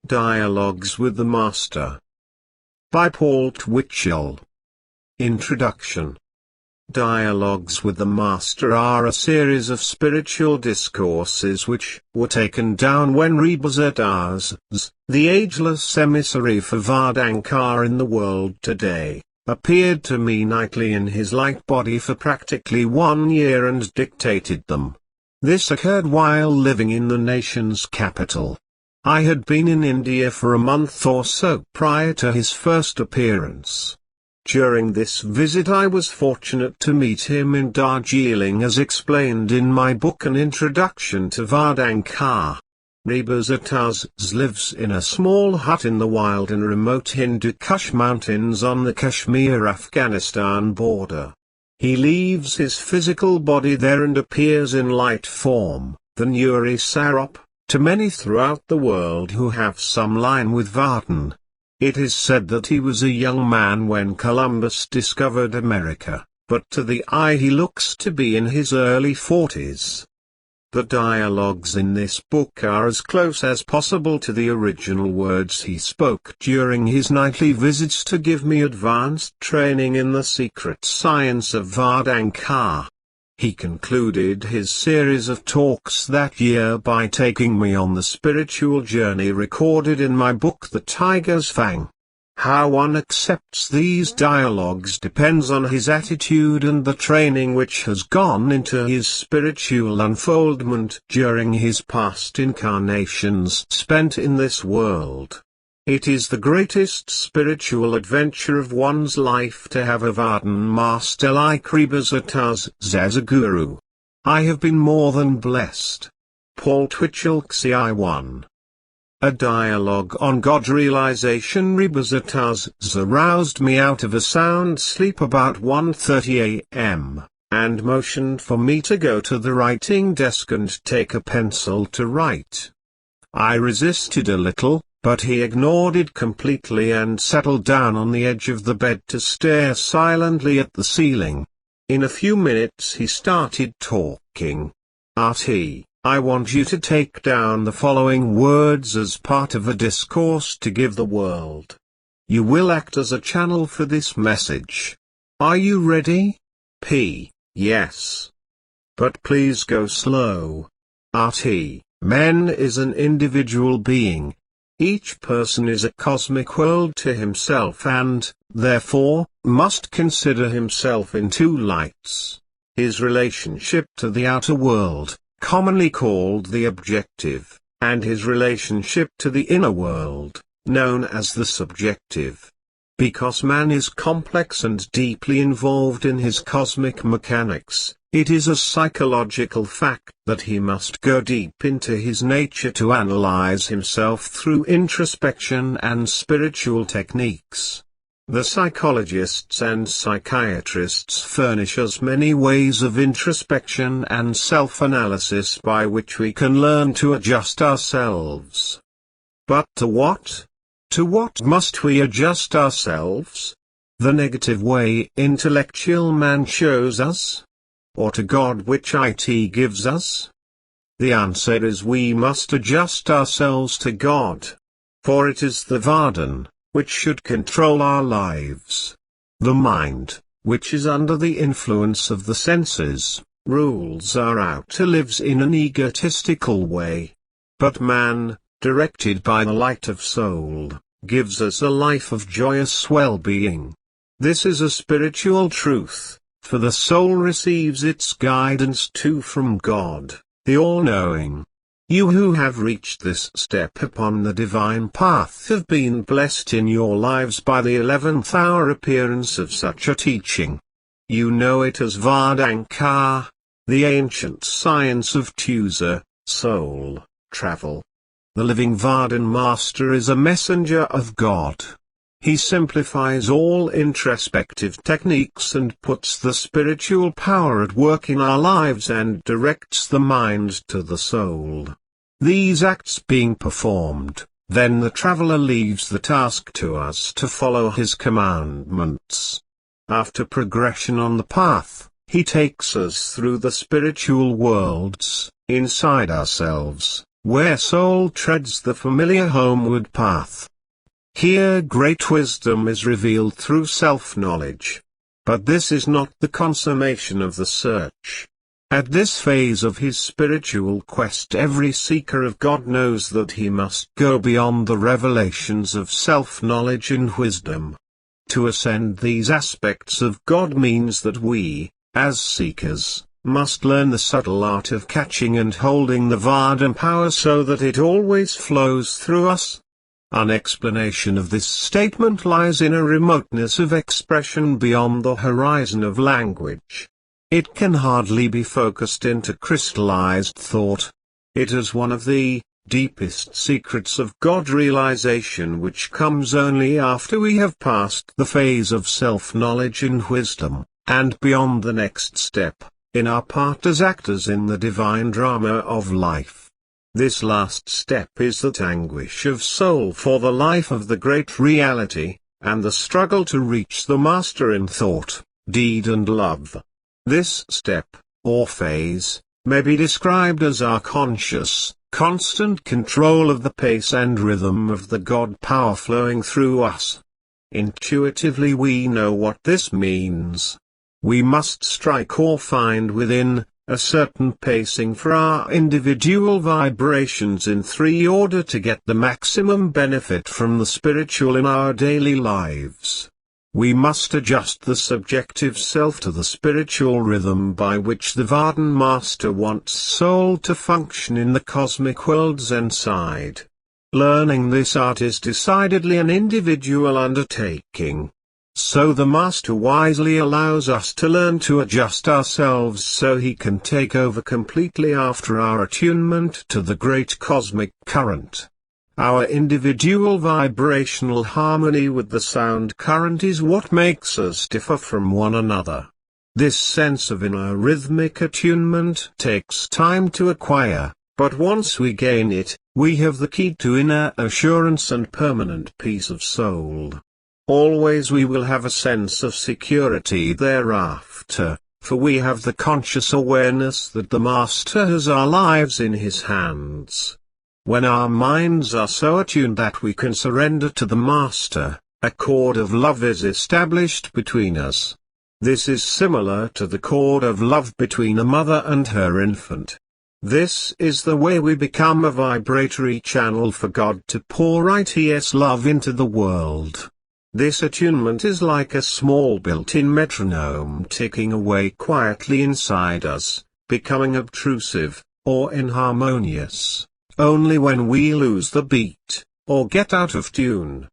Dialogues with the Master. By Twitchell. Introduction. Dialogues with the Master are a series of spiritual discourses which were taken down when Rebazar Tarzs, the ageless emissary for Vardankar in the world today, appeared to me nightly in his light body for practically 1 year and dictated them. This occurred while living in the nation's capital. I had been in India for a month or so prior to his first appearance. During this visit I was fortunate to meet him in Darjeeling as explained in my book An Introduction to Vardankar. Rebazar Tarzs lives in a small hut in the wild and remote Hindu Kush mountains on the Kashmir-Afghanistan border. He leaves his physical body there and appears in light form, the Nuri Sarup, to many throughout the world who have some line with Vardan. It is said that he was a young man when Columbus discovered America, but to the eye he looks to be in his early 40s. The dialogues in this book are as close as possible to the original words he spoke during his nightly visits to give me advanced training in the secret science of Vardankar. He concluded his series of talks that year by taking me on the spiritual journey recorded in my book The Tiger's Fang. How one accepts these dialogues depends on his attitude and the training which has gone into his spiritual unfoldment during his past incarnations spent in this world. It is the greatest spiritual adventure of one's life to have a Vardan master like Rebazar Tarzs as a guru. I have been more than blessed. Twitchell XI 1. A dialogue on God realization. Rebazar Tarzs aroused me out of a sound sleep about 1:30 a.m., and motioned for me to go to the writing desk and take a pencil to write. I resisted a little, but he ignored it completely and settled down on the edge of the bed to stare silently at the ceiling. In a few minutes he started talking. "Artie, I want you to take down the following words as part of a discourse to give the world. You will act as a channel for this message. Are you ready?" Yes. But please go slow. Artie, man is an individual being. Each person is a cosmic world to himself and, therefore, must consider himself in two lights. His relationship to the outer world, commonly called the objective, and his relationship to the inner world, known as the subjective. Because man is complex and deeply involved in his cosmic mechanics, it is a psychological fact that he must go deep into his nature to analyze himself through introspection and spiritual techniques. The psychologists and psychiatrists furnish us many ways of introspection and self-analysis by which we can learn to adjust ourselves. But to what? To what must we adjust ourselves? The negative way intellectual man shows us? Or to God which it gives us? The answer is we must adjust ourselves to God. For it is the Vardan, which should control our lives. The mind, which is under the influence of the senses, rules our outer lives in an egotistical way. But man, directed by the light of soul, gives us a life of joyous well-being. This is a spiritual truth, for the soul receives its guidance too from God, the all-knowing. You who have reached this step upon the divine path have been blessed in your lives by the 11th hour appearance of such a teaching. You know it as Vardankar, the ancient science of Tusa, soul, travel. The living Vardan master is a messenger of God. He simplifies all introspective techniques and puts the spiritual power at work in our lives and directs the mind to the soul. These acts being performed, then the traveler leaves the task to us to follow his commandments. After progression on the path, he takes us through the spiritual worlds, inside ourselves, where soul treads the familiar homeward path. Here great wisdom is revealed through self-knowledge. But this is not the consummation of the search. At this phase of his spiritual quest, every seeker of God knows that he must go beyond the revelations of self-knowledge and wisdom. To ascend these aspects of God means that we, as seekers, must learn the subtle art of catching and holding the Vardhan power so that it always flows through us. An explanation of this statement lies in a remoteness of expression beyond the horizon of language. It can hardly be focused into crystallized thought. It is one of the deepest secrets of God realization, which comes only after we have passed the phase of self-knowledge and wisdom, and beyond the next step, in our part as actors in the divine drama of life. This last step is that anguish of soul for the life of the great reality, and the struggle to reach the master in thought, deed and love. This step, or phase, may be described as our conscious, constant control of the pace and rhythm of the God power flowing through us. Intuitively we know what this means. We must strike or find within a certain pacing for our individual vibrations in 3 order to get the maximum benefit from the spiritual in our daily lives. We must adjust the subjective self to the spiritual rhythm by which the Vardhan Master wants soul to function in the cosmic world's inside. Learning this art is decidedly an individual undertaking. So the Master wisely allows us to learn to adjust ourselves so he can take over completely after our attunement to the great cosmic current. Our individual vibrational harmony with the sound current is what makes us differ from one another. This sense of inner rhythmic attunement takes time to acquire, but once we gain it, we have the key to inner assurance and permanent peace of soul. Always we will have a sense of security thereafter, for we have the conscious awareness that the Master has our lives in his hands. When our minds are so attuned that we can surrender to the Master, a cord of love is established between us. This is similar to the cord of love between a mother and her infant. This is the way we become a vibratory channel for God to pour righteous love into the world. This attunement is like a small built-in metronome ticking away quietly inside us, becoming obtrusive, or inharmonious, only when we lose the beat, or get out of tune.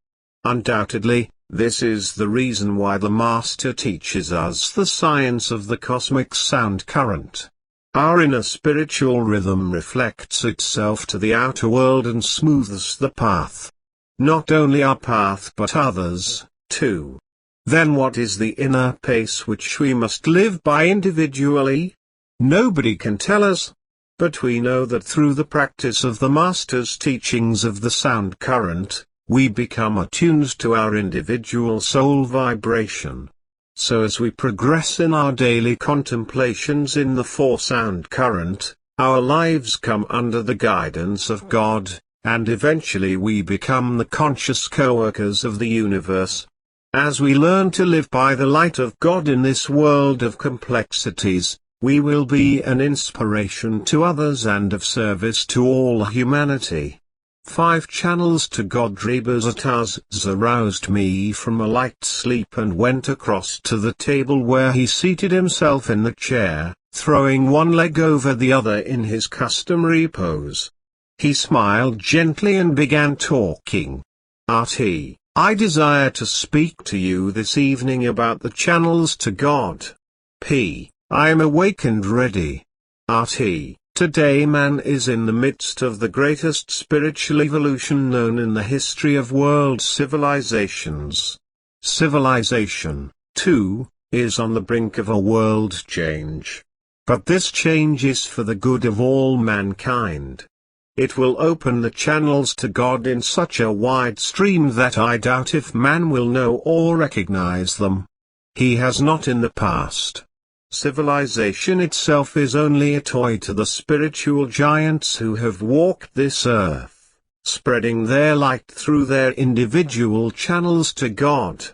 Undoubtedly, this is the reason why the Master teaches us the science of the cosmic sound current. Our inner spiritual rhythm reflects itself to the outer world and smooths the path. Not only our path but others, too. Then what is the inner pace which we must live by individually? Nobody can tell us. But we know that through the practice of the Master's teachings of the sound current, we become attuned to our individual soul vibration. So as we progress in our daily contemplations in the 4-sound current, our lives come under the guidance of God, and eventually we become the conscious co-workers of the universe. As we learn to live by the light of God in this world of complexities, we will be an inspiration to others and of service to all humanity. 5 channels to God. Rebazar Tarzs aroused me from a light sleep and went across to the table where he seated himself in the chair, throwing one leg over the other in his customary pose. He smiled gently and began talking. "Arti, I desire to speak to you this evening about the channels to God. P. I am awake and ready. Arti, today man is in the midst of the greatest spiritual evolution known in the history of world civilizations. Civilization, too, is on the brink of a world change. But this change is for the good of all mankind. It will open the channels to God in such a wide stream that I doubt if man will know or recognize them. He has not in the past. Civilization itself is only a toy to the spiritual giants who have walked this earth, spreading their light through their individual channels to God.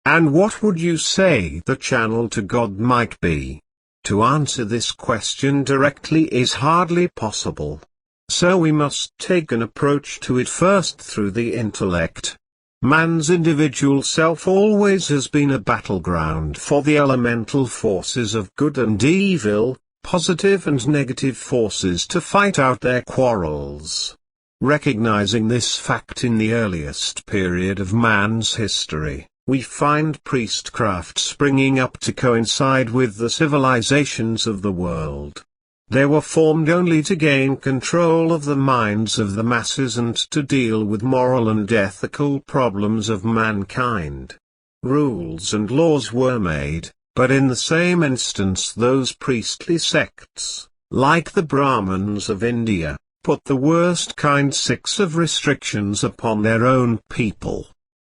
And what would you say the channel to God might be? To answer this question directly is hardly possible. So we must take an approach to it first through the intellect. Man's individual self always has been a battleground for the elemental forces of good and evil, positive and negative forces to fight out their quarrels. Recognizing this fact in the earliest period of man's history, we find priestcraft springing up to coincide with the civilizations of the world. They were formed only to gain control of the minds of the masses and to deal with moral and ethical problems of mankind. Rules and laws were made, but in the same instance those priestly sects, like the Brahmins of India, put the worst kind 6 of restrictions upon their own people.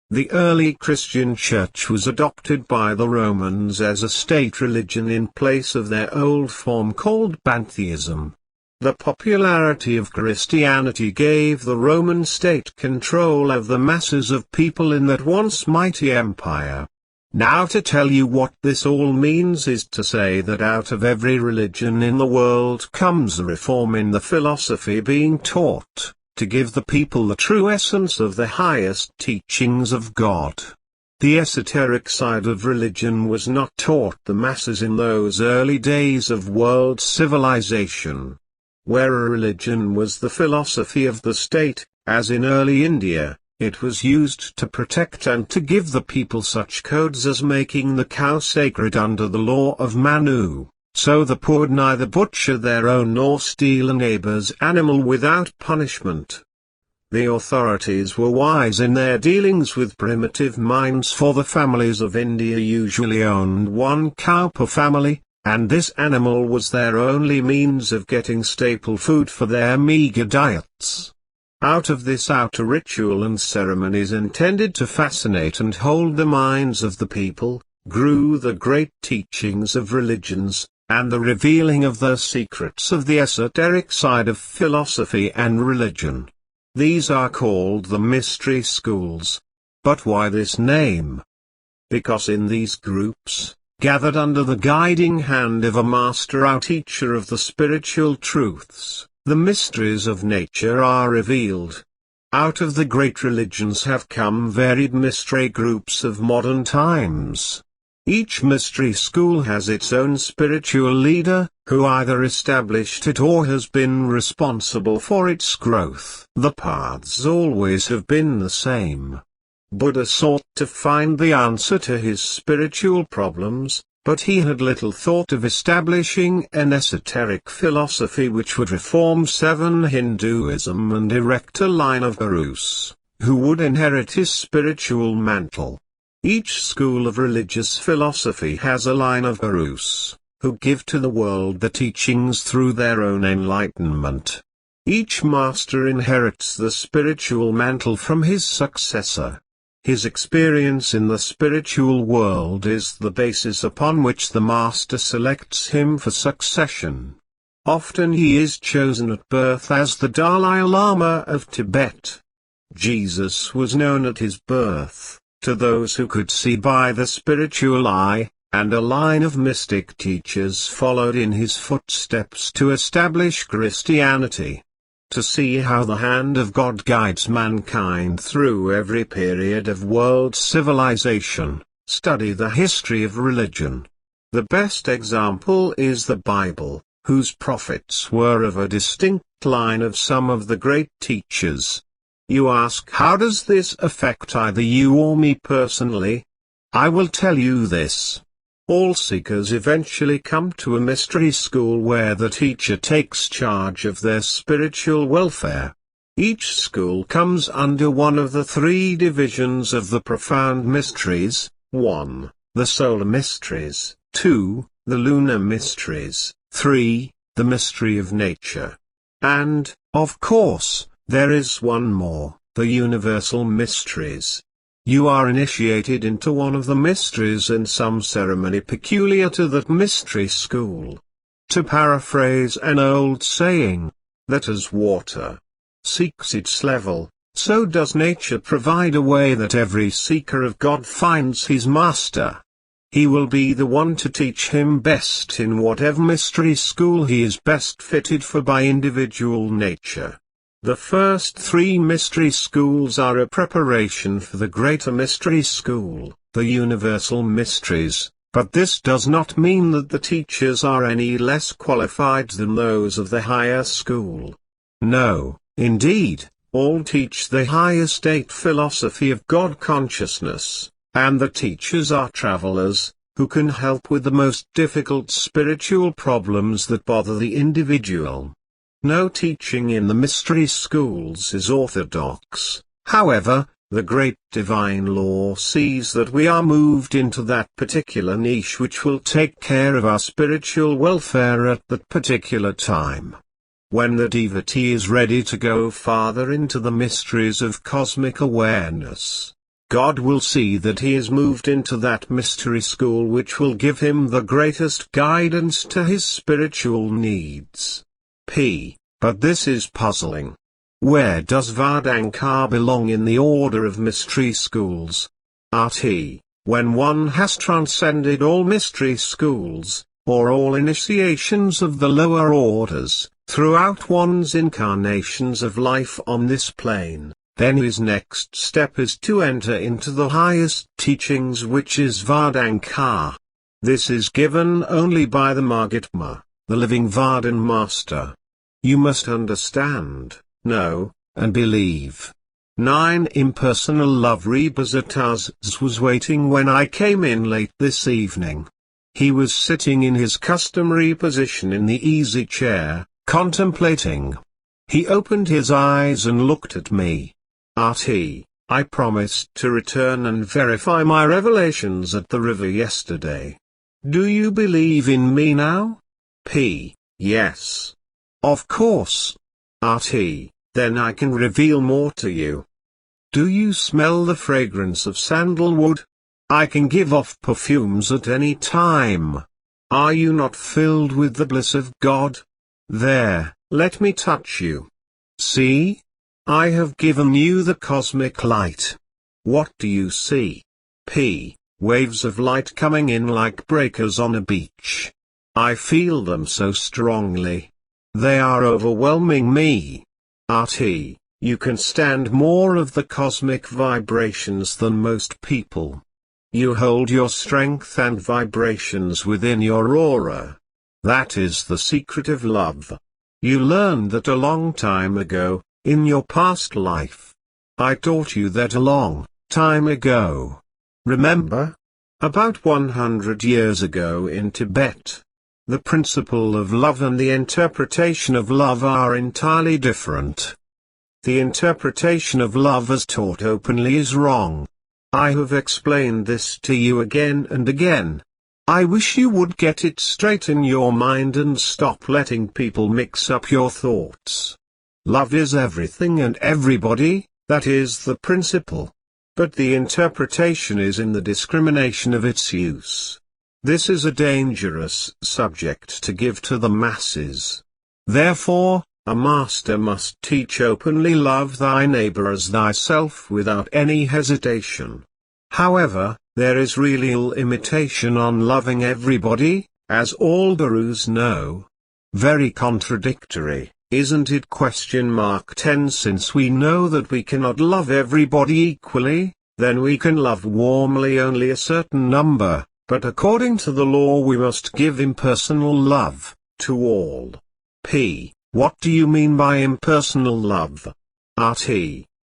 The early Christian church was adopted by the Romans as a state religion in place of their old form called pantheism. The popularity of Christianity gave the Roman state control of the masses of people in that once mighty empire. Now to tell you what this all means is to say that out of every religion in the world comes a reform in the philosophy being taught, to give the people the true essence of the highest teachings of God. The esoteric side of religion was not taught the masses in those early days of world civilization. Where a religion was the philosophy of the state, as in early India, it was used to protect and to give the people such codes as making the cow sacred under the law of Manu. So the poor would neither butcher their own nor steal a neighbor's animal without punishment. The authorities were wise in their dealings with primitive minds, for the families of India usually owned 1 cow per family, and this animal was their only means of getting staple food for their meager diets. Out of this outer ritual and ceremonies intended to fascinate and hold the minds of the people, grew the great teachings of religions, and the revealing of the secrets of the esoteric side of philosophy and religion. These are called the mystery schools. But why this name? Because in these groups, gathered under the guiding hand of a master or teacher of the spiritual truths, the mysteries of nature are revealed. Out of the great religions have come varied mystery groups of modern times. Each mystery school has its own spiritual leader, who either established it or has been responsible for its growth. The paths always have been the same. Buddha sought to find the answer to his spiritual problems, but he had little thought of establishing an esoteric philosophy which would reform 7 Hinduism and erect a line of gurus, who would inherit his spiritual mantle. Each school of religious philosophy has a line of gurus, who give to the world the teachings through their own enlightenment. Each master inherits the spiritual mantle from his successor. His experience in the spiritual world is the basis upon which the master selects him for succession. Often he is chosen at birth as the Dalai Lama of Tibet. Jesus was known at his birth, to those who could see by the spiritual eye, and a line of mystic teachers followed in his footsteps to establish Christianity. To see how the hand of God guides mankind through every period of world civilization, study the history of religion. The best example is the Bible, whose prophets were of a distinct line of some of the great teachers. You ask, how does this affect either you or me personally? I will tell you this. All seekers eventually come to a mystery school where the teacher takes charge of their spiritual welfare. Each school comes under one of the 3 divisions of the profound mysteries: 1. The solar mysteries; 2. The lunar mysteries; 3. The mystery of nature. And, of course, there is one more, the universal mysteries. You are initiated into one of the mysteries in some ceremony peculiar to that mystery school. To paraphrase an old saying, that as water seeks its level, so does nature provide a way that every seeker of God finds his master. He will be the one to teach him best in whatever mystery school he is best fitted for by individual nature. The first three mystery schools are a preparation for the greater mystery school, the universal mysteries, but this does not mean that the teachers are any less qualified than those of the higher school. No, indeed, all teach the higher state philosophy of God consciousness, and the teachers are travelers, who can help with the most difficult spiritual problems that bother the individual. No teaching in the mystery schools is orthodox. However, the great divine law sees that we are moved into that particular niche which will take care of our spiritual welfare at that particular time. When the devotee is ready to go farther into the mysteries of cosmic awareness, God will see that he is moved into that mystery school which will give him the greatest guidance to his spiritual needs. But this is puzzling. Where does Vedanta belong in the order of mystery schools? When one has transcended all mystery schools, or all initiations of the lower orders, throughout one's incarnations of life on this plane, then his next step is to enter into the highest teachings, which is Vedanta. This is given only by the Mahatma, the living Vardhan Master. You must understand, know, and believe. 9. Impersonal love. Rebazar Tarzs was waiting when I came in late this evening. He was sitting in his customary position in the easy chair, contemplating. He opened his eyes and looked at me. I promised to return and verify my revelations at the river yesterday. Do you believe in me now? Yes. Of course. Then I can reveal more to you. Do you smell the fragrance of sandalwood? I can give off perfumes at any time. Are you not filled with the bliss of God? There, let me touch you. See? I have given you the cosmic light. What do you see? Waves of light coming in like breakers on a beach. I feel them so strongly. They are overwhelming me. You can stand more of the cosmic vibrations than most people. You hold your strength and vibrations within your aura. That is the secret of love. You learned that a long time ago, in your past life. I taught you that a long time ago. Remember? About 100 years ago in Tibet. The principle of love and the interpretation of love are entirely different. The interpretation of love as taught openly is wrong. I have explained this to you again and again. I wish you would get it straight in your mind and stop letting people mix up your thoughts. Love is everything and everybody, that is the principle. But the interpretation is in the discrimination of its use. This is a dangerous subject to give to the masses. Therefore, a master must teach openly, love thy neighbor as thyself without any hesitation. However, there is really limitation on loving everybody, as all gurus know. Very contradictory, isn't it? 10 Since we know that we cannot love everybody equally, then we can love warmly only a certain number, but according to the law we must give impersonal love to all. What do you mean by impersonal love?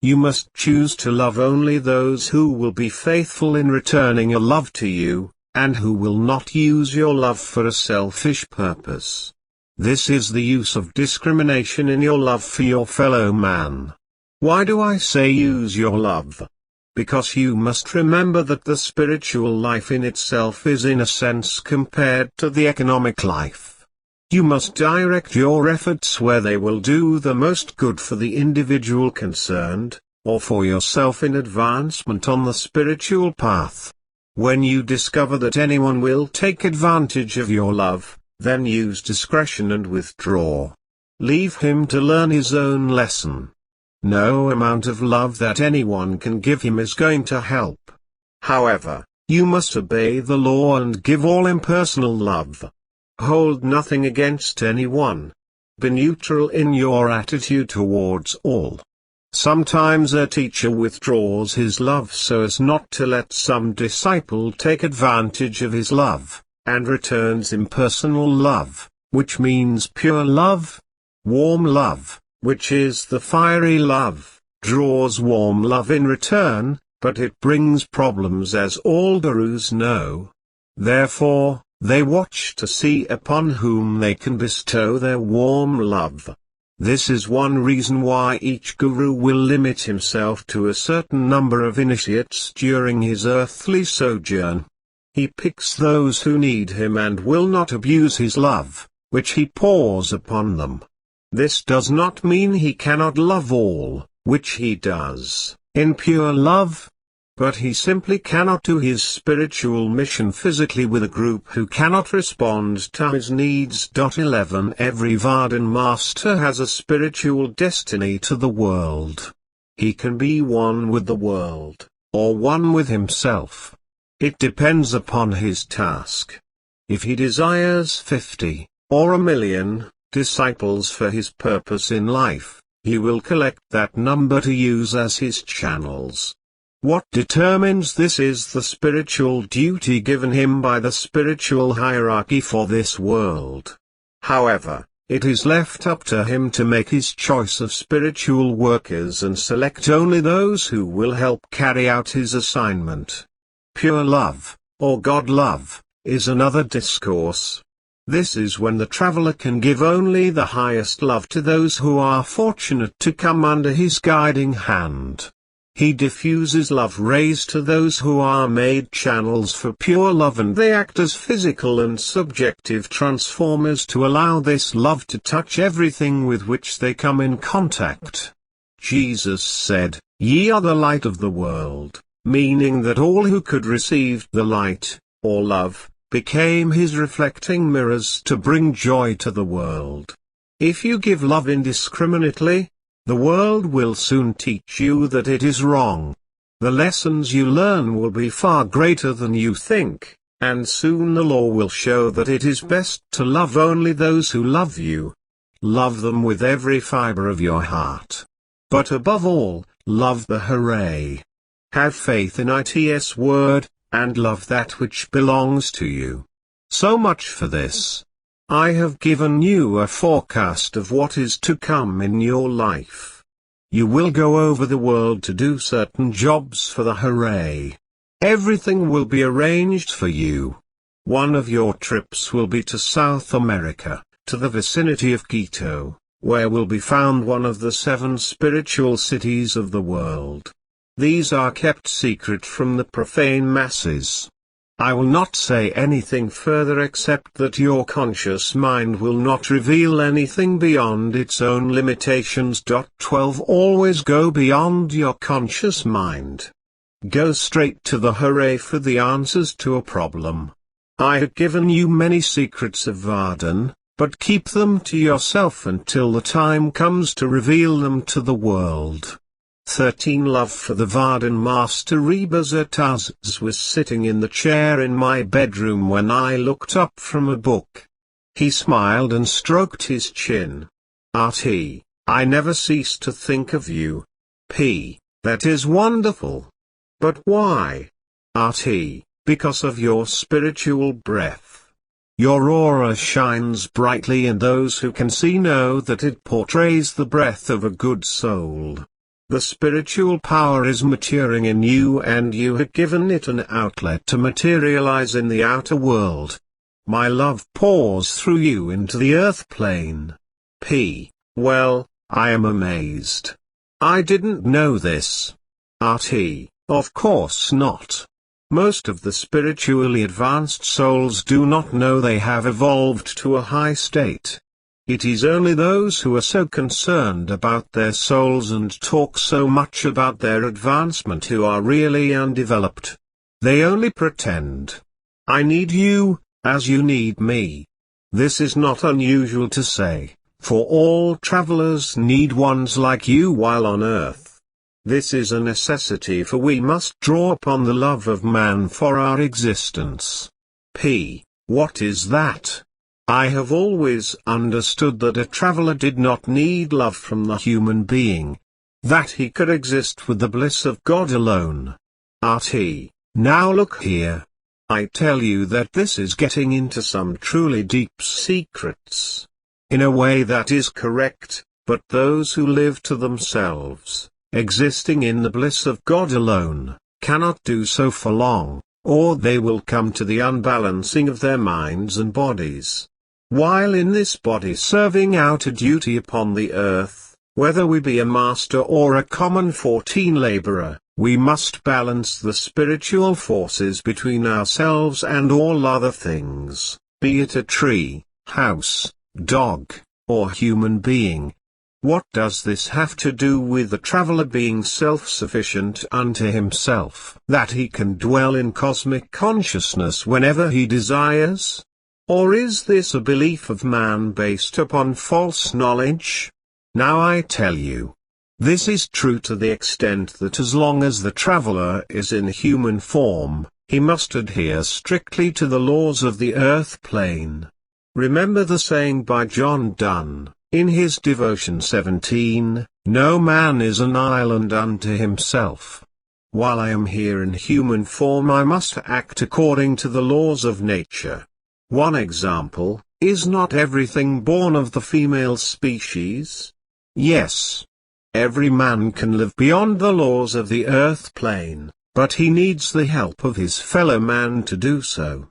You must choose to love only those who will be faithful in returning a love to you, and who will not use your love for a selfish purpose. This is the use of discrimination in your love for your fellow man. Why do I say use your love? Because you must remember that the spiritual life in itself is in a sense compared to the economic life. You must direct your efforts where they will do the most good for the individual concerned, or for yourself in advancement on the spiritual path. When you discover that anyone will take advantage of your love, then use discretion and withdraw. Leave him to learn his own lesson. No amount of love that anyone can give him is going to help. However, you must obey the law and give all impersonal love. Hold nothing against anyone. Be neutral in your attitude towards all. Sometimes a teacher withdraws his love so as not to let some disciple take advantage of his love, and returns impersonal love, which means pure love. Warm love, which is the fiery love, draws warm love in return, but it brings problems, as all gurus know. Therefore, they watch to see upon whom they can bestow their warm love. This is one reason why each guru will limit himself to a certain number of initiates during his earthly sojourn. He picks those who need him and will not abuse his love, which he pours upon them. This does not mean he cannot love all, which he does, in pure love. But he simply cannot do his spiritual mission physically with a group who cannot respond to his needs. 11 Every Vardhan master has a spiritual destiny to the world. He can be one with the world, or one with himself. It depends upon his task. If he desires 50, or 1,000,000, disciples for his purpose in life, he will collect that number to use as his channels. What determines this is the spiritual duty given him by the spiritual hierarchy for this world. However, it is left up to him to make his choice of spiritual workers and select only those who will help carry out his assignment. Pure love, or God love, is another discourse. This is when the traveler can give only the highest love to those who are fortunate to come under his guiding hand. He diffuses love rays to those who are made channels for pure love, and they act as physical and subjective transformers to allow this love to touch everything with which they come in contact. Jesus said, "Ye are the light of the world," meaning that all who could receive the light, or love, became his reflecting mirrors to bring joy to the world. If you give love indiscriminately, the world will soon teach you that it is wrong. The lessons you learn will be far greater than you think, and soon the law will show that it is best to love only those who love you. Love them with every fiber of your heart. But above all, love the hooray. Have faith in its word, and love that which belongs to you. So much for this. I have given you a forecast of what is to come in your life. You will go over the world to do certain jobs for the hooray. Everything will be arranged for you. One of your trips will be to South America, to the vicinity of Quito, where will be found one of the 7 spiritual cities of the world. These are kept secret from the profane masses. I will not say anything further except that your conscious mind will not reveal anything beyond its own limitations. 12 Always go beyond your conscious mind. Go straight to the hooray for the answers to a problem. I have given you many secrets of Vardhan, but keep them to yourself until the time comes to reveal them to the world. 13 Love for the Vardhan master. Rebazar Tarzs was sitting in the chair in my bedroom when I looked up from a book. He smiled and stroked his chin. "Rt, I never cease to think of you." P. That is wonderful. But why? Rt, because of your spiritual breath. Your aura shines brightly, and those who can see know that it portrays the breath of a good soul. The spiritual power is maturing in you, and you have given it an outlet to materialize in the outer world. My love pours through you into the earth plane. P. Well, I am amazed. I didn't know this. Rt. Of course not. Most of the spiritually advanced souls do not know they have evolved to a high state. It is only those who are so concerned about their souls and talk so much about their advancement who are really undeveloped. They only pretend. I need you, as you need me. This is not unusual to say, for all travelers need ones like you while on earth. This is a necessity, for we must draw upon the love of man for our existence. What is that? I have always understood that a traveler did not need love from the human being. That he could exist with the bliss of God alone. Now look here. I tell you that this is getting into some truly deep secrets. In a way that is correct, but those who live to themselves, existing in the bliss of God alone, cannot do so for long, or they will come to the unbalancing of their minds and bodies. While in this body serving out a duty upon the earth, whether we be a master or a common 14 laborer, we must balance the spiritual forces between ourselves and all other things, be it a tree, house, dog, or human being. What does this have to do with the traveler being self-sufficient unto himself, that he can dwell in cosmic consciousness whenever he desires? Or is this a belief of man based upon false knowledge? Now I tell you. This is true to the extent that as long as the traveler is in human form, he must adhere strictly to the laws of the earth plane. Remember the saying by John Donne, in his Devotion 17, "No man is an island unto himself." While I am here in human form, I must act according to the laws of nature. One example, is not everything born of the female species? Yes. Every man can live beyond the laws of the earth plane, but he needs the help of his fellow man to do so.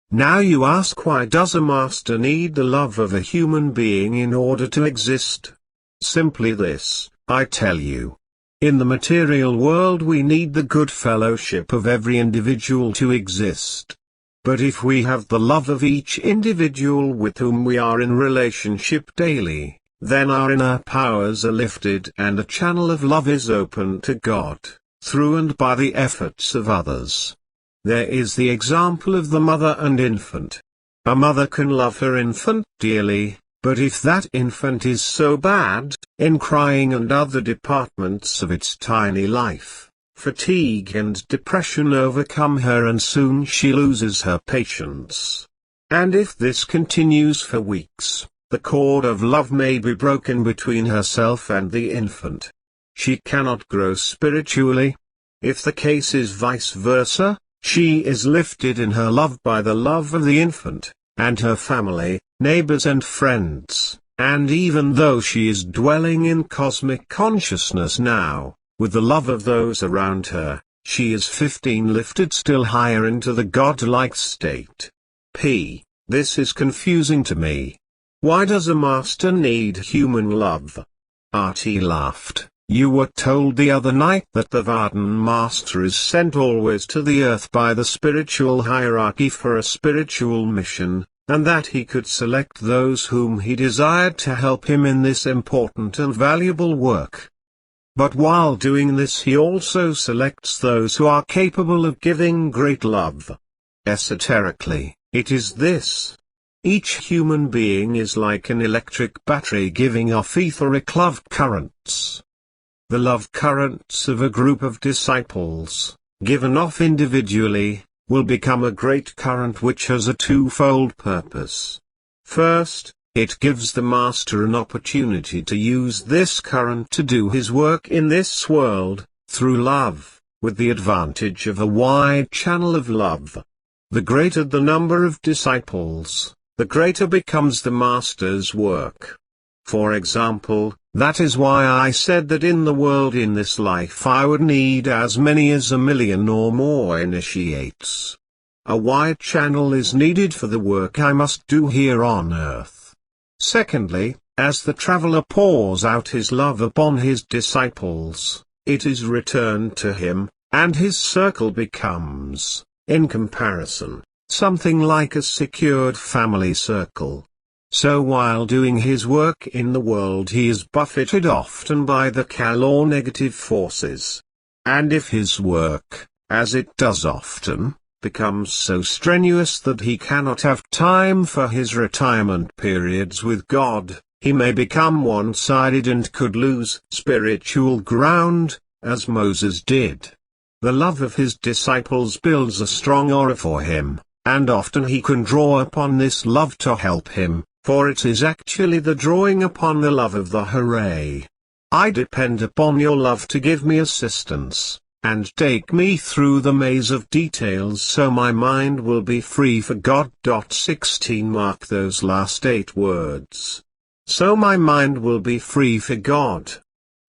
Now you ask, why does a master need the love of a human being in order to exist? Simply this, I tell you. In the material world we need the good fellowship of every individual to exist. But if we have the love of each individual with whom we are in relationship daily, then our inner powers are lifted and a channel of love is opened to God, through and by the efforts of others. There is the example of the mother and infant. A mother can love her infant dearly, but if that infant is so bad, in crying and other departments of its tiny life, fatigue and depression overcome her and soon she loses her patience. And if this continues for weeks, the cord of love may be broken between herself and the infant. She cannot grow spiritually. If the case is vice versa, she is lifted in her love by the love of the infant, and her family, neighbors and friends, and even though she is dwelling in cosmic consciousness now, with the love of those around her, she is 15 lifted still higher into the godlike state. This is confusing to me. Why does a master need human love? RT laughed. You were told the other night that the Varden master is sent always to the earth by the spiritual hierarchy for a spiritual mission, and that he could select those whom he desired to help him in this important and valuable work. But while doing this he also selects those who are capable of giving great love. Esoterically, it is this. Each human being is like an electric battery giving off etheric love currents. The love currents of a group of disciples, given off individually, will become a great current which has a twofold purpose. First, it gives the master an opportunity to use this current to do his work in this world, through love, with the advantage of a wide channel of love. The greater the number of disciples, the greater becomes the master's work. For example, that is why I said that in the world in this life I would need as many as 1,000,000 or more initiates. A wide channel is needed for the work I must do here on earth. Secondly, as the traveler pours out his love upon his disciples, it is returned to him, and his circle becomes, in comparison, something like a secured family circle. So while doing his work in the world he is buffeted often by the kal or negative forces. And if his work, as it does often, becomes so strenuous that he cannot have time for his retirement periods with God, he may become one-sided and could lose spiritual ground, as Moses did. The love of his disciples builds a strong aura for him, and often he can draw upon this love to help him, for it is actually the drawing upon the love of the hooray. I depend upon your love to give me assistance, and take me through the maze of details so my mind will be free for God. 16 Mark those last 8 words. So my mind will be free for God.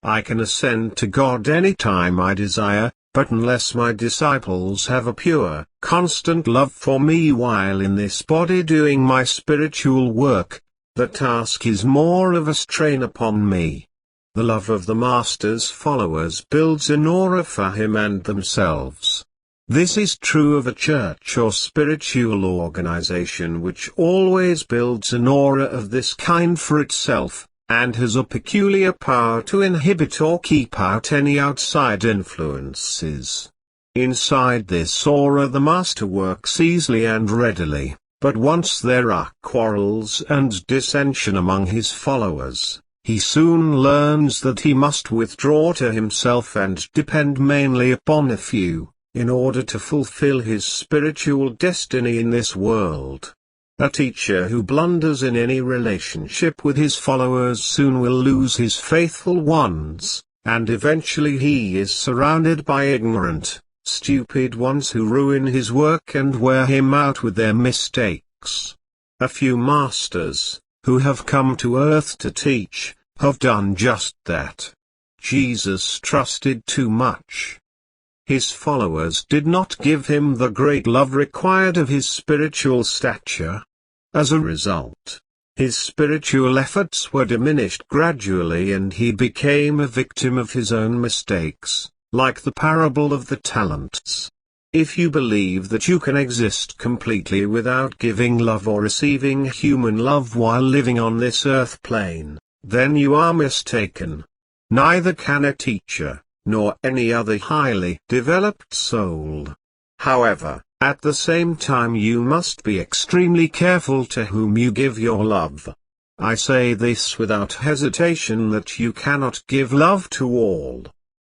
I can ascend to God any time I desire, but unless my disciples have a pure, constant love for me while in this body doing my spiritual work, the task is more of a strain upon me. The love of the Master's followers builds an aura for him and themselves. This is true of a church or spiritual organization which always builds an aura of this kind for itself, and has a peculiar power to inhibit or keep out any outside influences. Inside this aura the Master works easily and readily, but once there are quarrels and dissension among his followers, he soon learns that he must withdraw to himself and depend mainly upon a few, in order to fulfill his spiritual destiny in this world. A teacher who blunders in any relationship with his followers soon will lose his faithful ones, and eventually he is surrounded by ignorant, stupid ones who ruin his work and wear him out with their mistakes. A few masters, who have come to earth to teach, have done just that. Jesus trusted too much. His followers did not give him the great love required of his spiritual stature. As a result, his spiritual efforts were diminished gradually and he became a victim of his own mistakes, like the parable of the talents. If you believe that you can exist completely without giving love or receiving human love while living on this earth plane, then you are mistaken. Neither can a teacher, nor any other highly developed soul. However, at the same time you must be extremely careful to whom you give your love. I say this without hesitation that you cannot give love to all.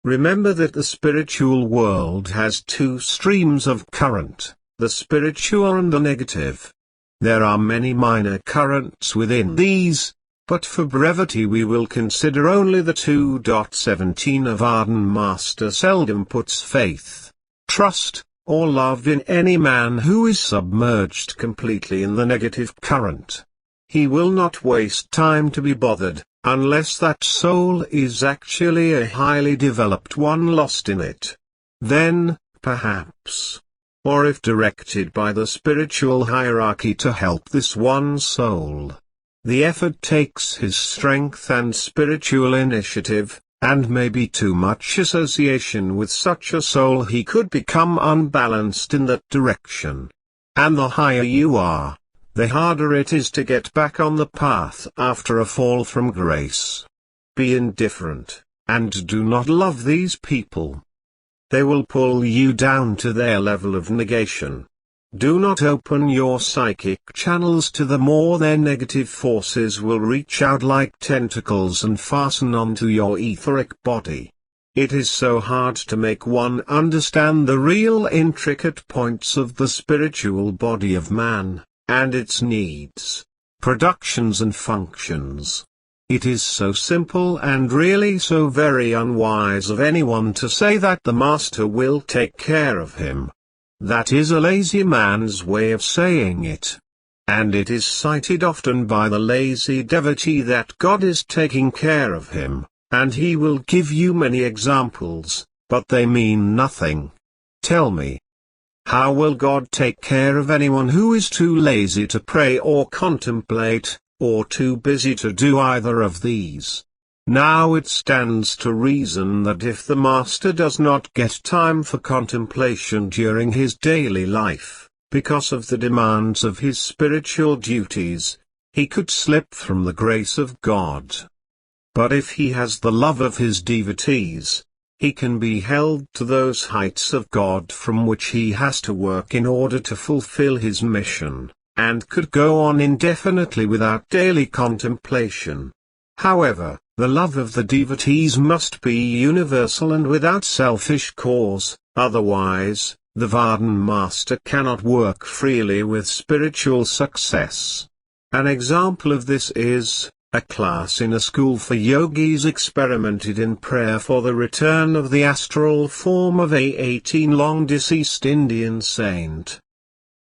Remember that the spiritual world has 2 streams of current, the spiritual and the negative. There are many minor currents within these, but for brevity we will consider only the 2.17 of Arden Master seldom puts faith, trust, or love in any man who is submerged completely in the negative current. He will not waste time to be bothered, unless that soul is actually a highly developed one lost in it. Then, perhaps, or if directed by the spiritual hierarchy to help this one soul, the effort takes his strength and spiritual initiative, and maybe too much association with such a soul he could become unbalanced in that direction. And the higher you are, the harder it is to get back on the path after a fall from grace. Be indifferent, and do not love these people. They will pull you down to their level of negation. Do not open your psychic channels to them or their negative forces will reach out like tentacles and fasten onto your etheric body. It is so hard to make one understand the real intricate points of the spiritual body of man, and its needs, productions and functions. It is so simple and really so very unwise of anyone to say that the Master will take care of him. That is a lazy man's way of saying it. And it is cited often by the lazy devotee that God is taking care of him, and he will give you many examples, but they mean nothing. Tell me, how will God take care of anyone who is too lazy to pray or contemplate, or too busy to do either of these? Now it stands to reason that if the Master does not get time for contemplation during his daily life, because of the demands of his spiritual duties, he could slip from the grace of God. But if he has the love of his devotees, he can be held to those heights of God from which he has to work in order to fulfill his mission, and could go on indefinitely without daily contemplation. However, the love of the devotees must be universal and without selfish cause, otherwise, the Vardhan master cannot work freely with spiritual success. An example of this is, a class in a school for yogis experimented in prayer for the return of the astral form of a 18 long deceased Indian saint.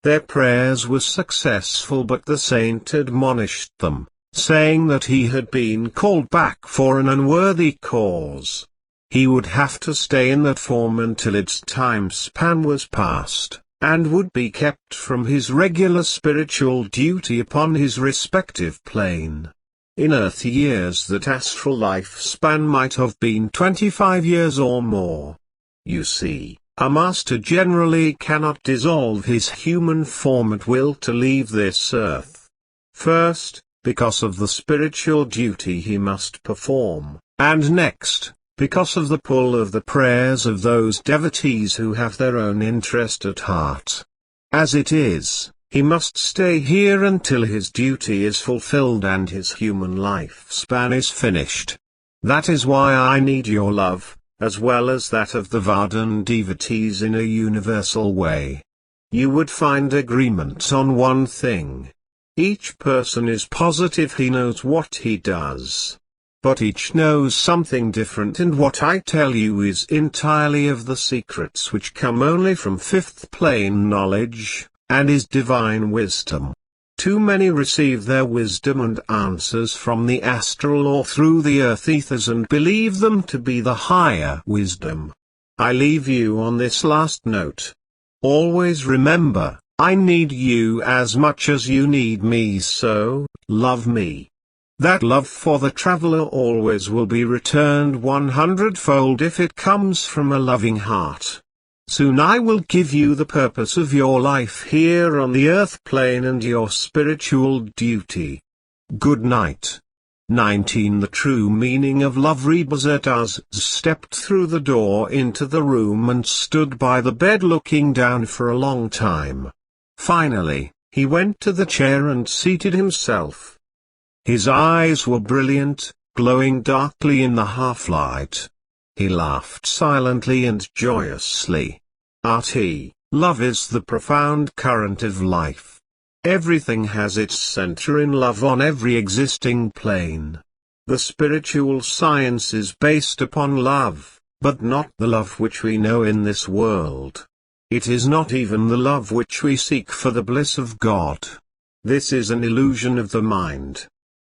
Their prayers were successful, but the saint admonished them, saying that he had been called back for an unworthy cause. He would have to stay in that form until its time span was past, and would be kept from his regular spiritual duty upon his respective plane. In earthly years that astral lifespan might have been 25 years or more. You see, a master generally cannot dissolve his human form at will to leave this earth. First, because of the spiritual duty he must perform, and next, because of the pull of the prayers of those devotees who have their own interest at heart. As it is, he must stay here until his duty is fulfilled and his human lifespan is finished. That is why I need your love, as well as that of the Vardhan devotees in a universal way. You would find agreement on one thing. Each person is positive he knows what he does. But each knows something different, and what I tell you is entirely of the secrets which come only from fifth plane knowledge, and is divine wisdom. Too many receive their wisdom and answers from the astral or through the earth ethers and believe them to be the higher wisdom. I leave you on this last note. Always remember, I need you as much as you need me, so, love me. That love for the traveler always will be returned 100-fold if it comes from a loving heart. Soon I will give you the purpose of your life here on the earth plane and your spiritual duty. Good night. 19. The true meaning of love. Rebazar Tarzs stepped through the door into the room and stood by the bed looking down for a long time. Finally, he went to the chair and seated himself. His eyes were brilliant, glowing darkly in the half-light. He laughed silently and joyously. Love is the profound current of life. Everything has its center in love on every existing plane. The spiritual science is based upon love, but not the love which we know in this world. It is not even the love which we seek for the bliss of God. This is an illusion of the mind.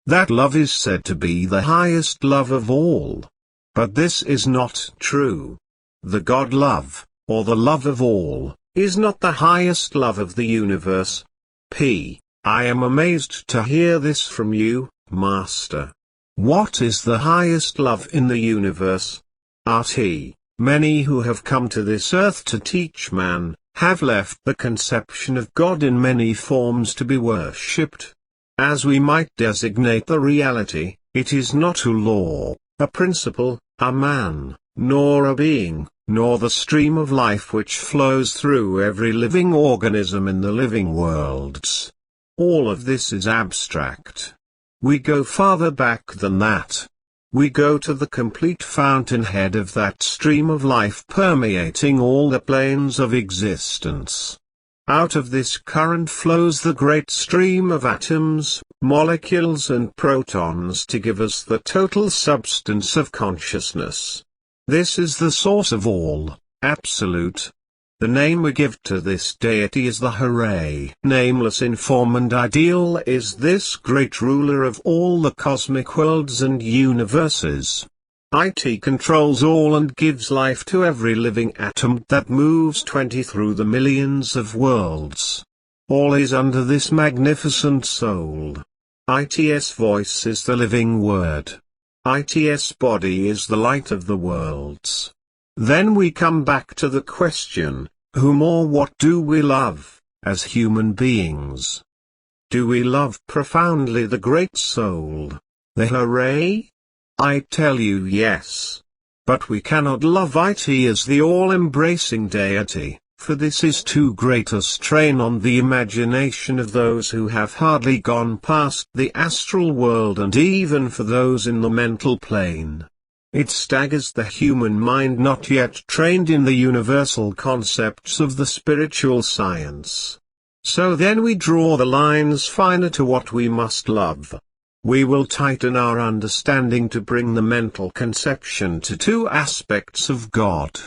That love is said to be the highest love of all. But this is not true. The God love, or the love of all, is not the highest love of the universe. I am amazed to hear this from you, Master. What is the highest love in the universe? Many who have come to this earth to teach man, have left the conception of God in many forms to be worshipped. As we might designate the reality, it is not a law, a principle, a man, nor a being, nor the stream of life which flows through every living organism in the living worlds. All of this is abstract. We go farther back than that. We go to the complete fountainhead of that stream of life permeating all the planes of existence. Out of this current flows the great stream of atoms, molecules and protons to give us the total substance of consciousness. This is the source of all, absolute. The name we give to this deity is the Hare. Nameless in form and ideal is this great ruler of all the cosmic worlds and universes. It controls all and gives life to every living atom that moves 20 through the millions of worlds. All is under this magnificent soul. Its voice is the living word. Its body is the light of the worlds. Then we come back to the question, whom or what do we love, as human beings? Do we love profoundly the Great Soul, the Hooray? I tell you yes. But we cannot love it as the all-embracing deity, for this is too great a strain on the imagination of those who have hardly gone past the astral world, and even for those in the mental plane. It staggers the human mind not yet trained in the universal concepts of the spiritual science. So then we draw the lines finer to what we must love. We will tighten our understanding to bring the mental conception to two aspects of God.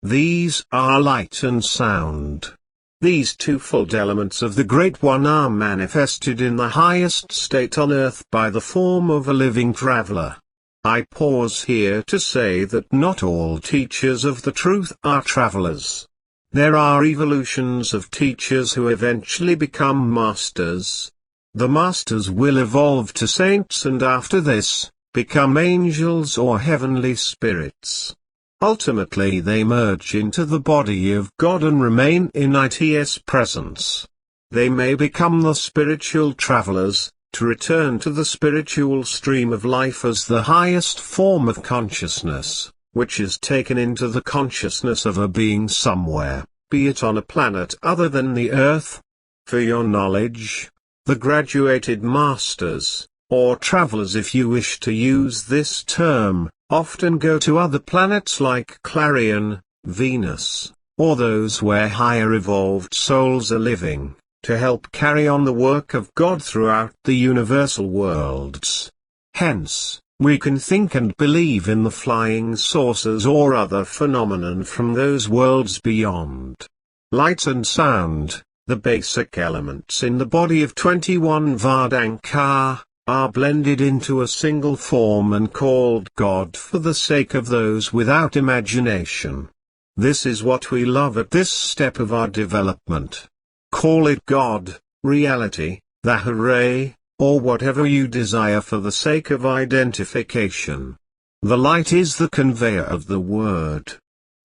These are light and sound. These twofold elements of the Great One are manifested in the highest state on earth by the form of a living traveler. I pause here to say that not all teachers of the truth are travelers. There are evolutions of teachers who eventually become masters. The masters will evolve to saints and after this, become angels or heavenly spirits. Ultimately they merge into the body of God and remain in its presence. They may become the spiritual travelers, to return to the spiritual stream of life as the highest form of consciousness, which is taken into the consciousness of a being somewhere, be it on a planet other than the Earth. For your knowledge, the graduated masters, or travelers if you wish to use this term, often go to other planets like Clarion, Venus, or those where higher evolved souls are living, to help carry on the work of God throughout the universal worlds. Hence, we can think and believe in the flying saucers or other phenomenon from those worlds beyond. Light and sound, the basic elements in the body of 21 Vardankar, are blended into a single form and called God for the sake of those without imagination. This is what we love at this step of our development. Call it God, reality, the Hooray, or whatever you desire for the sake of identification. The light is the conveyor of the word.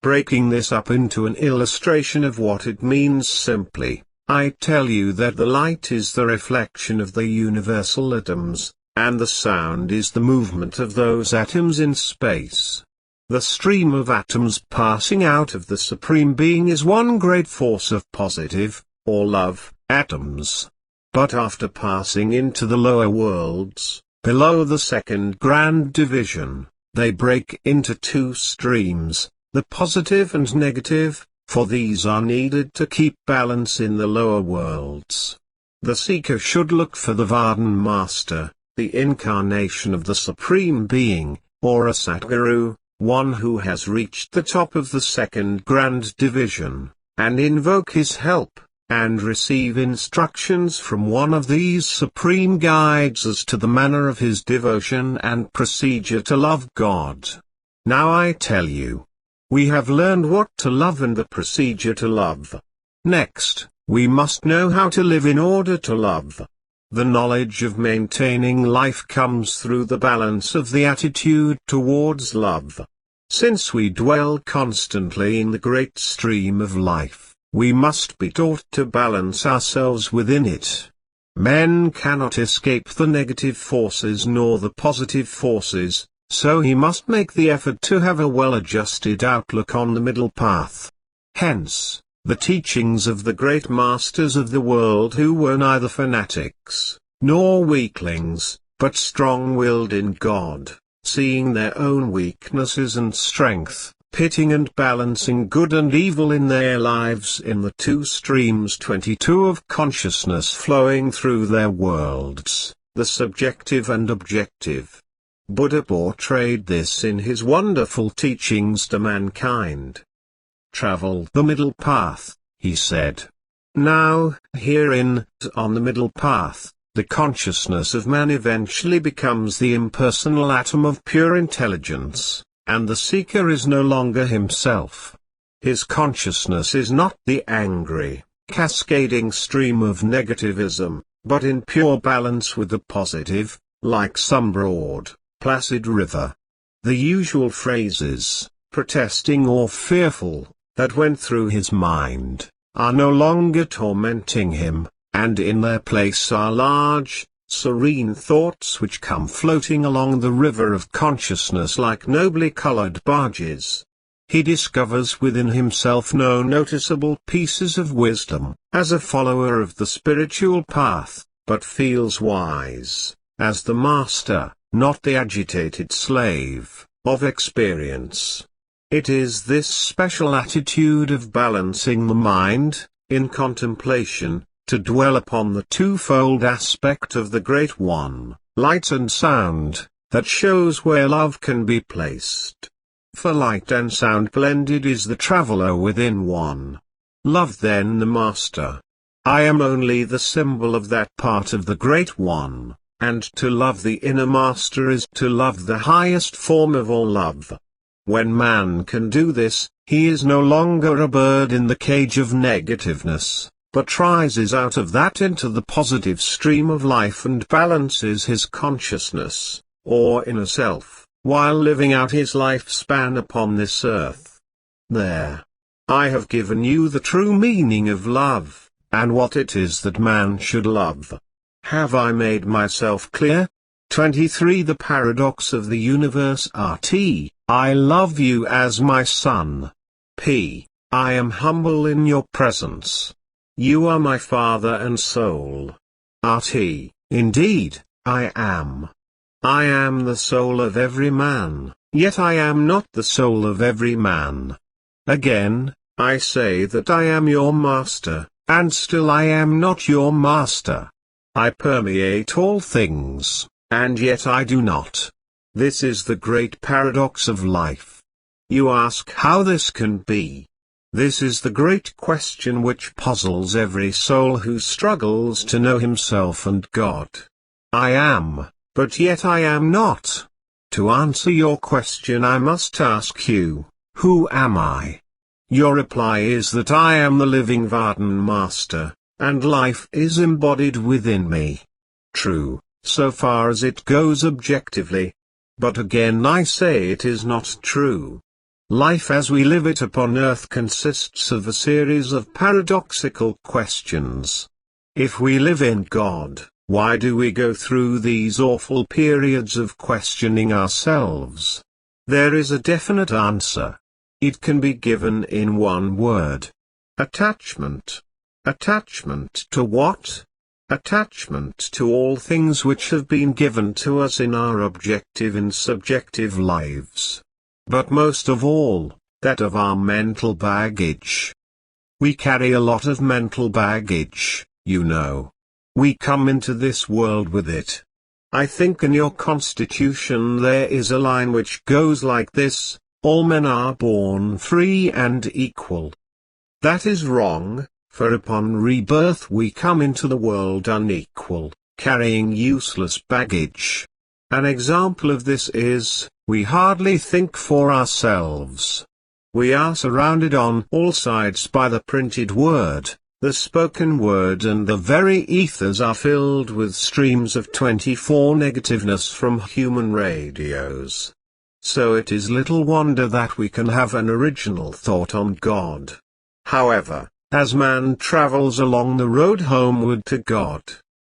Breaking this up into an illustration of what it means simply, I tell you that the light is the reflection of the universal atoms, and the sound is the movement of those atoms in space. The stream of atoms passing out of the Supreme Being is one great force of positive, or love, atoms. But after passing into the lower worlds, below the second grand division, they break into two streams, the positive and negative, for these are needed to keep balance in the lower worlds. The seeker should look for the Vardhan Master, the incarnation of the Supreme Being, or a Satguru, one who has reached the top of the second grand division, and invoke his help, and receive instructions from one of these supreme guides as to the manner of his devotion and procedure to love God. Now I tell you, we have learned what to love and the procedure to love. Next, we must know how to live in order to love. The knowledge of maintaining life comes through the balance of the attitude towards love. Since we dwell constantly in the great stream of life, we must be taught to balance ourselves within it. Men cannot escape the negative forces nor the positive forces, so he must make the effort to have a well-adjusted outlook on the middle path. Hence, the teachings of the great masters of the world who were neither fanatics, nor weaklings, but strong-willed in God, seeing their own weaknesses and strength, pitting and balancing good and evil in their lives in the two streams 22 of consciousness flowing through their worlds, the subjective and objective. Buddha portrayed this in his wonderful teachings to mankind. Travel the middle path, he said. Now, herein, on the middle path, the consciousness of man eventually becomes the impersonal atom of pure intelligence, and the seeker is no longer himself. His consciousness is not the angry, cascading stream of negativism, but in pure balance with the positive, like some broad, placid river. The usual phrases, protesting or fearful, that went through his mind, are no longer tormenting him, and in their place are large, serene thoughts which come floating along the river of consciousness like nobly colored barges. He discovers within himself no noticeable pieces of wisdom, as a follower of the spiritual path, but feels wise, as the master, not the agitated slave, of experience. It is this special attitude of balancing the mind, in contemplation, to dwell upon the twofold aspect of the Great One, light and sound, that shows where love can be placed. For light and sound blended is the traveler within one. Love then the master. I am only the symbol of that part of the Great One, and to love the inner master is to love the highest form of all love. When man can do this, he is no longer a bird in the cage of negativeness, but rises out of that into the positive stream of life and balances his consciousness, or inner self, while living out his lifespan upon this earth. There. I have given you the true meaning of love, and what it is that man should love. Have I made myself clear? 23. The paradox of the universe. RT. I love you as my son. P. I am humble in your presence. You are my father and soul. RT. Indeed, I am. I am the soul of every man, yet I am not the soul of every man. Again, I say that I am your master, and still I am not your master. I permeate all things, and yet I do not. This is the great paradox of life. You ask how this can be. This is the great question which puzzles every soul who struggles to know himself and God. I am, but yet I am not. To answer your question I must ask you, who am I? Your reply is that I am the living Vardhan Master, and life is embodied within me. True, so far as it goes objectively. But again I say it is not true. Life as we live it upon earth consists of a series of paradoxical questions. If we live in God, why do we go through these awful periods of questioning ourselves? There is a definite answer. It can be given in one word. Attachment. Attachment to what? Attachment to all things which have been given to us in our objective and subjective lives. But most of all, that of our mental baggage. We carry a lot of mental baggage, you know. We come into this world with it. I think in your constitution there is a line which goes like this: all men are born free and equal. That is wrong, for upon rebirth we come into the world unequal, carrying useless baggage. An example of this is, we hardly think for ourselves. We are surrounded on all sides by the printed word, the spoken word, and the very ethers are filled with streams of 24 negativeness from human radios. So it is little wonder that we can have an original thought on God. However, as man travels along the road homeward to God,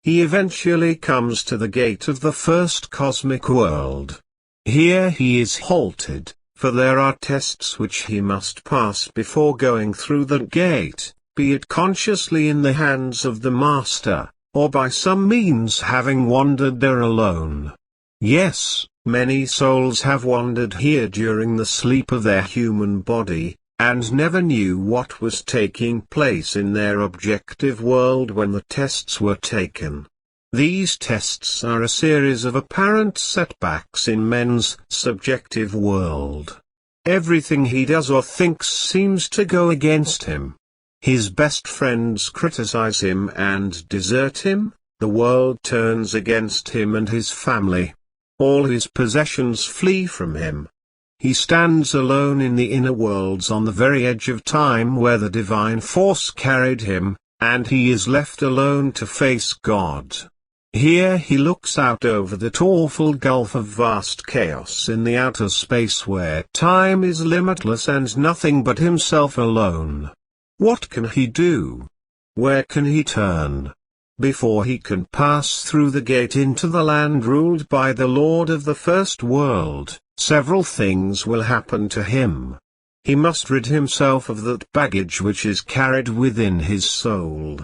he eventually comes to the gate of the first cosmic world. Here he is halted, for there are tests which he must pass before going through the gate, be it consciously in the hands of the Master, or by some means having wandered there alone. Yes, many souls have wandered here during the sleep of their human body, and never knew what was taking place in their objective world when the tests were taken. These tests are a series of apparent setbacks in men's subjective world. Everything he does or thinks seems to go against him. His best friends criticize him and desert him, the world turns against him and his family. All his possessions flee from him. He stands alone in the inner worlds on the very edge of time where the divine force carried him, and he is left alone to face God. Here he looks out over that awful gulf of vast chaos in the outer space where time is limitless and nothing but himself alone. What can he do? Where can he turn? Before he can pass through the gate into the land ruled by the Lord of the first world, several things will happen to him. He must rid himself of that baggage which is carried within his soul.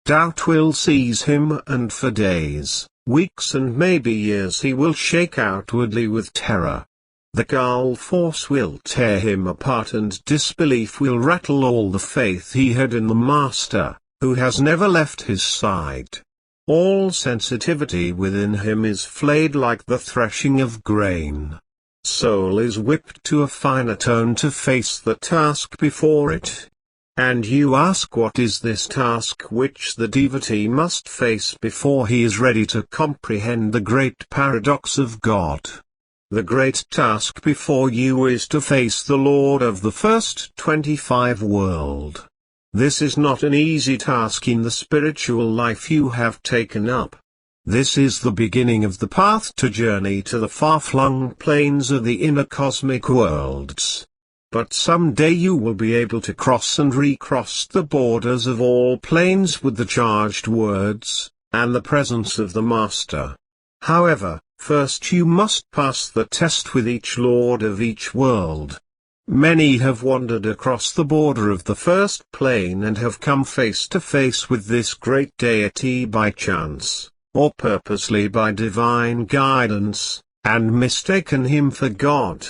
Doubt will seize him, and for days, weeks and maybe years he will shake outwardly with terror. The gall force will tear him apart, and disbelief will rattle all the faith he had in the Master, who has never left his side. All sensitivity within him is flayed like the threshing of grain. Soul is whipped to a finer tone to face the task before it. And you ask, what is this task which the devotee must face before he is ready to comprehend the great paradox of God? The great task before you is to face the Lord of the first 25 world. This is not an easy task in the spiritual life you have taken up. This is the beginning of the path to journey to the far-flung plains of the inner cosmic worlds. But someday you will be able to cross and recross the borders of all planes with the charged words, and the presence of the Master. However, first you must pass the test with each lord of each world. Many have wandered across the border of the first plane and have come face to face with this great deity by chance, or purposely by divine guidance, and mistaken him for God.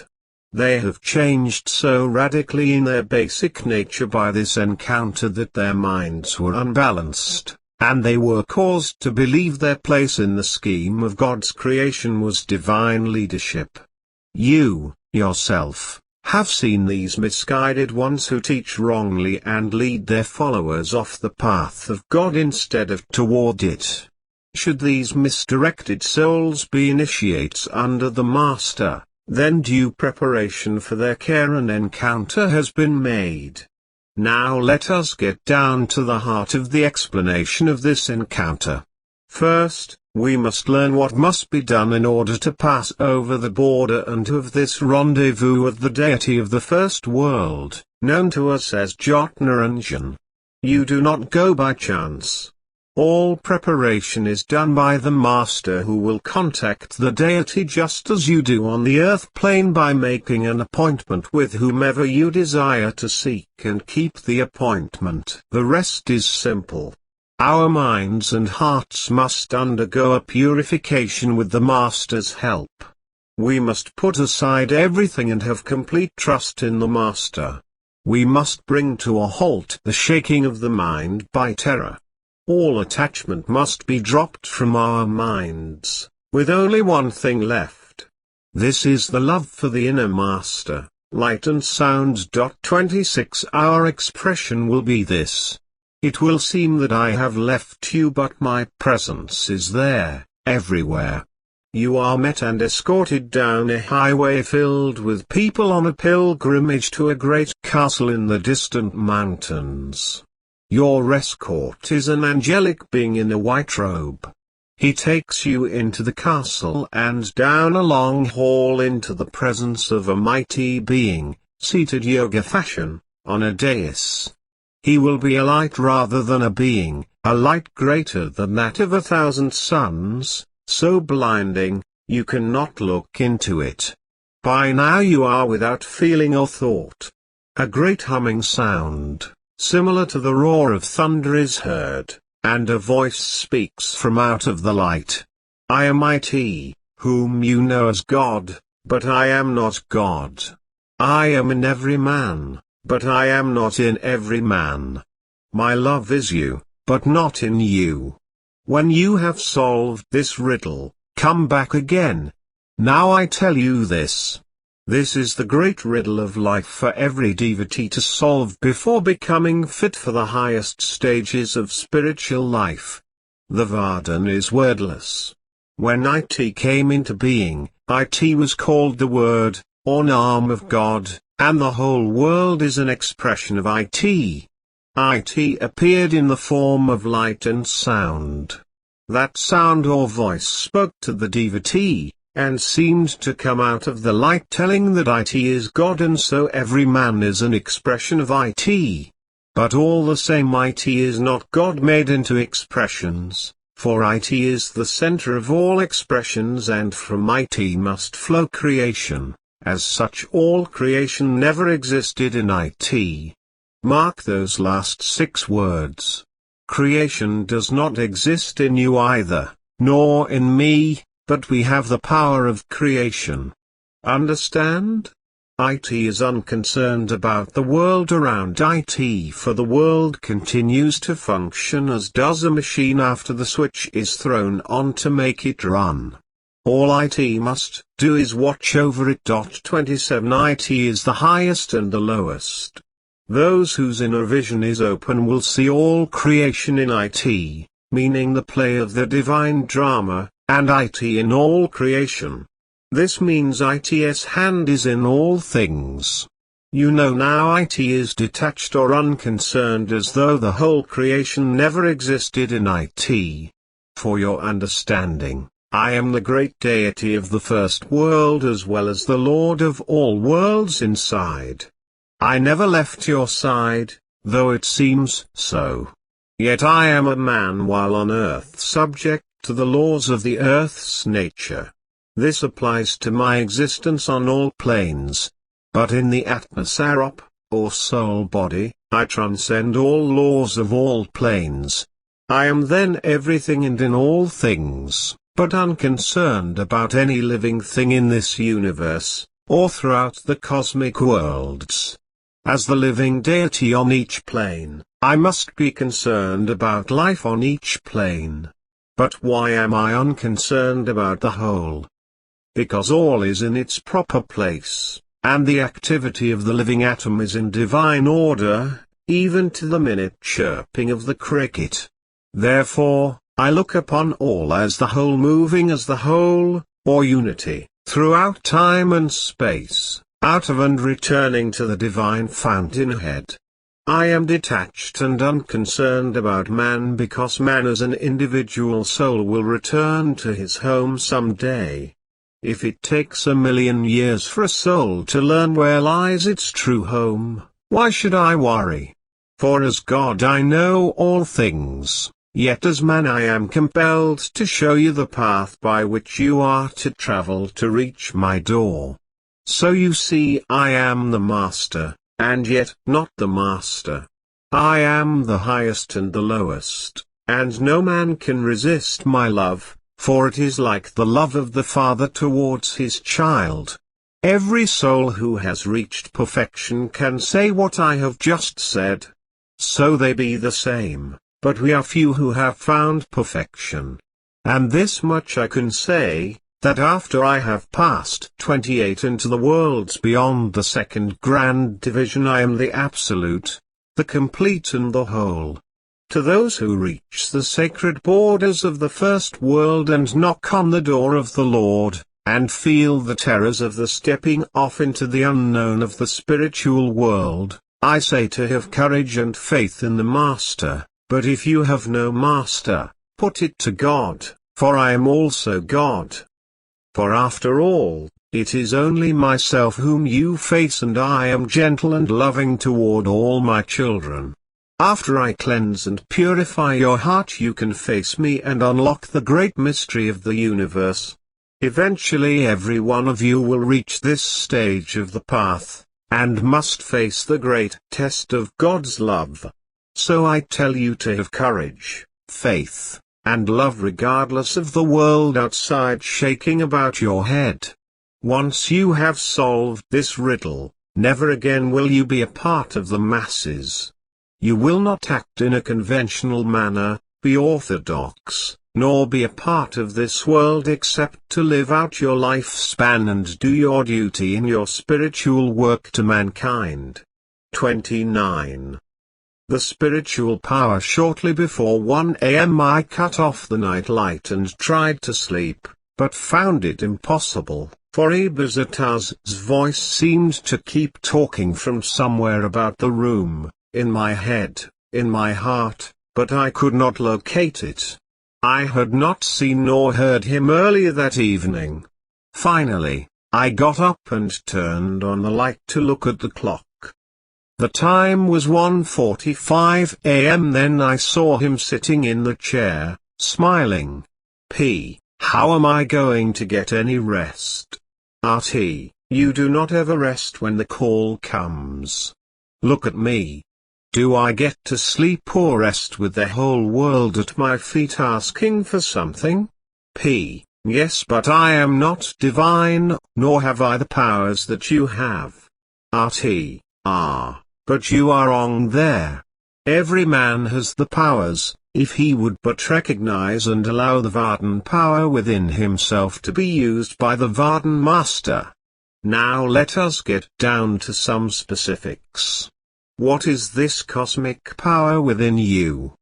They have changed so radically in their basic nature by this encounter that their minds were unbalanced, and they were caused to believe their place in the scheme of God's creation was divine leadership. You, yourself, have seen these misguided ones who teach wrongly and lead their followers off the path of God instead of toward it. Should these misdirected souls be initiates under the Master, then due preparation for their care and encounter has been made. Now let us get down to the heart of the explanation of this encounter. First, we must learn what must be done in order to pass over the border and to have this rendezvous with the deity of the first world, known to us as Jotnaranjan. You do not go by chance. All preparation is done by the Master, who will contact the deity just as you do on the earth plane by making an appointment with whomever you desire to seek and keep the appointment. The rest is simple. Our minds and hearts must undergo a purification with the Master's help. We must put aside everything and have complete trust in the Master. We must bring to a halt the shaking of the mind by terror. All attachment must be dropped from our minds, with only one thing left. This is the love for the inner Master, light and sound. 26 Our expression will be this. It will seem that I have left you, but my presence is there, everywhere. You are met and escorted down a highway filled with people on a pilgrimage to a great castle in the distant mountains. Your escort is an angelic being in a white robe. He takes you into the castle and down a long hall into the presence of a mighty being, seated yoga fashion, on a dais. He will be a light rather than a being, a light greater than that of 1,000 suns, so blinding, you cannot look into it. By now you are without feeling or thought. A great humming sound, similar to the roar of thunder, is heard, and a voice speaks from out of the light. I am IT, whom you know as God, but I am not God. I am in every man, but I am not in every man. My love is you, but not in you. When you have solved this riddle, come back again. Now I tell you this. This is the great riddle of life for every devotee to solve before becoming fit for the highest stages of spiritual life. The Vardhan is wordless. When IT came into being, IT was called the Word, or Naam of God, and the whole world is an expression of IT. IT appeared in the form of light and sound. That sound or voice spoke to the devotee, and seemed to come out of the light, telling that IT is God, and so every man is an expression of IT. But all the same IT is not God made into expressions, for IT is the center of all expressions and from IT must flow creation. As such all creation never existed in IT. Mark those last 6 words. Creation does not exist in you either, nor in me, but we have the power of creation. Understand? IT is unconcerned about the world around IT, for the world continues to function as does a machine after the switch is thrown on to make it run. All IT must do is watch over it. 27 IT is the highest and the lowest. Those whose inner vision is open will see all creation in IT, meaning the play of the divine drama, and IT in all creation. This means IT's hand is in all things. You know now IT is detached or unconcerned as though the whole creation never existed in IT. For your understanding, I am the great deity of the first world as well as the Lord of all worlds inside. I never left your side, though it seems so. Yet I am a man while on earth subject to the laws of the earth's nature. This applies to my existence on all planes. But in the Atma Sarup, or soul body, I transcend all laws of all planes. I am then everything and in all things, but unconcerned about any living thing in this universe, or throughout the cosmic worlds. As the living deity on each plane, I must be concerned about life on each plane. But why am I unconcerned about the whole? Because all is in its proper place, and the activity of the living atom is in divine order, even to the minute chirping of the cricket. Therefore, I look upon all as the whole moving as the whole, or unity, throughout time and space, out of and returning to the divine fountainhead. I am detached and unconcerned about man because man as an individual soul will return to his home someday. If it takes 1,000,000 years for a soul to learn where lies its true home, why should I worry? For as God I know all things, yet as man I am compelled to show you the path by which you are to travel to reach my door. So you see I am the master, and yet not the master. I am the highest and the lowest, and no man can resist my love, for it is like the love of the father towards his child. Every soul who has reached perfection can say what I have just said. So they be the same, but we are few who have found perfection. And this much I can say, that after I have passed 28 into the worlds beyond the second grand division I am the absolute, the complete and the whole. To those who reach the sacred borders of the first world and knock on the door of the Lord, and feel the terrors of the stepping off into the unknown of the spiritual world, I say to have courage and faith in the Master, but if you have no Master, put it to God, for I am also God. For after all, it is only myself whom you face, and I am gentle and loving toward all my children. After I cleanse and purify your heart you can face me and unlock the great mystery of the universe. Eventually every one of you will reach this stage of the path, and must face the great test of God's love. So I tell you to have courage, faith, and love regardless of the world outside shaking about your head. Once you have solved this riddle, never again will you be a part of the masses. You will not act in a conventional manner, be orthodox, nor be a part of this world except to live out your lifespan and do your duty in your spiritual work to mankind. 29. The spiritual power. Shortly before 1 a.m. I cut off the night light and tried to sleep, but found it impossible, for Rebazar Tarzs' voice seemed to keep talking from somewhere about the room, in my head, in my heart, but I could not locate it. I had not seen nor heard him earlier that evening. Finally, I got up and turned on the light to look at the clock. The time was 1:45 a.m. Then I saw him sitting in the chair, smiling. How am I going to get any rest? RT, you do not ever rest when the call comes. Look at me. Do I get to sleep or rest with the whole world at my feet asking for something? Yes, but I am not divine, nor have I the powers that you have. RT, but you are wrong there. Every man has the powers, if he would but recognize and allow the Vardhan power within himself to be used by the Vardhan Master. Now let us get down to some specifics. What is this cosmic power within you?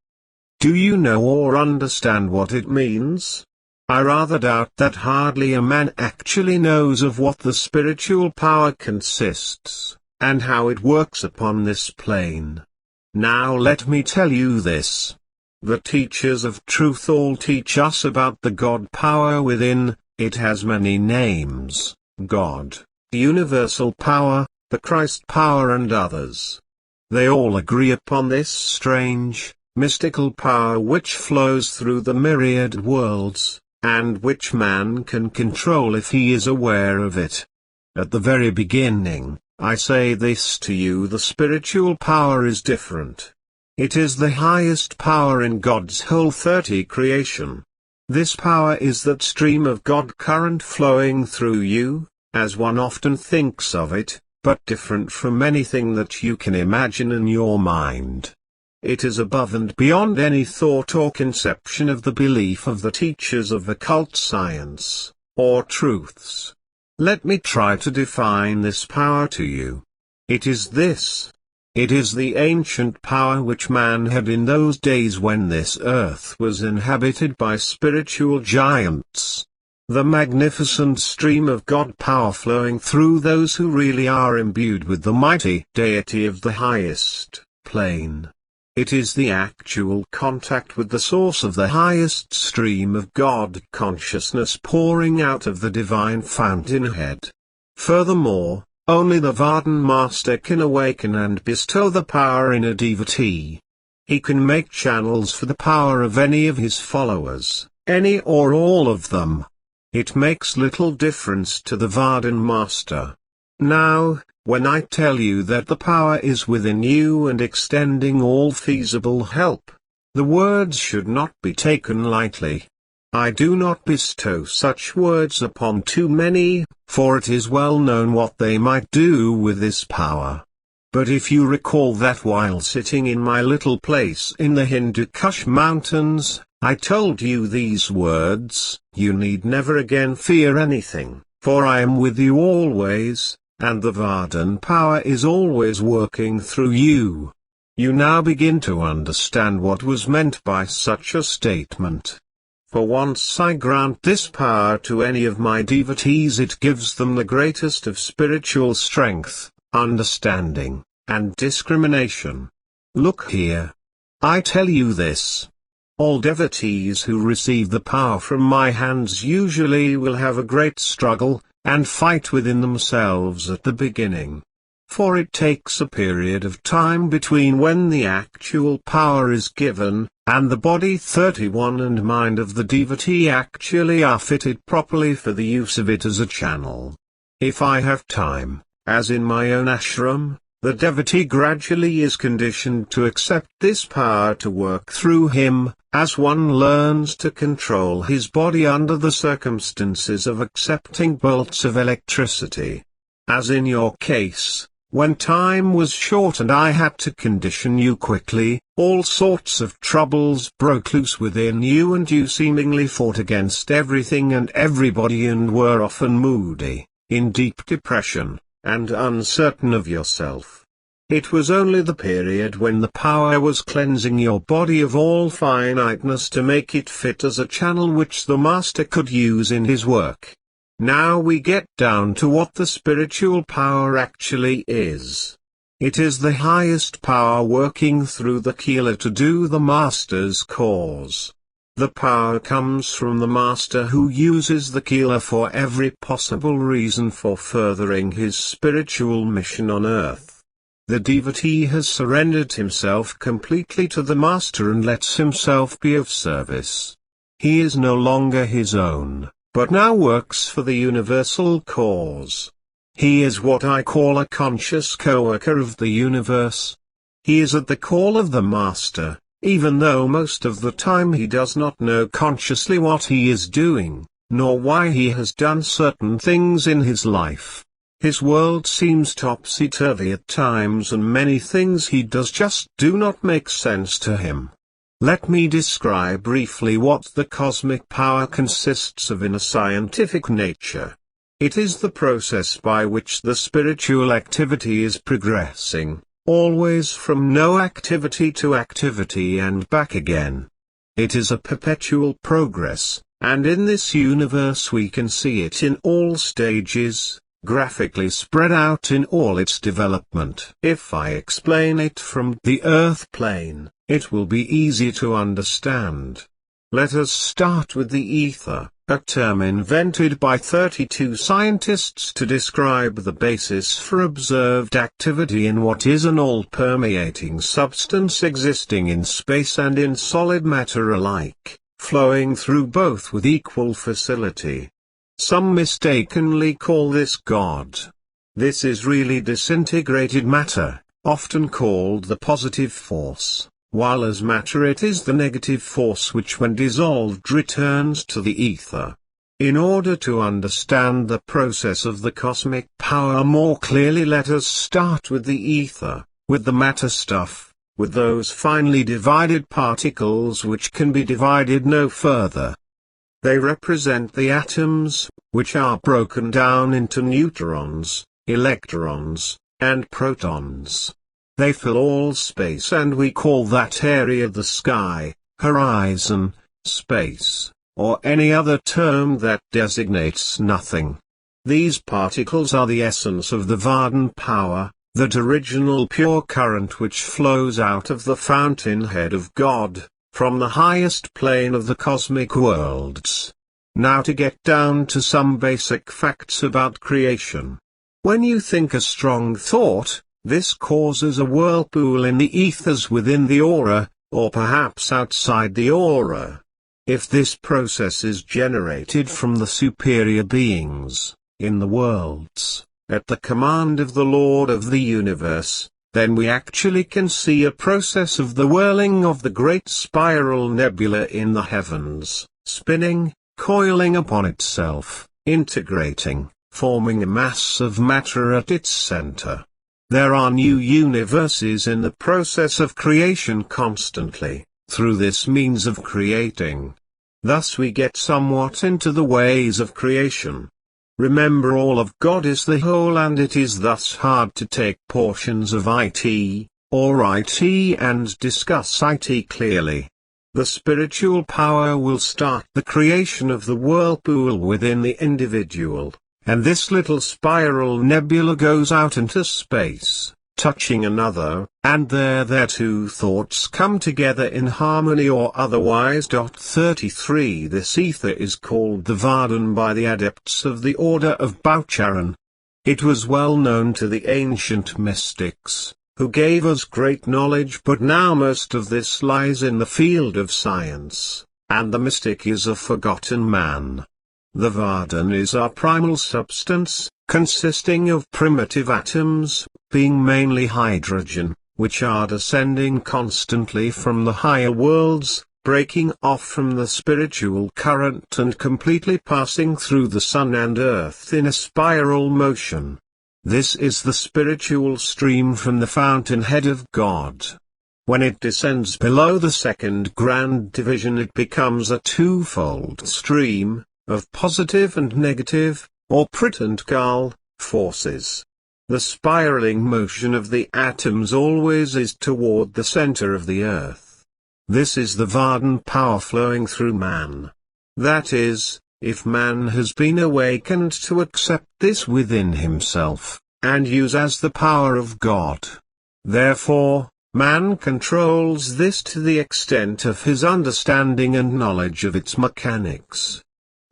Do you know or understand what it means? I rather doubt that hardly a man actually knows of what the spiritual power consists, and how it works upon this plane. Now let me tell you this. The teachers of truth all teach us about the God power within. It has many names: God, universal power, the Christ power, and others. They all agree upon this strange, mystical power which flows through the myriad worlds, and which man can control if he is aware of it. At the very beginning, I say this to you: the spiritual power is different. It is the highest power in God's whole 30 creation. This power is that stream of God current flowing through you, as one often thinks of it, but different from anything that you can imagine in your mind. It is above and beyond any thought or conception of the belief of the teachers of occult science, or truths. Let me try to define this power to you. It is this. It is the ancient power which man had in those days when this earth was inhabited by spiritual giants. The magnificent stream of God power flowing through those who really are imbued with the mighty deity of the highest plane. It is the actual contact with the source of the highest stream of God consciousness pouring out of the divine fountainhead. Furthermore, only the Vardhan Master can awaken and bestow the power in a devotee. He can make channels for the power of any of his followers, any or all of them. It makes little difference to the Vardhan Master. Now, when I tell you that the power is within you and extending all feasible help, the words should not be taken lightly. I do not bestow such words upon too many, for it is well known what they might do with this power. But if you recall that while sitting in my little place in the Hindu Kush mountains, I told you these words: you need never again fear anything, for I am with you always, and the Vardhan power is always working through you. You now begin to understand what was meant by such a statement. For once I grant this power to any of my devotees, it gives them the greatest of spiritual strength, understanding, and discrimination. Look here. I tell you this. All devotees who receive the power from my hands usually will have a great struggle, and fight within themselves at the beginning. For it takes a period of time between when the actual power is given, and the body 31 and mind of the devotee actually are fitted properly for the use of it as a channel. If I have time, as in my own ashram, the devotee gradually is conditioned to accept this power to work through him, as one learns to control his body under the circumstances of accepting bolts of electricity. As in your case, when time was short and I had to condition you quickly, all sorts of troubles broke loose within you and you seemingly fought against everything and everybody and were often moody, in deep depression, and uncertain of yourself. It was only the period when the power was cleansing your body of all finiteness to make it fit as a channel which the Master could use in his work. Now we get down to what the spiritual power actually is. It is the highest power working through the Kila to do the Master's cause. The power comes from the Master who uses the Kila for every possible reason for furthering his spiritual mission on earth. The devotee has surrendered himself completely to the Master and lets himself be of service. He is no longer his own, but now works for the universal cause. He is what I call a conscious co-worker of the universe. He is at the call of the Master, even though most of the time he does not know consciously what he is doing, nor why he has done certain things in his life. His world seems topsy-turvy at times, and many things he does just do not make sense to him. Let me describe briefly what the cosmic power consists of in a scientific nature. It is the process by which the spiritual activity is progressing, always from no activity to activity and back again. It is a perpetual progress, and in this universe we can see it in all stages, graphically spread out in all its development. If I explain it from the earth plane, it will be easy to understand. Let us start with the ether, a term invented by 32 scientists to describe the basis for observed activity in what is an all-permeating substance existing in space and in solid matter alike, flowing through both with equal facility. Some mistakenly call this God. This is really disintegrated matter, often called the positive force, while as matter it is the negative force which when dissolved returns to the ether. In order to understand the process of the cosmic power more clearly, let us start with the ether, with the matter stuff, with those finely divided particles which can be divided no further. They represent the atoms, which are broken down into neutrons, electrons, and protons. They fill all space, and we call that area the sky, horizon, space, or any other term that designates nothing. These particles are the essence of the Vardhan power, that original pure current which flows out of the fountainhead of God, from the highest plane of the cosmic worlds. Now to get down to some basic facts about creation. When you think a strong thought, this causes a whirlpool in the ethers within the aura, or perhaps outside the aura. If this process is generated from the superior beings, in the worlds, at the command of the Lord of the universe, then we actually can see a process of the whirling of the great spiral nebula in the heavens, spinning, coiling upon itself, integrating, forming a mass of matter at its center. There are new universes in the process of creation constantly, through this means of creating. Thus we get somewhat into the ways of creation. Remember, all of God is the whole, and it is thus hard to take portions of it, or it, and discuss it clearly. The spiritual power will start the creation of the whirlpool within the individual, and this little spiral nebula goes out into space, touching another, and their two thoughts come together in harmony or otherwise. 33 This ether is called the Vardhan by the adepts of the order of Baucharan. It was well known to the ancient mystics, who gave us great knowledge, but now most of this lies in the field of science, and the mystic is a forgotten man. The Vardhan is our primal substance, consisting of primitive atoms, being mainly hydrogen, which are descending constantly from the higher worlds, breaking off from the spiritual current and completely passing through the sun and earth in a spiral motion. This is the spiritual stream from the fountainhead of God. When it descends below the second grand division, it becomes a twofold stream, of positive and negative, or Prit and Kal, forces. The spiraling motion of the atoms always is toward the center of the earth. This is the Vardhan power flowing through man. That is, if man has been awakened to accept this within himself, and use as the power of God. Therefore, man controls this to the extent of his understanding and knowledge of its mechanics.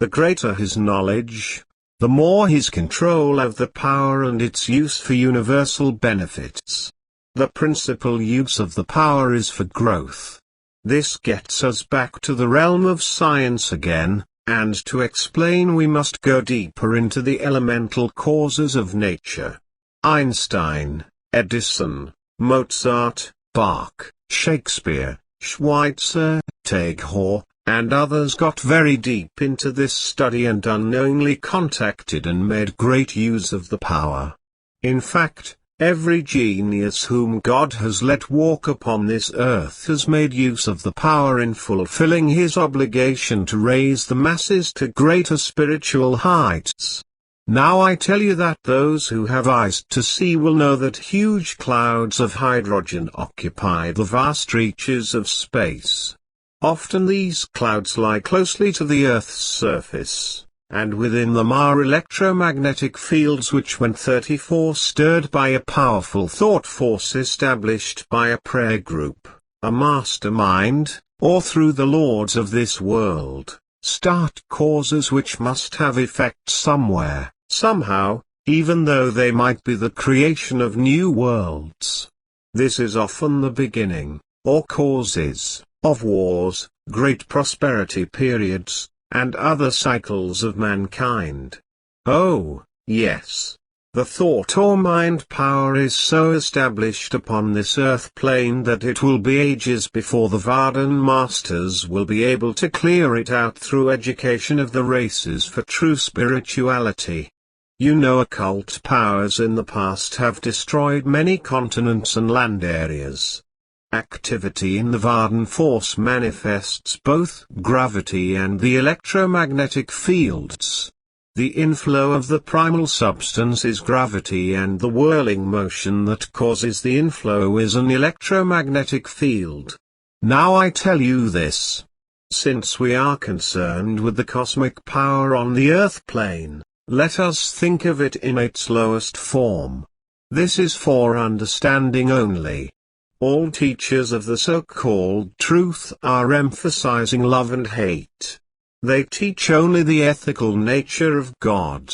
The greater his knowledge, the more his control of the power and its use for universal benefits. The principal use of the power is for growth. This gets us back to the realm of science again, and to explain we must go deeper into the elemental causes of nature. Einstein, Edison, Mozart, Bach, Shakespeare, Schweitzer, Tagore, and others got very deep into this study and unknowingly contacted and made great use of the power. In fact, every genius whom God has let walk upon this earth has made use of the power in fulfilling his obligation to raise the masses to greater spiritual heights. Now I tell you that those who have eyes to see will know that huge clouds of hydrogen occupy the vast reaches of space. Often these clouds lie closely to the Earth's surface, and within them are electromagnetic fields which when 34 stirred by a powerful thought force established by a prayer group, a mastermind, or through the lords of this world, start causes which must have effect somewhere, somehow, even though they might be the creation of new worlds. This is often the beginning, or causes, of wars, great prosperity periods, and other cycles of mankind. Oh, yes. The thought or mind power is so established upon this earth plane that it will be ages before the Vardan masters will be able to clear it out through education of the races for true spirituality. You know, occult powers in the past have destroyed many continents and land areas. Activity in the Vardan force manifests both gravity and the electromagnetic fields. The inflow of the primal substance is gravity, and the whirling motion that causes the inflow is an electromagnetic field. Now I tell you this. Since we are concerned with the cosmic power on the earth plane, let us think of it in its lowest form. This is for understanding only. All teachers of the so-called truth are emphasizing love and hate. They teach only the ethical nature of God.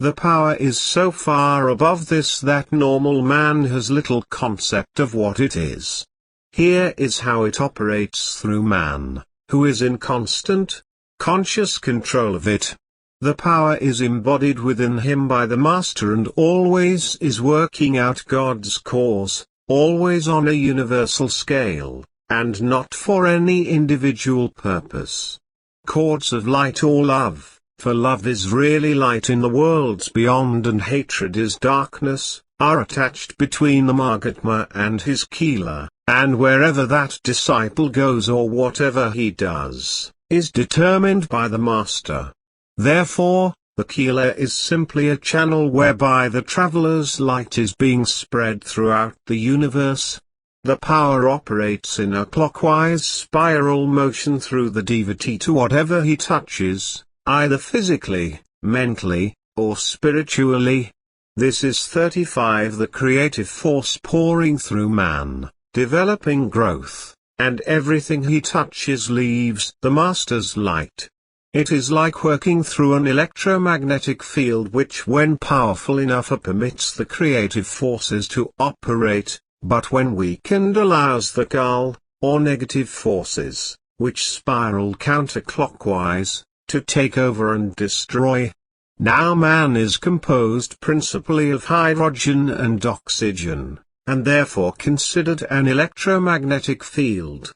The power is so far above this that normal man has little concept of what it is. Here is how it operates through man, who is in constant, conscious control of it. The power is embodied within him by the Master and always is working out God's cause, always on a universal scale, and not for any individual purpose. Chords of light or love, for love is really light in the worlds beyond and hatred is darkness, are attached between the Mahatma and his Keela, and wherever that disciple goes or whatever he does, is determined by the Master. Therefore, the Keela is simply a channel whereby the traveler's light is being spread throughout the universe. The power operates in a clockwise spiral motion through the devotee to whatever he touches, either physically, mentally, or spiritually. This is 35, the creative force pouring through man, developing growth, and everything he touches leaves the Master's light. It is like working through an electromagnetic field which when powerful enough permits the creative forces to operate, but when weakened allows the dull, or negative forces, which spiral counterclockwise, to take over and destroy. Now man is composed principally of hydrogen and oxygen, and therefore considered an electromagnetic field.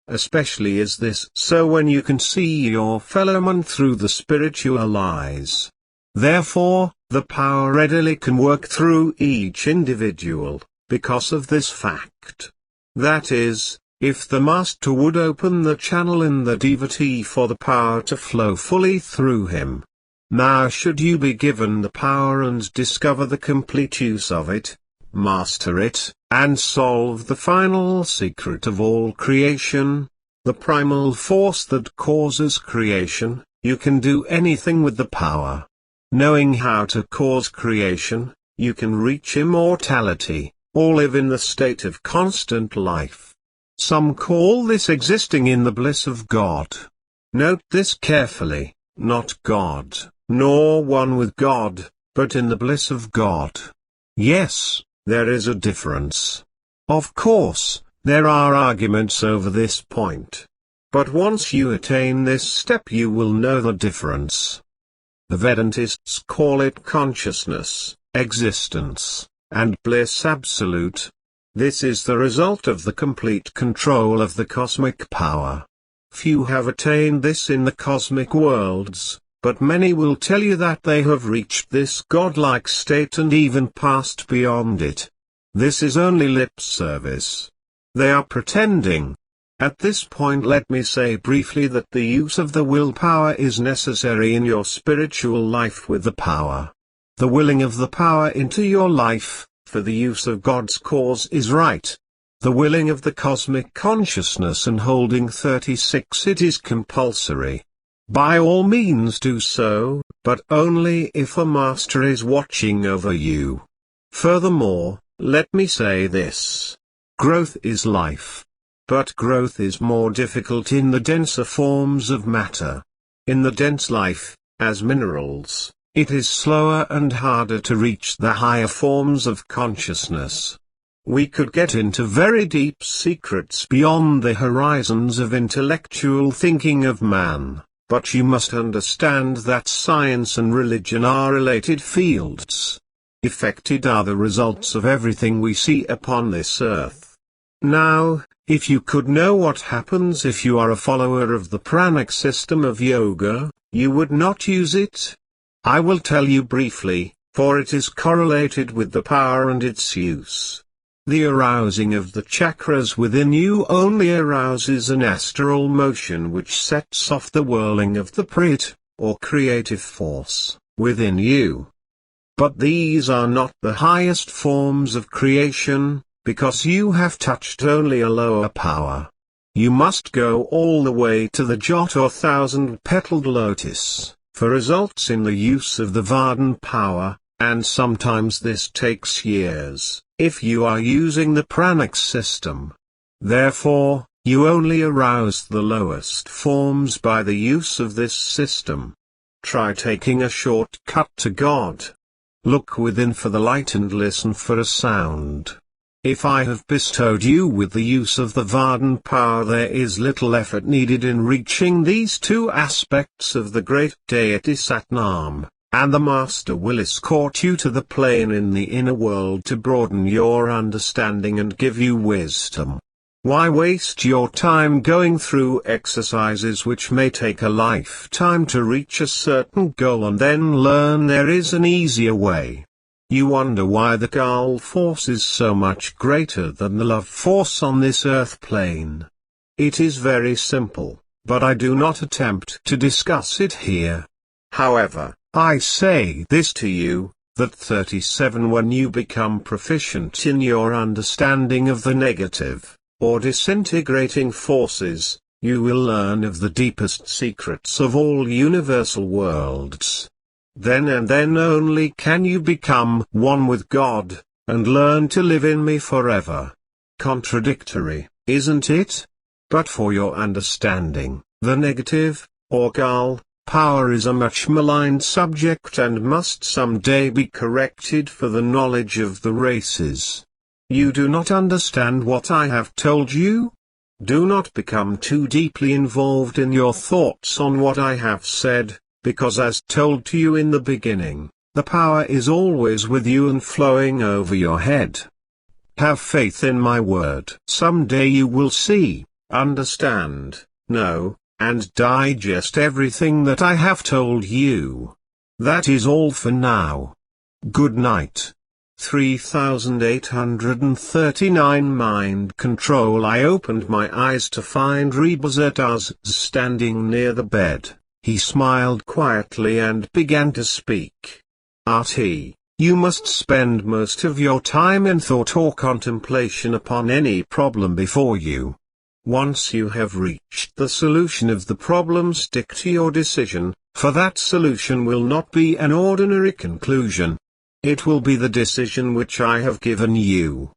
Especially is this so when you can see your fellow man through the spiritual eyes. Therefore, the power readily can work through each individual, because of this fact. That is, if the Master would open the channel in the devotee for the power to flow fully through him. Now should you be given the power and discover the complete use of it, master it, and solve the final secret of all creation, the primal force that causes creation, you can do anything with the power. Knowing how to cause creation, you can reach immortality, or live in the state of constant life. Some call this existing in the bliss of God. Note this carefully, not God, nor one with God, but in the bliss of God. Yes, there is a difference. Of course, there are arguments over this point. But once you attain this step you will know the difference. The Vedantists call it consciousness, existence, and bliss absolute. This is the result of the complete control of the cosmic power. Few have attained this in the cosmic worlds, but many will tell you that they have reached this godlike state and even passed beyond it. This is only lip service. They are pretending. At this point let me say briefly that the use of the willpower is necessary in your spiritual life with the power. The willing of the power into your life, for the use of God's cause is right. The willing of the cosmic consciousness and holding 36 it is compulsory. By all means do so, but only if a master is watching over you. Furthermore, let me say this. Growth is life. But growth is more difficult in the denser forms of matter. In the dense life, as minerals, it is slower and harder to reach the higher forms of consciousness. We could get into very deep secrets beyond the horizons of intellectual thinking of man, but you must understand that science and religion are related fields. Affected are the results of everything we see upon this earth. Now, if you could know what happens if you are a follower of the pranic system of yoga, you would not use it. I will tell you briefly, for it is correlated with the power and its use. The arousing of the chakras within you only arouses an astral motion which sets off the whirling of the Prit, or creative force, within you. But these are not the highest forms of creation, because you have touched only a lower power. You must go all the way to the jot or thousand-petaled lotus, for results in the use of the Vardhan power, and sometimes this takes years, if you are using the pranic system. Therefore, you only arouse the lowest forms by the use of this system. Try taking a short cut to God. Look within for the light and listen for a sound. If I have bestowed you with the use of the Vardhan power, there is little effort needed in reaching these two aspects of the great deity Satnam, and the Master will escort you to the plane in the inner world to broaden your understanding and give you wisdom. Why waste your time going through exercises which may take a lifetime to reach a certain goal and then learn there is an easier way? You wonder why the Kal force is so much greater than the love force on this earth plane. It is very simple, but I do not attempt to discuss it here. However, I say this to you, that 37 when you become proficient in your understanding of the negative, or disintegrating forces, you will learn of the deepest secrets of all universal worlds. Then and then only can you become one with God, and learn to live in me forever. Contradictory, isn't it? But for your understanding, the negative, or Kal, power is a much maligned subject and must someday be corrected for the knowledge of the races. You do not understand what I have told you? Do not become too deeply involved in your thoughts on what I have said, because as told to you in the beginning, the power is always with you and flowing over your head. Have faith in my word. Someday you will see, understand, know, and digest everything that I have told you. That is all for now. Good night. 3839 Mind Control. I opened my eyes to find Rebazar Tarzs standing near the bed. He smiled quietly and began to speak. Artie, you must spend most of your time in thought or contemplation upon any problem before you. Once you have reached the solution of the problem, stick to your decision, for that solution will not be an ordinary conclusion. It will be the decision which I have given you.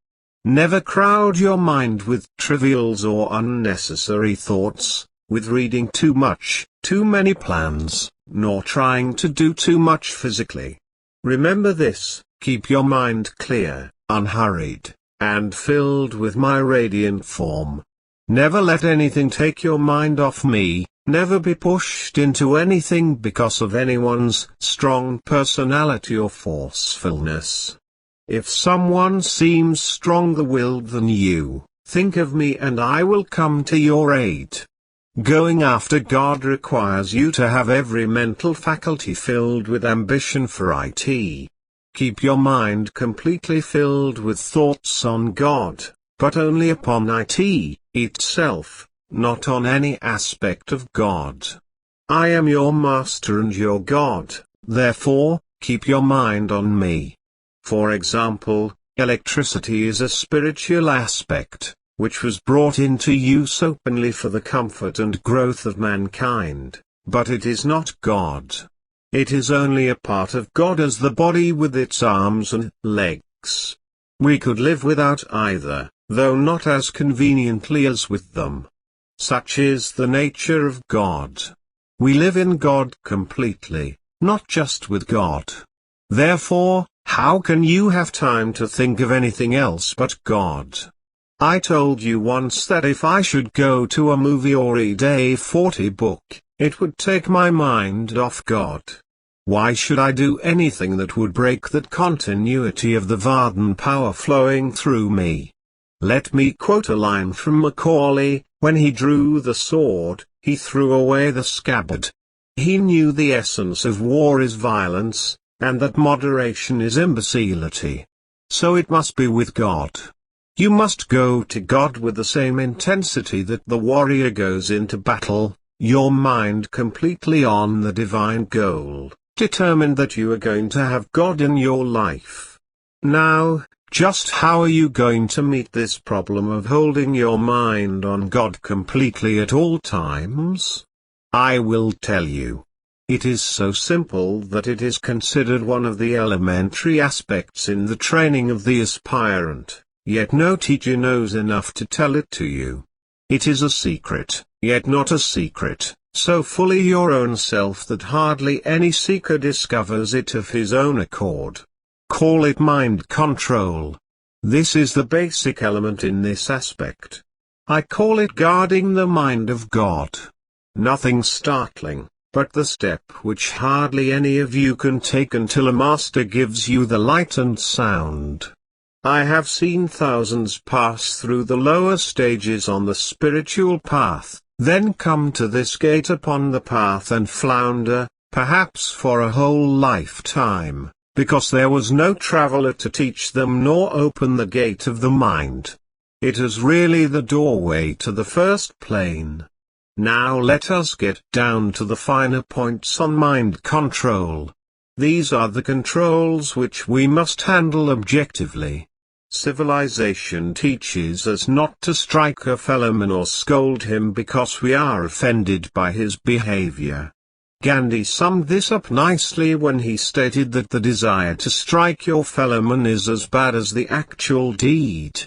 Never crowd your mind with trivials or unnecessary thoughts, with reading too much, too many plans, nor trying to do too much physically. Remember this, keep your mind clear, unhurried, and filled with my radiant form. Never let anything take your mind off me, never be pushed into anything because of anyone's strong personality or forcefulness. If someone seems stronger-willed than you, think of me and I will come to your aid. Going after God requires you to have every mental faculty filled with ambition for it. Keep your mind completely filled with thoughts on God, but only upon it itself, not on any aspect of God. I am your master and your God, therefore, keep your mind on me. For example, electricity is a spiritual aspect, which was brought into use openly for the comfort and growth of mankind, but it is not God. It is only a part of God as the body with its arms and legs. We could live without either, though not as conveniently as with them. Such is the nature of God. We live in God completely, not just with God. Therefore, how can you have time to think of anything else but God? I told you once that if I should go to a movie or read a 40 book, it would take my mind off God. Why should I do anything that would break that continuity of the Vardhan power flowing through me? Let me quote a line from Macaulay: when he drew the sword, he threw away the scabbard. He knew the essence of war is violence, and that moderation is imbecility. So it must be with God. You must go to God with the same intensity that the warrior goes into battle, your mind completely on the divine goal, determined that you are going to have God in your life. Now, just how are you going to meet this problem of holding your mind on God completely at all times? I will tell you. It is so simple that it is considered one of the elementary aspects in the training of the aspirant, yet no teacher knows enough to tell it to you. It is a secret, yet not a secret, so fully your own self that hardly any seeker discovers it of his own accord. Call it mind control. This is the basic element in this aspect. I call it guarding the mind of God. Nothing startling, but the step which hardly any of you can take until a master gives you the light and sound. I have seen thousands pass through the lower stages on the spiritual path, then come to this gate upon the path and flounder, perhaps for a whole lifetime, because there was no traveler to teach them nor open the gate of the mind. It is really the doorway to the first plane. Now let us get down to the finer points on mind control. These are the controls which we must handle objectively. Civilization teaches us not to strike a fellowman or scold him because we are offended by his behavior. Gandhi summed this up nicely when he stated that the desire to strike your fellowman is as bad as the actual deed.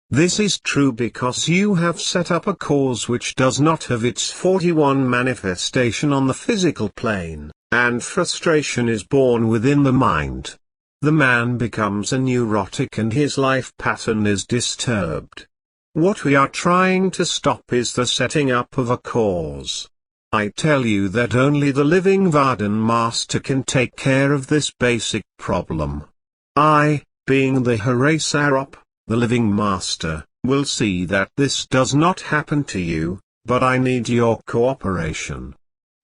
This is true because you have set up a cause which does not have its 41 manifestation on the physical plane, and frustration is born within the mind. The man becomes a neurotic and his life pattern is disturbed. What we are trying to stop is the setting up of a cause. I tell you that only the living Vardhan master can take care of this basic problem. I, being the Nuri Sarup, the living master, will see that this does not happen to you, but I need your cooperation.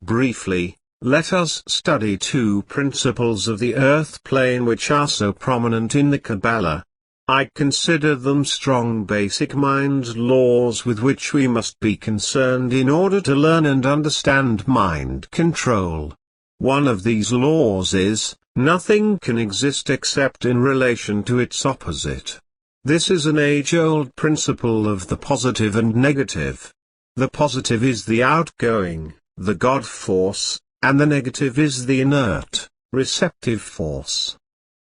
Briefly, let us study two principles of the earth plane which are so prominent in the Kabbalah. I consider them strong basic mind laws with which we must be concerned in order to learn and understand mind control. One of these laws is, nothing can exist except in relation to its opposite. This is an age-old principle of the positive and negative. The positive is the outgoing, the God force, and the negative is the inert, receptive force.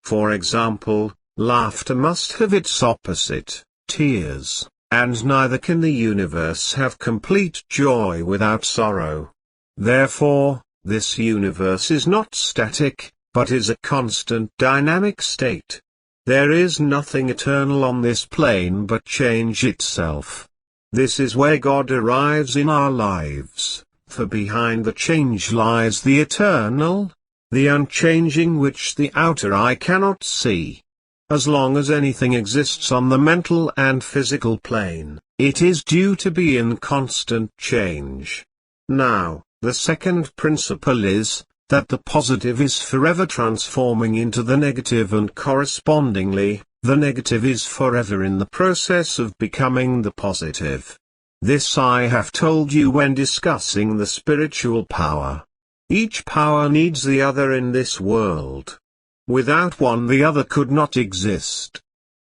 For example, laughter must have its opposite, tears, and neither can the universe have complete joy without sorrow. Therefore, this universe is not static, but is a constant dynamic state. There is nothing eternal on this plane but change itself. This is where God arrives in our lives, for behind the change lies the eternal, the unchanging which the outer eye cannot see. As long as anything exists on the mental and physical plane, it is due to be in constant change. Now, the second principle is, that the positive is forever transforming into the negative, and correspondingly, the negative is forever in the process of becoming the positive. This I have told you when discussing the spiritual power. Each power needs the other in this world. Without one the other could not exist.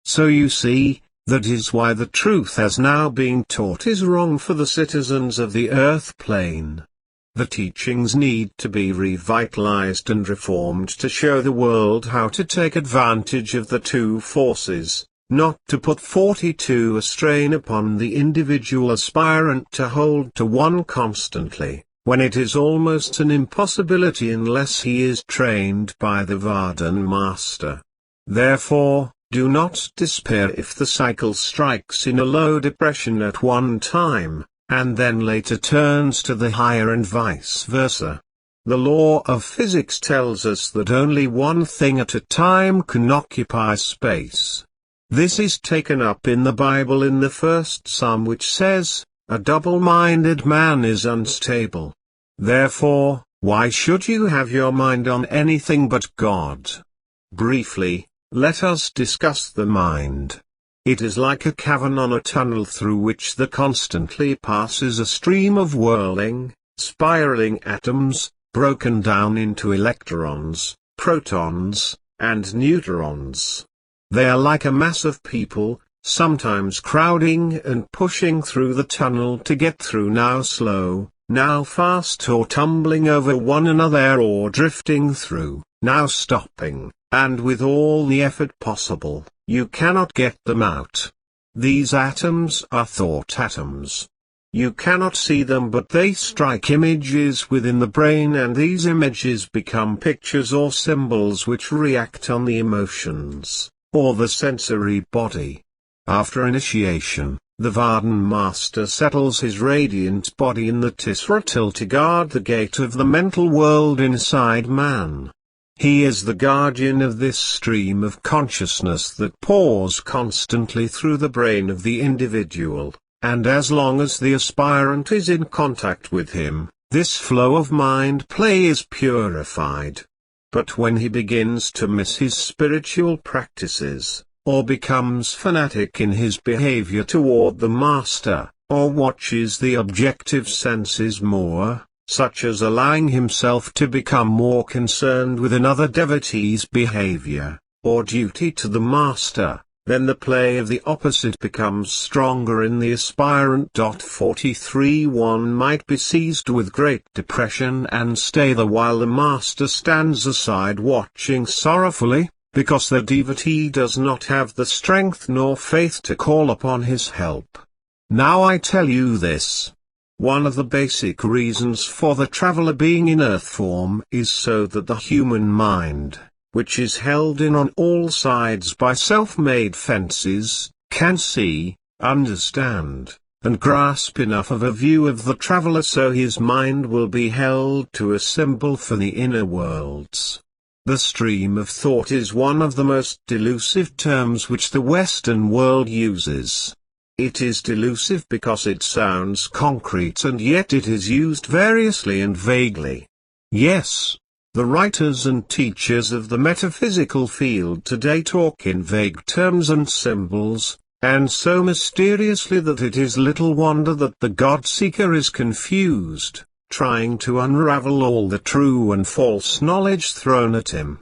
So you see, that is why the truth as now being taught is wrong for the citizens of the earth plane. The teachings need to be revitalized and reformed to show the world how to take advantage of the two forces, not to put 42 a strain upon the individual aspirant to hold to one constantly, when it is almost an impossibility unless he is trained by the Vardhan master. Therefore, do not despair if the cycle strikes in a low depression at one time, and then later turns to the higher and vice versa. The law of physics tells us that only one thing at a time can occupy space. This is taken up in the Bible in the first Psalm, which says, "A double-minded man is unstable." Therefore, why should you have your mind on anything but God? Briefly, let us discuss the mind. It is like a cavern on a tunnel through which there constantly passes a stream of whirling, spiraling atoms, broken down into electrons, protons, and neutrons. They are like a mass of people, sometimes crowding and pushing through the tunnel to get through, now slow, now fast, or tumbling over one another or drifting through, now stopping, and with all the effort possible. You cannot get them out. These atoms are thought atoms. You cannot see them, but they strike images within the brain, and these images become pictures or symbols which react on the emotions, or the sensory body. After initiation, the Vardhan master settles his radiant body in the Tisratil to guard the gate of the mental world inside man. He is the guardian of this stream of consciousness that pours constantly through the brain of the individual, and as long as the aspirant is in contact with him, this flow of mind play is purified. But when he begins to miss his spiritual practices, or becomes fanatic in his behavior toward the master, or watches the objective senses more, such as allowing himself to become more concerned with another devotee's behavior, or duty to the master, then the play of the opposite becomes stronger in the aspirant. 43 One might be seized with great depression and stay there while the master stands aside watching sorrowfully, because the devotee does not have the strength nor faith to call upon his help. Now I tell you this. One of the basic reasons for the traveler being in earth form is so that the human mind, which is held in on all sides by self-made fences, can see, understand, and grasp enough of a view of the traveler so his mind will be held to a symbol for the inner worlds. The stream of thought is one of the most delusive terms which the Western world uses. It is delusive because it sounds concrete, and yet it is used variously and vaguely. Yes, the writers and teachers of the metaphysical field today talk in vague terms and symbols, and so mysteriously that it is little wonder that the God-seeker is confused, trying to unravel all the true and false knowledge thrown at him.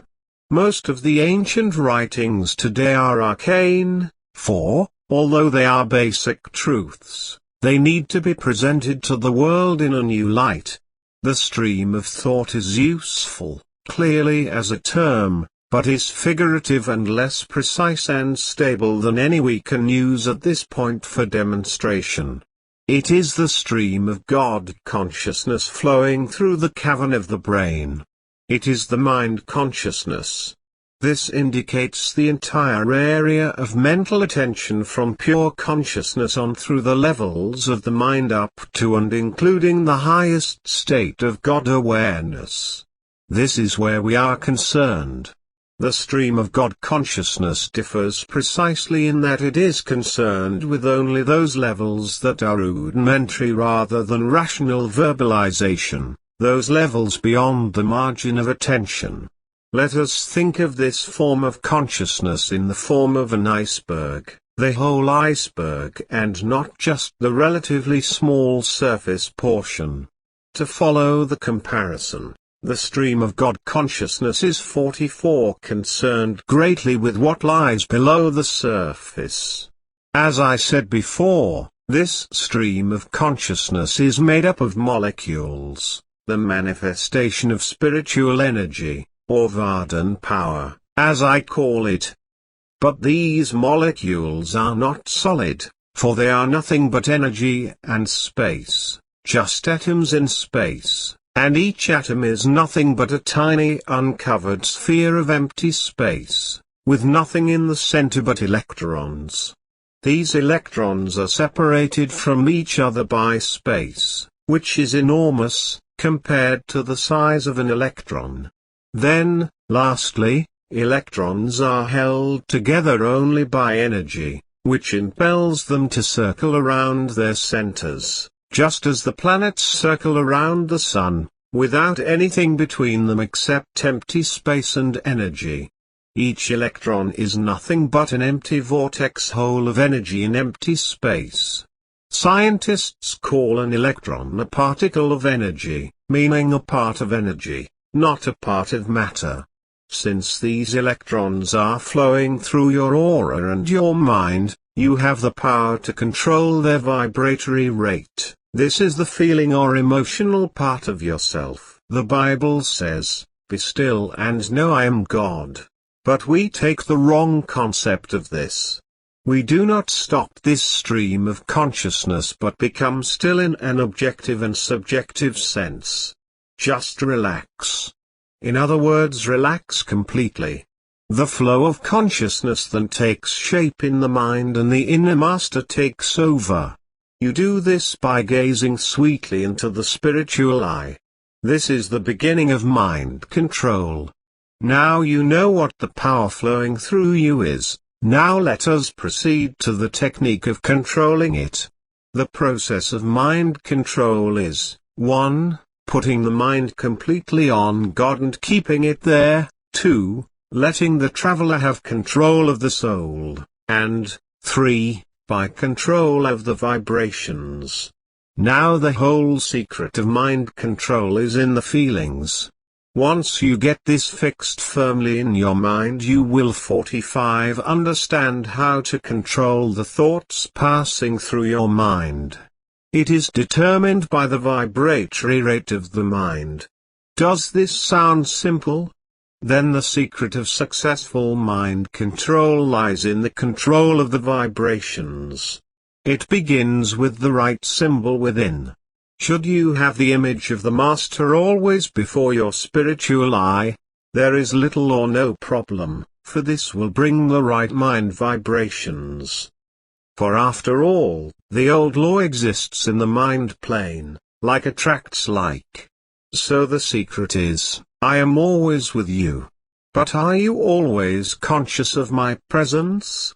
Most of the ancient writings today are arcane, for, although they are basic truths, they need to be presented to the world in a new light. The stream of thought is useful, clearly as a term, but is figurative and less precise and stable than any we can use at this point for demonstration. It is the stream of God consciousness flowing through the cavern of the brain. It is the mind consciousness. This indicates the entire area of mental attention from pure consciousness on through the levels of the mind up to and including the highest state of God awareness. This is where we are concerned. The stream of God consciousness differs precisely in that it is concerned with only those levels that are rudimentary rather than rational verbalization, those levels beyond the margin of attention. Let us think of this form of consciousness in the form of an iceberg, the whole iceberg and not just the relatively small surface portion. To follow the comparison, the stream of God consciousness is 44 concerned greatly with what lies below the surface. As I said before, this stream of consciousness is made up of molecules, the manifestation of spiritual energy, or Vardhan power, as I call it. But these molecules are not solid, for they are nothing but energy and space, just atoms in space, and each atom is nothing but a tiny uncovered sphere of empty space, with nothing in the center but electrons. These electrons are separated from each other by space, which is enormous, compared to the size of an electron. Then, lastly, electrons are held together only by energy, which impels them to circle around their centers, just as the planets circle around the sun, without anything between them except empty space and energy. Each electron is nothing but an empty vortex hole of energy in empty space. Scientists call an electron a particle of energy, meaning a part of energy, not a part of matter. Since these electrons are flowing through your aura and your mind, you have the power to control their vibratory rate. This is the feeling or emotional part of yourself. The Bible says, "Be still and know I am God." But we take the wrong concept of this. We do not stop this stream of consciousness but become still in an objective and subjective sense. Just relax. In other words, relax completely. The flow of consciousness then takes shape in the mind and the inner master takes over. You do this by gazing sweetly into the spiritual eye. This is the beginning of mind control. Now you know what the power flowing through you is. Now let us proceed to the technique of controlling it. The process of mind control is 1. Putting the mind completely on God and keeping it there, 2. Letting the traveler have control of the soul, and 3. By control of the vibrations. Now the whole secret of mind control is in the feelings. Once you get this fixed firmly in your mind, you will 45 understand how to control the thoughts passing through your mind. It is determined by the vibratory rate of the mind. Does this sound simple? Then the secret of successful mind control lies in the control of the vibrations. It begins with the right symbol within. Should you have the image of the Master always before your spiritual eye, there is little or no problem, for this will bring the right mind vibrations. For after all, the old law exists in the mind plane, like attracts like. So the secret is, I am always with you. But are you always conscious of my presence?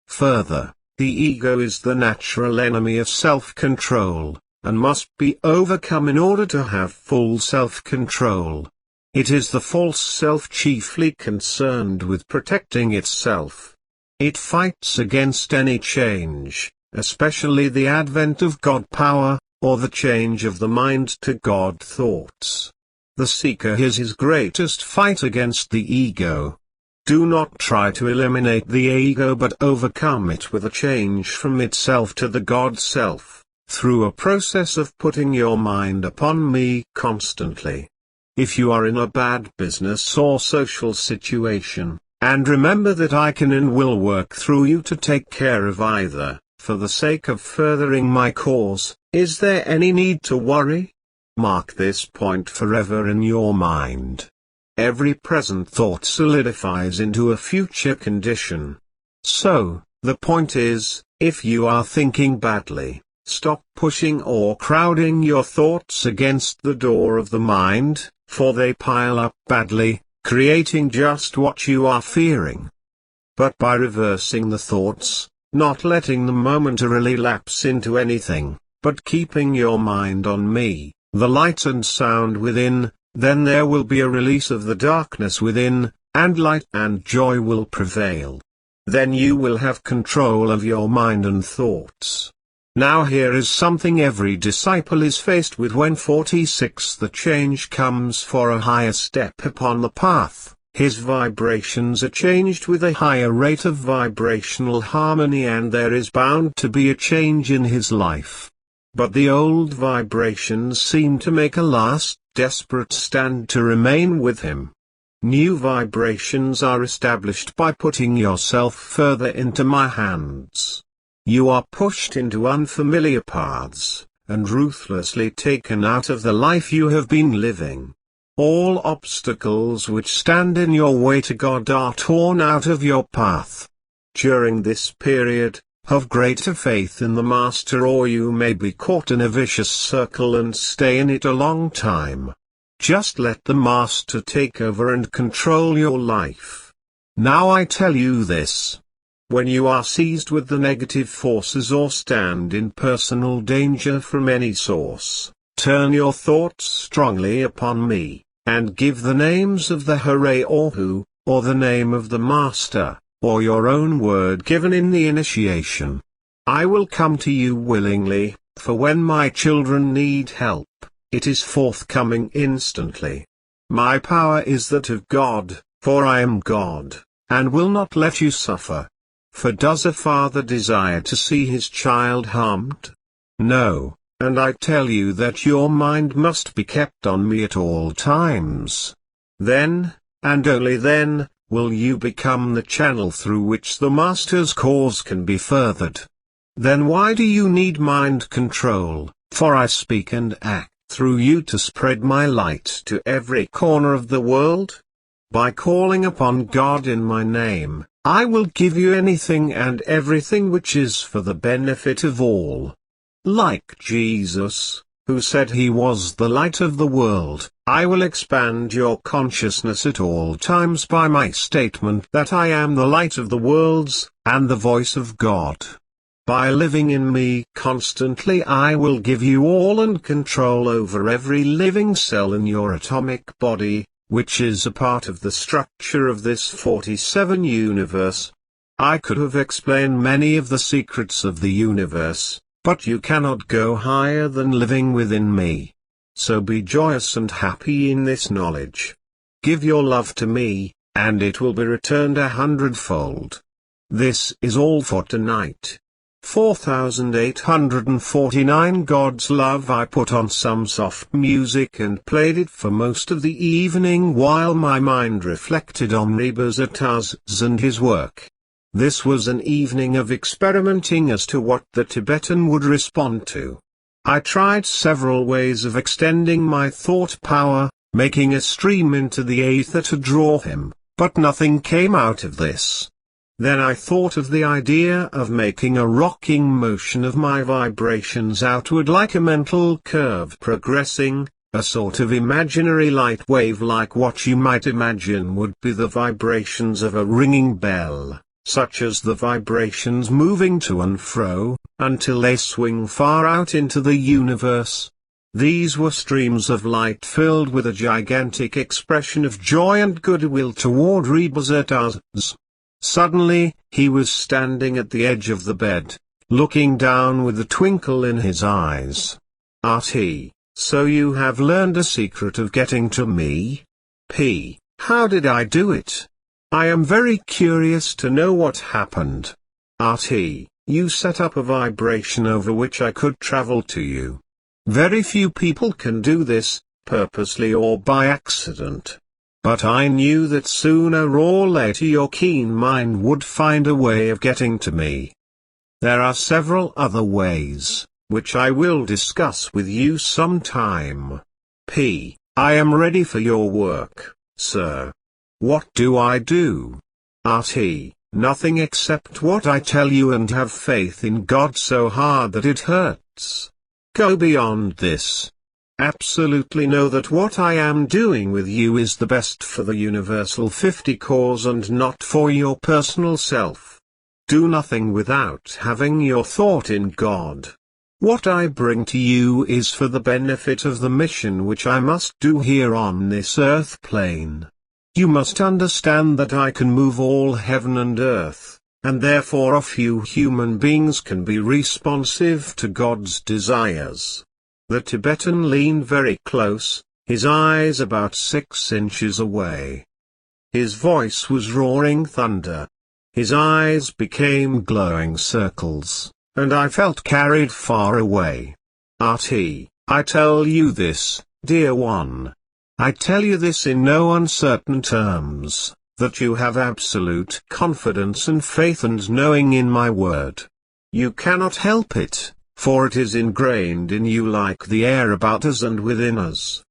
Further, the ego is the natural enemy of self-control, and must be overcome in order to have full self-control. It is the false self chiefly concerned with protecting itself. It fights against any change, especially the advent of God power, or the change of the mind to God thoughts. The seeker is his greatest fight against the ego. Do not try to eliminate the ego but overcome it with a change from itself to the God self, through a process of putting your mind upon me constantly. If you are in a bad business or social situation, and remember that I can and will work through you to take care of either, for the sake of furthering my cause, is there any need to worry? Mark this point forever in your mind. every present thought solidifies into a future condition. So, the point is, if you are thinking badly, stop pushing or crowding your thoughts against the door of the mind, for they pile up badly, creating just what you are fearing. But by reversing the thoughts, not letting them momentarily lapse into anything, but keeping your mind on me, the light and sound within, then there will be a release of the darkness within, and light and joy will prevail. Then you will have control of your mind and thoughts. Now here is something every disciple is faced with when 46 the change comes for a higher step upon the path. His vibrations are changed with a higher rate of vibrational harmony, and there is bound to be a change in his life. But the old vibrations seem to make a last, desperate stand to remain with him. New vibrations are established by putting yourself further into my hands. You are pushed into unfamiliar paths, and ruthlessly taken out of the life you have been living. All obstacles which stand in your way to God are torn out of your path. During this period, have greater faith in the Master, or you may be caught in a vicious circle and stay in it a long time. Just let the Master take over and control your life. Now I tell you this. When you are seized with the negative forces or stand in personal danger from any source, turn your thoughts strongly upon me, and give the names of the Hooray or Who, or the name of the Master, or your own word given in the initiation. I will come to you willingly, for when my children need help, it is forthcoming instantly. My power is that of God, for I am God, and will not let you suffer. For does a father desire to see his child harmed? No, and I tell you that your mind must be kept on me at all times. Then, and only then, will you become the channel through which the Master's cause can be furthered. Then why do you need mind control? For I speak and act through you to spread my light to every corner of the world. By calling upon God in my name, I will give you anything and everything which is for the benefit of all. Like Jesus, who said he was the light of the world, I will expand your consciousness at all times by my statement that I am the light of the worlds, and the voice of God. By living in me constantly I will give you all and control over every living cell in your atomic body, which is a part of the structure of this 47 universe. I could have explained many of the secrets of the universe, but you cannot go higher than living within me. So be joyous and happy in this knowledge. Give your love to me, and it will be returned 100-fold. This is all for tonight. 4849 God's love. I put on some soft music and played it for most of the evening while my mind reflected on Rebazar Tarzs and his work. This was an evening of experimenting as to what the Tibetan would respond to. I tried several ways of extending my thought power, making a stream into the aether to draw him, but nothing came out of this. Then I thought of the idea of making a rocking motion of my vibrations outward like a mental curve progressing, a sort of imaginary light wave like what you might imagine would be the vibrations of a ringing bell, such as the vibrations moving to and fro, until they swing far out into the universe. These were streams of light filled with a gigantic expression of joy and goodwill toward Rebazar Tarzs. Suddenly, he was standing at the edge of the bed, looking down with a twinkle in his eyes. R.T. So you have learned a secret of getting to me? P. How did I do it? I am very curious to know what happened. R.T. You set up a vibration over which I could travel to you. Very few people can do this, purposely or by accident. But I knew that sooner or later your keen mind would find a way of getting to me. There are several other ways, which I will discuss with you sometime. P. I am ready for your work. Sir. What do I do? RT. Nothing except what I tell you, and have faith in God so hard that it hurts. Go beyond this. Absolutely know that what I am doing with you is the best for the universal 50 cause and not for your personal self. Do nothing without having your thought in God. What I bring to you is for the benefit of the mission which I must do here on this earth plane. You must understand that I can move all heaven and earth, and therefore a few human beings can be responsive to God's desires. The Tibetan leaned very close, his eyes about 6 inches away. His voice was roaring thunder. His eyes became glowing circles, and I felt carried far away. RT, I tell you this, dear one. I tell you this in no uncertain terms, that you have absolute confidence and faith and knowing in my word. You cannot help it, for it is ingrained in you like the air about us and within us.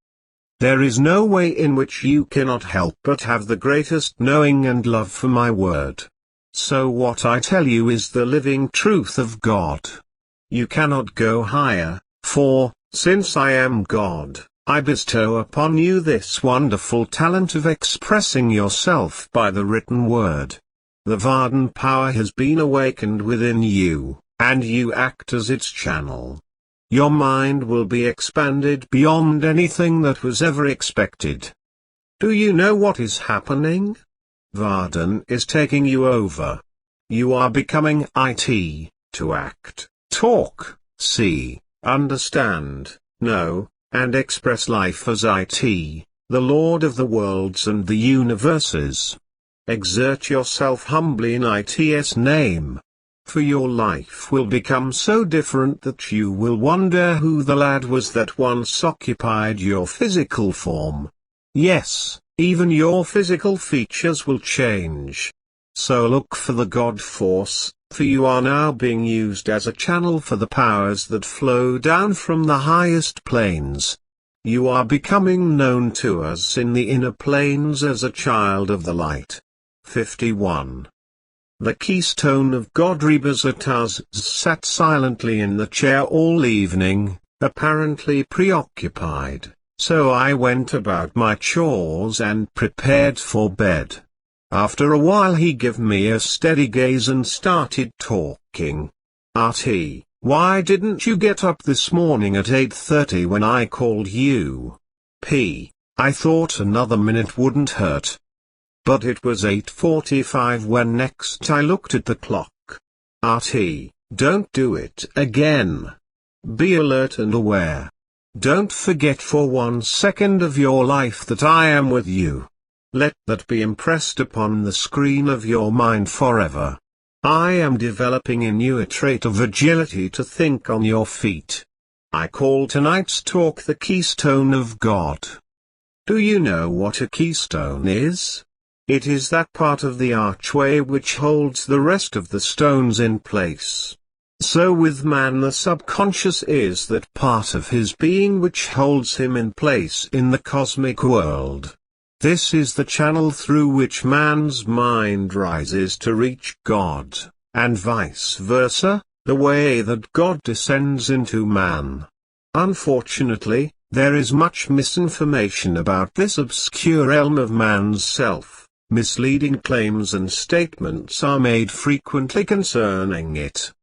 There is no way in which you cannot help but have the greatest knowing and love for my word. So what I tell you is the living truth of God. You cannot go higher, for, since I am God, I bestow upon you this wonderful talent of expressing yourself by the written word. The Vardhan power has been awakened within you, and you act as its channel. Your mind will be expanded beyond anything that was ever expected. Do you know what is happening? Vardhan is taking you over. You are becoming it, to act, talk, see, understand, know, and express life as it, the Lord of the worlds and the universes. Exert yourself humbly in It's name. For your life will become so different that you will wonder who the lad was that once occupied your physical form. Yes, even your physical features will change. So look for the God force, for you are now being used as a channel for the powers that flow down from the highest planes. You are becoming known to us in the inner planes as a child of the light. 51. The keystone of God Rebazar Tarzs sat silently in the chair all evening, apparently preoccupied, so I went about my chores and prepared for bed. After a while he gave me a steady gaze and started talking. RT, why didn't you get up this morning at 8:30 when I called you? P, I thought another minute wouldn't hurt. But it was 8:45 when next I looked at the clock. RT, don't do it again. Be alert and aware. Don't forget for 1 second of your life that I am with you. Let that be impressed upon the screen of your mind forever. I am developing in you a trait of agility to think on your feet. I call tonight's talk the keystone of God. Do you know what a keystone is? It is that part of the archway which holds the rest of the stones in place. So with man the subconscious is that part of his being which holds him in place in the cosmic world. This is the channel through which man's mind rises to reach God, and vice versa, the way that God descends into man. Unfortunately, there is much misinformation about this obscure realm of man's self. Misleading claims and statements are made frequently concerning it.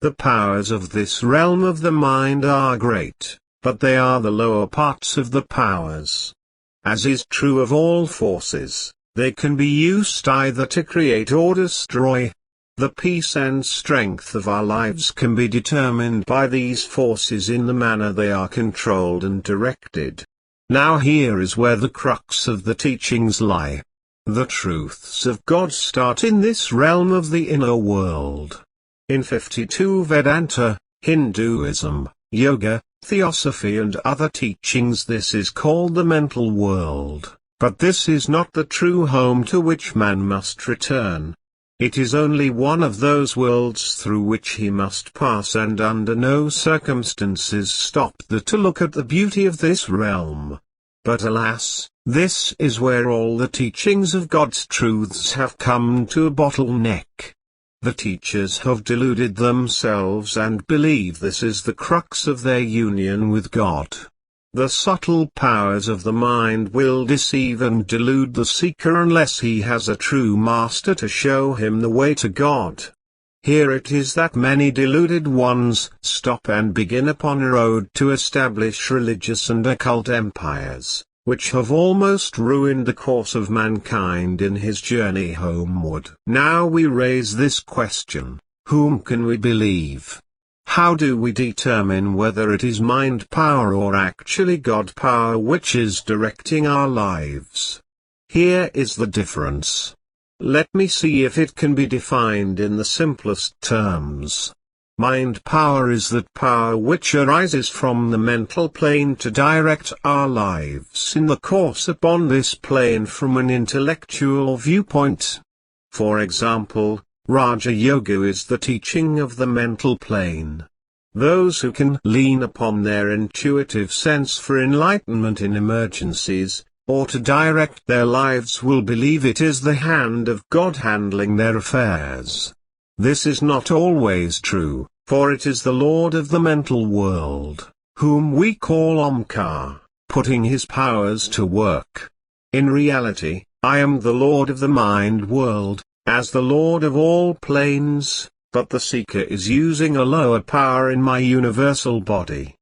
The powers of this realm of the mind are great, but they are the lower parts of the powers. As is true of all forces, they can be used either to create or destroy. The peace and strength of our lives can be determined by these forces in the manner they are controlled and directed. Now here is where the crux of the teachings lie. The truths of God start in this realm of the inner world. In 52 Vedanta, Hinduism, Yoga, Theosophy and other teachings this is called the mental world, but this is not the true home to which man must return. It is only one of those worlds through which he must pass and under no circumstances stop there to look at the beauty of this realm. But alas, this is where all the teachings of God's truths have come to a bottleneck. The teachers have deluded themselves and believe this is the crux of their union with God. The subtle powers of the mind will deceive and delude the seeker unless he has a true master to show him the way to God. Here it is that many deluded ones stop and begin upon a road to establish religious and occult empires, which have almost ruined the course of mankind in his journey homeward. Now we raise this question: whom can we believe? How do we determine whether it is mind power or actually God power which is directing our lives? Here is the difference. Let me see if it can be defined in the simplest terms. Mind power is that power which arises from the mental plane to direct our lives in the course upon this plane from an intellectual viewpoint. For example, Raja Yoga is the teaching of the mental plane. Those who can lean upon their intuitive sense for enlightenment in emergencies, or to direct their lives, will believe it is the hand of God handling their affairs. This is not always true, for it is the Lord of the mental world, whom we call Omkar, putting his powers to work. In reality, I am the Lord of the mind world, as the Lord of all planes, but the seeker is using a lower power in my universal body.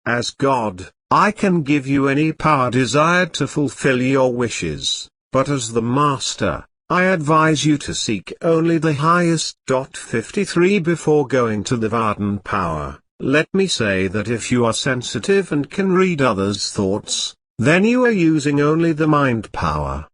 As God, I can give you any power desired to fulfill your wishes, but as the Master, I advise you to seek only the highest. 53 Before going to the Vardhan power, let me say that if you are sensitive and can read others' thoughts, then you are using only the mind power.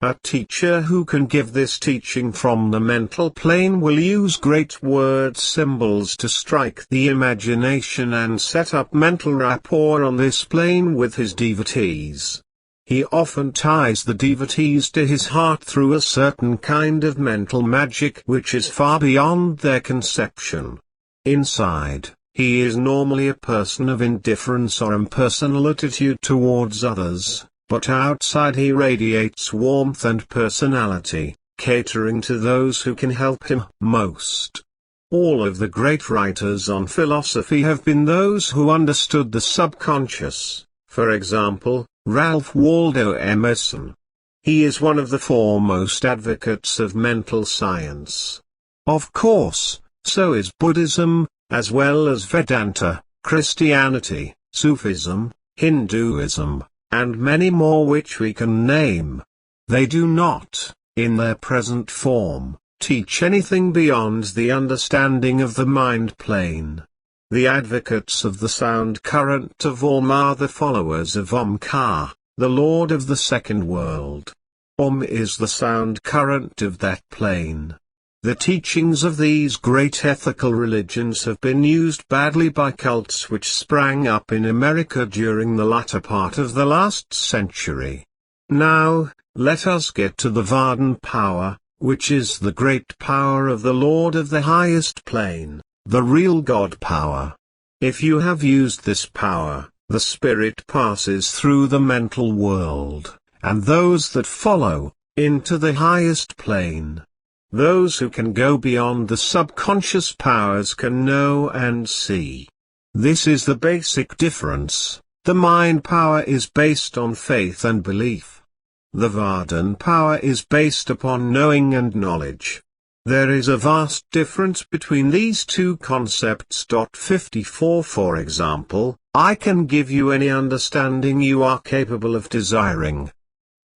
A teacher who can give this teaching from the mental plane will use great word symbols to strike the imagination and set up mental rapport on this plane with his devotees. He often ties the devotees to his heart through a certain kind of mental magic which is far beyond their conception. Inside, he is normally a person of indifference or impersonal attitude towards others. But outside he radiates warmth and personality, catering to those who can help him most. All of the great writers on philosophy have been those who understood the subconscious, for example, Ralph Waldo Emerson. He is one of the foremost advocates of mental science. Of course, so is Buddhism, as well as Vedanta, Christianity, Sufism, Hinduism, and many more which we can name. They do not, in their present form, teach anything beyond the understanding of the mind plane. The advocates of the sound current of Om are the followers of Omkar, the Lord of the second world. Om is the sound current of that plane. The teachings of these great ethical religions have been used badly by cults which sprang up in America during the latter part of the last century. Now, let us get to the Vardhan power, which is the great power of the Lord of the highest plane, the real God power. If you have used this power, the spirit passes through the mental world, and those that follow, into the highest plane. Those who can go beyond the subconscious powers can know and see. This is the basic difference. The mind power is based on faith and belief. The Vardhan power is based upon knowing and knowledge. There is a vast difference between these two concepts. 54 For example, I can give you any understanding you are capable of desiring.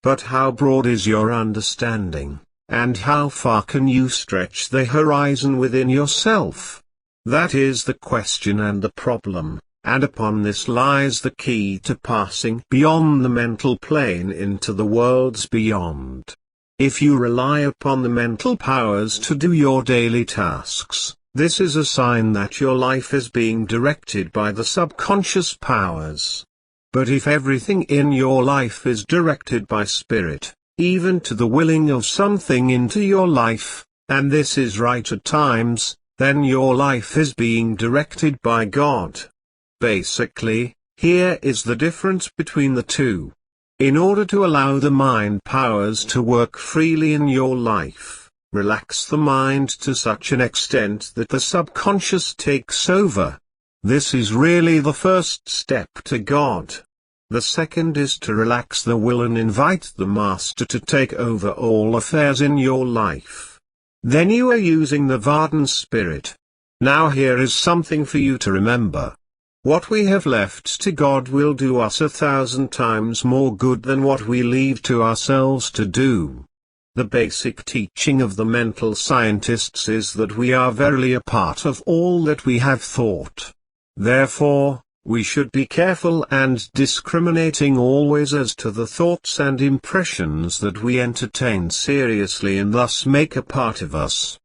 But how broad is your understanding? And how far can you stretch the horizon within yourself? That is the question and the problem, and upon this lies the key to passing beyond the mental plane into the worlds beyond. If you rely upon the mental powers to do your daily tasks, this is a sign that your life is being directed by the subconscious powers. But if everything in your life is directed by spirit, even to the willing of something into your life, and this is right at times, then your life is being directed by God. Basically, here is the difference between the two. In order to allow the mind powers to work freely in your life, relax the mind to such an extent that the subconscious takes over. This is really the first step to God. The second is to relax the will and invite the Master to take over all affairs in your life. Then you are using the Vardhan spirit. Now here is something for you to remember. What we have left to God will do us 1,000 times more good than what we leave to ourselves to do. The basic teaching of the mental scientists is that we are verily a part of all that we have thought. Therefore, we should be careful and discriminating always as to the thoughts and impressions that we entertain seriously and thus make a part of us.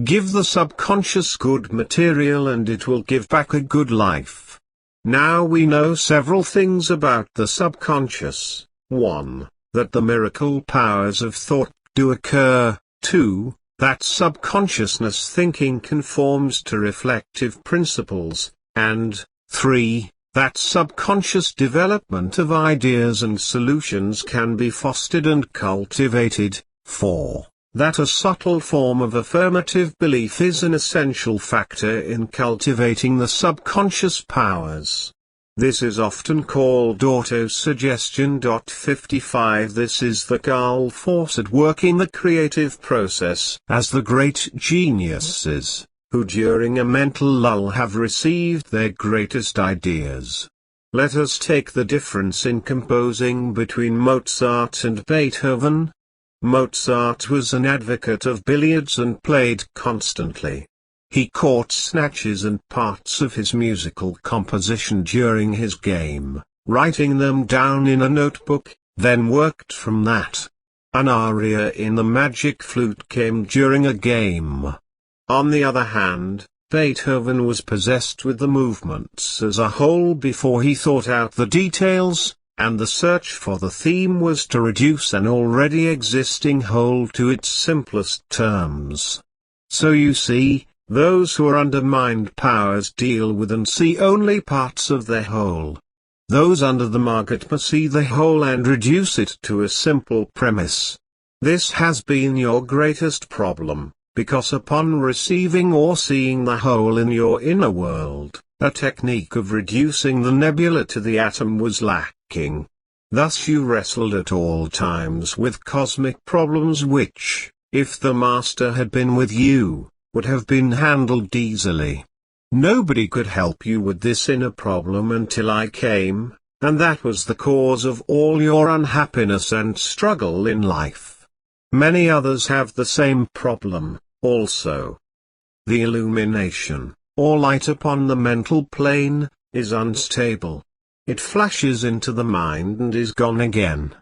Give the subconscious good material and it will give back a good life. Now we know several things about the subconscious. 1. That the miracle powers of thought do occur. 2. That subconsciousness thinking conforms to reflective principles. And 3. That subconscious development of ideas and solutions can be fostered and cultivated. 4. That a subtle form of affirmative belief is an essential factor in cultivating the subconscious powers. This is often called autosuggestion. 55 This is the Gall force at work in the creative process, as the great geniuses, who during a mental lull have received their greatest ideas. Let us take the difference in composing between Mozart and Beethoven. Mozart was an advocate of billiards and played constantly. He caught snatches and parts of his musical composition during his game, writing them down in a notebook, then worked from that. An aria in the magic flute came during a game. On the other hand, Beethoven was possessed with the movements as a whole before he thought out the details, and the search for the theme was to reduce an already existing whole to its simplest terms. So you see, those who are under mind powers deal with and see only parts of their whole. Those under the Mahatma see the whole and reduce it to a simple premise. This has been your greatest problem, because upon receiving or seeing the whole in your inner world, a technique of reducing the nebula to the atom was lacking. Thus you wrestled at all times with cosmic problems which, if the Master had been with you, would have been handled easily. Nobody could help you with this inner problem until I came, and that was the cause of all your unhappiness and struggle in life. Many others have the same problem, also. The illumination, or light upon the mental plane, is unstable. It flashes into the mind and is gone again.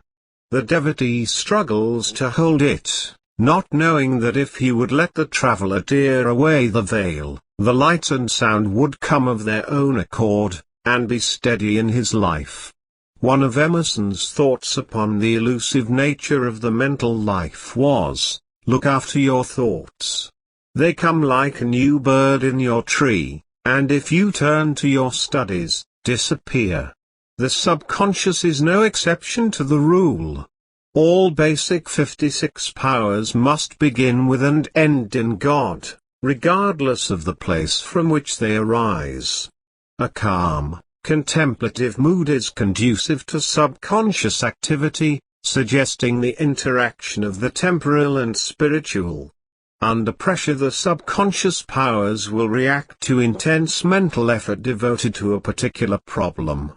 The devotee struggles to hold it, not knowing that if he would let the traveler tear away the veil, the light and sound would come of their own accord, and be steady in his life. One of Emerson's thoughts upon the elusive nature of the mental life was, look after your thoughts. They come like a new bird in your tree, and if you turn to your studies, disappear. The subconscious is no exception to the rule. All basic 56 powers must begin with and end in God, regardless of the place from which they arise. A calm, contemplative mood is conducive to subconscious activity, suggesting the interaction of the temporal and spiritual. Under pressure, the subconscious powers will react to intense mental effort devoted to a particular problem.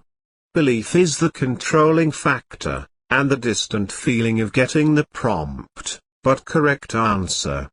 Belief is the controlling factor, and the distant feeling of getting the prompt, but correct answer.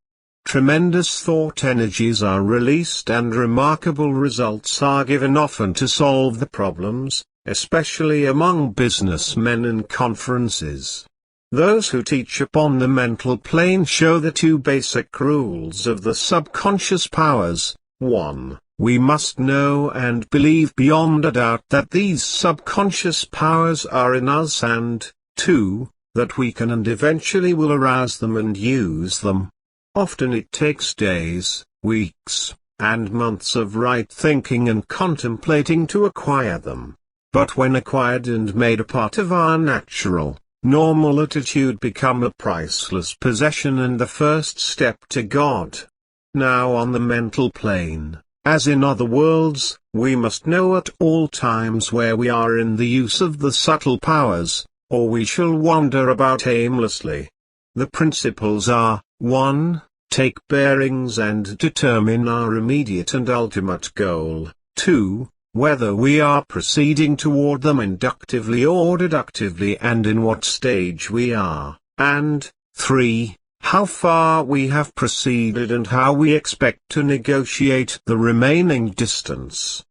Tremendous thought energies are released and remarkable results are given often to solve the problems, especially among businessmen and conferences. Those who teach upon the mental plane show the two basic rules of the subconscious powers. 1. We must know and believe beyond a doubt that these subconscious powers are in us, and 2. That we can and eventually will arouse them and use them. Often it takes days, weeks, and months of right thinking and contemplating to acquire them. but when acquired and made a part of our natural, normal attitude become a priceless possession and the first step to God. Now on the mental plane, as in other worlds, we must know at all times where we are in the use of the subtle powers, or we shall wander about aimlessly. The principles are, 1. Take bearings and determine our immediate and ultimate goal. 2. Whether we are proceeding toward them inductively or deductively and in what stage we are. And, 3. How far we have proceeded and how we expect to negotiate the remaining distance.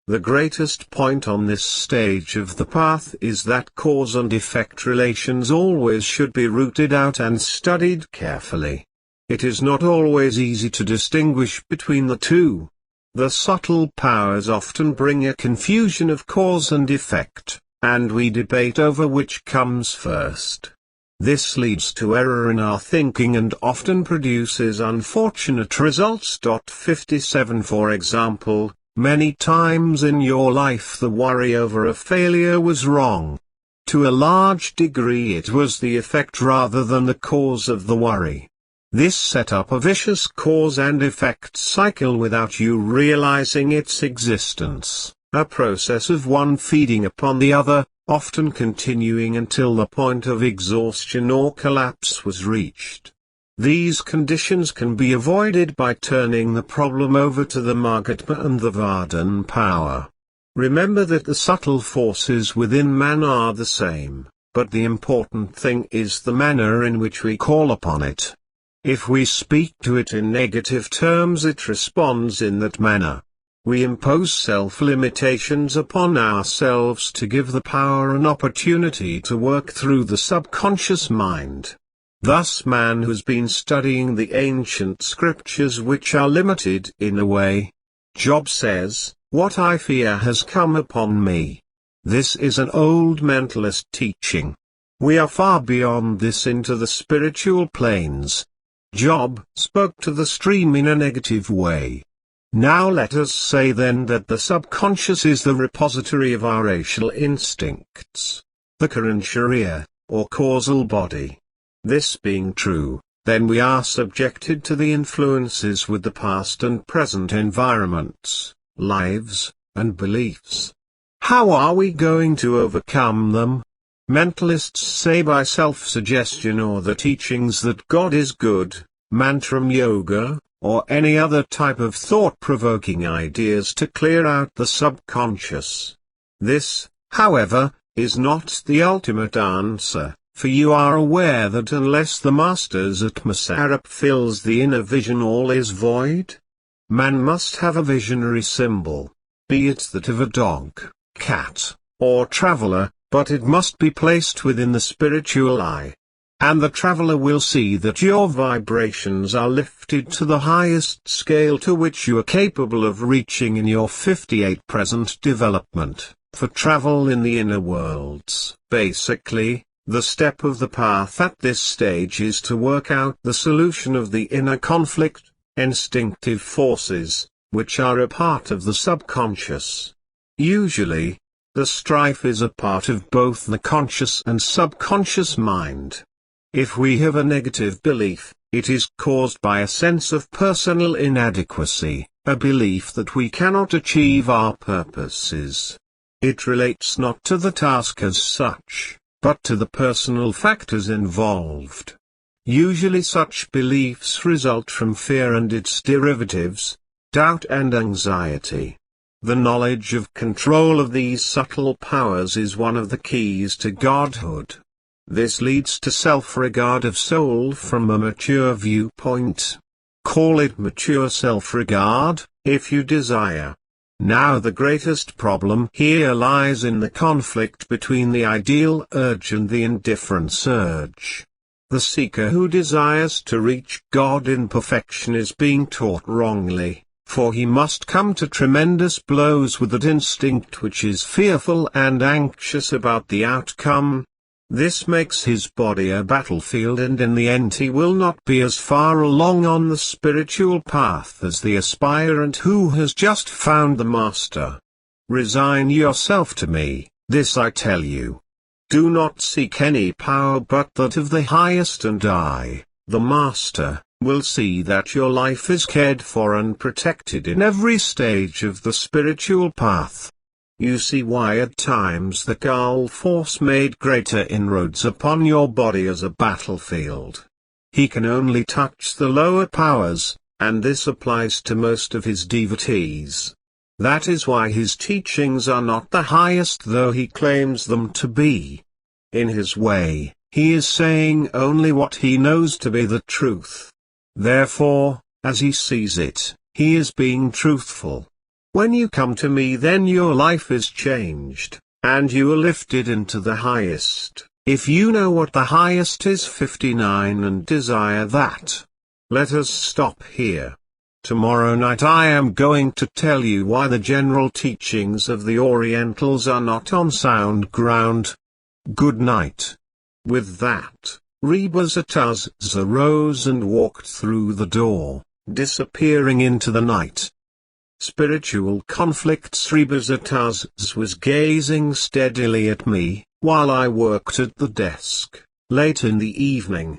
The greatest point on this stage of the path is that cause and effect relations always should be rooted out and studied carefully. It is not always easy to distinguish between the two. The subtle powers often bring a confusion of cause and effect, and we debate over which comes first. This leads to error in our thinking and often produces unfortunate results. 57 For example, many times in your life the worry over a failure was wrong. To a large degree it was the effect rather than the cause of the worry. This set up a vicious cause and effect cycle without you realizing its existence, a process of one feeding upon the other, often continuing until the point of exhaustion or collapse was reached. These conditions can be avoided by turning the problem over to the Mahatma and the Vardhan power. Remember that the subtle forces within man are the same, but the important thing is the manner in which we call upon it. If we speak to it in negative terms, it responds in that manner. We impose self-limitations upon ourselves to give the power an opportunity to work through the subconscious mind. Thus man has been studying the ancient scriptures which are limited in a way. Job says, "What I fear has come upon me." This is an old mentalist teaching. We are far beyond this into the spiritual planes. Job spoke to the stream in a negative way. Now let us say then that the subconscious is the repository of our racial instincts, the Quran Sharia, or causal body. This being true, then we are subjected to the influences with the past and present environments, lives, and beliefs. How are we going to overcome them? Mentalists say by self-suggestion or the teachings that God is good, mantram yoga, or any other type of thought-provoking ideas to clear out the subconscious. This, however, is not the ultimate answer, for you are aware that unless the master's Atma Sarup fills the inner vision, all is void. Man must have a visionary symbol, be it that of a dog, cat, or traveler, but it must be placed within the spiritual eye. And the traveler will see that your vibrations are lifted to the highest scale to which you are capable of reaching in your 58 present development, for travel in the inner worlds. Basically, the step of the path at this stage is to work out the solution of the inner conflict, instinctive forces, which are a part of the subconscious. Usually, the strife is a part of both the conscious and subconscious mind. If we have a negative belief, it is caused by a sense of personal inadequacy, a belief that we cannot achieve our purposes. It relates not to the task as such, but to the personal factors involved. Usually such beliefs result from fear and its derivatives, doubt and anxiety. The knowledge of control of these subtle powers is one of the keys to godhood. This leads to self-regard of soul from a mature viewpoint. Call it mature self-regard, if you desire. Now the greatest problem here lies in the conflict between the ideal urge and the indifference urge. The seeker who desires to reach God in perfection is being taught wrongly, for he must come to tremendous blows with that instinct which is fearful and anxious about the outcome. This makes his body a battlefield, and in the end he will not be as far along on the spiritual path as the aspirant who has just found the Master. Resign yourself to me, This I tell you. Do not seek any power but that of the highest, and I, the Master, will see that your life is cared for and protected in every stage of the spiritual path. You see why at times the Gaul force made greater inroads upon your body as a battlefield. He can only touch the lower powers, and this applies to most of his devotees. That is why his teachings are not the highest though he claims them to be. In his way, he is saying only what he knows to be the truth. Therefore, as he sees it, he is being truthful. When you come to me, then your life is changed, and you are lifted into the highest. If you know what the highest is 59 and desire that. Let us stop here. Tomorrow night I am going to tell you why the general teachings of the Orientals are not on sound ground. Good night. With that, Rebazar Tarzs arose and walked through the door, disappearing into the night. Spiritual conflicts. Rebazar Tarzs was gazing steadily at me, while I worked at the desk, late in the evening.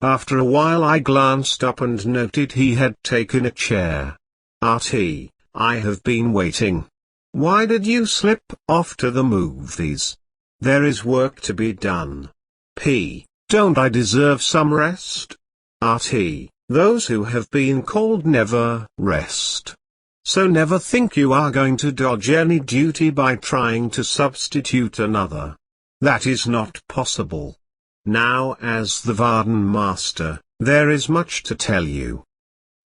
After a while I glanced up and noted he had taken a chair. "RT, I have been waiting. Why did you slip off to the movies? There is work to be done. P, don't I deserve some rest? RT, those who have been called never rest. So never think you are going to dodge any duty by trying to substitute another. That is not possible. Now as the Varden Master, there is much to tell you.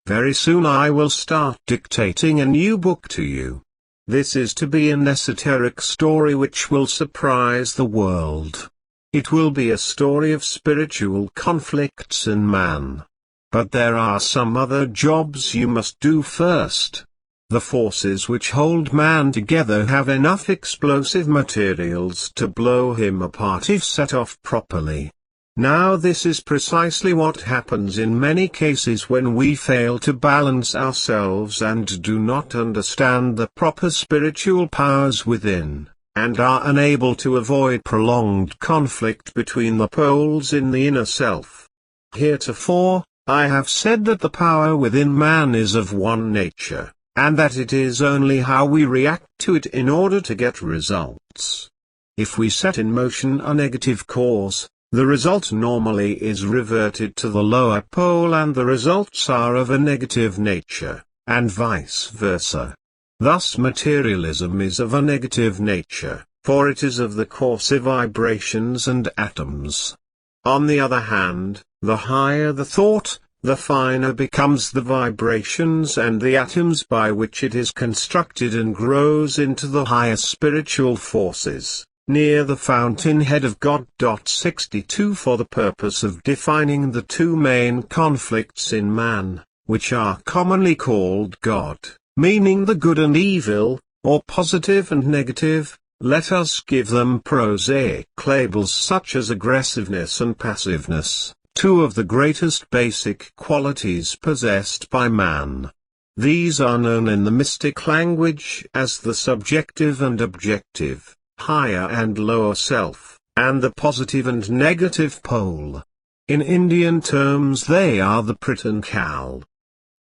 Very soon I will start dictating a new book to you. This is to be an esoteric story which will surprise the world. It will be a story of spiritual conflicts in man. But there are some other jobs you must do first. The forces which hold man together have enough explosive materials to blow him apart if set off properly. Now this is precisely what happens in many cases when we fail to balance ourselves and do not understand the proper spiritual powers within, and are unable to avoid prolonged conflict between the poles in the inner self. Heretofore, I have said that the power within man is of one nature, and that it is only how we react to it in order to get results. If we set in motion a negative cause, the result normally is reverted to the lower pole and the results are of a negative nature, and vice versa. Thus materialism is of a negative nature, for it is of the coarser vibrations and atoms. On the other hand, the higher the thought, the finer becomes the vibrations and the atoms by which it is constructed and grows into the higher spiritual forces, near the fountainhead of God. 62 For the purpose of defining the two main conflicts in man, which are commonly called God, meaning the good and evil, or positive and negative, let us give them prosaic labels such as aggressiveness and passiveness, two of the greatest basic qualities possessed by man. These are known in the mystic language as the subjective and objective, higher and lower self, and the positive and negative pole. In Indian terms they are the prit and kal.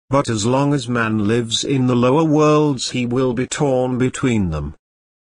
But as long as man lives in the lower worlds he will be torn between them.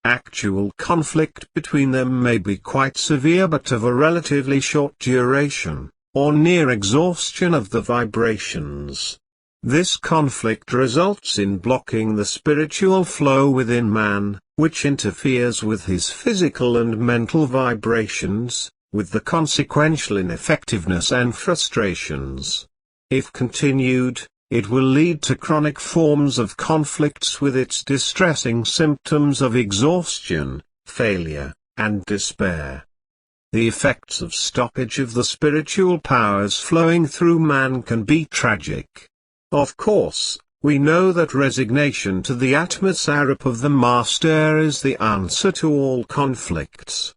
Actual conflict between them may be quite severe but of a relatively short duration, or near exhaustion of the vibrations. This conflict results in blocking the spiritual flow within man, which interferes with his physical and mental vibrations, with the consequential ineffectiveness and frustrations. If continued, it will lead to chronic forms of conflicts with its distressing symptoms of exhaustion, failure, and despair. The effects of stoppage of the spiritual powers flowing through man can be tragic. Of course, we know that resignation to the Nuri Sarup of the Master is the answer to all conflicts.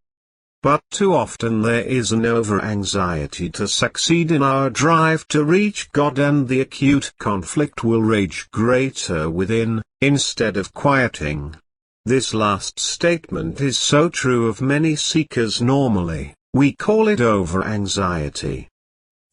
But too often there is an over-anxiety to succeed in our drive to reach God, and the acute conflict will rage greater within, instead of quieting. This last statement is so true of many seekers normally, we call it over-anxiety.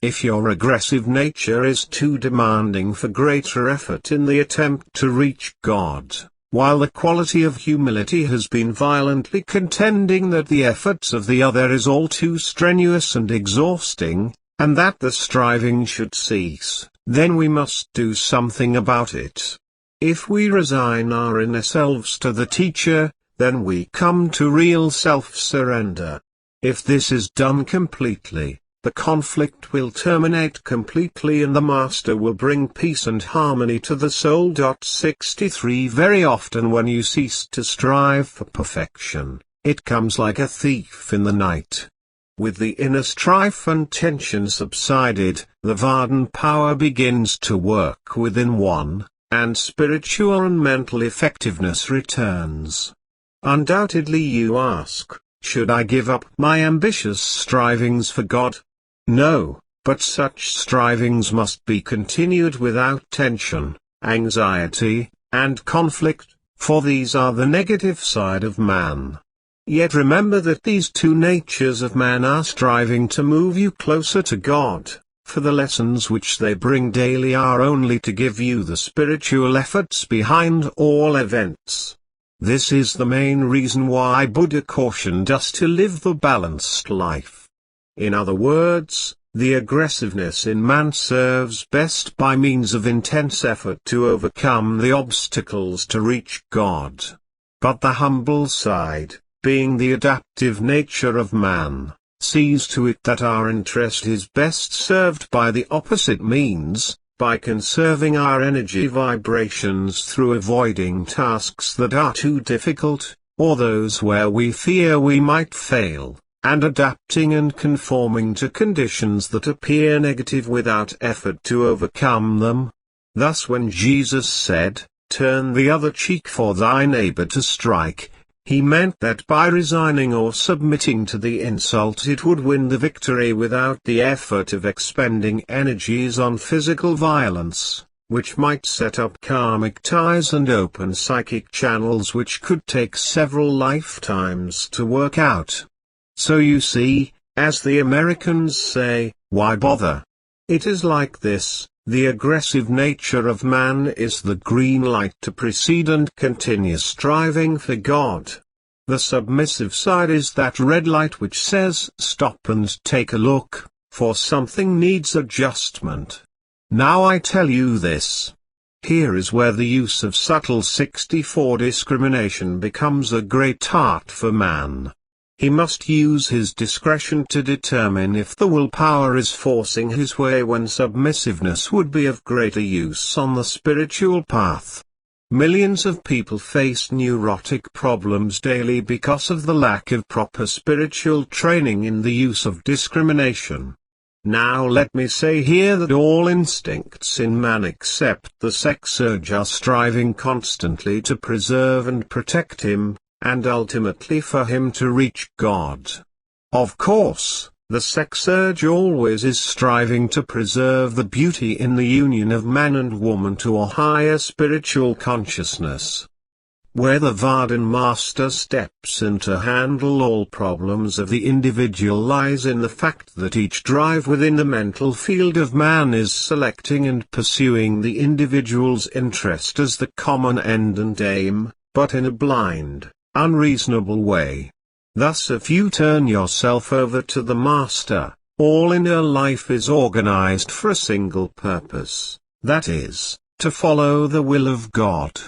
If your aggressive nature is too demanding for greater effort in the attempt to reach God, while the quality of humility has been violently contending that the efforts of the other is all too strenuous and exhausting, and that the striving should cease, then we must do something about it. If we resign our inner selves to the teacher, then we come to real self-surrender. If this is done completely, the conflict will terminate completely and the Master will bring peace and harmony to the soul. 63 Very often when you cease to strive for perfection, it comes like a thief in the night. With the inner strife and tension subsided, the Vardhan power begins to work within one, and spiritual and mental effectiveness returns. Undoubtedly you ask, should I give up my ambitious strivings for God? No, but such strivings must be continued without tension, anxiety, and conflict, for these are the negative side of man. Yet remember that these two natures of man are striving to move you closer to God, for the lessons which they bring daily are only to give you the spiritual efforts behind all events. This is the main reason why Buddha cautioned us to live the balanced life. In other words, the aggressiveness in man serves best by means of intense effort to overcome the obstacles to reach God. But the humble side, being the adaptive nature of man, sees to it that our interest is best served by the opposite means, by conserving our energy vibrations through avoiding tasks that are too difficult, or those where we fear we might fail, and adapting and conforming to conditions that appear negative without effort to overcome them. Thus when Jesus said, "Turn the other cheek for thy neighbor to strike," he meant that by resigning or submitting to the insult it would win the victory without the effort of expending energies on physical violence, which might set up karmic ties and open psychic channels which could take several lifetimes to work out. So you see, as the Americans say, why bother? It is like this, the aggressive nature of man is the green light to proceed and continue striving for God. The submissive side is that red light which says stop and take a look, for something needs adjustment. Now I tell you this. Here is where the use of subtle 64 discrimination becomes a great art for man. He must use his discretion to determine if the willpower is forcing his way when submissiveness would be of greater use on the spiritual path. Millions of people face neurotic problems daily because of the lack of proper spiritual training in the use of discrimination. Now let me say here that all instincts in man except the sex urge are striving constantly to preserve and protect him, and ultimately for him to reach God. Of course, the sex urge always is striving to preserve the beauty in the union of man and woman to a higher spiritual consciousness. Where the Vardhan master steps in to handle all problems of the individual lies in the fact that each drive within the mental field of man is selecting and pursuing the individual's interest as the common end and aim, but in a blind, unreasonable way. Thus if you turn yourself over to the Master, all inner life is organized for a single purpose, that is, to follow the will of God.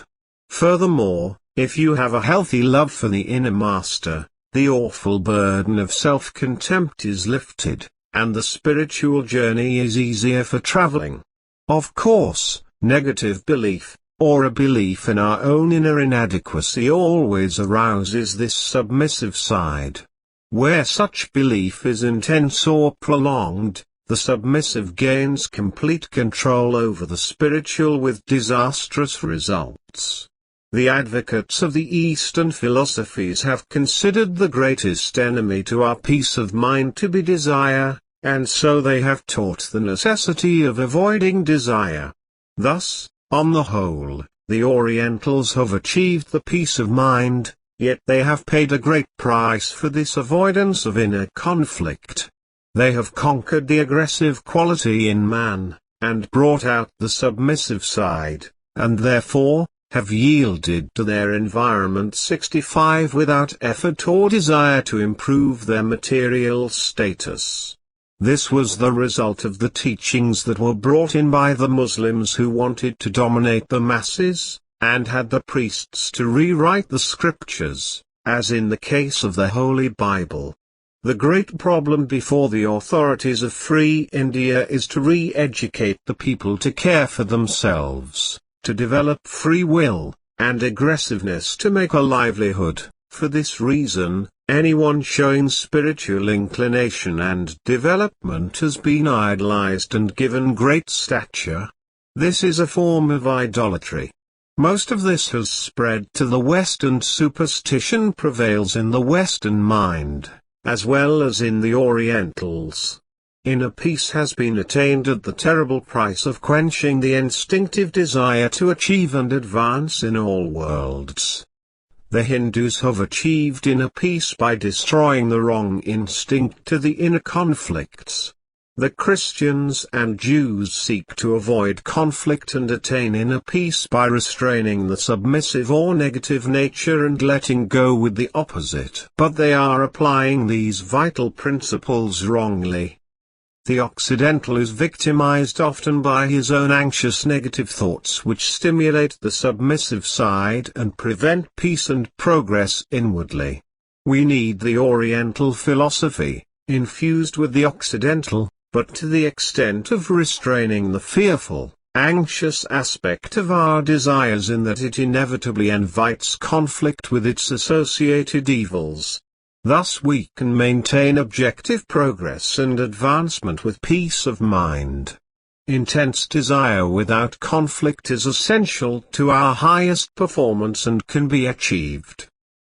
Furthermore, if you have a healthy love for the inner Master, the awful burden of self-contempt is lifted, and the spiritual journey is easier for traveling. Of course, negative belief, or a belief in our own inner inadequacy always arouses this submissive side. Where such belief is intense or prolonged, the submissive gains complete control over the spiritual with disastrous results. The advocates of the Eastern philosophies have considered the greatest enemy to our peace of mind to be desire, and so they have taught the necessity of avoiding desire. Thus, on the whole, The Orientals have achieved the peace of mind, yet they have paid a great price for this avoidance of inner conflict. They have conquered the aggressive quality in man, and brought out the submissive side, and therefore, have yielded to their environment 65 without effort or desire to improve their material status. This was the result of the teachings that were brought in by the Muslims who wanted to dominate the masses, and had the priests to rewrite the scriptures, as in the case of the Holy Bible. The great problem before the authorities of Free India is to re-educate the people to care for themselves, to develop free will, and aggressiveness to make a livelihood. For this reason, anyone showing spiritual inclination and development has been idolized and given great stature. This is a form of idolatry. Most of this has spread to the West, and superstition prevails in the Western mind, as well as in the Orientals. Inner peace has been attained at the terrible price of quenching the instinctive desire to achieve and advance in all worlds. The Hindus have achieved inner peace by destroying the wrong instinct to the inner conflicts. The Christians and Jews seek to avoid conflict and attain inner peace by restraining the submissive or negative nature and letting go with the opposite. But they are applying these vital principles wrongly. The Occidental is victimized often by his own anxious negative thoughts, which stimulate the submissive side and prevent peace and progress inwardly. We need the Oriental philosophy, infused with the Occidental, but to the extent of restraining the fearful, anxious aspect of our desires, in that it inevitably invites conflict with its associated evils. Thus we can maintain objective progress and advancement with peace of mind. Intense desire without conflict is essential to our highest performance and can be achieved.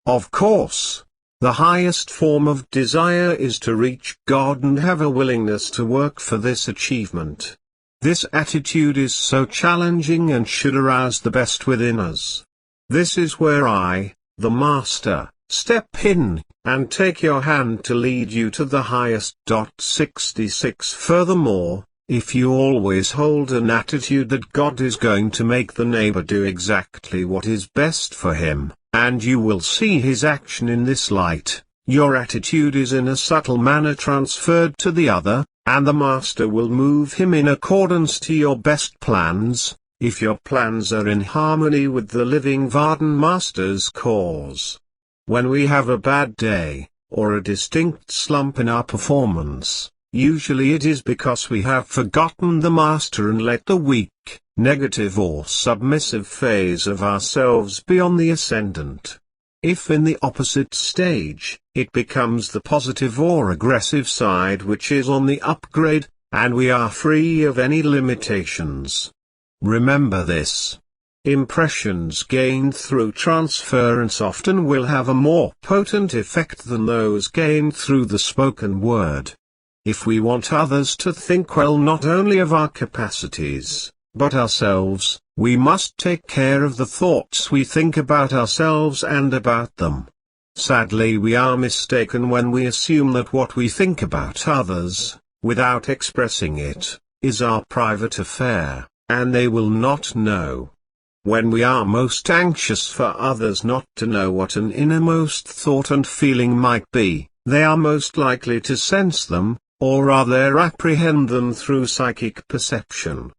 Of course, the highest form of desire is to reach God and have a willingness to work for this achievement. This attitude is so challenging and should arouse the best within us. This is where I, the Master, step in, and take your hand to lead you to the highest. 66 Furthermore, if you always hold an attitude that God is going to make the neighbor do exactly what is best for him, and you will see his action in this light, your attitude is in a subtle manner transferred to the other, and the Master will move him in accordance to your best plans, if your plans are in harmony with the living Vardhan Master's cause. When we have a bad day, or a distinct slump in our performance, usually it is because we have forgotten the Master and let the weak, negative or submissive phase of ourselves be on the ascendant. If in the opposite stage, it becomes the positive or aggressive side which is on the upgrade, and we are free of any limitations. Remember this. Impressions gained through transference often will have a more potent effect than those gained through the spoken word. If we want others to think well not only of our capacities, but ourselves, we must take care of the thoughts we think about ourselves and about them. Sadly, we are mistaken when we assume that what we think about others, without expressing it, is our private affair, and they will not know. When we are most anxious for others not to know what an innermost thought and feeling might be, they are most likely to sense them, or rather apprehend them through psychic perception.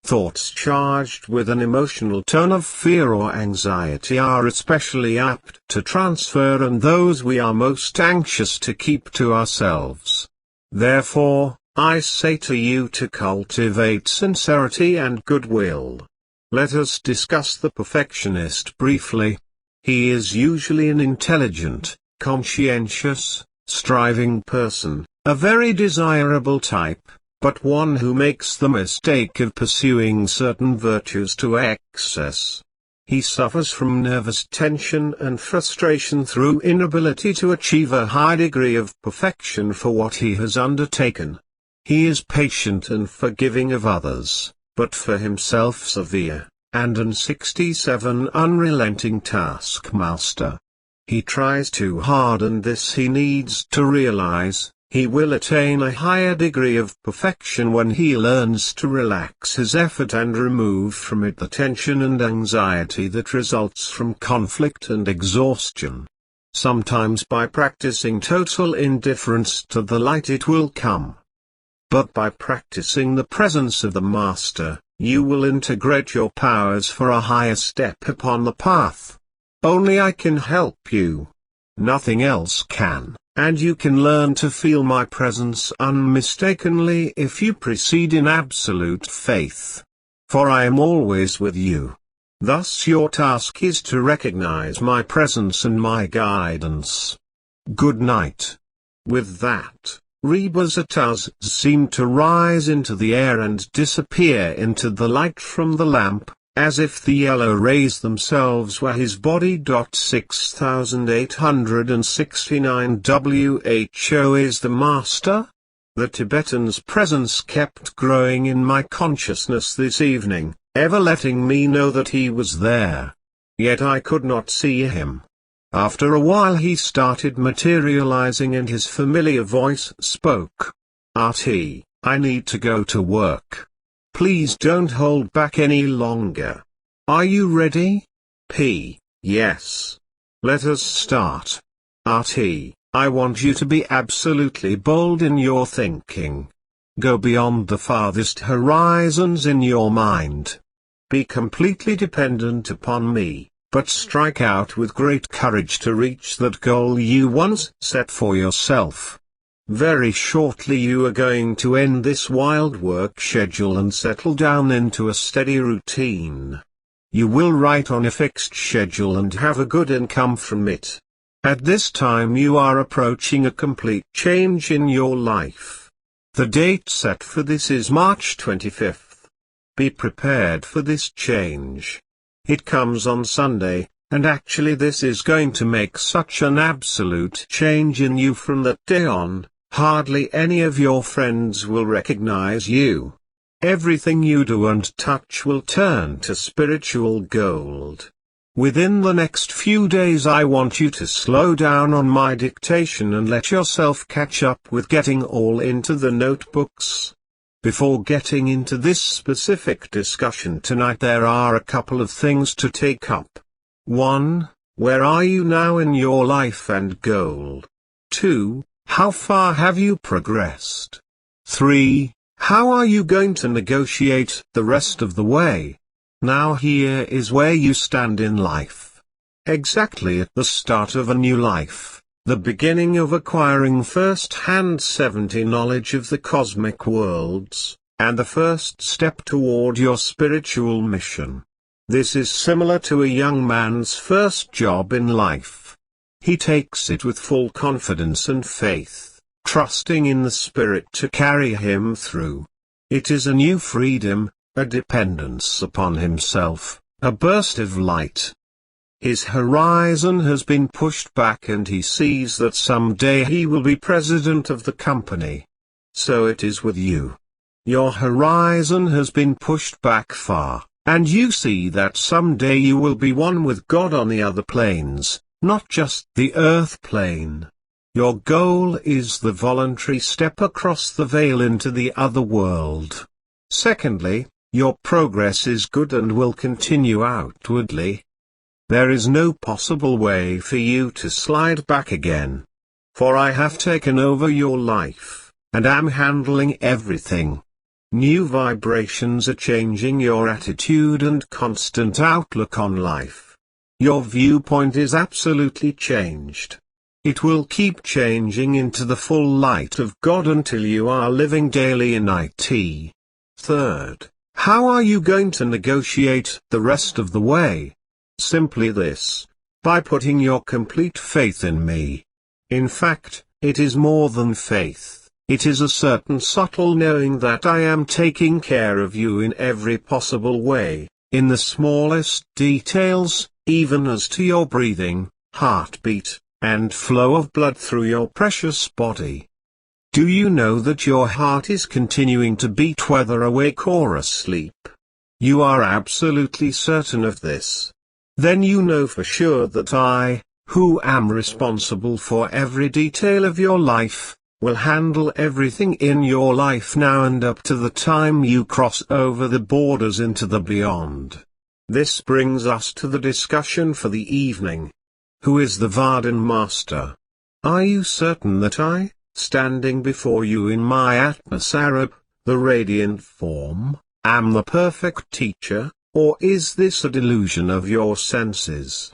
Thoughts charged with an emotional tone of fear or anxiety are especially apt to transfer, and those we are most anxious to keep to ourselves. Therefore, I say to you to cultivate sincerity and goodwill. Let us discuss the perfectionist briefly. He is usually an intelligent, conscientious, striving person, a very desirable type, but one who makes the mistake of pursuing certain virtues to excess. He suffers from nervous tension and frustration through inability to achieve a high degree of perfection for what he has undertaken. He is patient and forgiving of others, but for himself severe, 167 Unrelenting Taskmaster. He tries too hard, and this he needs to realize. He will attain a higher degree of perfection when he learns to relax his effort and remove from it the tension and anxiety that results from conflict and exhaustion. Sometimes by practicing total indifference to the light it will come. But by practicing the presence of the Master, you will integrate your powers for a higher step upon the path. Only I can help you. Nothing else can. And you can learn to feel my presence unmistakably if you proceed in absolute faith. For I am always with you. Thus your task is to recognize my presence and my guidance. Good night. With that, Rebazar Tarzs seemed to rise into the air and disappear into the light from the lamp, as if the yellow rays themselves were his body. 6869 WHO is the Master? The Tibetan's presence kept growing in my consciousness this evening, ever letting me know that he was there. Yet I could not see him. After a while he started materializing and his familiar voice spoke. RT, I need to go to work. Please don't hold back any longer. Are you ready? P. Yes. Let us start. RT, I want you to be absolutely bold in your thinking. Go beyond the farthest horizons in your mind. Be completely dependent upon me, but strike out with great courage to reach that goal you once set for yourself. Very shortly you are going to end this wild work schedule and settle down into a steady routine. You will write on a fixed schedule and have a good income from it. At this time you are approaching a complete change in your life. The date set for this is March 25th. Be prepared for this change. It comes on Sunday, and actually this is going to make such an absolute change in you from that day on. Hardly any of your friends will recognize you. Everything you do and touch will turn to spiritual gold. Within the next few days I want you to slow down on my dictation and let yourself catch up with getting all into the notebooks. Before getting into this specific discussion tonight, there are a couple of things to take up. 1. Where are you now in your life and goal? 2. How far have you progressed? 3. How are you going to negotiate the rest of the way? Now here is where you stand in life. Exactly at the start of a new life, the beginning of acquiring first-hand 70 knowledge of the cosmic worlds, and the first step toward your spiritual mission. This is similar to a young man's first job in life. He takes it with full confidence and faith, trusting in the Spirit to carry him through. It is a new freedom, a dependence upon himself, a burst of light. His horizon has been pushed back and he sees that someday he will be president of the company. So it is with you. Your horizon has been pushed back far, and you see that someday you will be one with God on the other planes. Not just the earth plane. Your goal is the voluntary step across the veil into the other world. Secondly, your progress is good and will continue outwardly. There is no possible way for you to slide back again. For I have taken over your life, and am handling everything. New vibrations are changing your attitude and constant outlook on life. Your viewpoint is absolutely changed. It will keep changing into the full light of God until you are living daily in it. Third, how are you going to negotiate the rest of the way? Simply this, by putting your complete faith in me. In fact, it is more than faith, it is a certain subtle knowing that I am taking care of you in every possible way, in the smallest details, even as to your breathing, heartbeat, and flow of blood through your precious body. Do you know that your heart is continuing to beat whether awake or asleep? You are absolutely certain of this. Then you know for sure that I, who am responsible for every detail of your life, will handle everything in your life now and up to the time you cross over the borders into the beyond. This brings us to the discussion for the evening. Who is the Vardhan Master? Are you certain that I, standing before you in my Atma Sarup, the radiant form, am the perfect teacher, or is this a delusion of your senses?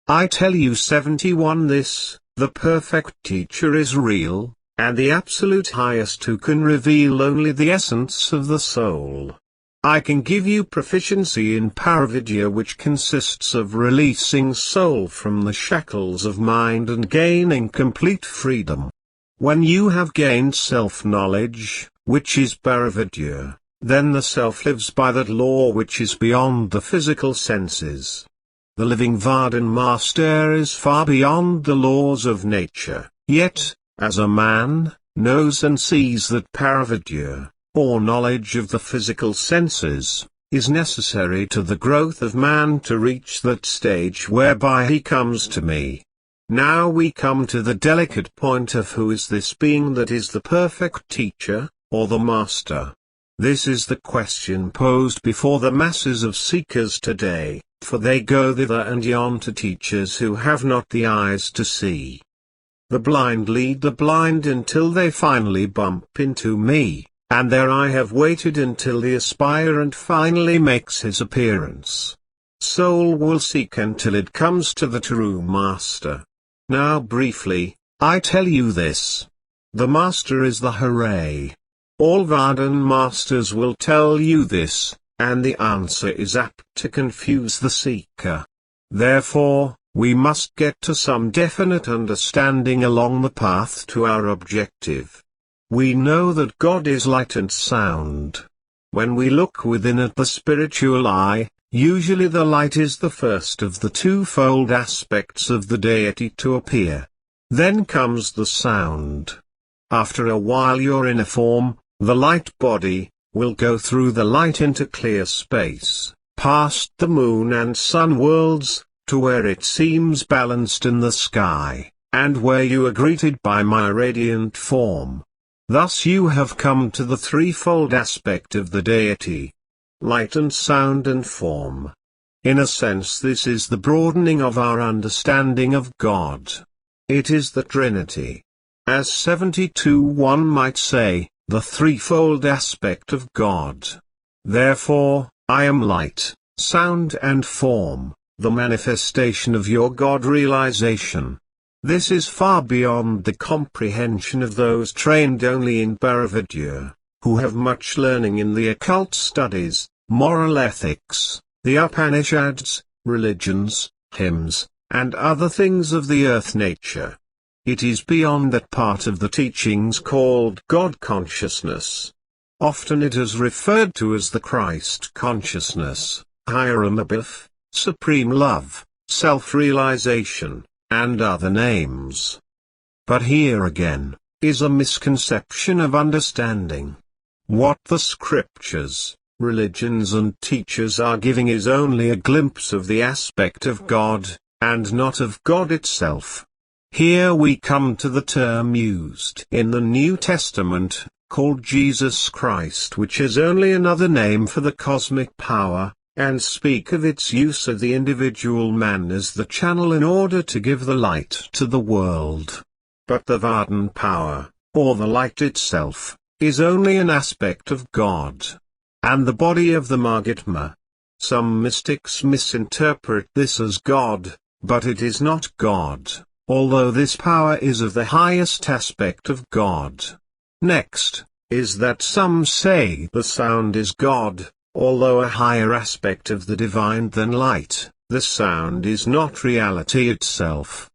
I tell you 71 this, the perfect teacher is real, and the absolute highest who can reveal only the essence of the soul. I can give you proficiency in Paravidya, which consists of releasing soul from the shackles of mind and gaining complete freedom. When you have gained self-knowledge, which is Paravidya, then the self lives by that law which is beyond the physical senses. The living Vardhan Master is far beyond the laws of nature, yet, as a man, knows and sees that Paravidya, or knowledge of the physical senses, is necessary to the growth of man to reach that stage whereby he comes to me. Now we come to the delicate point of who is this being that is the perfect teacher, or the master. This is the question posed before the masses of seekers today, for they go thither and yon to teachers who have not the eyes to see. The blind lead the blind until they finally bump into me, and there I have waited until the aspirant finally makes his appearance. Soul will seek until it comes to the true master. Now briefly, I tell you this. The master is the hooray. All Vardhan masters will tell you this, and the answer is apt to confuse the seeker. Therefore, we must get to some definite understanding along the path to our objective. We know that God is light and sound. When we look within at the spiritual eye, usually the light is the first of the twofold aspects of the deity to appear. Then comes the sound. After a while your inner form, the light body, will go through the light into clear space, past the moon and sun worlds, to where it seems balanced in the sky, and where you are greeted by my radiant form. Thus you have come to the threefold aspect of the deity: light and sound and form. In a sense this is the broadening of our understanding of God. It is the Trinity. As 72 one might say, the threefold aspect of God. Therefore, I am light, sound and form, the manifestation of your God realization. This is far beyond the comprehension of those trained only in Paravidya, who have much learning in the occult studies, moral ethics, the Upanishads, religions, hymns, and other things of the earth nature. It is beyond that part of the teachings called God consciousness. Often it is referred to as the Christ consciousness, Hiram-Abith, supreme love, self-realization, and other names. But here again, is a misconception of understanding. What the scriptures, religions and teachers are giving is only a glimpse of the aspect of God, and not of God itself. Here we come to the term used in the New Testament, called Jesus Christ, which is only another name for the cosmic power, and speak of its use of the individual man as the channel in order to give the light to the world. But the Vardhan power, or the light itself, is only an aspect of God, and the body of the Mahatma. Some mystics misinterpret this as God, but it is not God, although this power is of the highest aspect of God. Next, is that some say the sound is God. Although a higher aspect of the divine than light, the sound is not reality itself.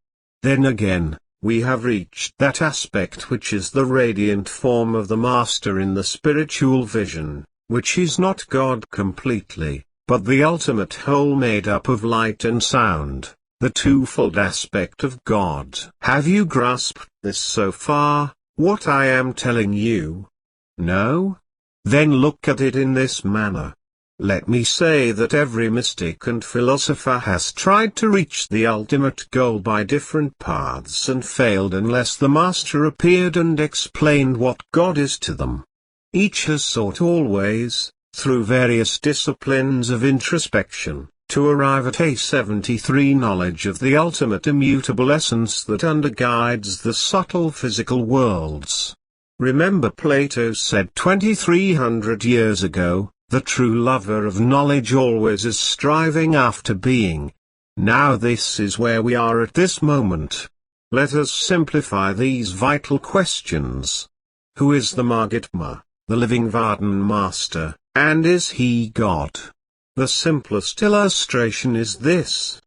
Then again, we have reached that aspect which is the radiant form of the Master in the spiritual vision, which is not God completely, but the ultimate whole made up of light and sound, the twofold aspect of God. Have you grasped this so far, what I am telling you? No? Then look at it in this manner. Let me say that every mystic and philosopher has tried to reach the ultimate goal by different paths and failed unless the Master appeared and explained what God is to them. Each has sought always, through various disciplines of introspection, to arrive at a 73 knowledge of the ultimate immutable essence that underguides the subtle physical worlds. Remember Plato said 2300 years ago, the true lover of knowledge always is striving after being. Now this is where we are at this moment. Let us simplify these vital questions. Who is the Mahatma, the living Vardhan Master, and is he God? The simplest illustration is this.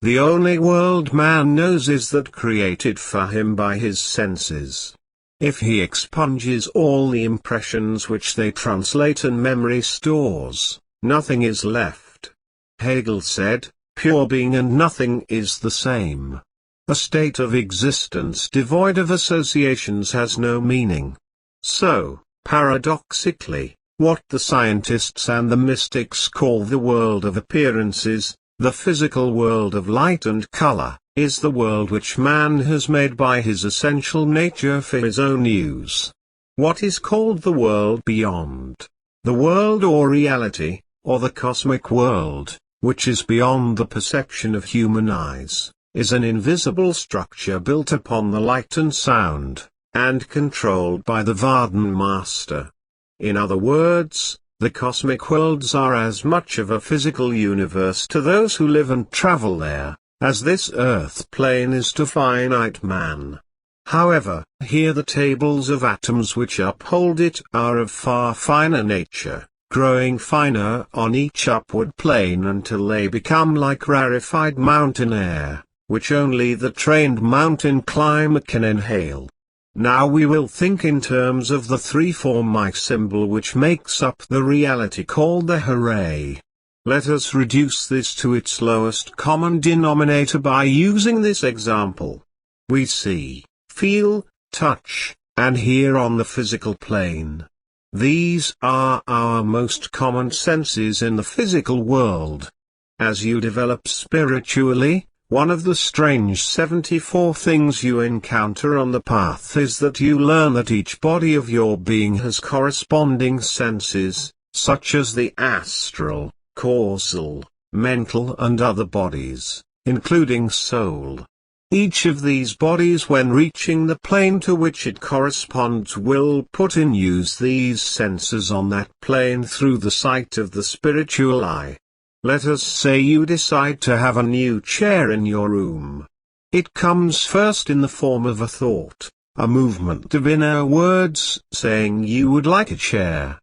The only world man knows is that created for him by his senses. If he expunges all the impressions which they translate and memory stores, nothing is left. Hegel said, pure being and nothing is the same. A state of existence devoid of associations has no meaning. So, paradoxically, what the scientists and the mystics call the world of appearances, the physical world of light and color, is the world which man has made by his essential nature for his own use. What is called the world beyond, the world or reality, or the cosmic world, which is beyond the perception of human eyes, is an invisible structure built upon the light and sound, and controlled by the Vardhan Master. In other words, the cosmic worlds are as much of a physical universe to those who live and travel there, as this earth plane is to finite man. However, here the tables of atoms which uphold it are of far finer nature, growing finer on each upward plane until they become like rarefied mountain air, which only the trained mountain climber can inhale. Now we will think in terms of the three-form symbol which makes up the reality called the hooray. Let us reduce this to its lowest common denominator by using this example. We see, feel, touch, and hear on the physical plane. These are our most common senses in the physical world. As you develop spiritually, one of the strange 74 things you encounter on the path is that you learn that each body of your being has corresponding senses, such as the astral, causal, mental and other bodies, including soul. Each of these bodies when reaching the plane to which it corresponds will put in use these senses on that plane through the sight of the spiritual eye. Let us say you decide to have a new chair in your room. It comes first in the form of a thought, a movement of inner words saying you would like a chair.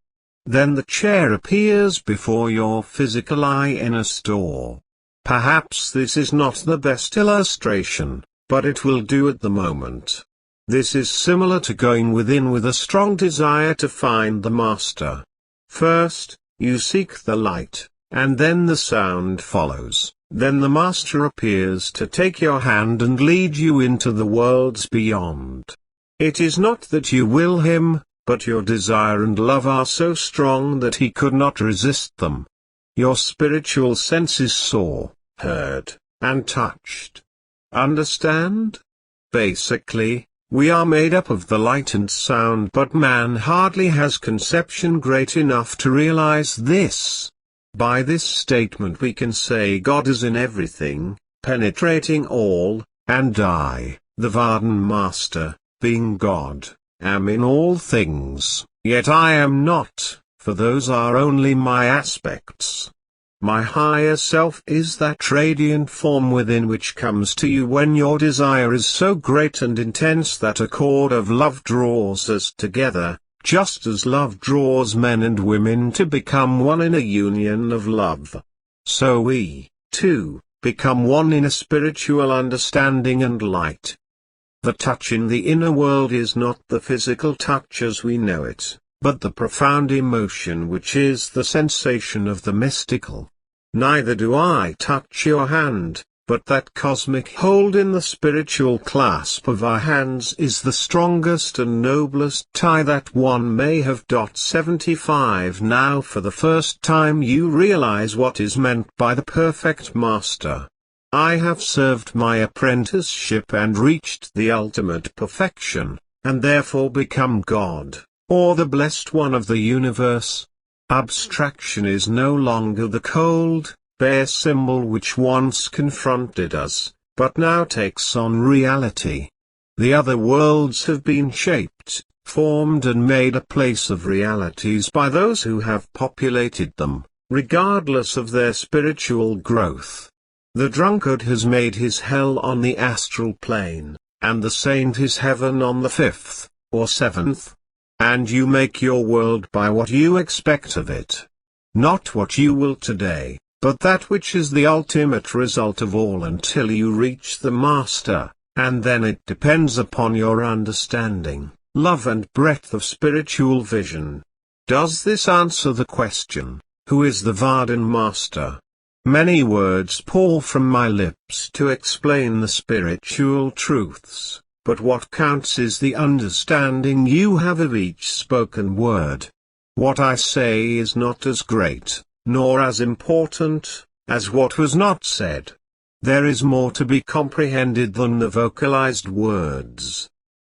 Then the chair appears before your physical eye in a store. Perhaps this is not the best illustration, but it will do at the moment. This is similar to going within with a strong desire to find the Master. First, you seek the light, and then the sound follows. Then the Master appears to take your hand and lead you into the worlds beyond. It is not that you will him, but your desire and love are so strong that he could not resist them. Your spiritual senses saw, heard, and touched. Understand? Basically, we are made up of the light and sound, but man hardly has conception great enough to realize this. By this statement we can say God is in everything, penetrating all, and I, the Vardhan Master, being God, am in all things, yet I am not, for those are only my aspects. My higher self is that radiant form within which comes to you when your desire is so great and intense that a cord of love draws us together, just as love draws men and women to become one in a union of love. So we, too, become one in a spiritual understanding and light. The touch in the inner world is not the physical touch as we know it, but the profound emotion which is the sensation of the mystical. Neither do I touch your hand, but that cosmic hold in the spiritual clasp of our hands is the strongest and noblest tie that one may have. 75 Now for the first time you realize what is meant by the perfect master. I have served my apprenticeship and reached the ultimate perfection, and therefore become God, or the blessed one of the universe. Abstraction is no longer the cold, bare symbol which once confronted us, but now takes on reality. The other worlds have been shaped, formed and made a place of realities by those who have populated them, regardless of their spiritual growth. The drunkard has made his hell on the astral plane, and the saint his heaven on the 5th, or 7th. And you make your world by what you expect of it. Not what you will today, but that which is the ultimate result of all until you reach the master, and then it depends upon your understanding, love and breadth of spiritual vision. Does this answer the question, who is the Vardhan master? Many words pour from my lips to explain the spiritual truths, but what counts is the understanding you have of each spoken word. What I say is not as great, nor as important, as what was not said. There is more to be comprehended than the vocalized words.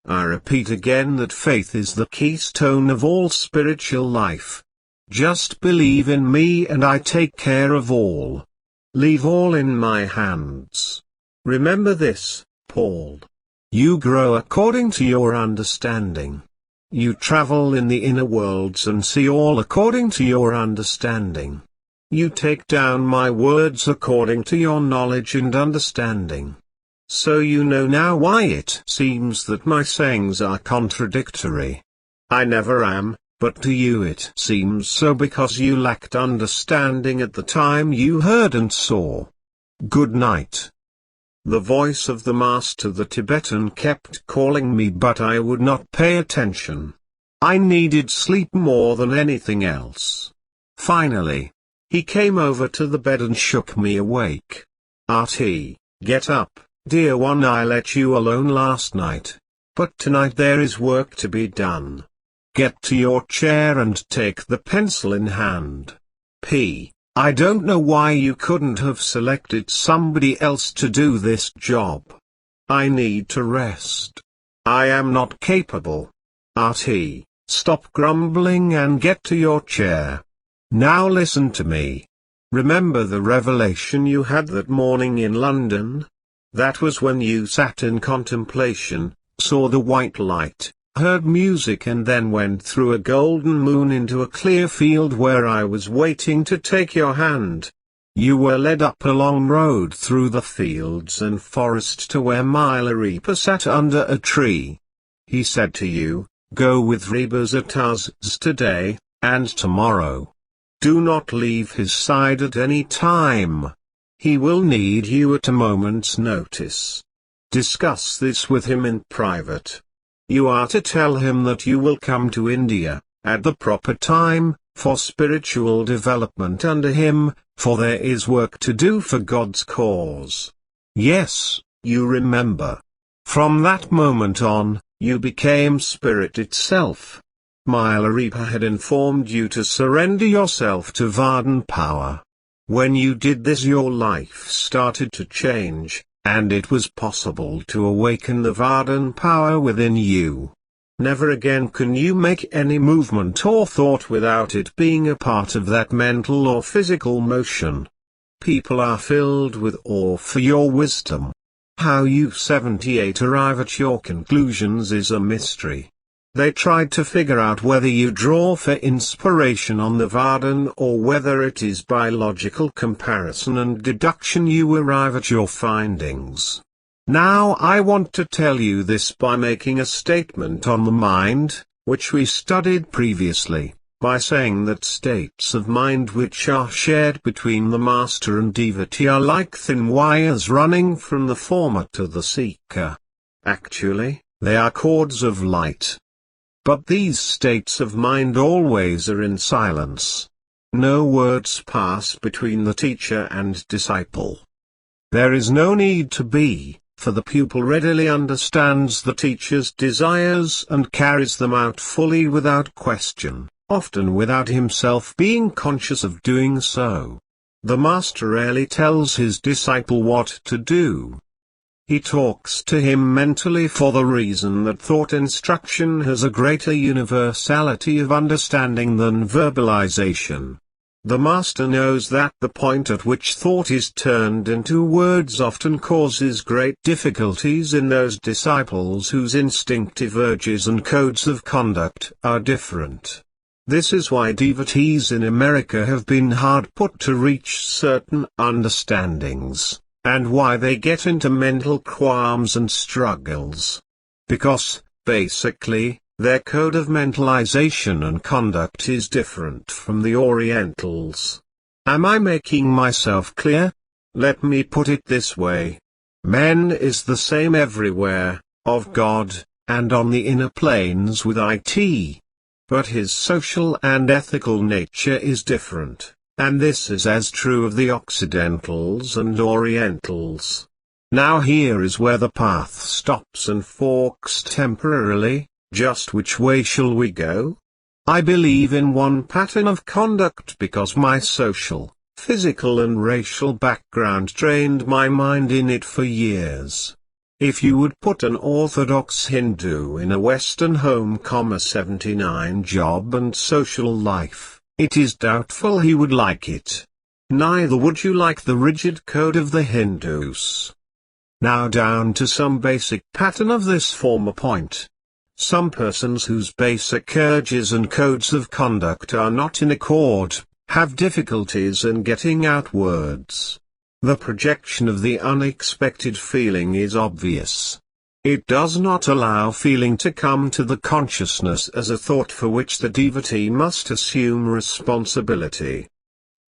I repeat again that faith is the keystone of all spiritual life. Just believe in me and I take care of all. Leave all in my hands. Remember this, Paul. You grow according to your understanding. You travel in the inner worlds and see all according to your understanding. You take down my words according to your knowledge and understanding. So you know now why it seems that my sayings are contradictory. I never am. But to you it seems so because you lacked understanding at the time you heard and saw. Good night. The voice of the master the Tibetan kept calling me but I would not pay attention. I needed sleep more than anything else. Finally, he came over to the bed and shook me awake. Artie, get up, dear one, I let you alone last night. But tonight there is work to be done. Get to your chair and take the pencil in hand. I don't know why you couldn't have selected somebody else to do this job. I need to rest. I am not capable. Artie, stop grumbling and get to your chair. Now listen to me. Remember the revelation you had that morning in London? That was when you sat in contemplation, saw the white light, heard music and then went through a golden moon into a clear field where I was waiting to take your hand. You were led up a long road through the fields and forest to where Milarepa sat under a tree. He said to you, go with Rebazar Tarzs today, and tomorrow. Do not leave his side at any time. He will need you at a moment's notice. Discuss this with him in private. You are to tell him that you will come to India, at the proper time, for spiritual development under him, for there is work to do for God's cause. Yes, you remember. From that moment on, you became spirit itself. Milarepa had informed you to surrender yourself to Vardhan power. When you did this your life started to change, and it was possible to awaken the Vardhan power within you. Never again can you make any movement or thought without it being a part of that mental or physical motion. People are filled with awe for your wisdom. How you 78 arrive at your conclusions is a mystery. They tried to figure out whether you draw for inspiration on the Vardhan or whether it is by logical comparison and deduction you arrive at your findings. Now I want to tell you this by making a statement on the mind, which we studied previously, by saying that states of mind which are shared between the master and devotee are like thin wires running from the former to the seeker. Actually, they are cords of light. But these states of mind always are in silence. No words pass between the teacher and disciple. There is no need to be, for the pupil readily understands the teacher's desires and carries them out fully without question, often without himself being conscious of doing so. The master rarely tells his disciple what to do. He talks to him mentally for the reason that thought instruction has a greater universality of understanding than verbalization. The master knows that the point at which thought is turned into words often causes great difficulties in those disciples whose instinctive urges and codes of conduct are different. This is why devotees in America have been hard put to reach certain understandings, and why they get into mental qualms and struggles. Because, basically, their code of mentalization and conduct is different from the Orientals. Am I making myself clear? Let me put it this way. Man is the same everywhere, of God, and on the inner planes with it. But his social and ethical nature is different, and this is as true of the Occidentals and Orientals. Now here is where the path stops and forks temporarily. Just which way shall we go? I believe in one pattern of conduct because my social, physical and racial background trained my mind in it for years. If you would put an Orthodox Hindu in a Western home, 79 job and social life, it is doubtful he would like it. Neither would you like the rigid code of the Hindus. Now down to some basic pattern of this former point. Some persons whose basic urges and codes of conduct are not in accord, have difficulties in getting out words. The projection of the unexpected feeling is obvious. It does not allow feeling to come to the consciousness as a thought for which the devotee must assume responsibility.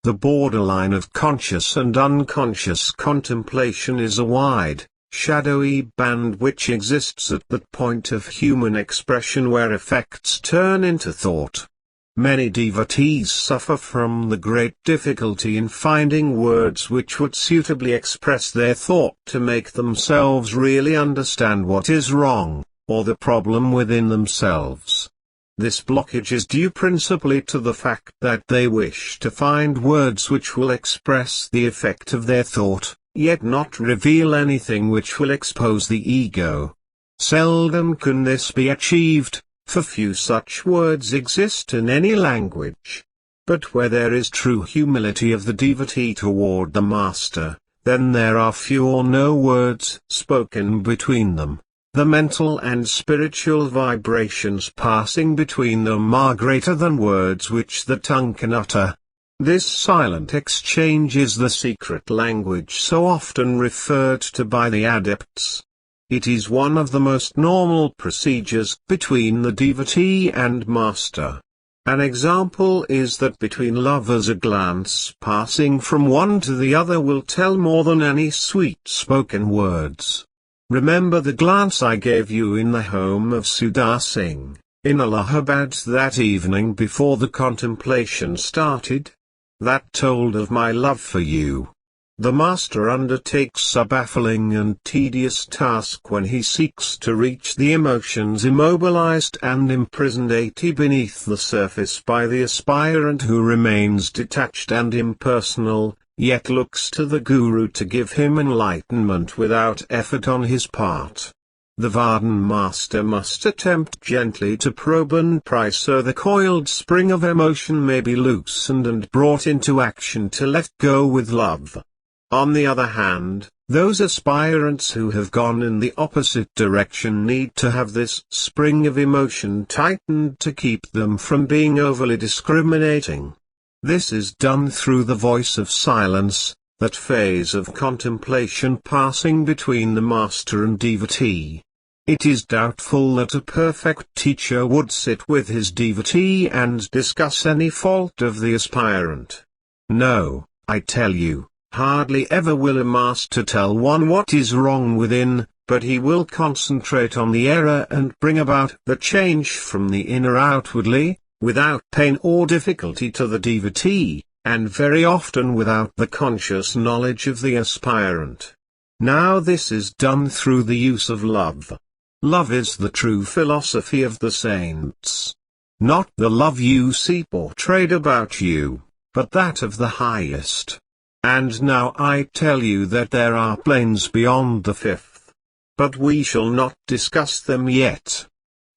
The borderline of conscious and unconscious contemplation is a wide, shadowy band which exists at that point of human expression where effects turn into thought. Many devotees suffer from the great difficulty in finding words which would suitably express their thought to make themselves really understand what is wrong, or the problem within themselves. This blockage is due principally to the fact that they wish to find words which will express the effect of their thought, yet not reveal anything which will expose the ego. Seldom can this be achieved, for few such words exist in any language. But where there is true humility of the devotee toward the master, then there are few or no words spoken between them. The mental and spiritual vibrations passing between them are greater than words which the tongue can utter. This silent exchange is the secret language so often referred to by the adepts. It is one of the most normal procedures between the devotee and master. An example is that between lovers a glance passing from one to the other will tell more than any sweet-spoken words. Remember the glance I gave you in the home of Sudhir Singh, in Allahabad that evening before the contemplation started? That told of my love for you. The master undertakes a baffling and tedious task when he seeks to reach the emotions immobilized and imprisoned beneath the surface by the aspirant who remains detached and impersonal, yet looks to the guru to give him enlightenment without effort on his part. The Vardhan master must attempt gently to probe and pry so the coiled spring of emotion may be loosened and brought into action to let go with love. On the other hand, those aspirants who have gone in the opposite direction need to have this spring of emotion tightened to keep them from being overly discriminating. This is done through the voice of silence, that phase of contemplation passing between the master and devotee. It is doubtful that a perfect teacher would sit with his devotee and discuss any fault of the aspirant. No, I tell you. Hardly ever will a master tell one what is wrong within, but he will concentrate on the error and bring about the change from the inner outwardly, without pain or difficulty to the devotee. and very often without the conscious knowledge of the aspirant. Now this is done through the use of love. Love is the true philosophy of the saints. Not the love you see portrayed about you, but that of the highest. And now I tell you that there are planes beyond the fifth. But we shall not discuss them yet.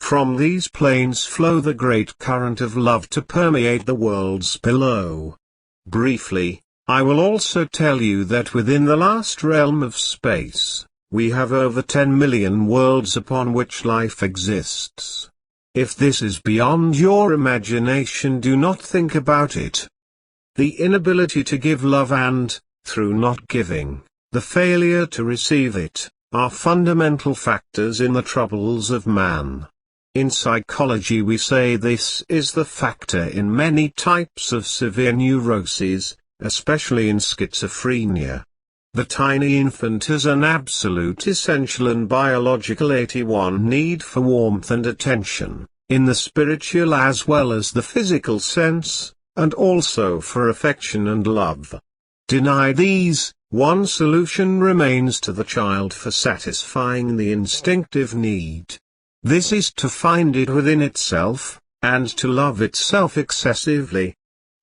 From these planes flow the great current of love to permeate the worlds below. Briefly, I will also tell you that within the last realm of space, we have over 10 million worlds upon which life exists. If this is beyond your imagination, do not think about it. The inability to give love and, through not giving, the failure to receive it, are fundamental factors in the troubles of man. In psychology we say this is the factor in many types of severe neuroses, especially in schizophrenia. The tiny infant has an absolute essential and biological 81 need for warmth and attention, in the spiritual as well as the physical sense, and also for affection and love. Deny these, one solution remains to the child for satisfying the instinctive need. This is to find it within itself, and to love itself excessively.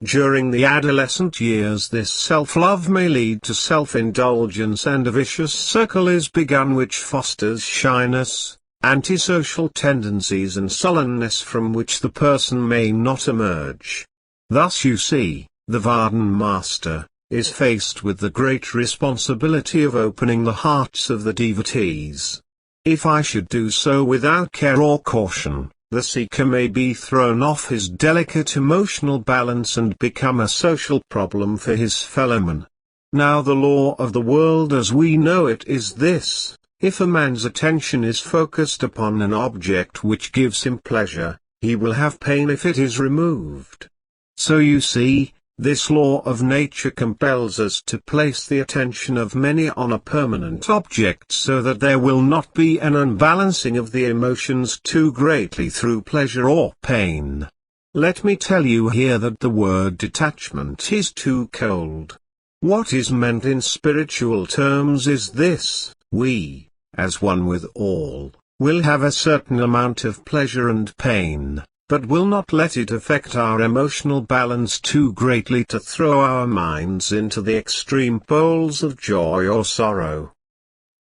During the adolescent years this self-love may lead to self-indulgence, and a vicious circle is begun which fosters shyness, antisocial tendencies and sullenness from which the person may not emerge. Thus you see, the Varden Master is faced with the great responsibility of opening the hearts of the devotees. If I should do so without care or caution, the seeker may be thrown off his delicate emotional balance and become a social problem for his fellowmen. Now the law of the world as we know it is this: if a man's attention is focused upon an object which gives him pleasure, he will have pain if it is removed. So you see, this law of nature compels us to place the attention of many on a permanent object so that there will not be an unbalancing of the emotions too greatly through pleasure or pain. Let me tell you here that the word detachment is too cold. What is meant in spiritual terms is this: we, as one with all, will have a certain amount of pleasure and pain, but will not let it affect our emotional balance too greatly to throw our minds into the extreme poles of joy or sorrow.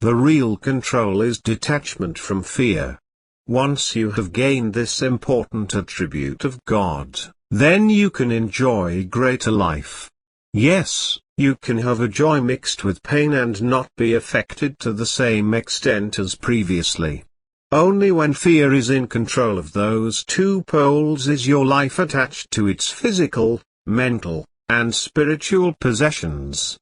The real control is detachment from fear. Once you have gained this important attribute of God, then you can enjoy greater life. Yes, you can have a joy mixed with pain and not be affected to the same extent as previously. Only when fear is in control of those two poles is your life attached to its physical, mental, and spiritual possessions.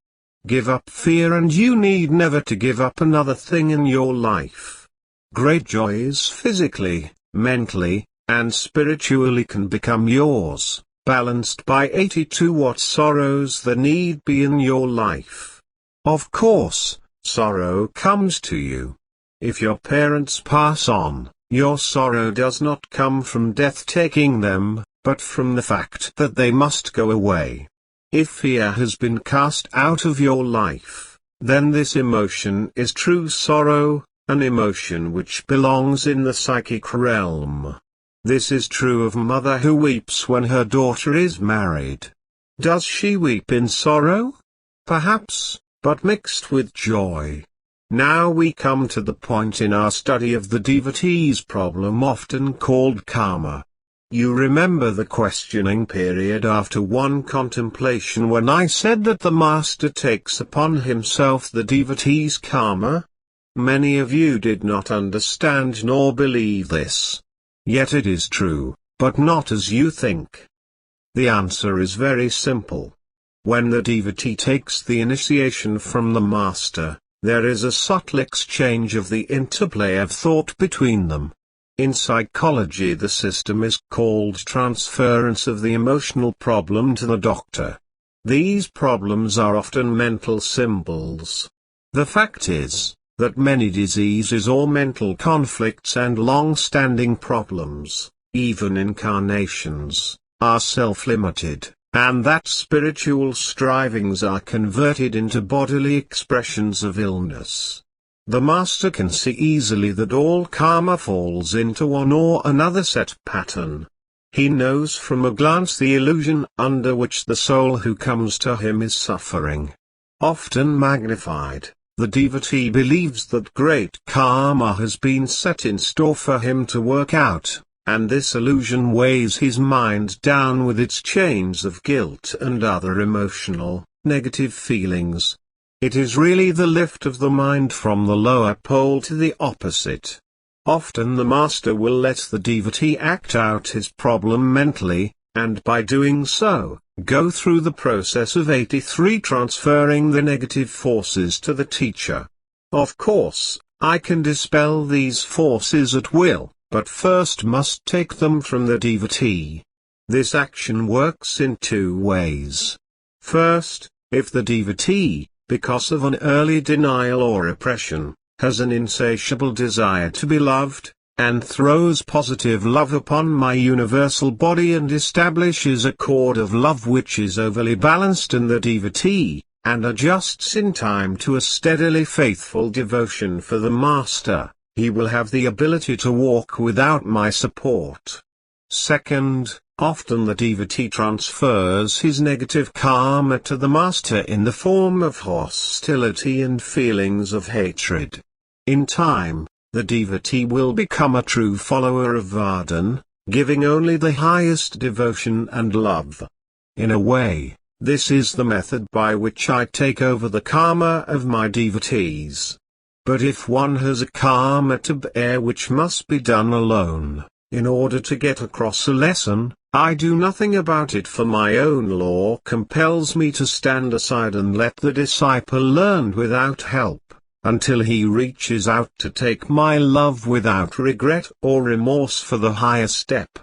Give up fear and you need never to give up another thing in your life. Great joys physically, mentally, and spiritually can become yours, balanced by 82 what sorrows there need be in your life. Of course, sorrow comes to you. If your parents pass on, your sorrow does not come from death taking them, but from the fact that they must go away. If fear has been cast out of your life, then this emotion is true sorrow, an emotion which belongs in the psychic realm. This is true of mother who weeps when her daughter is married. Does she weep in sorrow? Perhaps, but mixed with joy. Now we come to the point in our study of the devotee's problem often called karma. You remember the questioning period after one contemplation when I said that the master takes upon himself the devotee's karma? Many of you did not understand nor believe this. Yet it is true, but not as you think. The answer is very simple. When the devotee takes the initiation from the master, there is a subtle exchange of the interplay of thought between them. In psychology the system is called transference of the emotional problem to the doctor. These problems are often mental symbols. The fact is, that many diseases or mental conflicts and long-standing problems, even incarnations, are self-limited, and that spiritual strivings are converted into bodily expressions of illness. The master can see easily that all karma falls into one or another set pattern. He knows from a glance the illusion under which the soul who comes to him is suffering. Often magnified, the devotee believes that great karma has been set in store for him to work out, and this illusion weighs his mind down with its chains of guilt and other emotional, negative feelings. It is really the lift of the mind from the lower pole to the opposite. Often the master will let the devotee act out his problem mentally, and by doing so, go through the process of 83 transferring the negative forces to the teacher. Of course, I can dispel these forces at will, but first must take them from the devotee. This action works in two ways. First, if the devotee, because of an early denial or repression, has an insatiable desire to be loved, and throws positive love upon my universal body and establishes a chord of love which is overly balanced in the devotee, and adjusts in time to a steadily faithful devotion for the master, he will have the ability to walk without my support. Second, often the devotee transfers his negative karma to the master in the form of hostility and feelings of hatred. In time, the devotee will become a true follower of Vardhan, giving only the highest devotion and love. In a way, this is the method by which I take over the karma of my devotees. But if one has a karma to bear which must be done alone, in order to get across a lesson, I do nothing about it, for my own law compels me to stand aside and let the disciple learn without help, until he reaches out to take my love without regret or remorse for the higher step.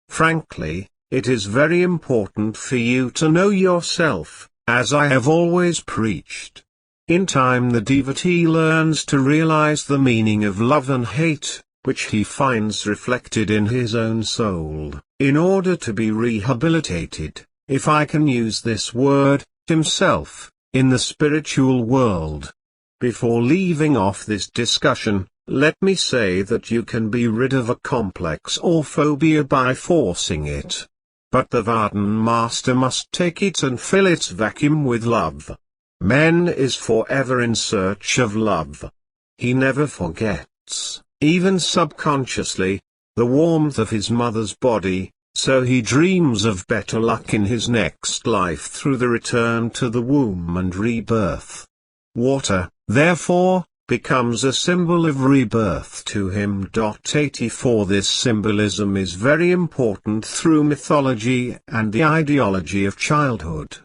Frankly, it is very important for you to know yourself, as I have always preached. In time the devotee learns to realize the meaning of love and hate, which he finds reflected in his own soul, in order to be rehabilitated, if I can use this word, himself, in the spiritual world. Before leaving off this discussion, let me say that you can be rid of a complex or phobia by forcing it. But the Vardhan master must take it and fill its vacuum with love. Man is forever in search of love. He never forgets, even subconsciously, the warmth of his mother's body, so he dreams of better luck in his next life through the return to the womb and rebirth. Water, therefore, becomes a symbol of rebirth to him. 84 This symbolism is very important through mythology and the ideology of childhood.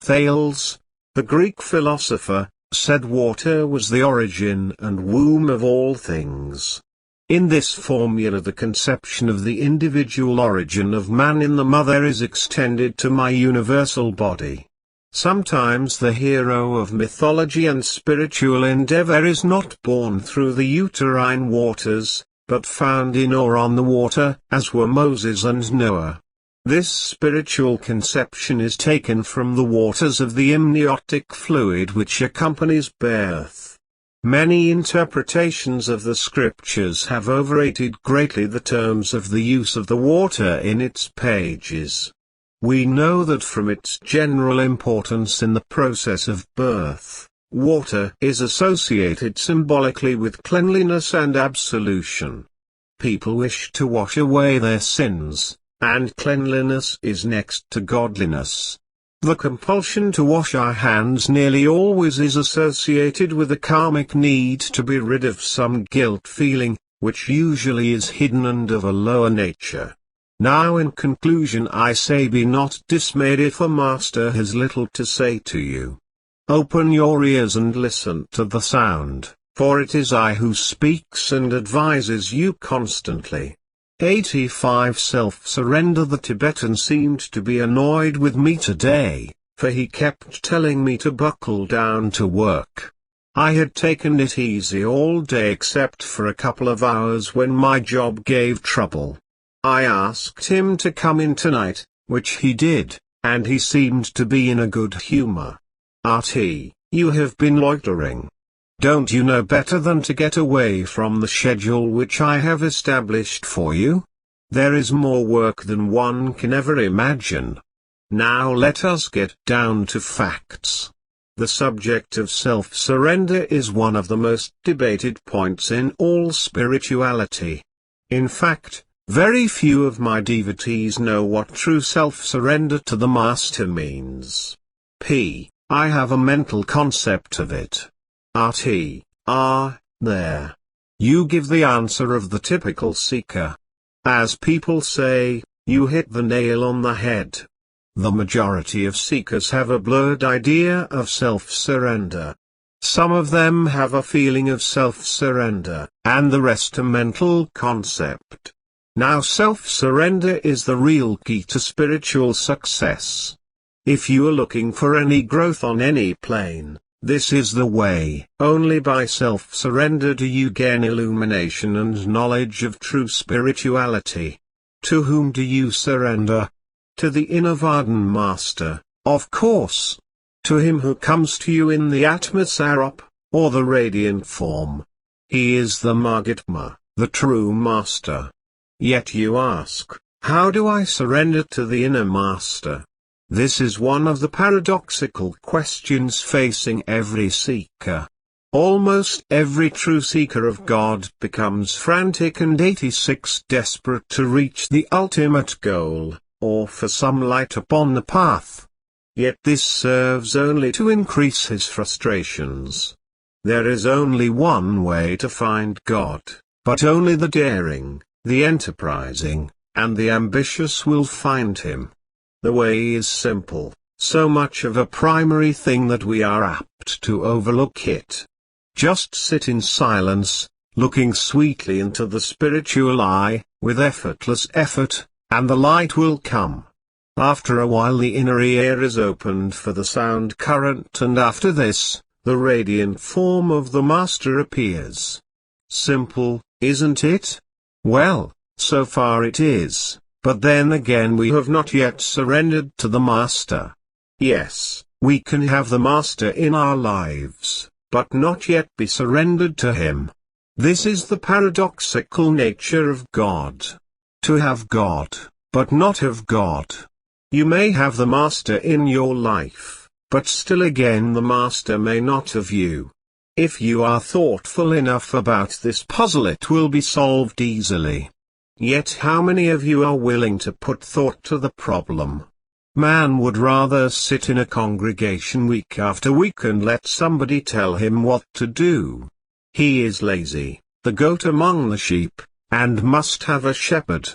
Thales, the Greek philosopher, said water was the origin and womb of all things. In this formula the conception of the individual origin of man in the mother is extended to my universal body. Sometimes the hero of mythology and spiritual endeavor is not born through the uterine waters, but found in or on the water, as were Moses and Noah. This spiritual conception is taken from the waters of the amniotic fluid which accompanies birth. Many interpretations of the scriptures have overrated greatly the terms of the use of the water in its pages. We know that from its general importance in the process of birth, water is associated symbolically with cleanliness and absolution. People wish to wash away their sins, and cleanliness is next to godliness. The compulsion to wash our hands nearly always is associated with a karmic need to be rid of some guilt feeling, which usually is hidden and of a lower nature. Now in conclusion I say, be not dismayed if a master has little to say to you. Open your ears and listen to the sound, for it is I who speaks and advises you constantly. 85 Self-surrender. The Tibetan seemed to be annoyed with me today, for he kept telling me to buckle down to work. I had taken it easy all day except for a couple of hours when my job gave trouble. I asked him to come in tonight, which he did, and he seemed to be in a good humor. "Artie, you have been loitering. Don't you know better than to get away from the schedule which I have established for you? There is more work than one can ever imagine. Now let us get down to facts. The subject of self-surrender is one of the most debated points in all spirituality. In fact, very few of my devotees know what true self-surrender to the Master means. I have a mental concept of it. There. You give the answer of the typical seeker. As people say, you hit the nail on the head. The majority of seekers have a blurred idea of self-surrender. Some of them have a feeling of self-surrender, and the rest a mental concept. Now self-surrender is the real key to spiritual success. If you are looking for any growth on any plane, this is the way. Only by self-surrender do you gain illumination and knowledge of true spirituality. To whom do you surrender? To the Innervardhan Master, of course. To him who comes to you in the Atma Sarup, or the radiant form. He is the Mahatma, the true Master. Yet you ask, how do I surrender to the inner Master? This is one of the paradoxical questions facing every seeker. Almost every true seeker of God becomes frantic and 86 desperate to reach the ultimate goal, or for some light upon the path. Yet this serves only to increase his frustrations. There is only one way to find God, but only the daring, the enterprising, and the ambitious will find him. The way is simple, so much of a primary thing that we are apt to overlook it. Just sit in silence, looking sweetly into the spiritual eye, with effortless effort, and the light will come. After a while the inner ear is opened for the sound current, and after this, the radiant form of the Master appears. Simple, isn't it? Well, so far it is, but then again we have not yet surrendered to the Master. Yes, we can have the Master in our lives, but not yet be surrendered to him. This is the paradoxical nature of God. To have God, but not have God. You may have the Master in your life, but still again the Master may not have you. If you are thoughtful enough about this puzzle it will be solved easily. Yet how many of you are willing to put thought to the problem? Man would rather sit in a congregation week after week and let somebody tell him what to do. He is lazy, the goat among the sheep, and must have a shepherd.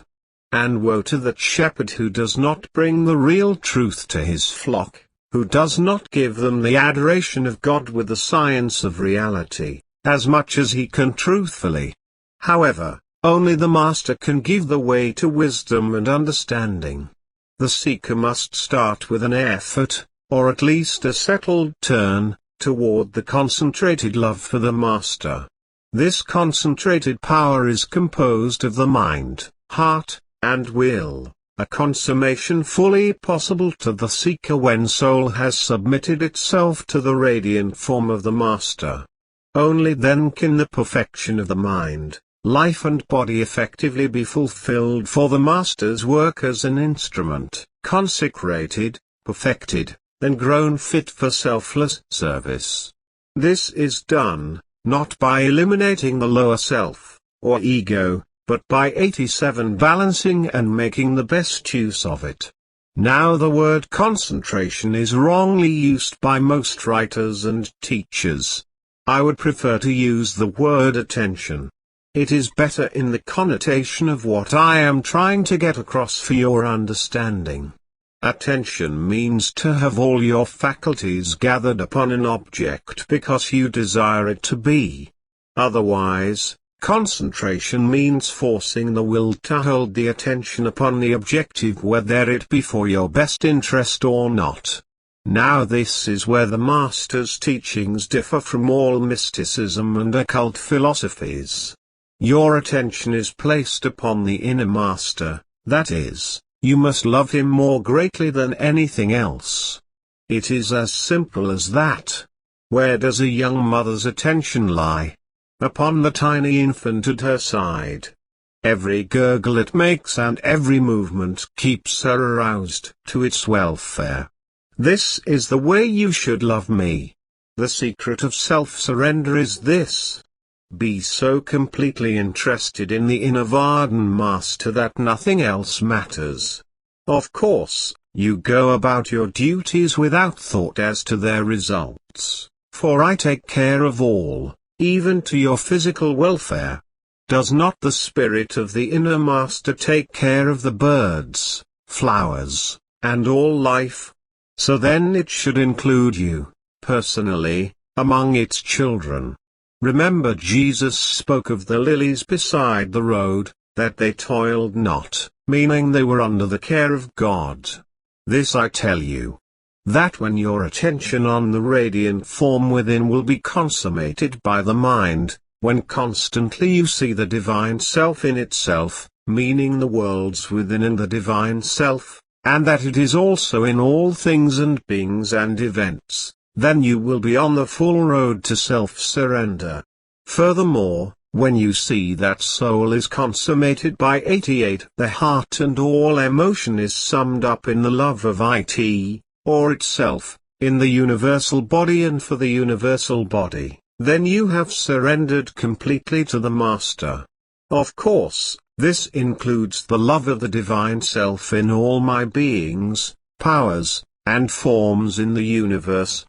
And woe to that shepherd who does not bring the real truth to his flock, who does not give them the adoration of God with the science of reality, as much as he can truthfully. However, only the Master can give the way to wisdom and understanding. The seeker must start with an effort, or at least a settled turn, toward the concentrated love for the Master. This concentrated power is composed of the mind, heart, and will, a consummation fully possible to the seeker when soul has submitted itself to the radiant form of the Master. Only then can the perfection of the mind, life and body effectively be fulfilled for the Master's work as an instrument, consecrated, perfected, and grown fit for selfless service. This is done, not by eliminating the lower self, or ego, but by 87 balancing and making the best use of it. Now the word concentration is wrongly used by most writers and teachers. I would prefer to use the word attention. It is better in the connotation of what I am trying to get across for your understanding. Attention means to have all your faculties gathered upon an object because you desire it to be. Otherwise, concentration means forcing the will to hold the attention upon the objective whether it be for your best interest or not. Now this is where the Master's teachings differ from all mysticism and occult philosophies. Your attention is placed upon the inner Master, that is, You must love him more greatly than anything else. It is as simple as that. Where does a young mother's attention lie? Upon the tiny infant at her side. Every gurgle it makes and every movement keeps her aroused to its welfare. This is the way you should love me. The secret of self-surrender is this. Be so completely interested in the inner Vardhan Master that nothing else matters. Of course, you go about your duties without thought as to their results, for I take care of all, even to your physical welfare. Does not the spirit of the inner Master take care of the birds, flowers, and all life? So then it should include you, personally, among its children. Remember Jesus spoke of the lilies beside the road, that they toiled not, meaning they were under the care of God. This I tell you, that when your attention on the radiant form within will be consummated by the mind, when constantly you see the Divine Self in itself, meaning the worlds within and the Divine Self, and that it is also in all things and beings and events, then you will be on the full road to self-surrender. Furthermore, when you see that soul is consummated by 88, the heart and all emotion is summed up in the love of it, or itself, in the universal body and for the universal body, then you have surrendered completely to the Master. Of course, this includes the love of the Divine Self in all my beings, powers, and forms in the universe.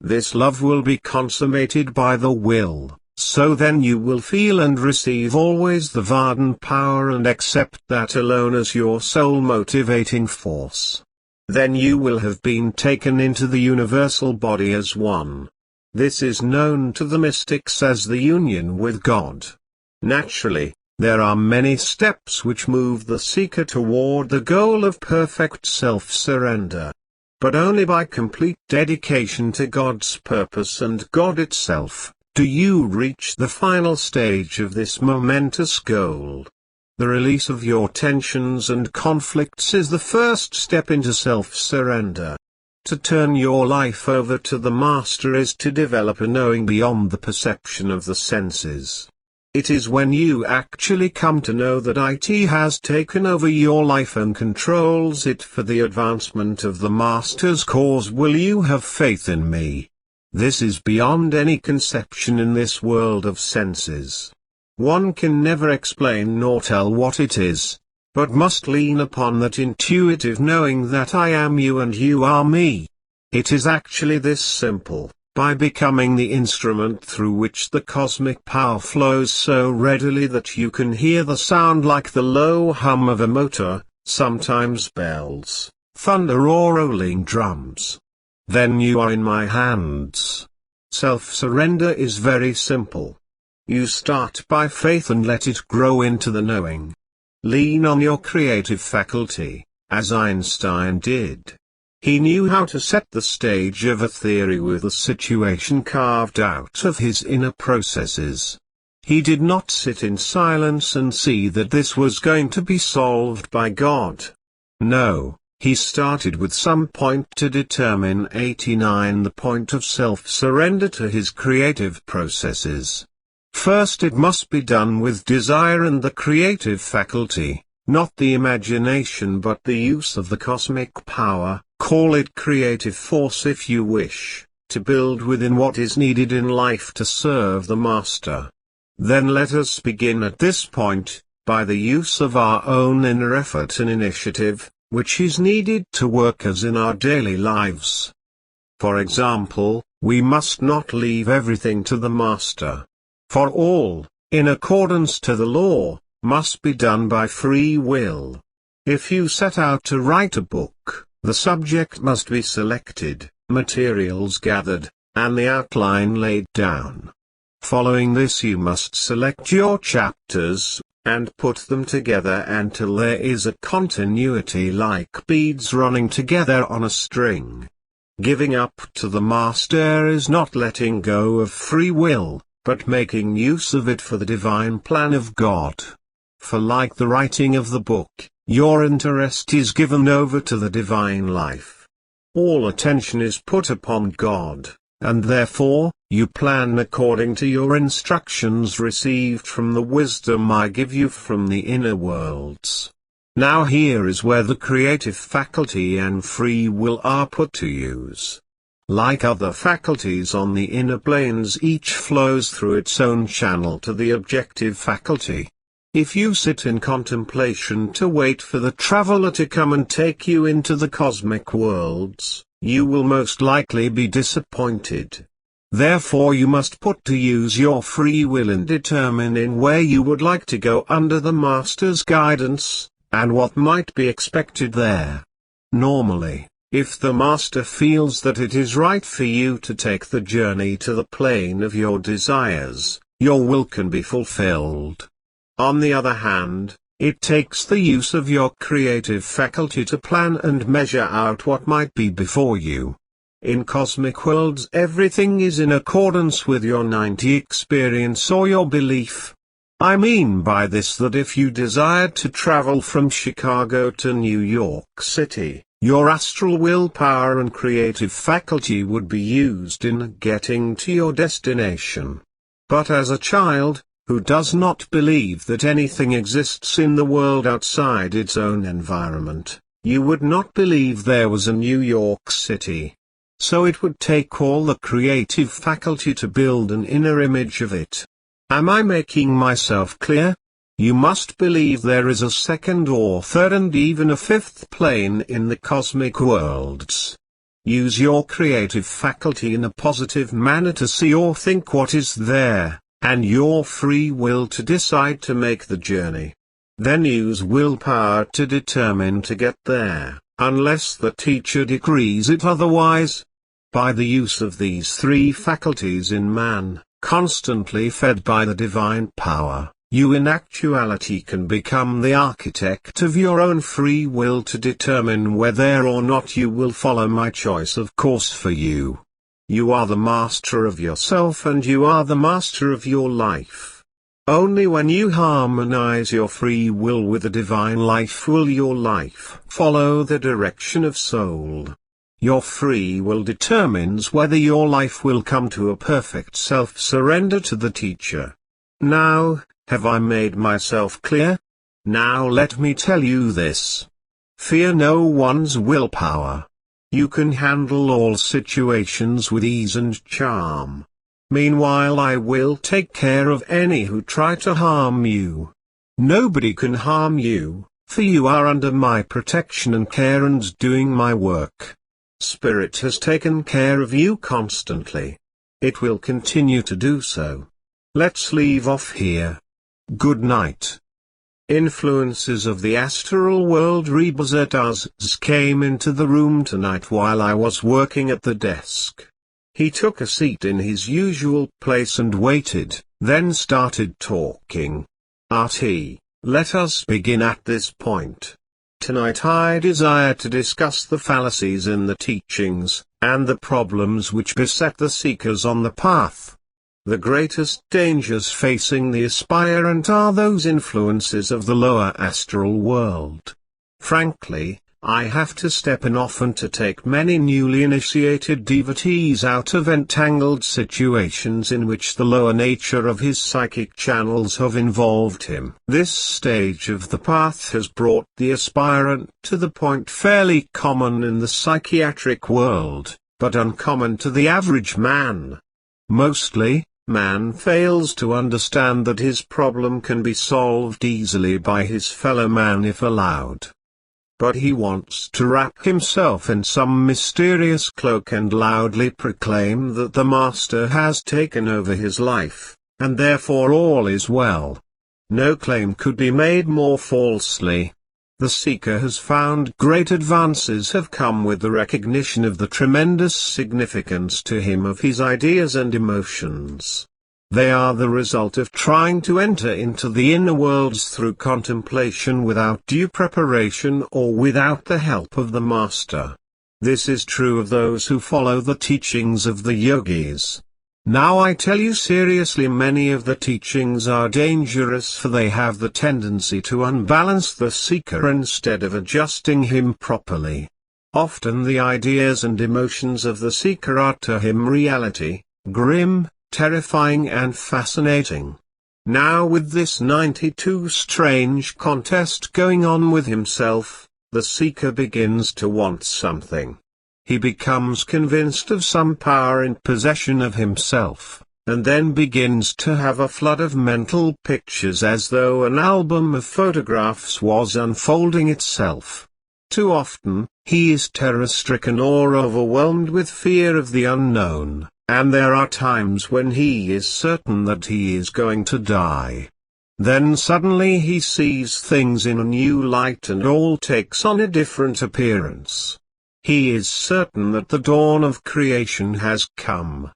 This love will be consummated by the will, so then you will feel and receive always the Vardhan power and accept that alone as your sole motivating force. Then you will have been taken into the universal body as one. This is known to the mystics as the union with God. Naturally, there are many steps which move the seeker toward the goal of perfect self-surrender. But only by complete dedication to God's purpose and God itself, do you reach the final stage of this momentous goal. The release of your tensions and conflicts is the first step into self-surrender. To turn your life over to the Master is to develop a knowing beyond the perception of the senses. It is when you actually come to know that it has taken over your life and controls it for the advancement of the Master's cause will you have faith in me. This is beyond any conception in this world of senses. One can never explain nor tell what it is, but must lean upon that intuitive knowing that I am you and you are me. It is actually this simple. By becoming the instrument through which the cosmic power flows so readily that you can hear the sound like the low hum of a motor, sometimes bells, thunder or rolling drums. Then you are in my hands. Self-surrender is very simple. You start by faith and let it grow into the knowing. Lean on your creative faculty, as Einstein did. He knew how to set the stage of a theory with a situation carved out of his inner processes. He did not sit in silence and see that this was going to be solved by God. No, he started with some point to determine 89 the point of self-surrender to his creative processes. First it must be done with desire and the creative faculty, not the imagination but the use of the cosmic power. Call it creative force if you wish, to build within what is needed in life to serve the Master. Then let us begin at this point, by the use of our own inner effort and initiative, which is needed to work as in our daily lives. For example, we must not leave everything to the Master. For all, in accordance to the law, must be done by free will. If you set out to write a book, the subject must be selected, materials gathered, and the outline laid down. Following this you must select your chapters, and put them together until there is a continuity like beads running together on a string. Giving up to the Master is not letting go of free will, but making use of it for the divine plan of God. For like the writing of the book, Your interest is given over to the divine life. All attention is put upon God, and therefore, you plan according to your instructions received from the wisdom I give you from the inner worlds. Now here is where the creative faculty and free will are put to use. Like other faculties on the inner planes, each flows through its own channel to the objective faculty. If you sit in contemplation to wait for the traveler to come and take you into the cosmic worlds, you will most likely be disappointed. Therefore you must put to use your free will in determining where you would like to go under the Master's guidance, and what might be expected there. Normally, if the Master feels that it is right for you to take the journey to the plane of your desires, your will can be fulfilled. On the other hand, it takes the use of your creative faculty to plan and measure out what might be before you. In cosmic worlds everything is in accordance with your 90 experience or your belief. I mean by this that if you desired to travel from Chicago to New York City, your astral willpower and creative faculty would be used in getting to your destination. But as a child, who does not believe that anything exists in the world outside its own environment, you would not believe there was a New York City. So it would take all the creative faculty to build an inner image of it. Am I making myself clear? You must believe there is a second or third and even a fifth plane in the cosmic worlds. Use your creative faculty in a positive manner to see or think what is there, and your free will to decide to make the journey. Then use willpower to determine to get there, unless the teacher decrees it otherwise. By the use of these three faculties in man, constantly fed by the divine power, you in actuality can become the architect of your own free will to determine whether or not you will follow my choice of course for you. You are the master of yourself and you are the master of your life. Only when you harmonize your free will with the divine life will your life follow the direction of soul. Your free will determines whether your life will come to a perfect self-surrender to the teacher. Now, have I made myself clear? Now let me tell you this. Fear no one's willpower. You can handle all situations with ease and charm. Meanwhile I will take care of any who try to harm you. Nobody can harm you, for you are under my protection and care and doing my work. Spirit has taken care of you constantly. It will continue to do so. Let's leave off here. Good night. Influences of the astral world. Rebazar Tarzs came into the room tonight while I was working at the desk. He took a seat in his usual place and waited, then started talking. RT, let us begin at this point. Tonight I desire to discuss the fallacies in the teachings, and the problems which beset the seekers on the path. The greatest dangers facing the aspirant are those influences of the lower astral world. Frankly, I have to step in often to take many newly initiated devotees out of entangled situations in which the lower nature of his psychic channels have involved him. This stage of the path has brought the aspirant to the point fairly common in the psychiatric world, but uncommon to the average man. Mostly, man fails to understand that his problem can be solved easily by his fellow man if allowed. But he wants to wrap himself in some mysterious cloak and loudly proclaim that the Master has taken over his life, and therefore all is well. No claim could be made more falsely. The seeker has found great advances have come with the recognition of the tremendous significance to him of his ideas and emotions. They are the result of trying to enter into the inner worlds through contemplation without due preparation or without the help of the Master. This is true of those who follow the teachings of the yogis. Now I tell you seriously, many of the teachings are dangerous, for they have the tendency to unbalance the seeker instead of adjusting him properly. Often the ideas and emotions of the seeker are to him reality, grim, terrifying and fascinating. Now with this 92 strange contest going on with himself, the seeker begins to want something. He becomes convinced of some power in possession of himself, and then begins to have a flood of mental pictures as though an album of photographs was unfolding itself. Too often, he is terror-stricken or overwhelmed with fear of the unknown, and there are times when he is certain that he is going to die. Then suddenly he sees things in a new light and all takes on a different appearance. He is certain that the dawn of creation has come.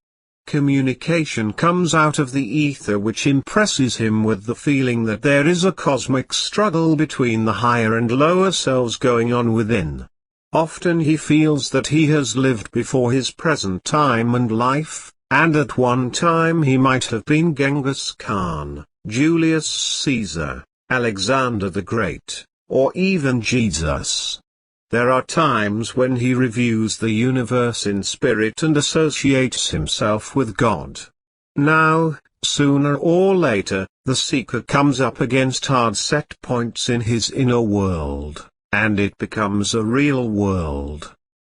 Communication comes out of the ether which impresses him with the feeling that there is a cosmic struggle between the higher and lower selves going on within. Often he feels that he has lived before his present time and life, and at one time he might have been Genghis Khan, Julius Caesar, Alexander the Great, or even Jesus. There are times when he reviews the universe in spirit and associates himself with God. Now, sooner or later, the seeker comes up against hard set points in his inner world, and it becomes a real world.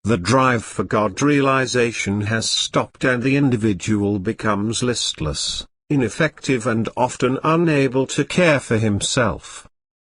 The drive for God realization has stopped and the individual becomes listless, ineffective and often unable to care for himself.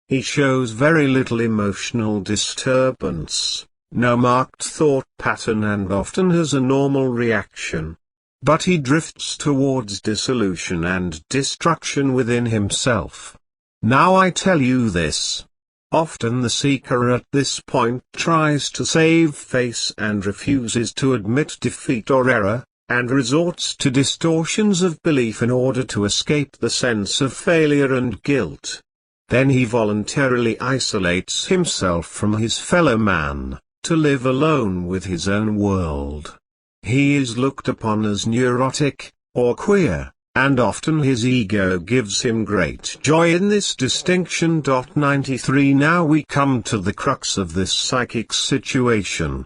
He shows very little emotional disturbance, no marked thought pattern and often has a normal reaction. But he drifts towards dissolution and destruction within himself. Now I tell you this. Often the seeker at this point tries to save face and refuses to admit defeat or error, and resorts to distortions of belief in order to escape the sense of failure and guilt. Then he voluntarily isolates himself from his fellow man, to live alone with his own world. He is looked upon as neurotic, or queer, and often his ego gives him great joy in this distinction. 93 Now we come to the crux of this psychic situation.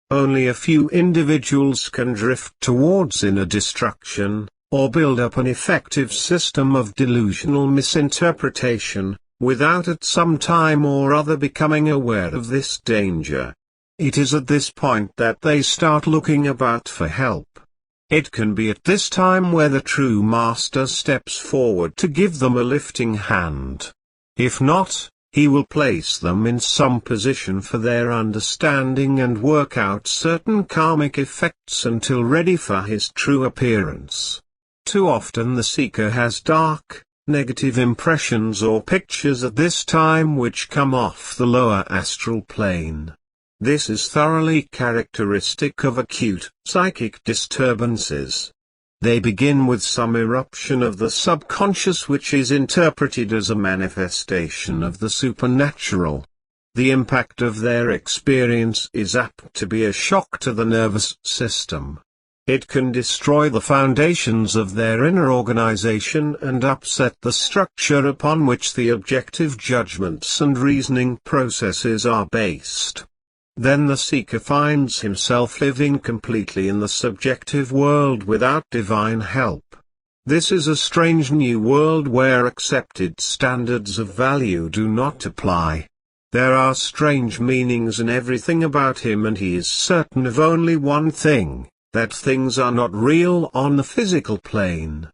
Only a few individuals can drift towards inner destruction, or build up an effective system of delusional misinterpretation, without at some time or other becoming aware of this danger. It is at this point that they start looking about for help. It can be at this time where the true master steps forward to give them a lifting hand. If not, he will place them in some position for their understanding and work out certain karmic effects until ready for his true appearance. Too often the seeker has dark, negative impressions or pictures at this time which come off the lower astral plane. This is thoroughly characteristic of acute psychic disturbances. They begin with some eruption of the subconscious which is interpreted as a manifestation of the supernatural. The impact of their experience is apt to be a shock to the nervous system. It can destroy the foundations of their inner organization and upset the structure upon which the objective judgments and reasoning processes are based. Then the seeker finds himself living completely in the subjective world without divine help. This is a strange new world where accepted standards of value do not apply. There are strange meanings in everything about him, and he is certain of only one thing, that things are not real on the physical plane.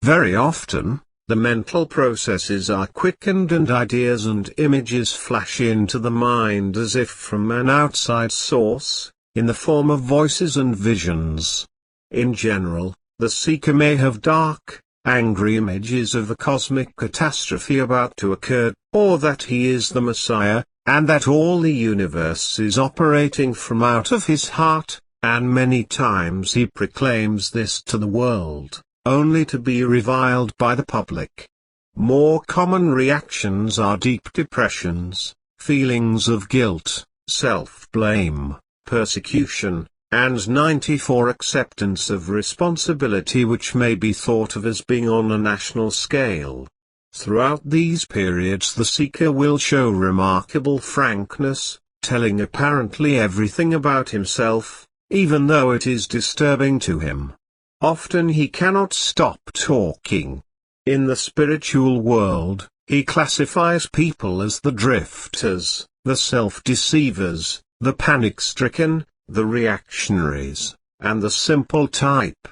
Very often, the mental processes are quickened and ideas and images flash into the mind as if from an outside source, in the form of voices and visions. In general, the seeker may have dark, angry images of a cosmic catastrophe about to occur, or that he is the Messiah, and that all the universe is operating from out of his heart, and many times he proclaims this to the world, only to be reviled by the public. More common reactions are deep depressions, feelings of guilt, self-blame, persecution, and 94 acceptance of responsibility, which may be thought of as being on a national scale. Throughout these periods the seeker will show remarkable frankness, telling apparently everything about himself, even though it is disturbing to him. Often he cannot stop talking. In the spiritual world, he classifies people as the drifters, the self-deceivers, the panic-stricken, the reactionaries, and the simple type.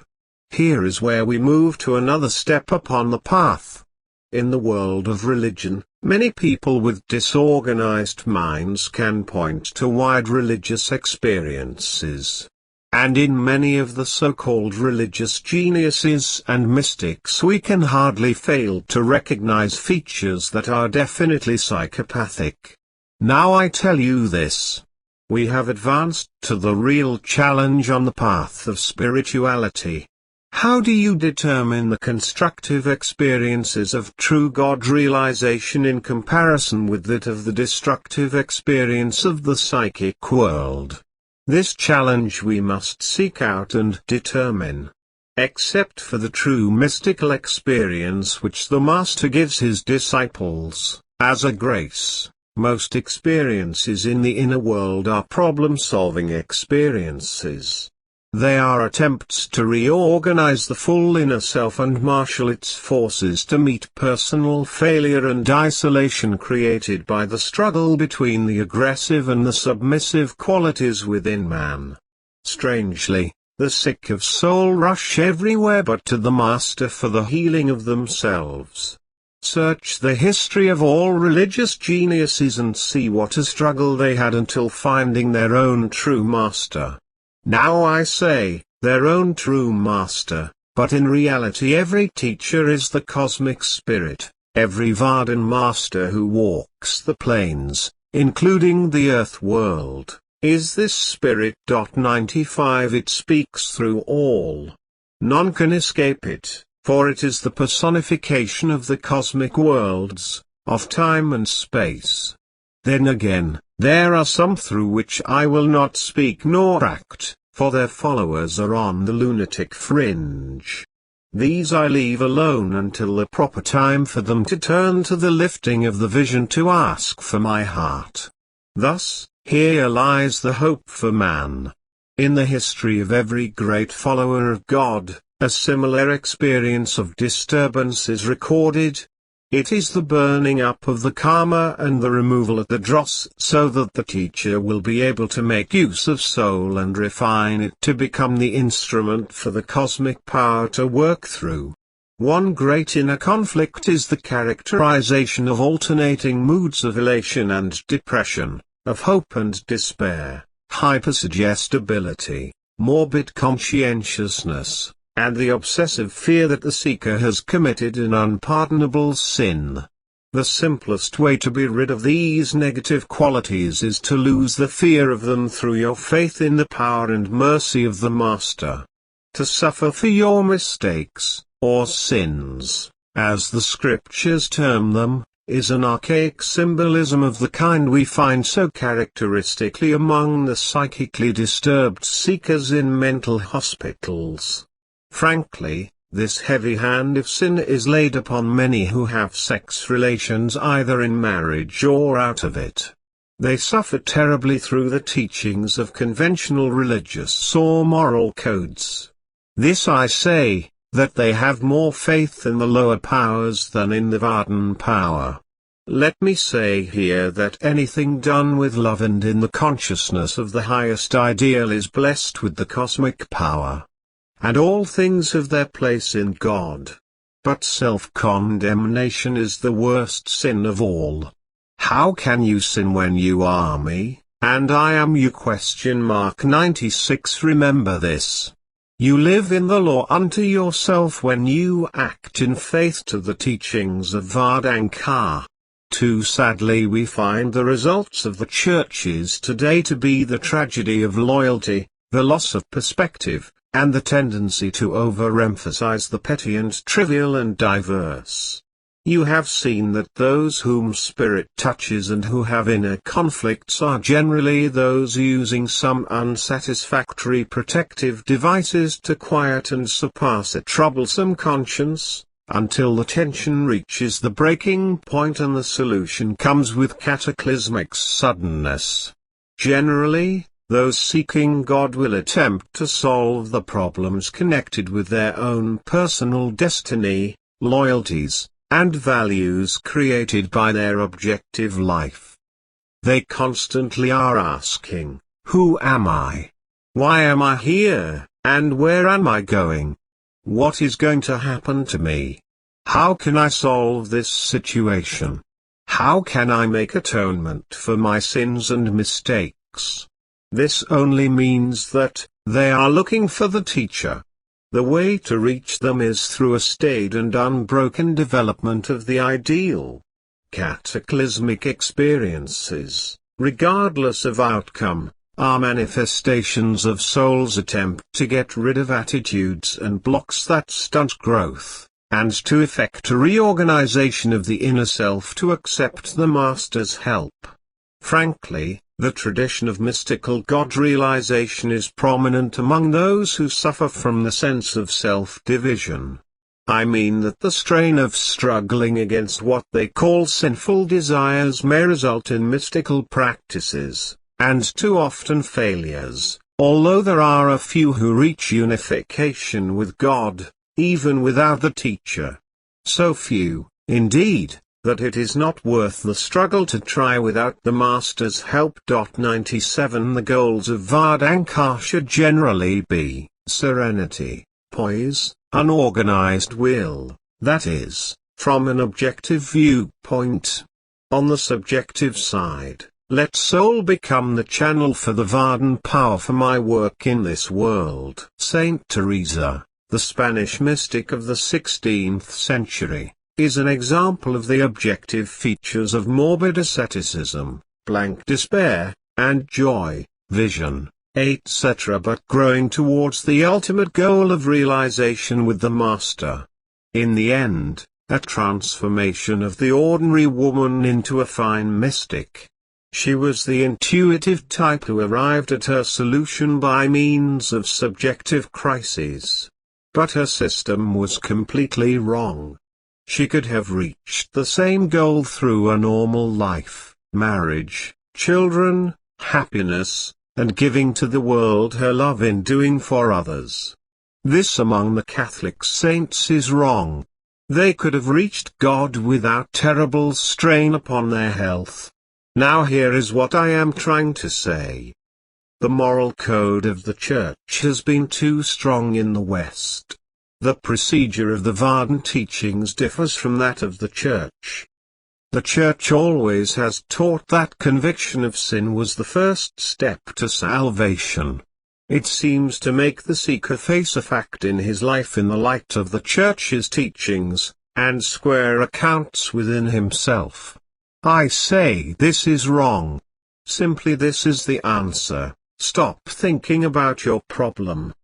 Here is where we move to another step upon the path. In the world of religion, many people with disorganized minds can point to wide religious experiences. And in many of the so-called religious geniuses and mystics we can hardly fail to recognize features that are definitely psychopathic. Now I tell you this. We have advanced to the real challenge on the path of spirituality. How do you determine the constructive experiences of true God realization in comparison with that of the destructive experience of the psychic world? This challenge we must seek out and determine. Except for the true mystical experience which the Master gives his disciples, as a grace, most experiences in the inner world are problem-solving experiences. They are attempts to reorganize the full inner self and marshal its forces to meet personal failure and isolation created by the struggle between the aggressive and the submissive qualities within man. Strangely, the sick of soul rush everywhere but to the Master for the healing of themselves. Search the history of all religious geniuses and see what a struggle they had until finding their own true Master. Now I say, their own true Master, but in reality every teacher is the cosmic spirit, every Vardhan Master who walks the plains, including the earth world, is this spirit. 95 It speaks through all. None can escape it, for it is the personification of the cosmic worlds, of time and space. Then again, there are some through which I will not speak nor act, for their followers are on the lunatic fringe. These I leave alone until the proper time for them to turn to the lifting of the vision to ask for my heart. Thus, here lies the hope for man. In the history of every great follower of God, a similar experience of disturbance is recorded. It is the burning up of the karma and the removal of the dross so that the teacher will be able to make use of soul and refine it to become the instrument for the cosmic power to work through. One great inner conflict is the characterization of alternating moods of elation and depression, of hope and despair, hypersuggestibility, morbid conscientiousness, and the obsessive fear that the seeker has committed an unpardonable sin. The simplest way to be rid of these negative qualities is to lose the fear of them through your faith in the power and mercy of the Master. To suffer for your mistakes, or sins, as the scriptures term them, is an archaic symbolism of the kind we find so characteristically among the psychically disturbed seekers in mental hospitals. Frankly, this heavy hand of sin is laid upon many who have sex relations either in marriage or out of it. They suffer terribly through the teachings of conventional religious or moral codes. This I say, that they have more faith in the lower powers than in the Vardhan power. Let me say here that anything done with love and in the consciousness of the highest ideal is blessed with the cosmic power. And all things have their place in God. But self-condemnation is the worst sin of all. How can you sin when you are me, and I am you? 96 Remember this. You live in the law unto yourself when you act in faith to the teachings of Vardhanka. Too sadly we find the results of the churches today to be the tragedy of loyalty, the loss of perspective, and the tendency to overemphasize the petty and trivial and diverse. You have seen that those whom spirit touches and who have inner conflicts are generally those using some unsatisfactory protective devices to quiet and surpass a troublesome conscience, until the tension reaches the breaking point and the solution comes with cataclysmic suddenness. Generally, those seeking God will attempt to solve the problems connected with their own personal destiny, loyalties, and values created by their objective life. They constantly are asking, who am I? Why am I here, and where am I going? What is going to happen to me? How can I solve this situation? How can I make atonement for my sins and mistakes? This only means that they are looking for the teacher. The way to reach them is through a staid and unbroken development of the ideal. Cataclysmic experiences, regardless of outcome, are manifestations of soul's attempt to get rid of attitudes and blocks that stunt growth, and to effect a reorganization of the inner self to accept the Master's help. Frankly, the tradition of mystical God realization is prominent among those who suffer from the sense of self-division. I mean that the strain of struggling against what they call sinful desires may result in mystical practices, and too often failures, although there are a few who reach unification with God, even without the teacher. So few, indeed, that it is not worth the struggle to try without the Master's help. 97 The goals of Vedanta should generally be serenity, poise, unorganized will, that is, from an objective viewpoint. On the subjective side, let soul become the channel for the Vedanta power for my work in this world. Saint Teresa, the Spanish mystic of the 16th century, is an example of the objective features of morbid asceticism, blank despair, and joy, vision, etc., but growing towards the ultimate goal of realization with the Master. In the end, a transformation of the ordinary woman into a fine mystic. She was the intuitive type who arrived at her solution by means of subjective crises. But her system was completely wrong. She could have reached the same goal through a normal life, marriage, children, happiness, and giving to the world her love in doing for others. This among the Catholic saints is wrong. They could have reached God without terrible strain upon their health. Now here is what I am trying to say. The moral code of the Church has been too strong in the West. The procedure of the Vedanta teachings differs from that of the Church. The Church always has taught that conviction of sin was the first step to salvation. It seems to make the seeker face a fact in his life in the light of the Church's teachings, and square accounts within himself. I say this is wrong. Simply this is the answer: stop thinking about your problem.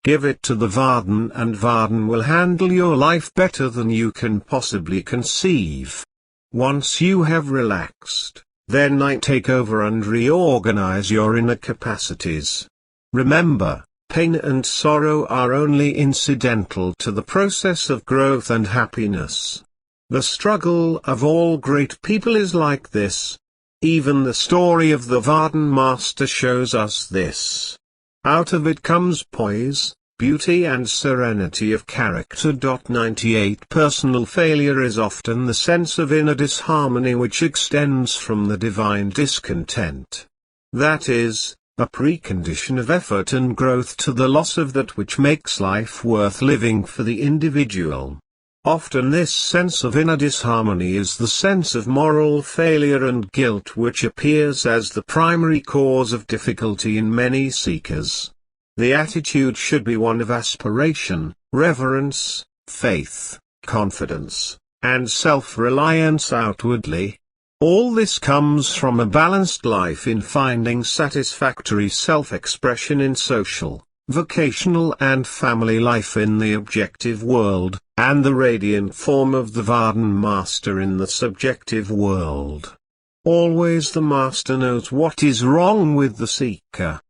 Give it to the Vedanta, and Vedanta will handle your life better than you can possibly conceive. Once you have relaxed, then I take over and reorganize your inner capacities. Remember, pain and sorrow are only incidental to the process of growth and happiness. The struggle of all great people is like this. Even the story of the Vedanta Master shows us this. Out of it comes poise, beauty and serenity of character. 98 Personal failure is often the sense of inner disharmony which extends from the divine discontent. That is, a precondition of effort and growth to the loss of that which makes life worth living for the individual. Often this sense of inner disharmony is the sense of moral failure and guilt which appears as the primary cause of difficulty in many seekers. The attitude should be one of aspiration, reverence, faith, confidence, and self-reliance outwardly. All this comes from a balanced life in finding satisfactory self-expression in social, vocational and family life in the objective world, and the radiant form of the Vardhan Master in the subjective world. Always the Master knows what is wrong with the seeker.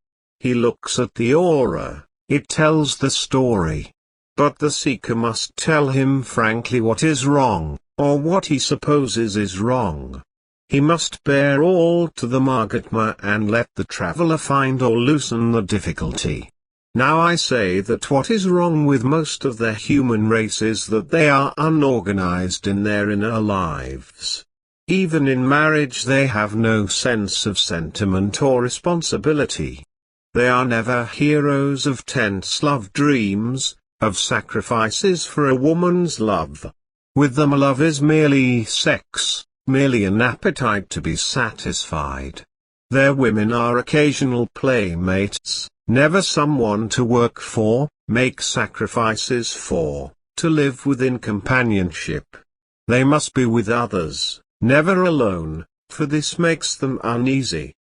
He looks at the aura, it tells the story. But the seeker must tell him frankly what is wrong, or what he supposes is wrong. He must bear all to the Mahatma and let the traveler find or loosen the difficulty. Now I say that what is wrong with most of the human race is that they are unorganized in their inner lives. Even in marriage they have no sense of sentiment or responsibility. They are never heroes of tense love dreams, of sacrifices for a woman's love. With them love is merely sex, merely an appetite to be satisfied. Their women are occasional playmates, never someone to work for, make sacrifices for, to live within companionship. They must be with others, never alone, for this makes them uneasy.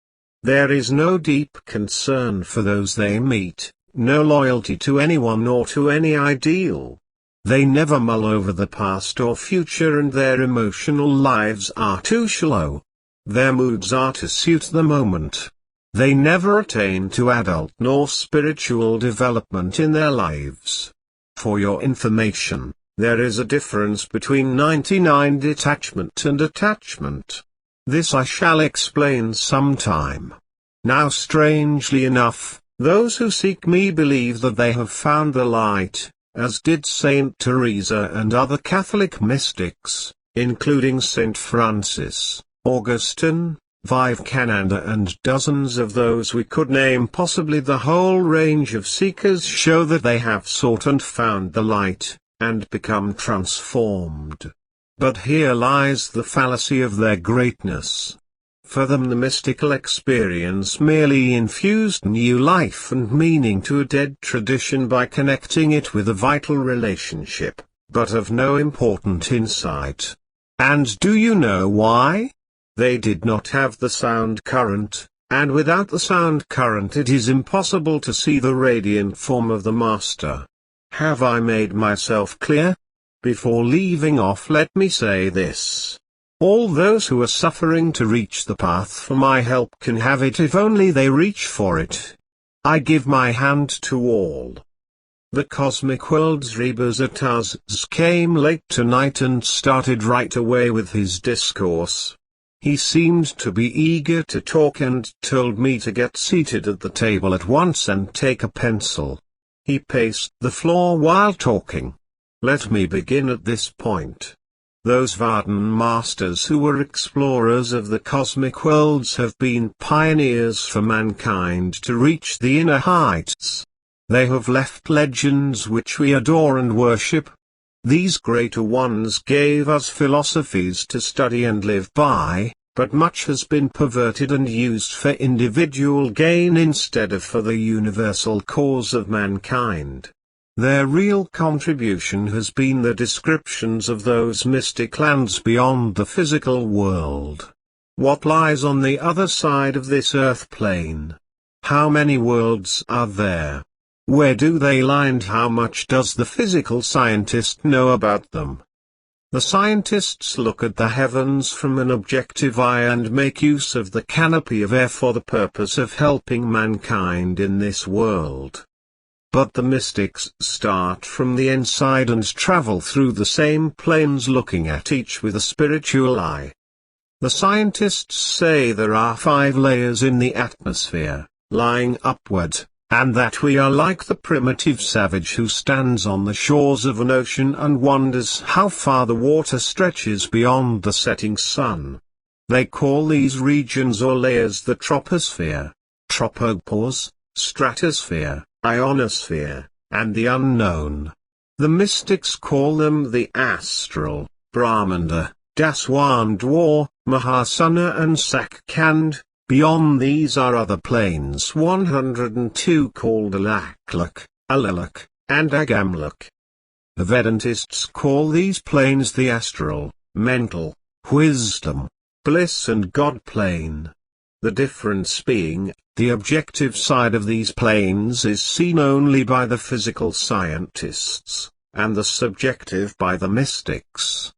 There is no deep concern for those they meet, no loyalty to anyone or to any ideal. They never mull over the past or future, and their emotional lives are too shallow. Their moods are to suit the moment. They never attain to adult nor spiritual development in their lives. For your information, there is a difference between 99 detachment and attachment. This I shall explain sometime. Now strangely enough, those who seek me believe that they have found the light, as did Saint Teresa and other Catholic mystics, including Saint Francis, Augustine, Vivekananda and dozens of those we could name. Possibly the whole range of seekers show that they have sought and found the light, and become transformed. But here lies the fallacy of their greatness. For them the mystical experience merely infused new life and meaning to a dead tradition by connecting it with a vital relationship, but of no important insight. And do you know why? They did not have the sound current, and without the sound current it is impossible to see the radiant form of the Master. Have I made myself clear? Before leaving off, let me say this. All those who are suffering to reach the path for my help can have it if only they reach for it. I give my hand to all. The cosmic world's Rebazar Tarzs came late tonight and started right away with his discourse. He seemed to be eager to talk and told me to get seated at the table at once and take a pencil. He paced the floor while talking. Let me begin at this point. Those Vardhan masters who were explorers of the cosmic worlds have been pioneers for mankind to reach the inner heights. They have left legends which we adore and worship. These greater ones gave us philosophies to study and live by, but much has been perverted and used for individual gain instead of for the universal cause of mankind. Their real contribution has been the descriptions of those mystic lands beyond the physical world. What lies on the other side of this earth plane? How many worlds are there? Where do they lie, and how much does the physical scientist know about them? The scientists look at the heavens from an objective eye and make use of the canopy of air for the purpose of helping mankind in this world. But the mystics start from the inside and travel through the same planes, looking at each with a spiritual eye. The scientists say there are 5 layers in the atmosphere, lying upward, and that we are like the primitive savage who stands on the shores of an ocean and wonders how far the water stretches beyond the setting sun. They call these regions or layers the troposphere, tropopause, stratosphere, ionosphere, and the unknown. The mystics call them the astral, Brahmanda, Daswandwar, Mahasana and Sakkand. Beyond these are other planes 102 called Alaklak, Alalak, and Agamlak. The Vedantists call these planes the astral, mental, wisdom, bliss and God plane. The difference being, The objective side of these planes is seen only by the physical scientists, and the subjective by the mystics.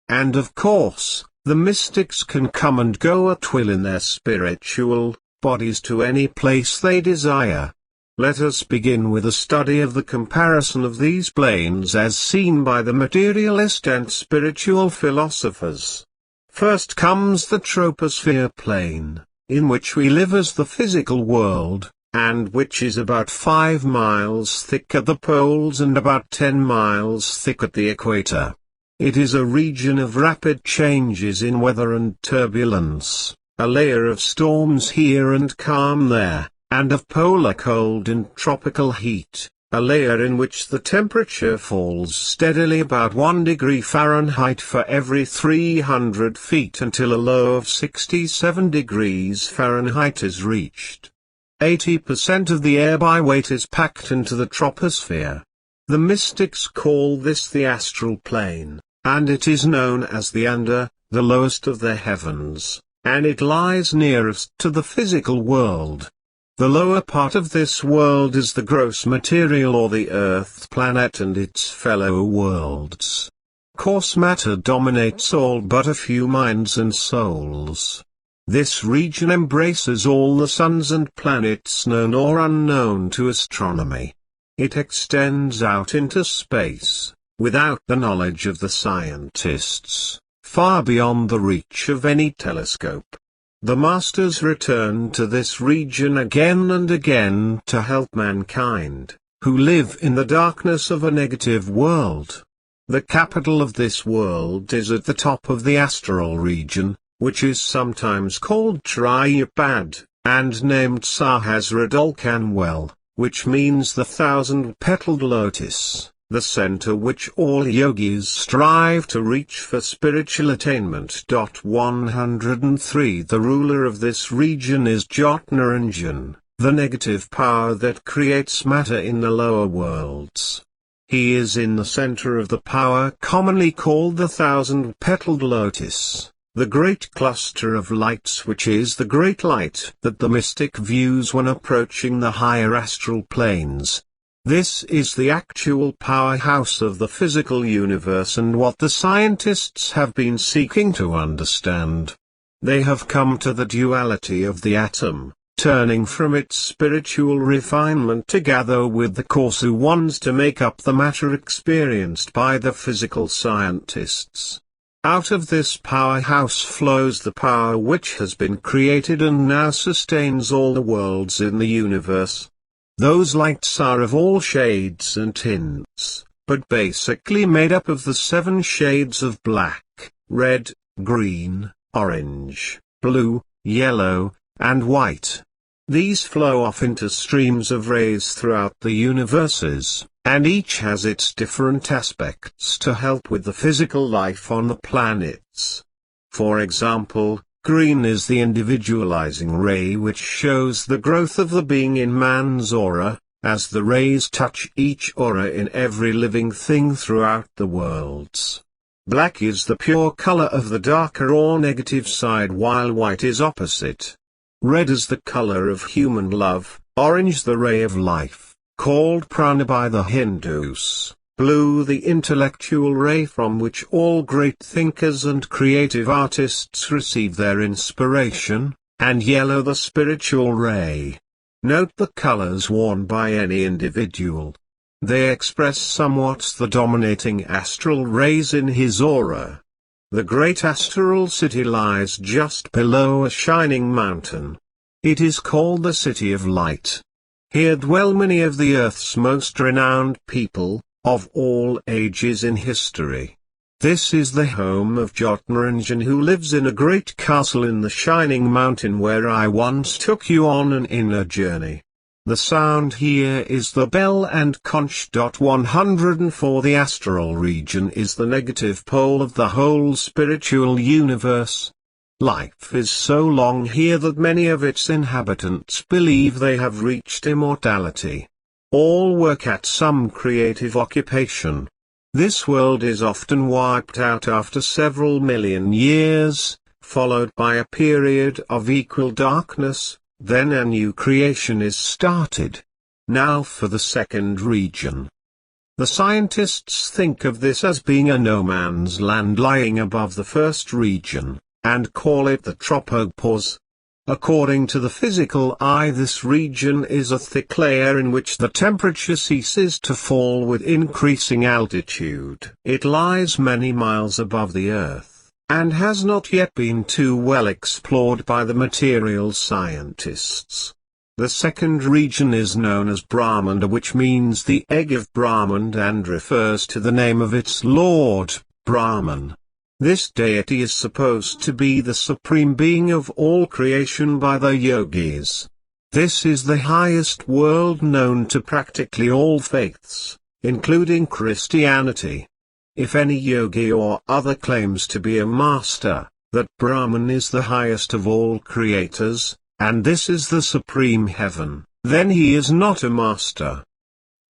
And of course, the mystics can come and go at will in their spiritual bodies to any place they desire. Let us begin with a study of the comparison of these planes as seen by the materialist and spiritual philosophers. First comes the troposphere plane, in which we live as the physical world, and which is about 5 miles thick at the poles and about 10 miles thick at the equator. It is a region of rapid changes in weather and turbulence, a layer of storms here and calm there, and of polar cold and tropical heat, a layer in which the temperature falls steadily about 1 degree Fahrenheit for every 300 feet until a low of 67 degrees Fahrenheit is reached. 80% of the air by weight is packed into the troposphere. The mystics call this the astral plane, and it is known as the under, the lowest of the heavens, and it lies nearest to the physical world. The lower part of this world is the gross material or the Earth planet and its fellow worlds. Coarse matter dominates all but a few minds and souls. This region embraces all the suns and planets known or unknown to astronomy. It extends out into space, without the knowledge of the scientists, far beyond the reach of any telescope. The masters return to this region again and again to help mankind, who live in the darkness of a negative world. The capital of this world is at the top of the astral region, which is sometimes called Tripad, and named Sahasradolkanwell, which means the 1,000-petaled lotus, the center which all yogis strive to reach for spiritual attainment. 103 The ruler of this region is Jotnaranjan, the negative power that creates matter in the lower worlds. He is in the center of the power commonly called the 1,000-petaled lotus, the great cluster of lights which is the great light that the mystic views when approaching the higher astral planes. This is the actual powerhouse of the physical universe and what the scientists have been seeking to understand. They have come to the duality of the atom, turning from its spiritual refinement together with the coarser ones to make up the matter experienced by the physical scientists. Out of this powerhouse flows the power which has been created and now sustains all the worlds in the universe. Those lights are of all shades and tints, but basically made up of the 7 shades of black, red, green, orange, blue, yellow, and white. These flow off into streams of rays throughout the universes, and each has its different aspects to help with the physical life on the planets. For example, green is the individualizing ray which shows the growth of the being in man's aura, as the rays touch each aura in every living thing throughout the worlds. Black is the pure color of the darker or negative side while white is opposite. Red is the color of human love, orange the ray of life, called prana by the Hindus. Blue the intellectual ray from which all great thinkers and creative artists receive their inspiration, and yellow the spiritual ray. Note the colors worn by any individual. They express somewhat the dominating astral rays in his aura. The great astral city lies just below a shining mountain. It is called the City of Light. Here dwell many of the earth's most renowned people, of all ages in history. This is the home of Jotnaranjan, who lives in a great castle in the shining mountain where I once took you on an inner journey. The sound here is the bell and conch. 104 The astral region is the negative pole of the whole spiritual universe. Life is so long here that many of its inhabitants believe they have reached immortality. All work at some creative occupation. This world is often wiped out after several million years, followed by a period of equal darkness, Then a new creation is started. Now for the second region. The scientists think of this as being a no-man's land lying above the first region, and call it the tropopause. According to the physical eye, this region is a thick layer in which the temperature ceases to fall with increasing altitude. It lies many miles above the Earth, and has not yet been too well explored by the material scientists. The second region is known as Brahmanda, which means the egg of Brahman and refers to the name of its lord, Brahman. This deity is supposed to be the supreme being of all creation by the yogis. This is the highest world known to practically all faiths, including Christianity. If any yogi or other claims to be a master, that Brahman is the highest of all creators, and this is the supreme heaven, then he is not a master.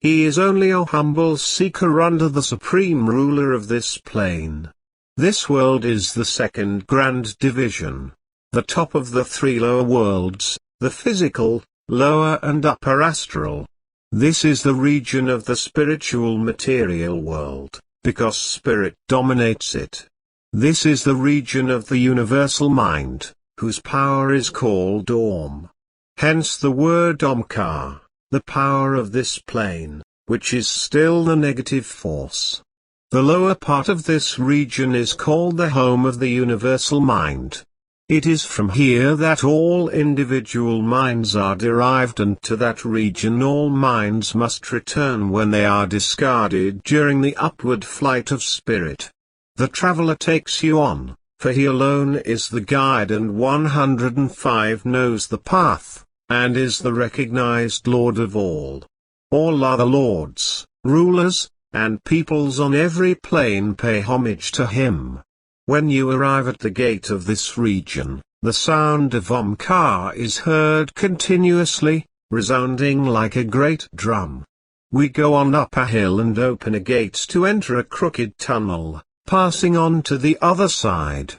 He is only a humble seeker under the supreme ruler of this plane. This world is the second grand division. The top of the three lower worlds, the physical, lower and upper astral. This is the region of the spiritual material world, because spirit dominates it. This is the region of the universal mind, whose power is called Om. Hence the word Omkar, the power of this plane, which is still the negative force. The lower part of this region is called the home of the universal mind. It is from here that all individual minds are derived, and to that region all minds must return when they are discarded during the upward flight of spirit. The traveler takes you on, for he alone is the guide, and 105 knows the path, and is the recognized Lord of all. All other lords, rulers, and peoples on every plane pay homage to him. When you arrive at the gate of this region, the sound of Omkar is heard continuously, resounding like a great drum. We go on up a hill and open a gate to enter a crooked tunnel, passing on to the other side.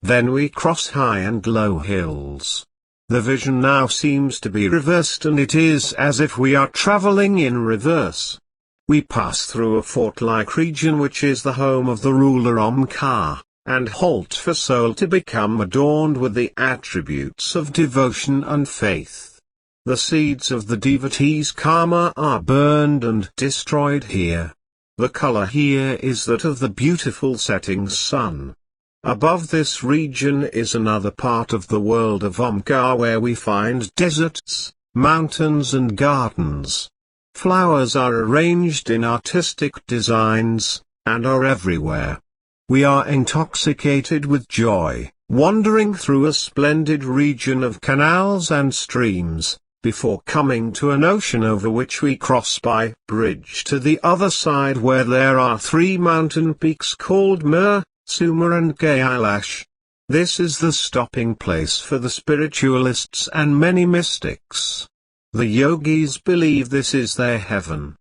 Then we cross high and low hills. The vision now seems to be reversed, and it is as if we are traveling in reverse. We pass through a fort-like region which is the home of the ruler Omkar, and halt for soul to become adorned with the attributes of devotion and faith. The seeds of the devotee's karma are burned and destroyed here. The color here is that of the beautiful setting sun. Above this region is another part of the world of Omkar where we find deserts, mountains and gardens. Flowers are arranged in artistic designs, and are everywhere. We are intoxicated with joy, wandering through a splendid region of canals and streams, before coming to an ocean over which we cross by bridge to the other side, where there are 3 mountain peaks called Mer, Suma and Kailash. This is the stopping place for the spiritualists and many mystics. The yogis believe this is their heaven.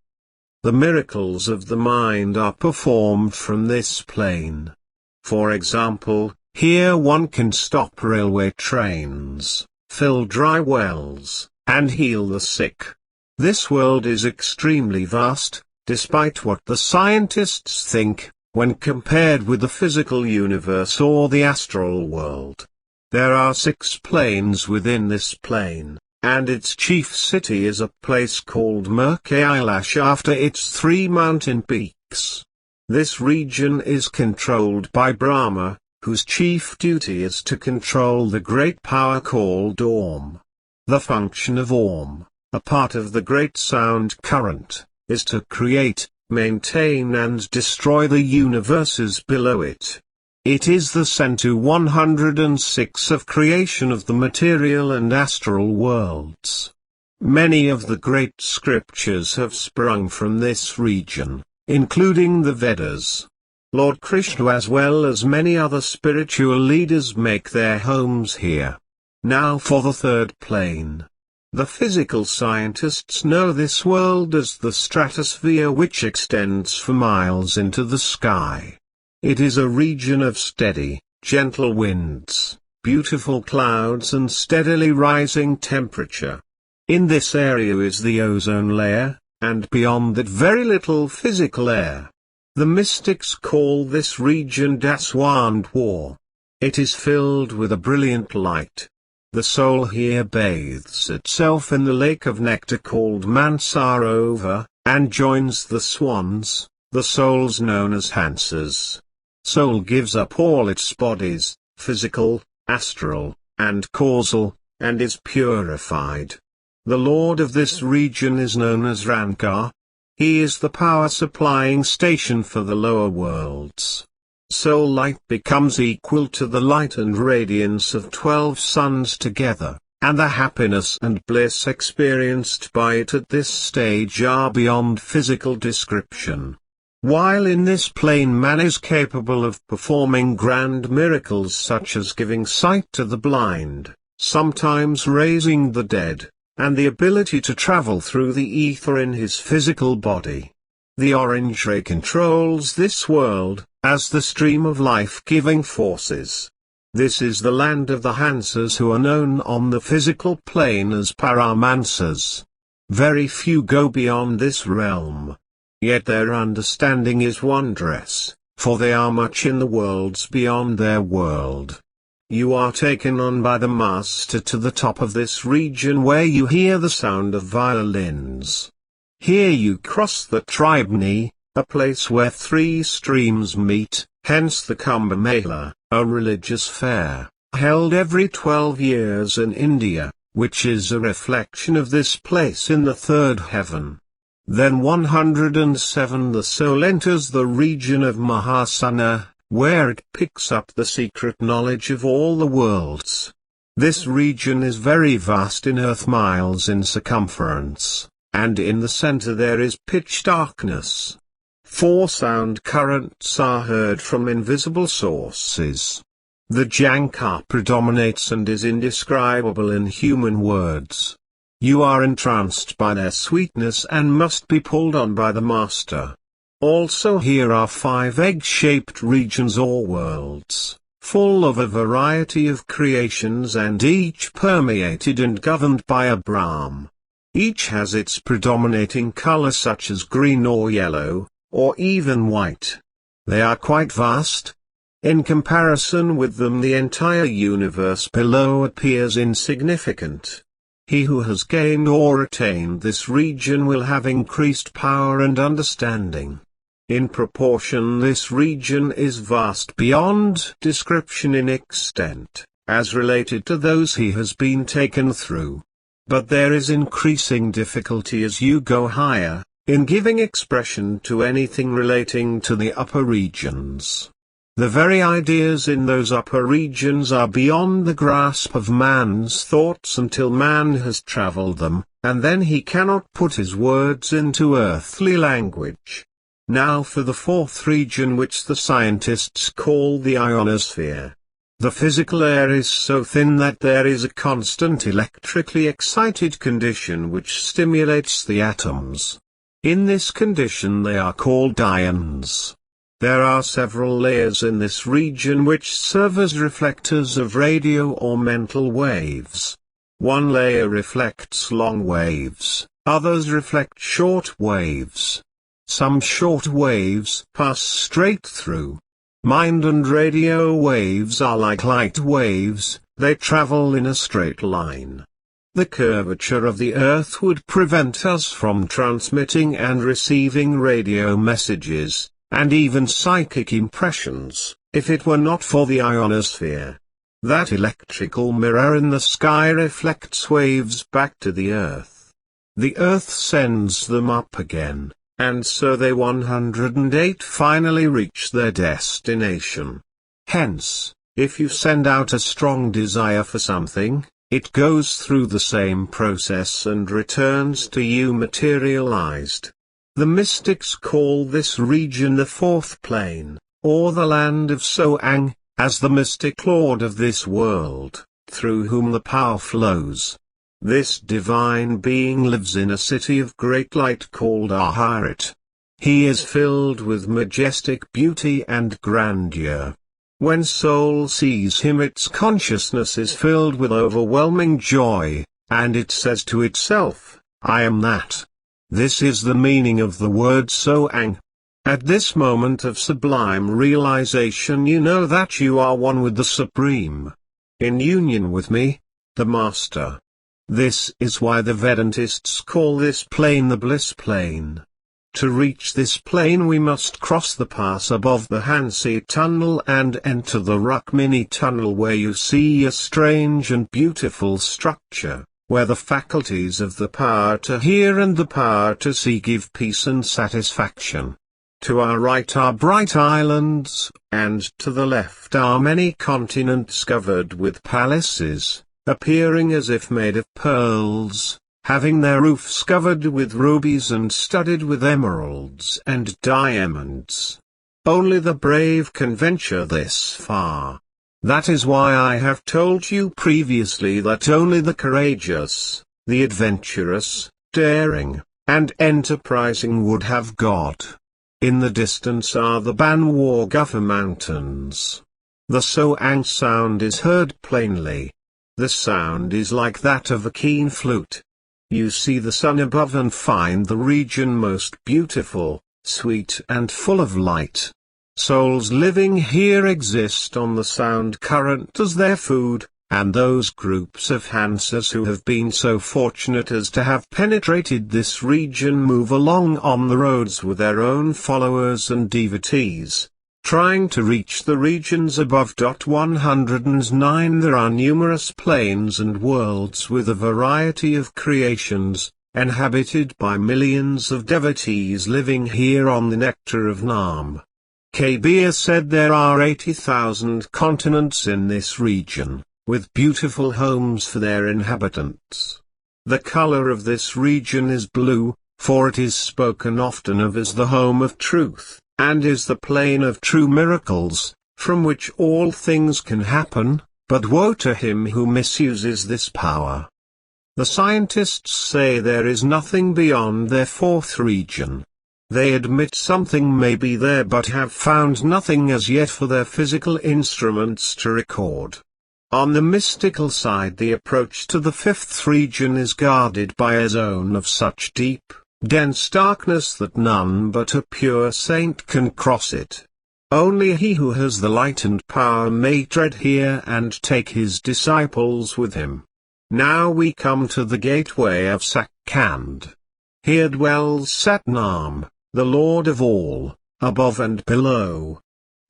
The miracles of the mind are performed from this plane. For example, here one can stop railway trains, fill dry wells, and heal the sick. This world is extremely vast, despite what the scientists think, when compared with the physical universe or the astral world. There are 6 planes within this plane, and its chief city is a place called Mer Kailash after its 3 mountain peaks. This region is controlled by Brahma, whose chief duty is to control the great power called Om. The function of Om, a part of the great sound current, is to create, maintain and destroy the universes below it. It is the Centu 106 of creation of the material and astral worlds. Many of the great scriptures have sprung from this region, including the Vedas. Lord Krishna as well as many other spiritual leaders make their homes here. Now for the third plane. The physical scientists know this world as the stratosphere, which extends for miles into the sky. It is a region of steady, gentle winds, beautiful clouds and steadily rising temperature. In this area is the ozone layer, and beyond that very little physical air. The mystics call this region Daswandwar. It is filled with a brilliant light. The soul here bathes itself in the lake of nectar called Mansarova, and joins the swans, the souls known as Hansas. Soul gives up all its bodies, physical, astral, and causal, and is purified. The lord of this region is known as Rankar. He is the power supplying station for the lower worlds. Soul light becomes equal to the light and radiance of 12 suns together, and the happiness and bliss experienced by it at this stage are beyond physical description. While in this plane man is capable of performing grand miracles such as giving sight to the blind, sometimes raising the dead, and the ability to travel through the ether in his physical body. The orange ray controls this world, as the stream of life-giving forces. This is the land of the Hansas, who are known on the physical plane as Paramansas. Very few go beyond this realm. Yet their understanding is wondrous, for they are much in the worlds beyond their world. You are taken on by the master to the top of this region where you hear the sound of violins. Here you cross the Tribni, a place where 3 streams meet, hence the Kumbh Mela, a religious fair, held every 12 years in India, which is a reflection of this place in the 3rd heaven. Then 107 the soul enters the region of Mahasana, where it picks up the secret knowledge of all the worlds. This region is very vast in earth miles in circumference, and in the center there is pitch darkness. 4 sound currents are heard from invisible sources. The Jankar predominates and is indescribable in human words. You are entranced by their sweetness and must be pulled on by the master. Also here are 5 egg-shaped regions or worlds, full of a variety of creations and each permeated and governed by a Brahm. Each has its predominating color such as green or yellow, or even white. They are quite vast. In comparison with them the entire universe below appears insignificant. He who has gained or attained this region will have increased power and understanding. In proportion this region is vast beyond description in extent, as related to those he has been taken through. But there is increasing difficulty as you go higher, in giving expression to anything relating to the upper regions. The very ideas in those upper regions are beyond the grasp of man's thoughts until man has traveled them, and then he cannot put his words into earthly language. Now for the 4th region, which the scientists call the ionosphere. The physical air is so thin that there is a constant electrically excited condition which stimulates the atoms. In this condition they are called ions. There are several layers in this region which serve as reflectors of radio or mental waves. One layer reflects long waves, others reflect short waves. Some short waves pass straight through. Mind and radio waves are like light waves, they travel in a straight line. The curvature of the earth would prevent us from transmitting and receiving radio messages, and even psychic impressions, if it were not for the ionosphere. That electrical mirror in the sky reflects waves back to the earth. The earth sends them up again, and so they 108 finally reach their destination. Hence, if you send out a strong desire for something, it goes through the same process and returns to you materialized. The mystics call this region the 4th plane, or the land of Soang, as the mystic lord of this world, through whom the power flows. This divine being lives in a city of great light called Ahirat. He is filled with majestic beauty and grandeur. When soul sees him, its consciousness is filled with overwhelming joy, and it says to itself, I am that. This is the meaning of the word Soang. At this moment of sublime realization you know that you are one with the Supreme. In union with me, the Master. This is why the Vedantists call this plane the bliss plane. To reach this plane we must cross the pass above the Hansi tunnel and enter the Rukmini tunnel, where you see a strange and beautiful structure, where the faculties of the power to hear and the power to see give peace and satisfaction. To our right are bright islands, and to the left are many continents covered with palaces, appearing as if made of pearls, having their roofs covered with rubies and studded with emeralds and diamonds. Only the brave can venture this far. That is why I have told you previously that only the courageous, the adventurous, daring, and enterprising would have God. In the distance are the Banwar Guffer Mountains. The Soang sound is heard plainly. The sound is like that of a keen flute. You see the sun above and find the region most beautiful, sweet and full of light. Souls living here exist on the sound current as their food, and those groups of Hansas who have been so fortunate as to have penetrated this region move along on the roads with their own followers and devotees, trying to reach the regions above. 109 There are numerous planes and worlds with a variety of creations, inhabited by millions of devotees living here on the nectar of Nam. Kabir said there are 80,000 continents in this region, with beautiful homes for their inhabitants. The color of this region is blue, for it is spoken often of as the home of truth, and is the plane of true miracles, from which all things can happen, but woe to him who misuses this power. The scientists say there is nothing beyond their fourth region. They admit something may be there but have found nothing as yet for their physical instruments to record. On the mystical side, the approach to the fifth region is guarded by a zone of such deep, dense darkness that none but a pure saint can cross it. Only he who has the light and power may tread here and take his disciples with him. Now we come to the gateway of Sakkand. Here dwells Satnam, the Lord of all, above and below.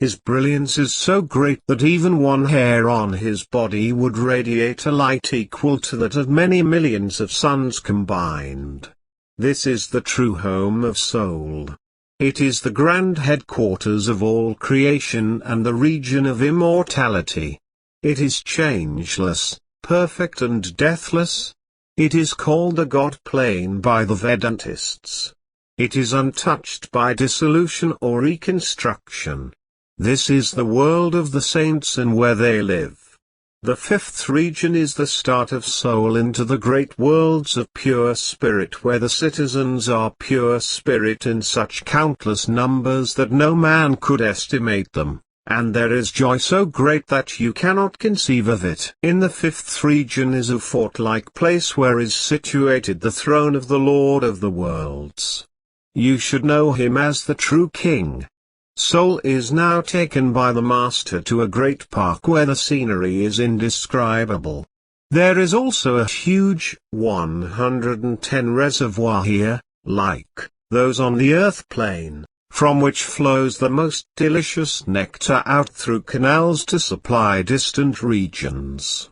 His brilliance is so great that even one hair on his body would radiate a light equal to that of many millions of suns combined. This is the true home of soul. It is the grand headquarters of all creation and the region of immortality. It is changeless, perfect and deathless. It is called the God plane by the Vedantists. It is untouched by dissolution or reconstruction. This is the world of the saints and where they live. The fifth region is the start of soul into the great worlds of pure spirit, where the citizens are pure spirit in such countless numbers that no man could estimate them, and there is joy so great that you cannot conceive of it. In the fifth region is a fort-like place where is situated the throne of the Lord of the worlds. You should know him as the true king. Soul is now taken by the Master to a great park where the scenery is indescribable. There is also a huge 110 reservoir here, like those on the earth plane, from which flows the most delicious nectar out through canals to supply distant regions.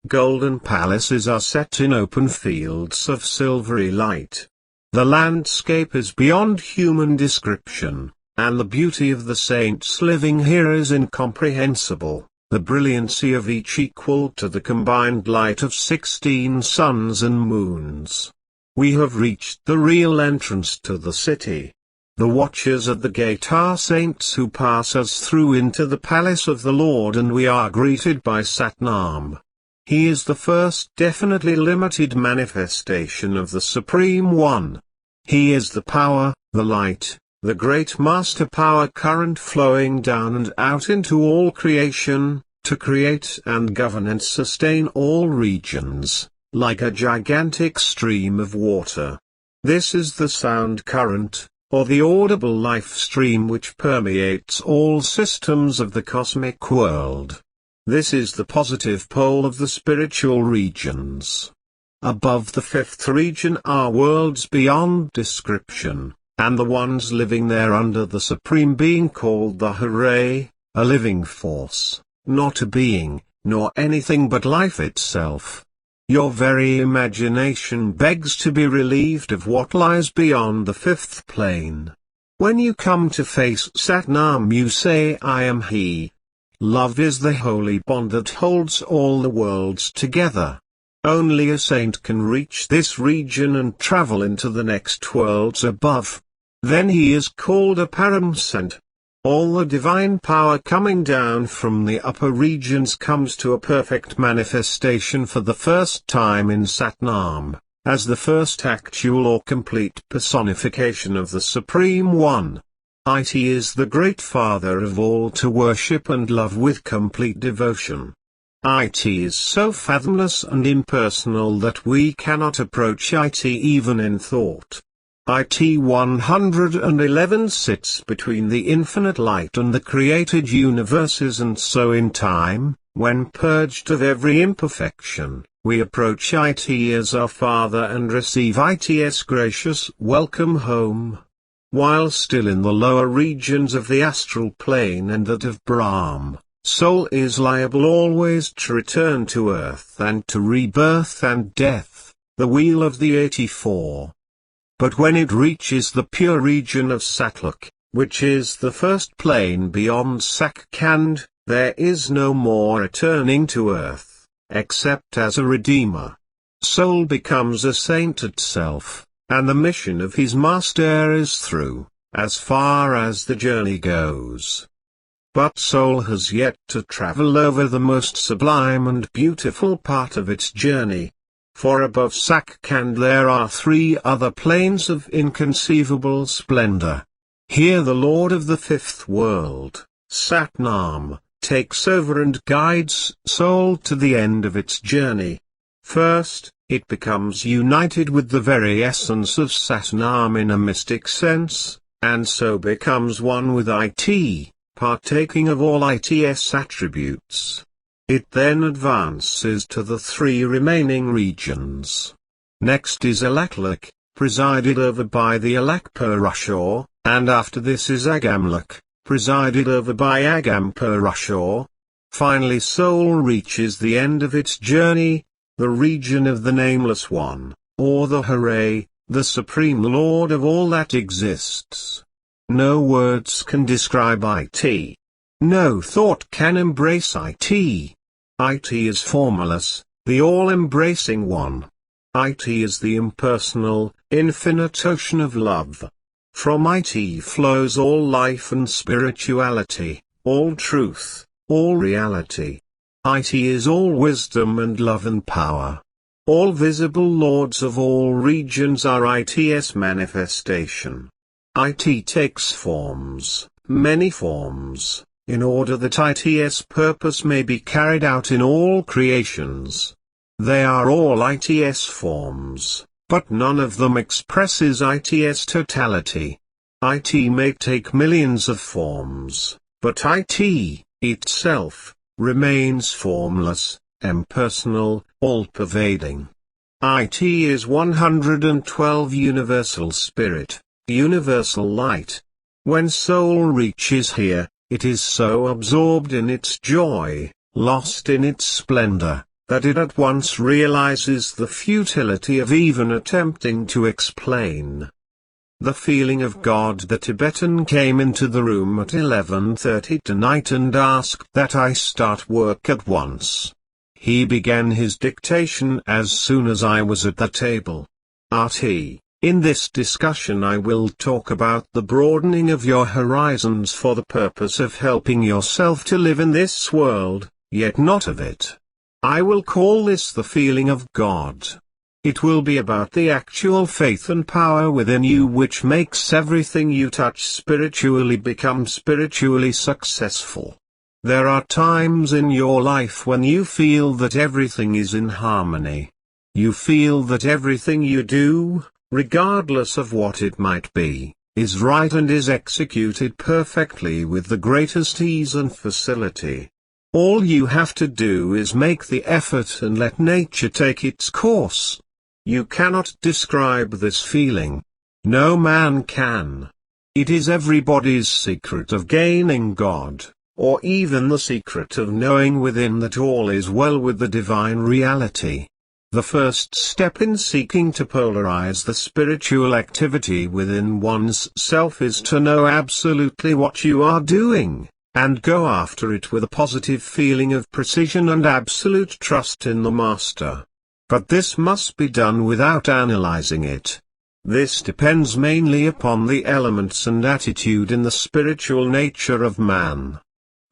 Golden palaces are set in open fields of silvery light. The landscape is beyond human description, and the beauty of the saints living here is incomprehensible, the brilliancy of each equal to the combined light of 16 suns and moons. We have reached the real entrance to the city. The watchers at the gate are saints who pass us through into the palace of the Lord, and we are greeted by Satnam. He is the first definitely limited manifestation of the Supreme One. He is the power, the light, the great master power current flowing down and out into all creation, to create and govern and sustain all regions, like a gigantic stream of water. This is the sound current, or the audible life stream which permeates all systems of the cosmic world. This is the positive pole of the spiritual regions. Above the fifth region are worlds beyond description, and the ones living there under the supreme being called the Hooray, a living force, not a being, nor anything but life itself. Your very imagination begs to be relieved of what lies beyond the fifth plane. When you come to face Satnam, you say, I am He. Love is the holy bond that holds all the worlds together. Only a saint can reach this region and travel into the next worlds above. Then he is called a Param-Sant. All the divine power coming down from the upper regions comes to a perfect manifestation for the first time in Satnam, as the first actual or complete personification of the Supreme One. It is the great Father of all to worship and love with complete devotion. It is so fathomless and impersonal that we cannot approach it even in thought. It 111 sits between the infinite light and the created universes, and so in time, when purged of every imperfection, we approach it as our Father and receive its gracious welcome home. While still in the lower regions of the astral plane and that of Brahm, soul is liable always to return to earth and to rebirth and death, the wheel of the 84. But when it reaches the pure region of Satlok, which is the first plane beyond Sakkhand, there is no more returning to earth, except as a redeemer. Soul becomes a saint itself, and the mission of his master is through, as far as the journey goes. But soul has yet to travel over the most sublime and beautiful part of its journey. For above Sakkhand there are 3 other planes of inconceivable splendor. Here the Lord of the fifth world, Satnam, takes over and guides soul to the end of its journey. First, it becomes united with the very essence of Satnam in a mystic sense, and so becomes one with it, partaking of all its attributes. It then advances to the 3 remaining regions. Next is Alaklak, presided over by the Alakpurushor, and after this is Agamlak, presided over by Agampurushor. Finally soul reaches the end of its journey, the region of the Nameless One, or the Hooray, the Supreme Lord of all that exists. No words can describe it. No thought can embrace it. It is formless, the all-embracing one. It is the impersonal, infinite ocean of love. From it flows all life and spirituality, all truth, all reality. It is all wisdom and love and power. All visible lords of all regions are its manifestation. It takes forms, many forms, in order that its purpose may be carried out in all creations. They are all its forms, but none of them expresses its totality. It may take millions of forms, but it, itself, remains formless, impersonal, all-pervading. It is 112 universal spirit, universal light. When soul reaches here, it is so absorbed in its joy, lost in its splendor, that it at once realizes the futility of even attempting to explain. The feeling of God. The Tibetan came into the room at 11:30 tonight and asked that I start work at once. He began his dictation as soon as I was at the table. In this discussion I will talk about the broadening of your horizons for the purpose of helping yourself to live in this world, yet not of it. I will call this the feeling of God. It will be about the actual faith and power within you which makes everything you touch spiritually become spiritually successful. There are times in your life when you feel that everything is in harmony. You feel that everything you do, regardless of what it might be, is right and is executed perfectly with the greatest ease and facility. All you have to do is make the effort and let nature take its course. You cannot describe this feeling. No man can. It is everybody's secret of gaining God, or even the secret of knowing within that all is well with the divine reality. The first step in seeking to polarize the spiritual activity within one's self is to know absolutely what you are doing, and go after it with a positive feeling of precision and absolute trust in the Master. But this must be done without analyzing it. This depends mainly upon the elements and attitude in the spiritual nature of man.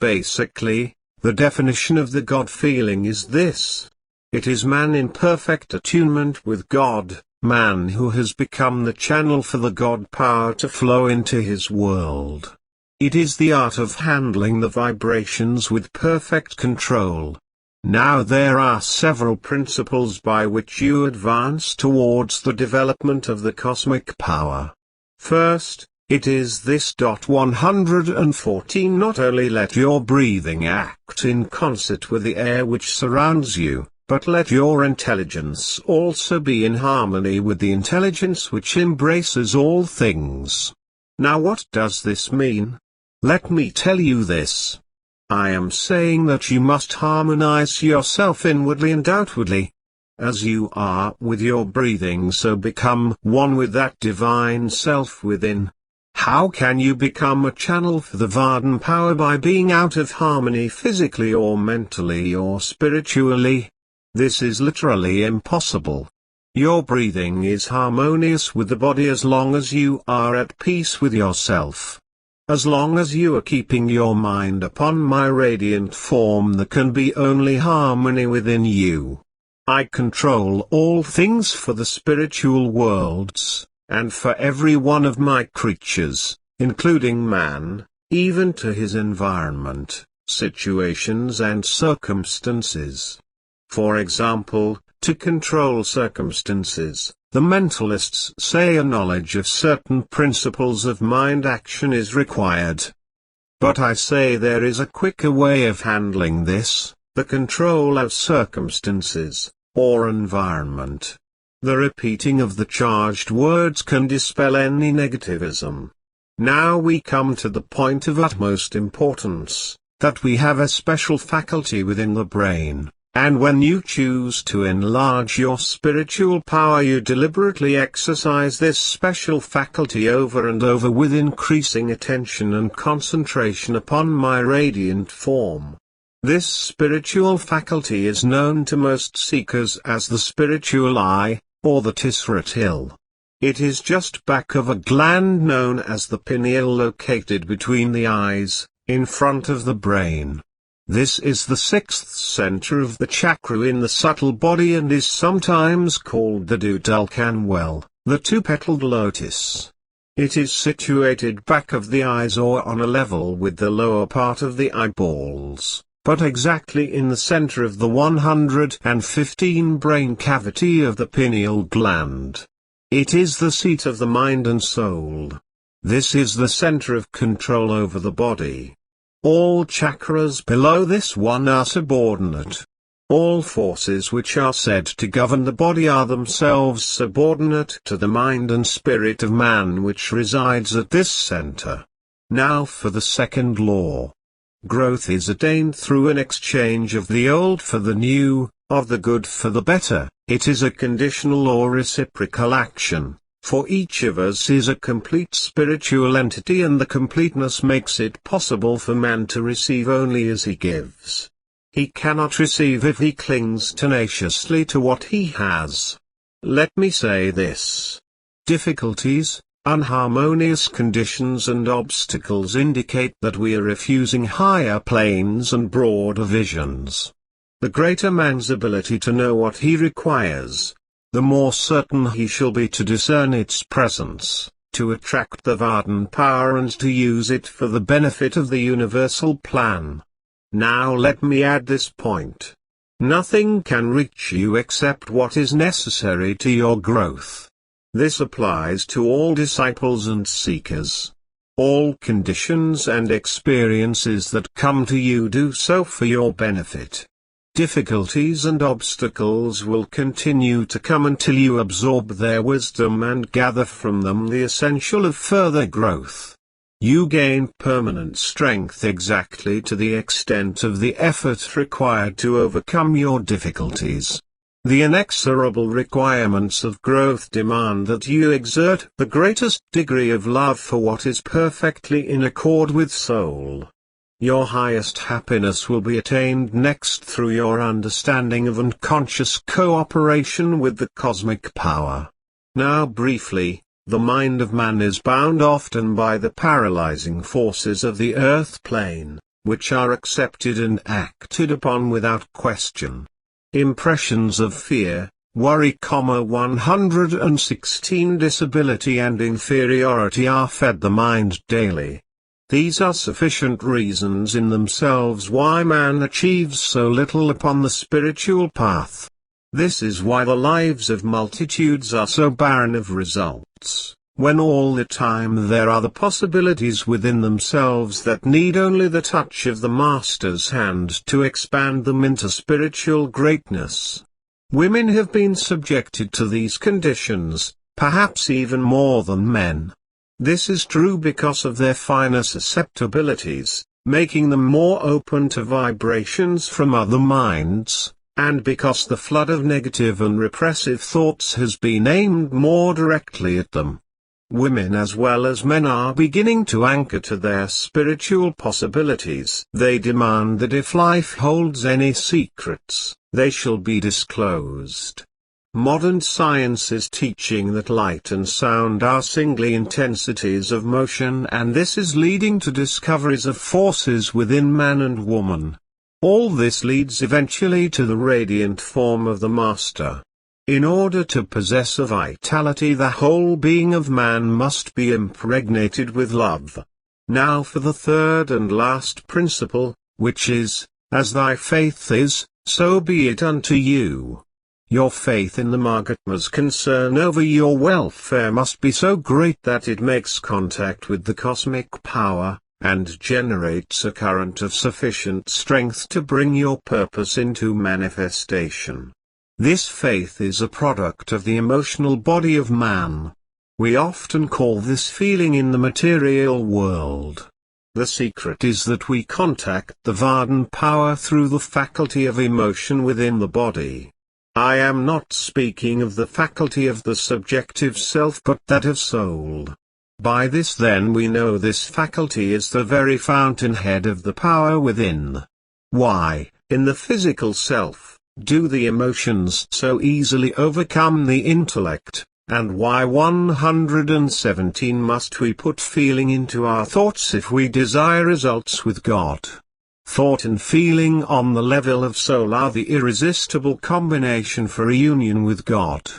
Basically, the definition of the God feeling is this. It is man in perfect attunement with God, man who has become the channel for the God power to flow into his world. It is the art of handling the vibrations with perfect control. Now there are several principles by which you advance towards the development of the cosmic power. First, it is this. 114 Not only let your breathing act in concert with the air which surrounds you, but let your intelligence also be in harmony with the intelligence which embraces all things. Now what does this mean? Let me tell you this. I am saying that you must harmonize yourself inwardly and outwardly. As you are with your breathing, so become one with that divine self within. How can you become a channel for the Vardhan power by being out of harmony physically or mentally or spiritually? This is literally impossible. Your breathing is harmonious with the body as long as you are at peace with yourself. As long as you are keeping your mind upon my radiant form, there can be only harmony within you. I control all things for the spiritual worlds, and for every one of my creatures, including man, even to his environment, situations and circumstances. For example, to control circumstances, the mentalists say a knowledge of certain principles of mind action is required. But I say there is a quicker way of handling this, the control of circumstances, or environment. The repeating of the charged words can dispel any negativism. Now we come to the point of utmost importance, that we have a special faculty within the brain. And when you choose to enlarge your spiritual power, you deliberately exercise this special faculty over and over with increasing attention and concentration upon my radiant form. This spiritual faculty is known to most seekers as the spiritual eye, or the Tisrat Hill. It is just back of a gland known as the pineal, located between the eyes, in front of the brain. This is the sixth center of the chakra in the subtle body and is sometimes called the Dudalkan well, the two-petaled lotus. It is situated back of the eyes or on a level with the lower part of the eyeballs, but exactly in the center of the 115 brain cavity of the pineal gland. It is the seat of the mind and soul. This is the center of control over the body. All chakras below this one are subordinate. All forces which are said to govern the body are themselves subordinate to the mind and spirit of man which resides at this center. Now for the second law. Growth is attained through an exchange of the old for the new, of the good for the better. It is a conditional or reciprocal action. For each of us is a complete spiritual entity, and the completeness makes it possible for man to receive only as he gives. He cannot receive if he clings tenaciously to what he has. Let me say this. Difficulties, unharmonious conditions and obstacles indicate that we are refusing higher planes and broader visions. The greater man's ability to know what he requires, the more certain he shall be to discern its presence, to attract the Vardhan power and to use it for the benefit of the universal plan. Now let me add this point. Nothing can reach you except what is necessary to your growth. This applies to all disciples and seekers. All conditions and experiences that come to you do so for your benefit. Difficulties and obstacles will continue to come until you absorb their wisdom and gather from them the essential of further growth. You gain permanent strength exactly to the extent of the effort required to overcome your difficulties. The inexorable requirements of growth demand that you exert the greatest degree of love for what is perfectly in accord with soul. Your highest happiness will be attained next through your understanding of and conscious cooperation with the cosmic power. Now briefly, the mind of man is bound often by the paralyzing forces of the earth plane, which are accepted and acted upon without question. Impressions of fear, worry, 116 disability and inferiority are fed the mind daily. These are sufficient reasons in themselves why man achieves so little upon the spiritual path. This is why the lives of multitudes are so barren of results, when all the time there are the possibilities within themselves that need only the touch of the Master's hand to expand them into spiritual greatness. Women have been subjected to these conditions, perhaps even more than men. This is true because of their finer susceptibilities, making them more open to vibrations from other minds, and because the flood of negative and repressive thoughts has been aimed more directly at them. Women as well as men are beginning to anchor to their spiritual possibilities. They demand that if life holds any secrets, they shall be disclosed. Modern science is teaching that light and sound are singly intensities of motion, and this is leading to discoveries of forces within man and woman. All this leads eventually to the radiant form of the Master. In order to possess a vitality, the whole being of man must be impregnated with love. Now for the third and last principle, which is, as thy faith is, so be it unto you. Your faith in the Mahatma's concern over your welfare must be so great that it makes contact with the cosmic power, and generates a current of sufficient strength to bring your purpose into manifestation. This faith is a product of the emotional body of man. We often call this feeling in the material world. The secret is that we contact the Vardhan power through the faculty of emotion within the body. I am not speaking of the faculty of the subjective self but that of soul. By this then we know this faculty is the very fountainhead of the power within. Why, in the physical self, do the emotions so easily overcome the intellect, and why 117 must we put feeling into our thoughts if we desire results with God? Thought and feeling on the level of soul are the irresistible combination for a union with God.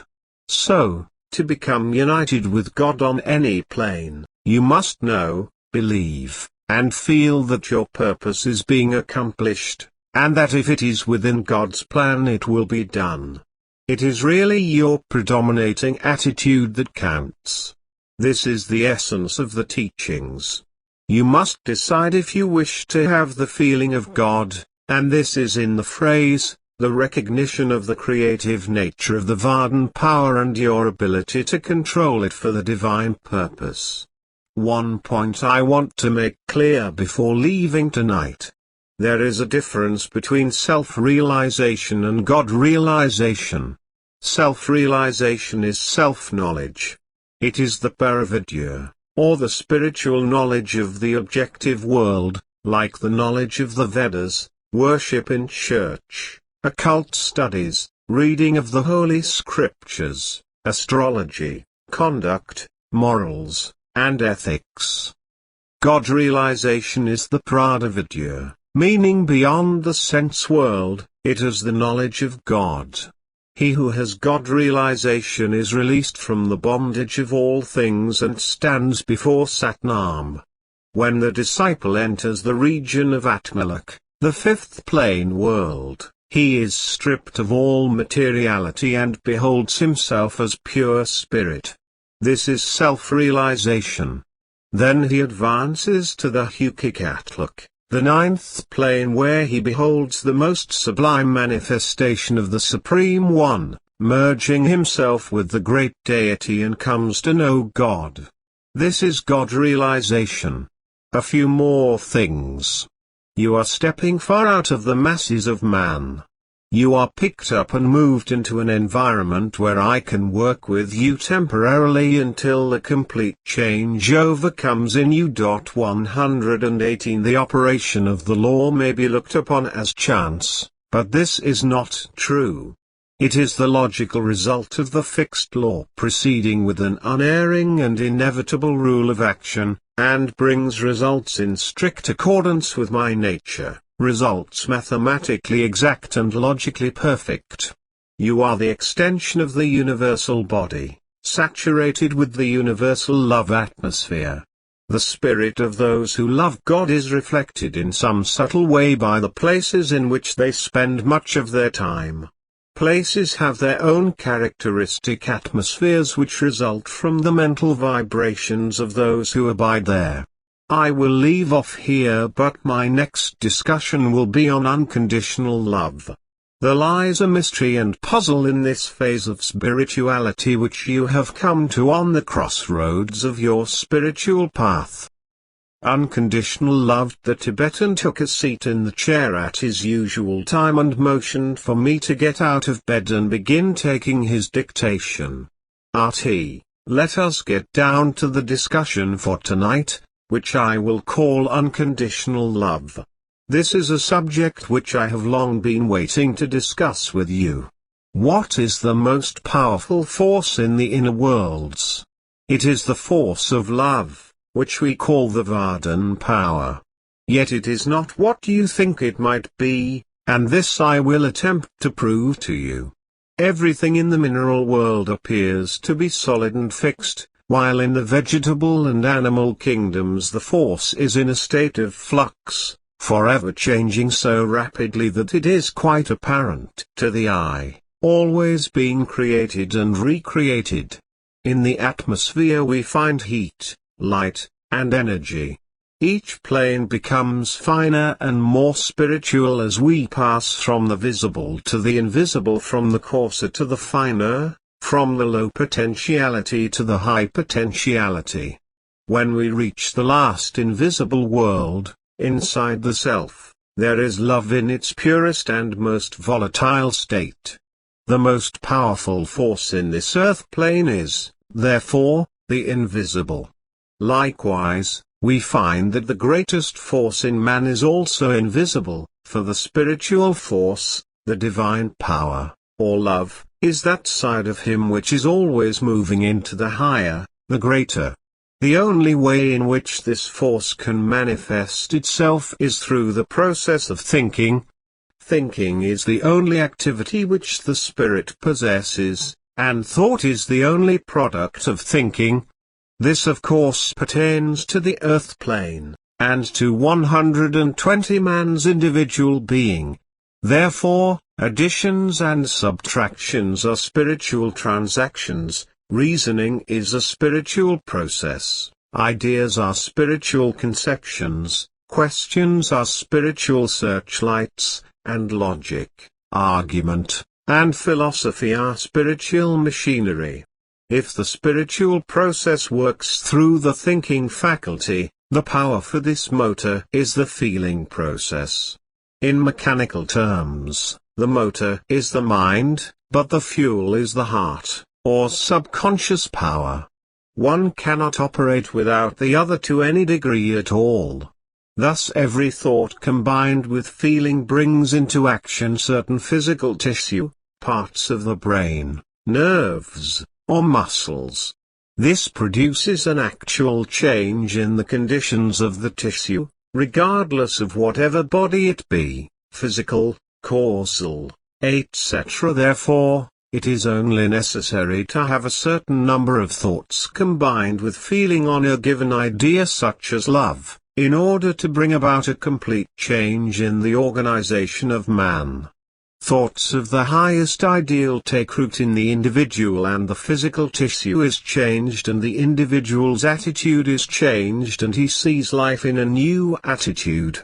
So, to become united with God on any plane, you must know, believe, and feel that your purpose is being accomplished, and that if it is within God's plan it will be done. It is really your predominating attitude that counts. This is the essence of the teachings. You must decide if you wish to have the feeling of God, and this is in the phrase, the recognition of the creative nature of the Vardhan power and your ability to control it for the divine purpose. One point I want to make clear before leaving tonight. There is a difference between self-realization and God-realization. Self-realization is self-knowledge. It is the Paravidya, or the spiritual knowledge of the objective world, like the knowledge of the Vedas, worship in church, occult studies, reading of the Holy Scriptures, astrology, conduct, morals, and ethics. God realization is the Pradavidya, meaning beyond the sense world. It is the knowledge of God. He who has God realization is released from the bondage of all things and stands before Satnam. When the disciple enters the region of Atmalak, the fifth plane world, he is stripped of all materiality and beholds himself as pure spirit. This is self-realization. Then he advances to the Hukikatluk, the ninth plane, where he beholds the most sublime manifestation of the Supreme One, merging himself with the great deity, and comes to know God. This is God realization. A few more things. You are stepping far out of the masses of man. You are picked up and moved into an environment where I can work with you temporarily until the complete changeover comes in you. 118 The operation of the law may be looked upon as chance, but this is not true. It is the logical result of the fixed law proceeding with an unerring and inevitable rule of action, and brings results in strict accordance with my nature. Results mathematically exact and logically perfect. You are the extension of the universal body, saturated with the universal love atmosphere. The spirit of those who love God is reflected in some subtle way by the places in which they spend much of their time. Places have their own characteristic atmospheres which result from the mental vibrations of those who abide there. I will leave off here, but my next discussion will be on unconditional love. There lies a mystery and puzzle in this phase of spirituality which you have come to on the crossroads of your spiritual path. Unconditional love. The Tibetan took a seat in the chair at his usual time and motioned for me to get out of bed and begin taking his dictation. RT, let us get down to the discussion for tonight, which I will call unconditional love. This is a subject which I have long been waiting to discuss with you. What is the most powerful force in the inner worlds? It is the force of love, which we call the Vardhan power. Yet it is not what you think it might be, and this I will attempt to prove to you. Everything in the mineral world appears to be solid and fixed, while in the vegetable and animal kingdoms the force is in a state of flux, forever changing so rapidly that it is quite apparent to the eye, always being created and recreated. In the atmosphere we find heat, light, and energy. Each plane becomes finer and more spiritual as we pass from the visible to the invisible, from the coarser to the finer, from the low potentiality to the high potentiality. When we reach the last invisible world, inside the self, there is love in its purest and most volatile state. The most powerful force in this earth plane is, therefore, the invisible. Likewise, we find that the greatest force in man is also invisible, for the spiritual force, the divine power, or love, is that side of him which is always moving into the higher, the greater. The only way in which this force can manifest itself is through the process of thinking. Thinking is the only activity which the spirit possesses, and thought is the only product of thinking. This of course pertains to the earth plane, and to 120 man's individual being. Therefore, additions and subtractions are spiritual transactions, reasoning is a spiritual process, ideas are spiritual conceptions, questions are spiritual searchlights, and logic, argument, and philosophy are spiritual machinery. If the spiritual process works through the thinking faculty, the power for this motor is the feeling process. In mechanical terms, the motor is the mind, but the fuel is the heart, or subconscious power. One cannot operate without the other to any degree at all. Thus every thought combined with feeling brings into action certain physical tissue, parts of the brain, nerves, or muscles. This produces an actual change in the conditions of the tissue, regardless of whatever body it be, physical, causal, etc. Therefore, It is only necessary to have a certain number of thoughts combined with feeling on a given idea such as love, in order to bring about a complete change in the organization of man. Thoughts of the highest ideal take root in the individual, and the physical tissue is changed, and the individual's attitude is changed, and he sees life in a new attitude.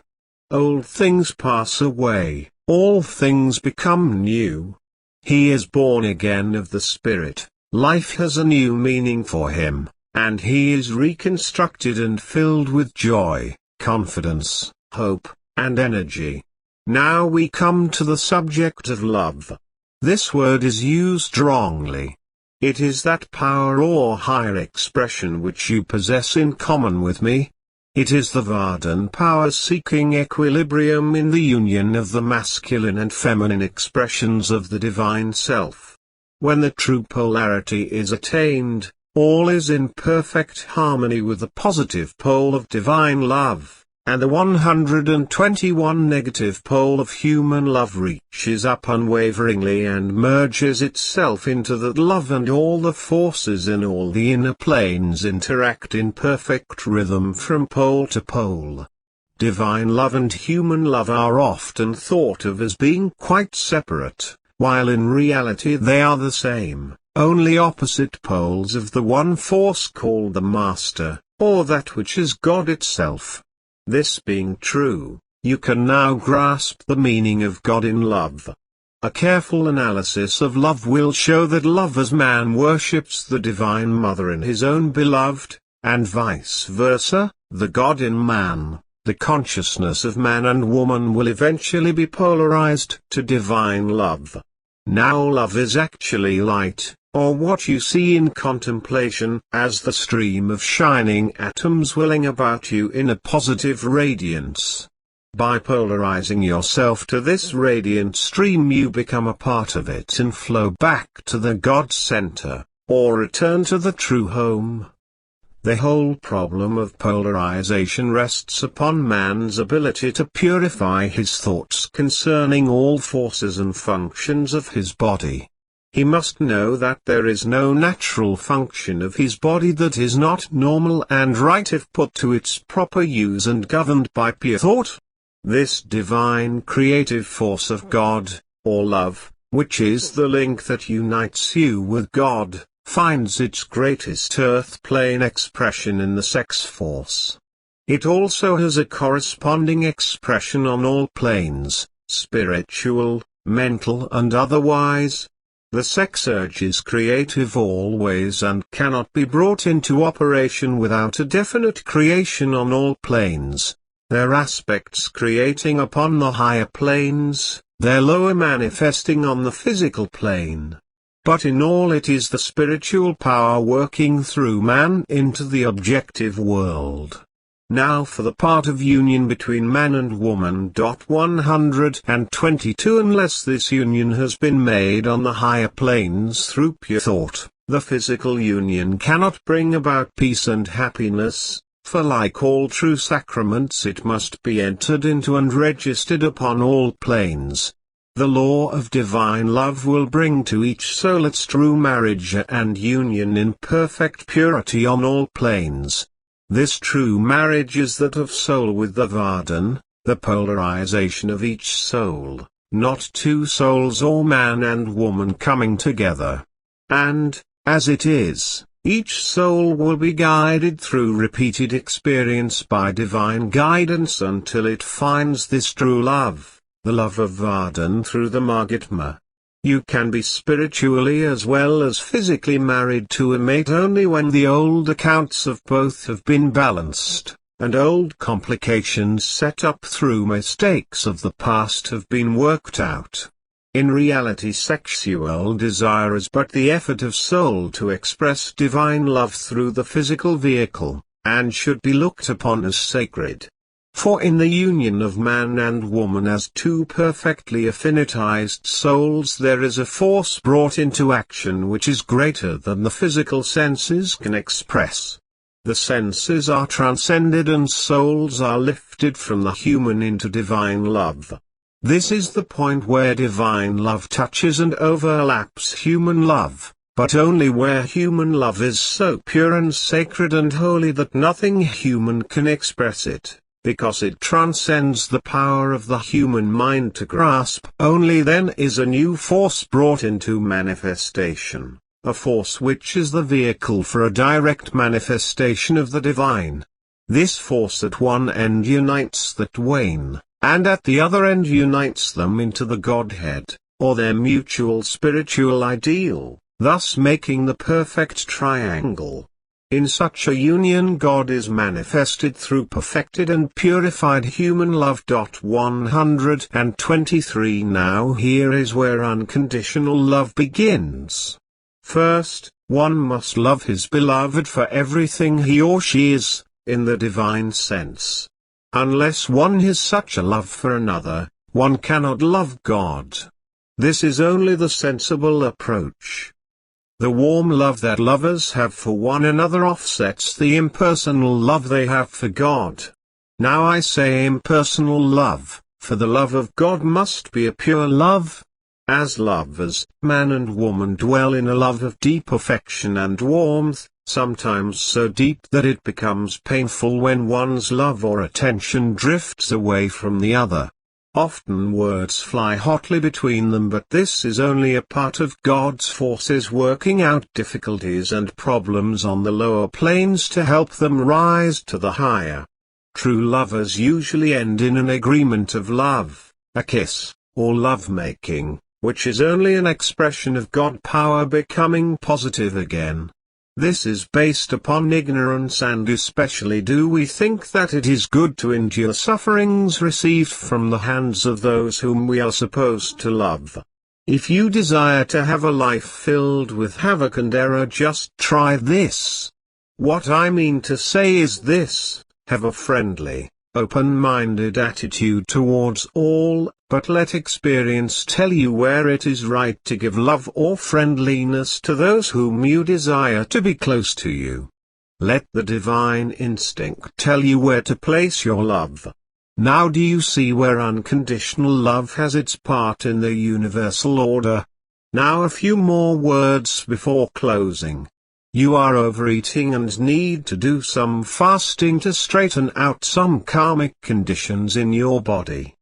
Old things pass away, all things become new. He is born again of the Spirit, life has a new meaning for him, and he is reconstructed and filled with joy, confidence, hope, and energy. Now we come to the subject of love. This word is used wrongly. It is that power or higher expression which you possess in common with me. It is the Vardhan power seeking equilibrium in the union of the masculine and feminine expressions of the Divine Self. When the true polarity is attained, all is in perfect harmony with the positive pole of Divine Love, and the 121 negative pole of human love reaches up unwaveringly and merges itself into that love, and all the forces in all the inner planes interact in perfect rhythm from pole to pole. Divine love and human love are often thought of as being quite separate, while in reality they are the same, only opposite poles of the one force called the Master, or that which is God itself. This being true, you can now grasp the meaning of God in love. A careful analysis of love will show that love as man worships the Divine Mother in his own beloved, and vice versa, the God in man. The consciousness of man and woman will eventually be polarized to Divine Love. Now love is actually light, or what you see in contemplation as the stream of shining atoms welling about you in a positive radiance. By polarizing yourself to this radiant stream you become a part of it and flow back to the God center, or return to the true home. The whole problem of polarization rests upon man's ability to purify his thoughts concerning all forces and functions of his body. He must know that there is no natural function of his body that is not normal and right if put to its proper use and governed by pure thought. This divine creative force of God, or love, which is the link that unites you with God, finds its greatest earth-plane expression in the sex force. It also has a corresponding expression on all planes, spiritual, mental and otherwise. The sex urge is creative always and cannot be brought into operation without a definite creation on all planes, their aspects creating upon the higher planes, their lower manifesting on the physical plane. But in all it is the spiritual power working through man into the objective world. Now for the part of union between man and woman. 122 Unless this union has been made on the higher planes through pure thought, the physical union cannot bring about peace and happiness, for like all true sacraments it must be entered into and registered upon all planes. The law of divine love will bring to each soul its true marriage and union in perfect purity on all planes. This true marriage is that of soul with the Vardhan, the polarization of each soul, not two souls or man and woman coming together. And, as it is, each soul will be guided through repeated experience by divine guidance until it finds this true love, the love of Vardhan through the Margitma. You can be spiritually as well as physically married to a mate only when the old accounts of both have been balanced, and old complications set up through mistakes of the past have been worked out. In reality, sexual desire is but the effort of soul to express divine love through the physical vehicle, and should be looked upon as sacred. For in the union of man and woman as two perfectly affinitized souls there is a force brought into action which is greater than the physical senses can express. The senses are transcended and souls are lifted from the human into divine love. This is the point where divine love touches and overlaps human love, but only where human love is so pure and sacred and holy that nothing human can express it, because it transcends the power of the human mind to grasp. Only then is a new force brought into manifestation, a force which is the vehicle for a direct manifestation of the divine. This force at one end unites the twain, and at the other end unites them into the Godhead, or their mutual spiritual ideal, thus making the perfect triangle. In such a union God is manifested through perfected and purified human love. 123 Now here is where unconditional love begins. First, one must love his beloved for everything he or she is, in the divine sense. Unless one has such a love for another, one cannot love God. This is only the sensible approach. The warm love that lovers have for one another offsets the impersonal love they have for God. Now I say impersonal love, for the love of God must be a pure love. As lovers, man and woman dwell in a love of deep affection and warmth, sometimes so deep that it becomes painful when one's love or attention drifts away from the other. Often words fly hotly between them, but this is only a part of God's forces working out difficulties and problems on the lower planes to help them rise to the higher. True lovers usually end in an agreement of love, a kiss, or love-making, which is only an expression of God power becoming positive again. This is based upon ignorance, and especially do we think that it is good to endure sufferings received from the hands of those whom we are supposed to love. If you desire to have a life filled with havoc and error, just try this. What I mean to say is this: have a friendly, open-minded attitude towards all, but let experience tell you where it is right to give love or friendliness to those whom you desire to be close to you. Let the divine instinct tell you where to place your love. Now do you see where unconditional love has its part in the universal order? Now a few more words before closing. You are overeating and need to do some fasting to straighten out some karmic conditions in your body.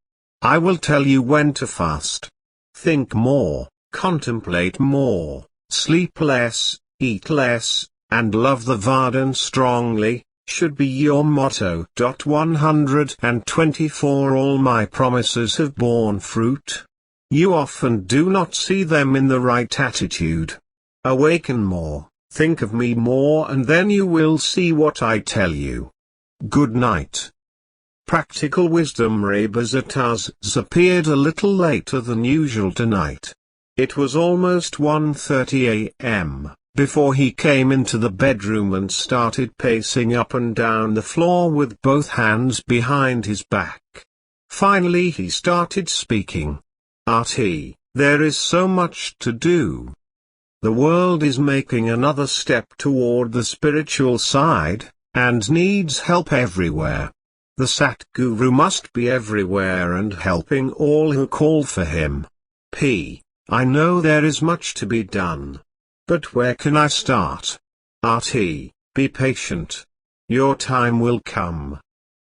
I will tell you when to fast. Think more, contemplate more, sleep less, eat less, and love the Vardhan strongly, should be your motto. 124 All my promises have borne fruit. You often do not see them in the right attitude. Awaken more, think of me more, and then you will see what I tell you. Good night. Practical Wisdom. Rebazar Tarzs appeared a little later than usual tonight. It was almost 1:30 a.m. before he came into the bedroom and started pacing up and down the floor with both hands behind his back. Finally he started speaking. "Artie, there is so much to do. The world is making another step toward the spiritual side, and needs help everywhere. The Satguru must be everywhere and helping all who call for him. I know there is much to be done. But where can I start? Artie, be patient. Your time will come.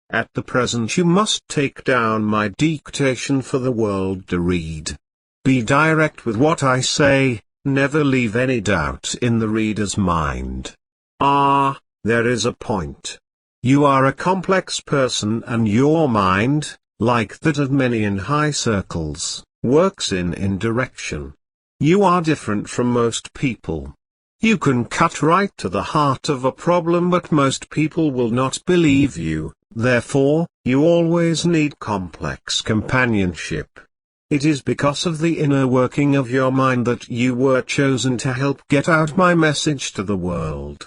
At the present you must take down my dictation for the world to read. Be direct with what I say, never leave any doubt in the reader's mind. There is a point. You are a complex person, and your mind, like that of many in high circles, works in indirection. You are different from most people. You can cut right to the heart of a problem, but most people will not believe you. Therefore, you always need complex companionship. It is because of the inner working of your mind that you were chosen to help get out my message to the world.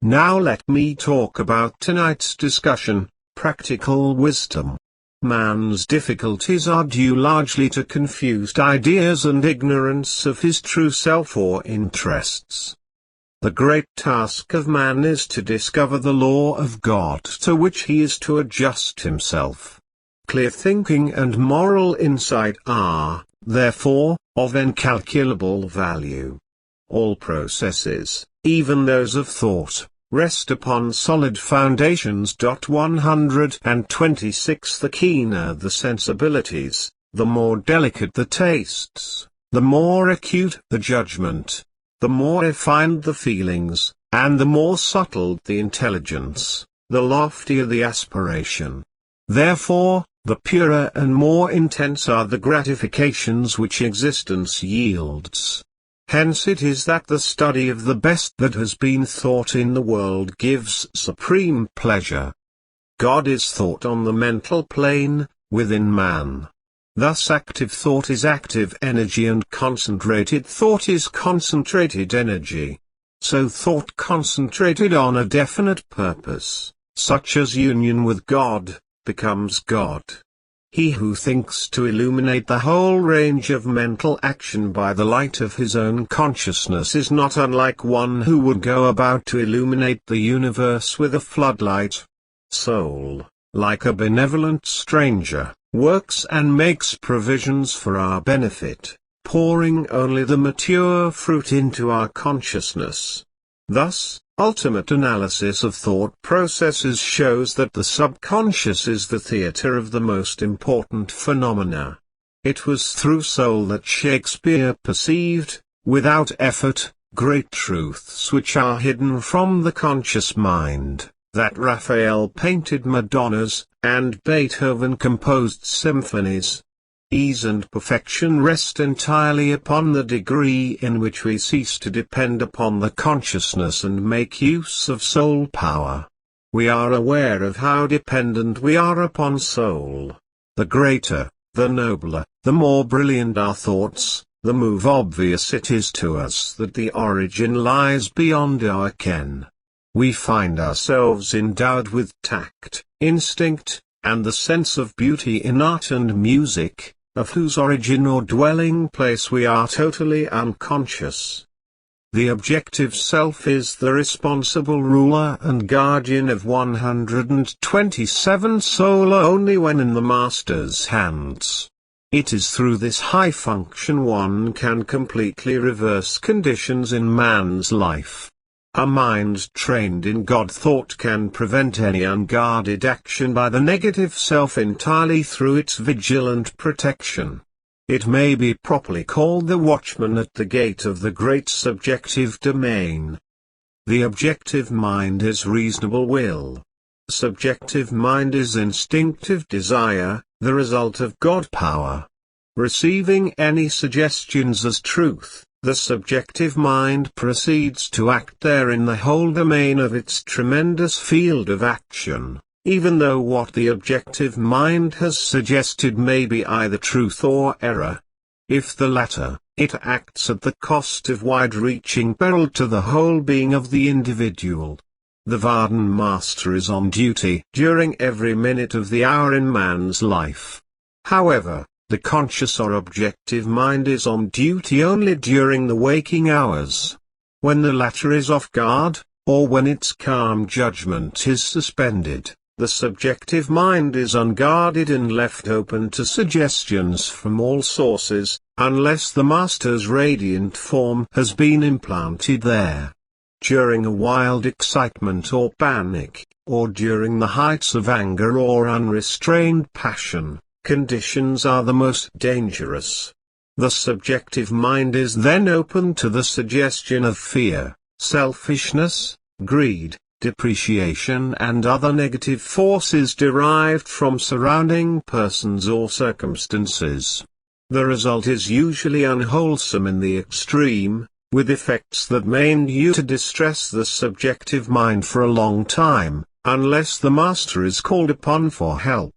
Now let me talk about tonight's discussion, practical wisdom. Man's difficulties are due largely to confused ideas and ignorance of his true self or interests. The great task of man is to discover the law of God to which he is to adjust himself. clear thinking and moral insight are, therefore, of incalculable value. All processes, even those of thought, rest upon solid foundations. 126 The keener the sensibilities, the more delicate the tastes, the more acute the judgment, the more refined the feelings, and the more subtle the intelligence, the loftier the aspiration. Therefore, the purer and more intense are the gratifications which existence yields. Hence it is that the study of the best that has been thought in the world gives supreme pleasure. God is thought on the mental plane, within man. Thus active thought is active energy and concentrated thought is concentrated energy. So thought concentrated on a definite purpose, such as union with God, becomes God. He who thinks to illuminate the whole range of mental action by the light of his own consciousness is not unlike one who would go about to illuminate the universe with a floodlight. Soul, like a benevolent stranger, works and makes provisions for our benefit, pouring only the mature fruit into our consciousness. Thus, ultimate analysis of thought processes shows that the subconscious is the theater of the most important phenomena. It was through soul that Shakespeare perceived, without effort, great truths which are hidden from the conscious mind, that Raphael painted Madonnas, and Beethoven composed symphonies. Ease and perfection rest entirely upon the degree in which we cease to depend upon the consciousness and make use of soul power. We are aware of how dependent we are upon soul. The greater, the nobler, the more brilliant our thoughts, the more obvious it is to us that the origin lies beyond our ken. We find ourselves endowed with tact, instinct, and the sense of beauty in art and music, of whose origin or dwelling place we are totally unconscious. The objective self is the responsible ruler and guardian of 127 soul only when in the master's hands. It is through this high function one can completely reverse conditions in man's life. A mind trained in God thought can prevent any unguarded action by the negative self entirely through its vigilant protection. It may be properly called the watchman at the gate of the great subjective domain. The objective mind is reasonable will. Subjective mind is instinctive desire, the result of God power. Receiving any suggestions as truth, the subjective mind proceeds to act there in the whole domain of its tremendous field of action, even though what the objective mind has suggested may be either truth or error. If the latter, it acts at the cost of wide-reaching peril to the whole being of the individual. The Varden Master is on duty during every minute of the hour in man's life. However, the conscious or objective mind is on duty only during the waking hours. When the latter is off guard, or when its calm judgment is suspended, the subjective mind is unguarded and left open to suggestions from all sources, unless the master's radiant form has been implanted there. During a wild excitement or panic, or during the heights of anger or unrestrained passion, conditions are the most dangerous. The subjective mind is then open to the suggestion of fear, selfishness, greed, depreciation and other negative forces derived from surrounding persons or circumstances. The result is usually unwholesome in the extreme, with effects that may endure to distress the subjective mind for a long time, unless the master is called upon for help.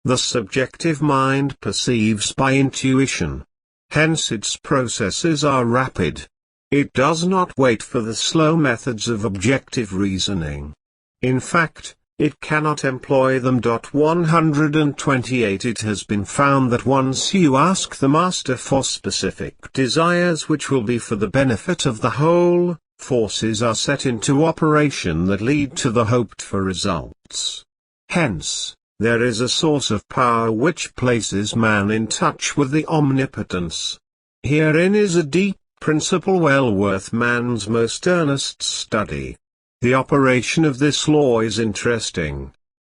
The subjective mind perceives by intuition. Hence its processes are rapid. It does not wait for the slow methods of objective reasoning. In fact, it cannot employ them. 128 It has been found that once you ask the master for specific desires which will be for the benefit of the whole, forces are set into operation that lead to the hoped-for results. Hence, There is a source of power which places man in touch with the omnipotence. Herein is a deep principle well worth man's most earnest study. The operation of this law is interesting.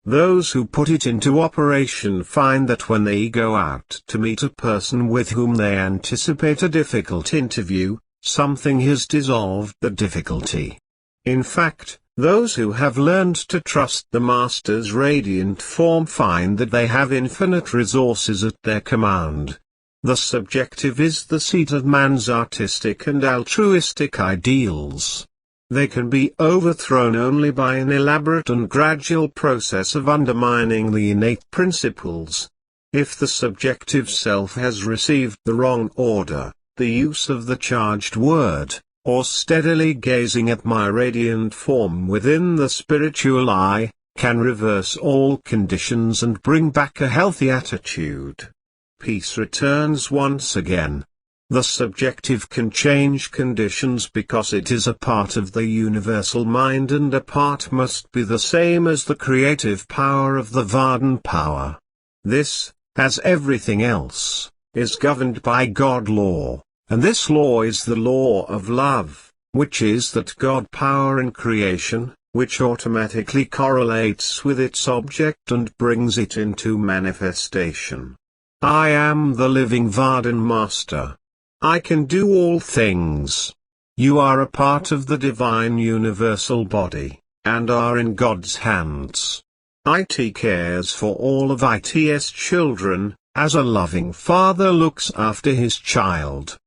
Those who put it into operation find that when they go out to meet a person with whom they anticipate a difficult interview, something has dissolved the difficulty. In fact, those who have learned to trust the Master's radiant form find that they have infinite resources at their command. The subjective is the seat of man's artistic and altruistic ideals. They can be overthrown only by an elaborate and gradual process of undermining the innate principles. If the subjective self has received the wrong order, the use of the charged word, or steadily gazing at my radiant form within the spiritual eye, can reverse all conditions and bring back a healthy attitude. Peace returns once again. The subjective can change conditions because it is a part of the universal mind, and a part must be the same as the creative power of the Vardhan power. This, as everything else, is governed by God law, and this law is the law of love, which is that God power in creation, which automatically correlates with its object and brings it into manifestation. I am the living Vardhan Master. I can do all things. You are a part of the divine universal body, and are in God's hands. IT cares for all of IT's children, as a loving father looks after his child.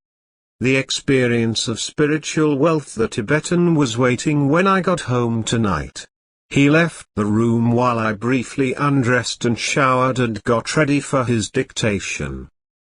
The experience of spiritual wealth. The Tibetan was waiting when I got home tonight. He left the room while I briefly undressed and showered and got ready for his dictation.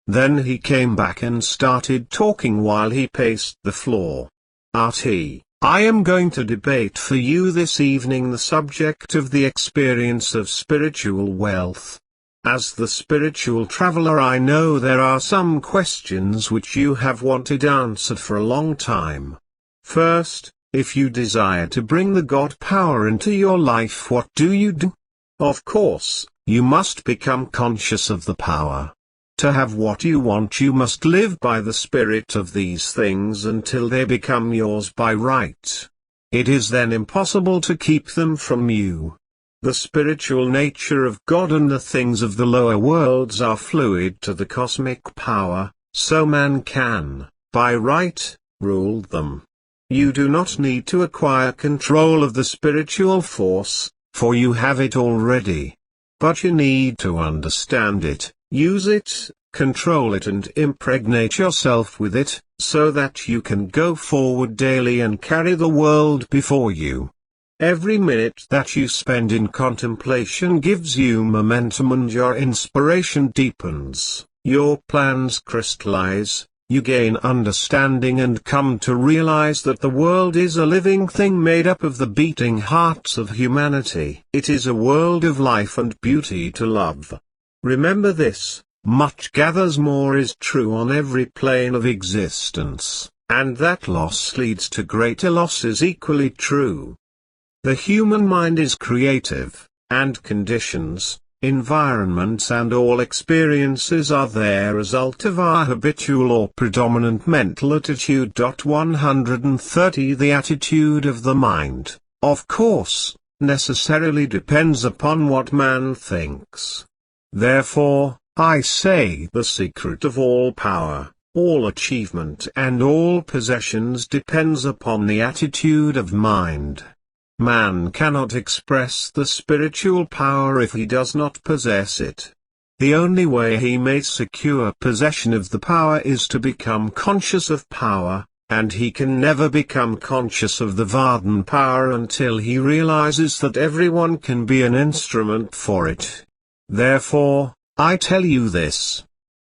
Then he came back and started talking while he paced the floor. RT, I am going to debate for you this evening the subject of the experience of spiritual wealth. As the spiritual traveler, I know there are some questions which you have wanted answered for a long time. First, if you desire to bring the God power into your life, what do? Of course, you must become conscious of the power. To have what you want, you must live by the spirit of these things until they become yours by right. It is then impossible to keep them from you. The spiritual nature of God and the things of the lower worlds are fluid to the cosmic power, so man can, by right, rule them. You do not need to acquire control of the spiritual force, for you have it already. But you need to understand it, use it, control it and impregnate yourself with it, so that you can go forward daily and carry the world before you. Every minute that you spend in contemplation gives you momentum and your inspiration deepens, your plans crystallize, you gain understanding and come to realize that the world is a living thing made up of the beating hearts of humanity. It is a world of life and beauty to love. Remember this, much gathers more is true on every plane of existence, and that loss leads to greater loss is equally true. The human mind is creative, and conditions, environments and all experiences are their result of our habitual or predominant mental attitude. 130 The attitude of the mind, of course, necessarily depends upon what man thinks. Therefore, I say the secret of all power, all achievement and all possessions depends upon the attitude of mind. Man cannot express the spiritual power if he does not possess it. The only way he may secure possession of the power is to become conscious of power, and he can never become conscious of the Vardhan power until he realizes that everyone can be an instrument for it. Therefore, I tell you this.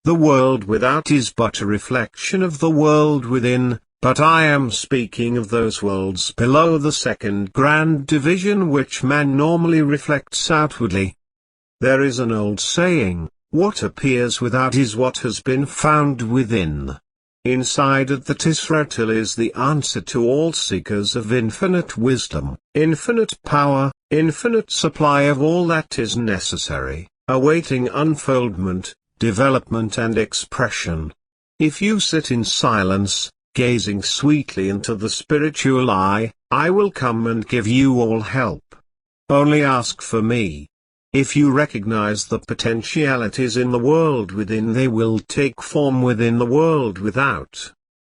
The world without is but a reflection of the world within. But I am speaking of those worlds below the second grand division which man normally reflects outwardly. There is an old saying, what appears without is what has been found within. Inside at the Tisratil is the answer to all seekers of infinite wisdom, infinite power, infinite supply of all that is necessary, awaiting unfoldment, development and expression. If you sit in silence, gazing sweetly into the spiritual eye, I will come and give you all help. Only ask for me. If you recognize the potentialities in the world within, they will take form within the world without.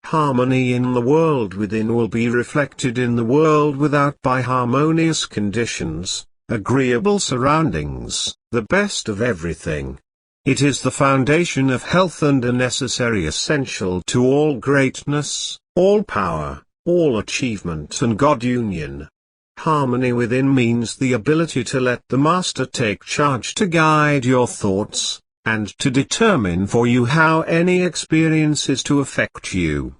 Harmony in the world within will be reflected in the world without by harmonious conditions, agreeable surroundings, the best of everything. It is the foundation of health and a necessary essential to all greatness, all power, all achievement and God union. Harmony within means the ability to let the Master take charge to guide your thoughts, and to determine for you how any experience is to affect you.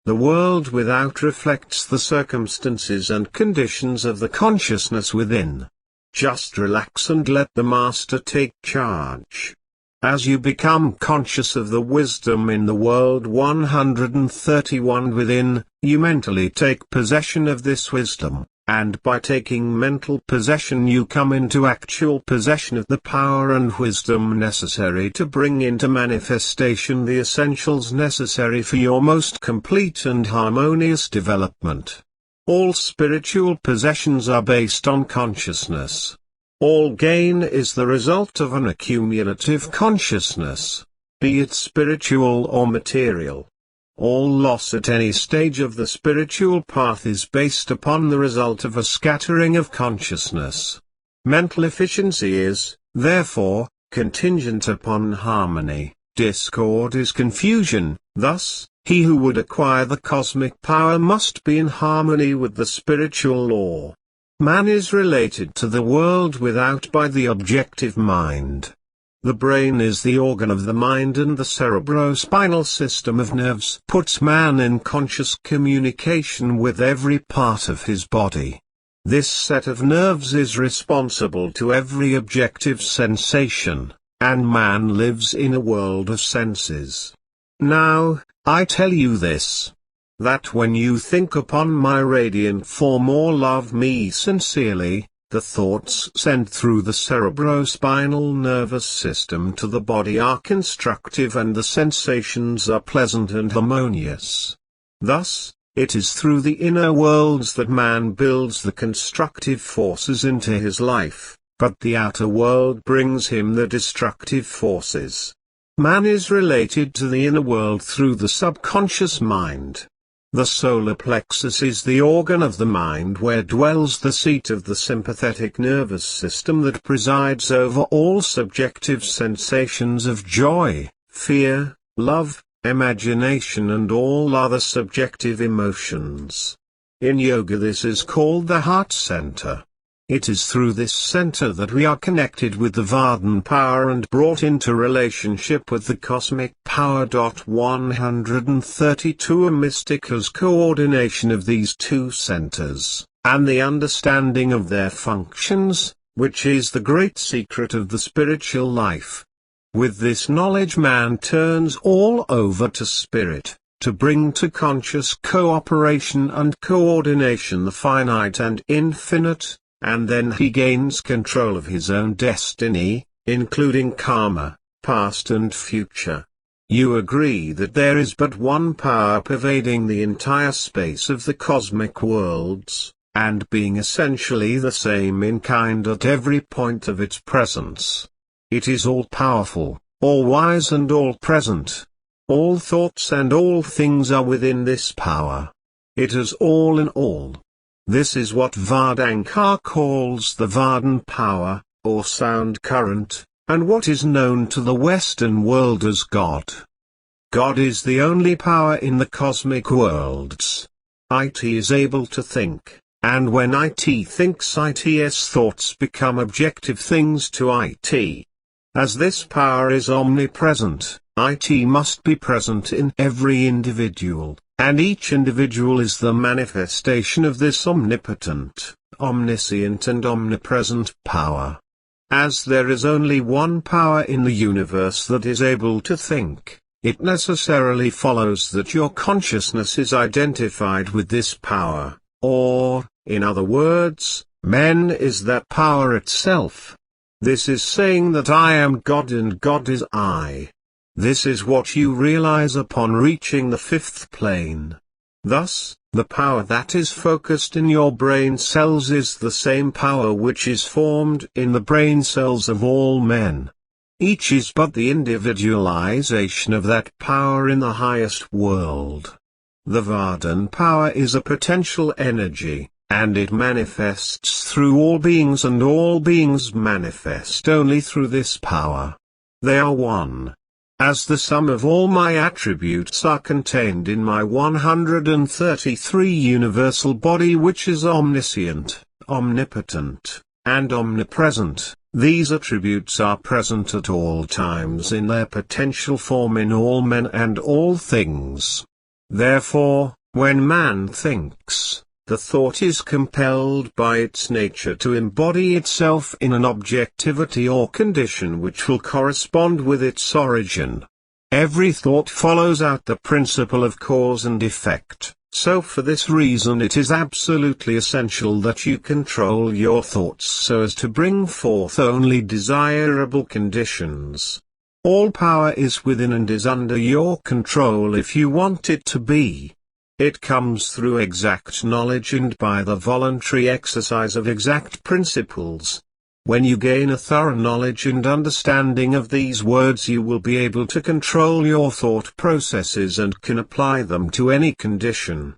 The world without reflects the circumstances and conditions of the consciousness within. Just relax and let the Master take charge. As you become conscious of the wisdom in the world 131 within, you mentally take possession of this wisdom, and by taking mental possession you come into actual possession of the power and wisdom necessary to bring into manifestation the essentials necessary for your most complete and harmonious development. All spiritual possessions are based on consciousness. All gain is the result of an accumulative consciousness, be it spiritual or material. All loss at any stage of the spiritual path is based upon the result of a scattering of consciousness. Mental efficiency is, therefore, contingent upon harmony. Discord is confusion, thus, he who would acquire the cosmic power must be in harmony with the spiritual law. Man is related to the world without by the objective mind. The brain is the organ of the mind, and the cerebrospinal system of nerves puts man in conscious communication with every part of his body. This set of nerves is responsible to every objective sensation, and man lives in a world of senses. Now, I tell you this, that when you think upon my radiant form or love me sincerely, the thoughts sent through the cerebrospinal nervous system to the body are constructive and the sensations are pleasant and harmonious. Thus, it is through the inner worlds that man builds the constructive forces into his life, but the outer world brings him the destructive forces. Man is related to the inner world through the subconscious mind. The solar plexus is the organ of the mind where dwells the seat of the sympathetic nervous system that presides over all subjective sensations of joy, fear, love, imagination and all other subjective emotions. In yoga this is called the heart center. It is through this center that we are connected with the Vardhan power and brought into relationship with the cosmic power. 132 A mystic's coordination of these two centers, and the understanding of their functions, which is the great secret of the spiritual life. With this knowledge man turns all over to spirit, to bring to conscious cooperation and coordination the finite and infinite, and then he gains control of his own destiny, including karma, past and future. You agree that there is but one power pervading the entire space of the cosmic worlds, and being essentially the same in kind at every point of its presence. It is all-powerful, all-wise and all-present. All thoughts and all things are within this power. It is all in all. This is what Vedanta calls the Vardhan power, or sound current, and what is known to the Western world as God. God is the only power in the cosmic worlds. It is able to think, and when it thinks its thoughts become objective things to it. As this power is omnipresent, it must be present in every individual. And each individual is the manifestation of this omnipotent, omniscient and omnipresent power. As there is only one power in the universe that is able to think, it necessarily follows that your consciousness is identified with this power, or, in other words, Men is that power itself. This is saying that I am God and God is I. This is what you realize upon reaching the fifth plane. Thus, the power that is focused in your brain cells is the same power which is formed in the brain cells of all men. Each is but the individualization of that power in the highest world. The Vardhan power is a potential energy, and it manifests through all beings, and all beings manifest only through this power. They are one. As the sum of all my attributes are contained in my 133 universal body, which is omniscient, omnipotent, and omnipresent, these attributes are present at all times in their potential form in all men and all things. Therefore, when man thinks, the thought is compelled by its nature to embody itself in an objectivity or condition which will correspond with its origin. Every thought follows out the principle of cause and effect, so for this reason it is absolutely essential that you control your thoughts so as to bring forth only desirable conditions. All power is within and is under your control if you want it to be. It comes through exact knowledge and by the voluntary exercise of exact principles. When you gain a thorough knowledge and understanding of these words, you will be able to control your thought processes and can apply them to any condition.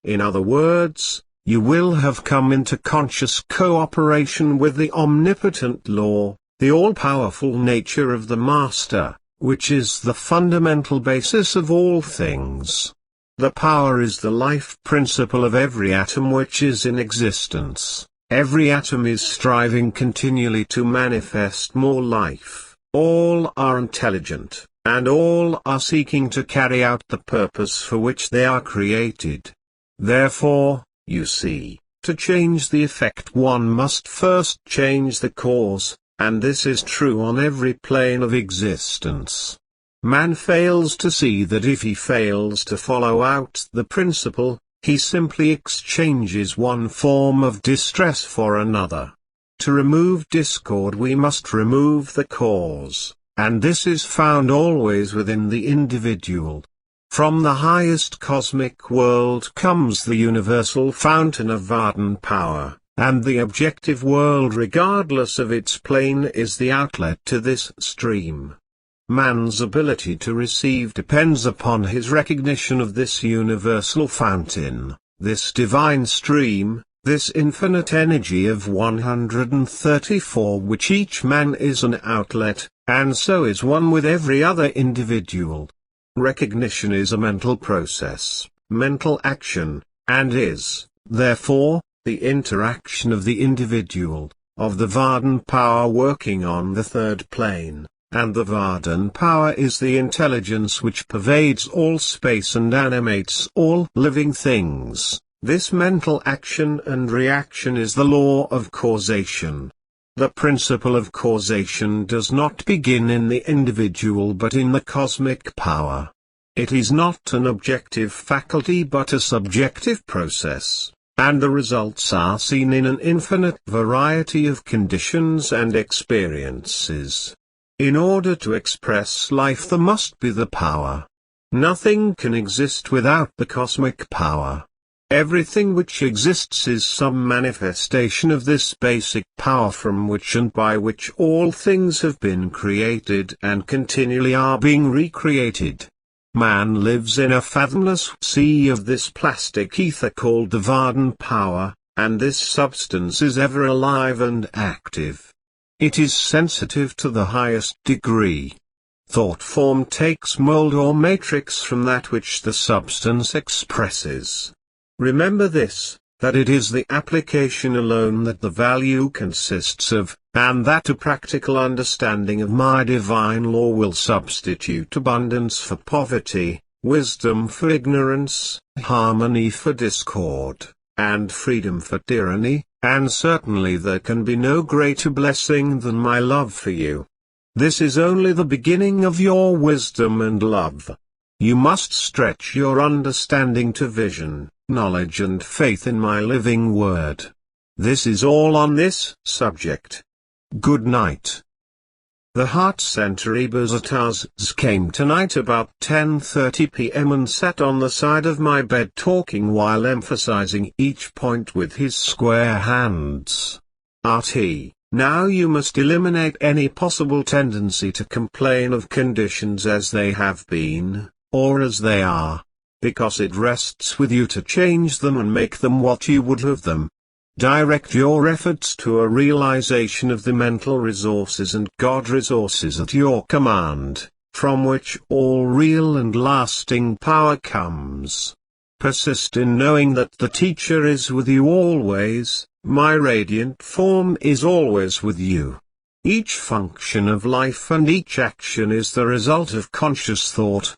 In other words, you will have come into conscious cooperation with the omnipotent law, the all-powerful nature of the Master, which is the fundamental basis of all things. The power is the life principle of every atom which is in existence. Every atom is striving continually to manifest more life. All are intelligent, and all are seeking to carry out the purpose for which they are created. Therefore, you see, to change the effect one must first change the cause, and this is true on every plane of existence. Man fails to see that if he fails to follow out the principle, he simply exchanges one form of distress for another. To remove discord we must remove the cause, and this is found always within the individual. From the highest cosmic world comes the universal fountain of Vardhan power, and the objective world regardless of its plane is the outlet to this stream. Man's ability to receive depends upon his recognition of this universal fountain, this divine stream, this infinite energy of 134 which each man is an outlet, and so is one with every other individual. Recognition is a mental process, mental action, and is, therefore, the interaction of the individual, of the Vardhan power working on the third plane. And the Vardhan power is the intelligence which pervades all space and animates all living things. This mental action and reaction is the law of causation. The principle of causation does not begin in the individual but in the cosmic power. It is not an objective faculty but a subjective process, and the results are seen in an infinite variety of conditions and experiences. In order to express life there must be the power. Nothing can exist without the cosmic power. Everything which exists is some manifestation of this basic power from which and by which all things have been created and continually are being recreated. Man lives in a fathomless sea of this plastic ether called the Vardhan power, and this substance is ever alive and active. It is sensitive to the highest degree. Thought form takes mold or matrix from that which the substance expresses. Remember this, that it is the application alone that the value consists of, and that a practical understanding of my divine law will substitute abundance for poverty, wisdom for ignorance, harmony for discord, and freedom for tyranny. And certainly there can be no greater blessing than my love for you. This is only the beginning of your wisdom and love. You must stretch your understanding to vision, knowledge and faith in my living word. This is all on this subject. Good night. The heart center Rebazar Tarzs came tonight about 10:30 p.m. and sat on the side of my bed talking while emphasizing each point with his square hands. RT, now you must eliminate any possible tendency to complain of conditions as they have been, or as they are, because it rests with you to change them and make them what you would have them. Direct your efforts to a realization of the mental resources and God resources at your command, from which all real and lasting power comes. Persist in knowing that the teacher is with you always, my radiant form is always with you. Each function of life and each action is the result of conscious thought.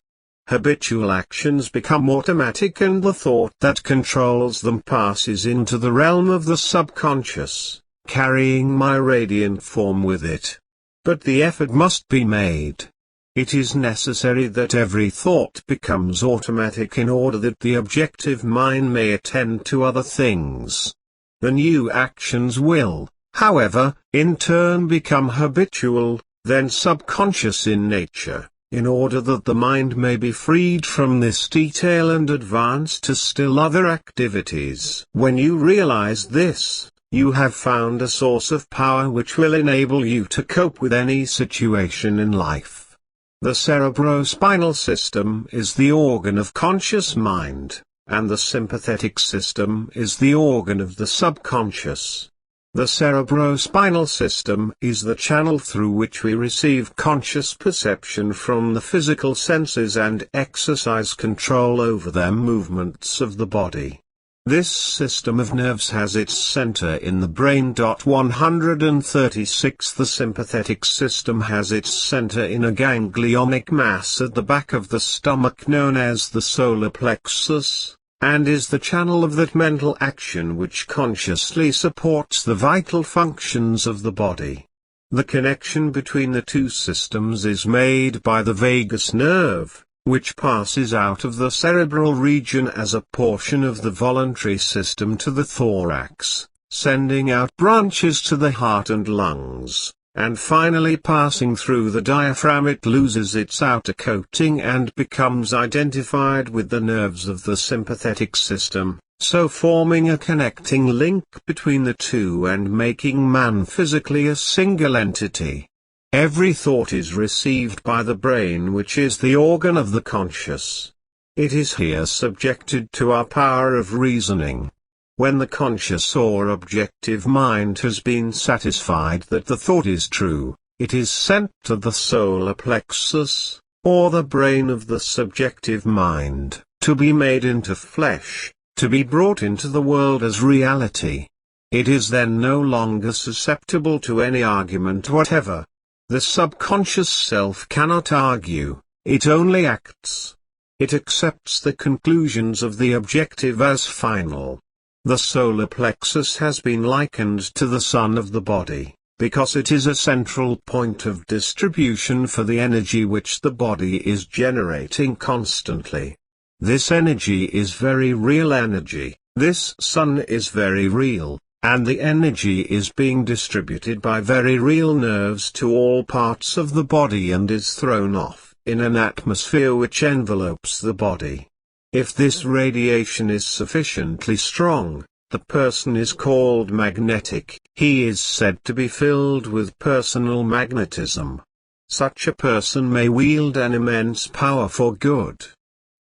Habitual actions become automatic and the thought that controls them passes into the realm of the subconscious, carrying my radiant form with it. But the effort must be made. It is necessary that every thought becomes automatic in order that the objective mind may attend to other things. The new actions will, however, in turn become habitual, then subconscious in nature, in order that the mind may be freed from this detail and advance to still other activities. When you realize this, you have found a source of power which will enable you to cope with any situation in life. The cerebrospinal system is the organ of conscious mind, and the sympathetic system is the organ of the subconscious. The cerebrospinal system is the channel through which we receive conscious perception from the physical senses and exercise control over them movements of the body. This system of nerves has its center in the brain. 136 The sympathetic system has its center in a ganglionic mass at the back of the stomach known as the solar plexus, and is the channel of that mental action which consciously supports the vital functions of the body. The connection between the two systems is made by the vagus nerve, which passes out of the cerebral region as a portion of the voluntary system to the thorax, sending out branches to the heart and lungs. And finally passing through the diaphragm it loses its outer coating and becomes identified with the nerves of the sympathetic system, so forming a connecting link between the two and making man physically a single entity. Every thought is received by the brain, which is the organ of the conscious. It is here subjected to our power of reasoning. When the conscious or objective mind has been satisfied that the thought is true, it is sent to the solar plexus, or the brain of the subjective mind, to be made into flesh, to be brought into the world as reality. It is then no longer susceptible to any argument whatever. The subconscious self cannot argue, it only acts. It accepts the conclusions of the objective as final. The solar plexus has been likened to the sun of the body, because it is a central point of distribution for the energy which the body is generating constantly. This energy is very real energy, this sun is very real, and the energy is being distributed by very real nerves to all parts of the body and is thrown off in an atmosphere which envelopes the body. If this radiation is sufficiently strong, the person is called magnetic. He is said to be filled with personal magnetism. Such a person may wield an immense power for good.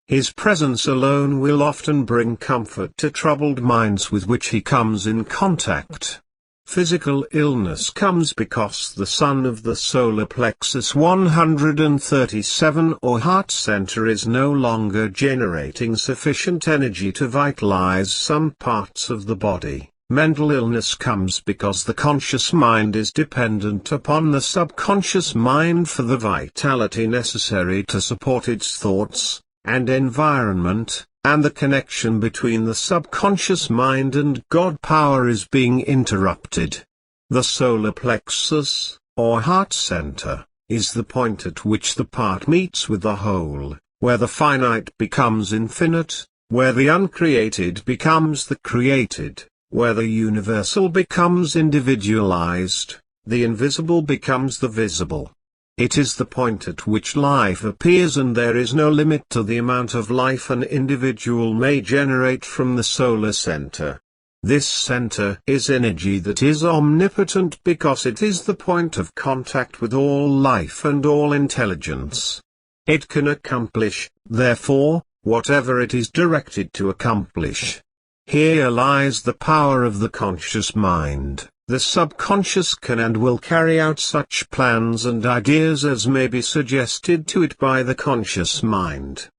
His presence alone will often bring comfort to troubled minds with which he comes in contact. Physical illness comes because the sun of the solar plexus 137 or heart center is no longer generating sufficient energy to vitalize some parts of the body. Mental illness comes because the conscious mind is dependent upon the subconscious mind for the vitality necessary to support its thoughts and environment, and the connection between the subconscious mind and God power is being interrupted. The solar plexus, or heart center, is the point at which the part meets with the whole, where the finite becomes infinite, where the uncreated becomes the created, where the universal becomes individualized, the invisible becomes the visible. It is the point at which life appears, and there is no limit to the amount of life an individual may generate from the solar center. This center is energy that is omnipotent because it is the point of contact with all life and all intelligence. It can accomplish, therefore, whatever it is directed to accomplish. Here lies the power of the conscious mind. The subconscious can and will carry out such plans and ideas as may be suggested to it by the conscious mind.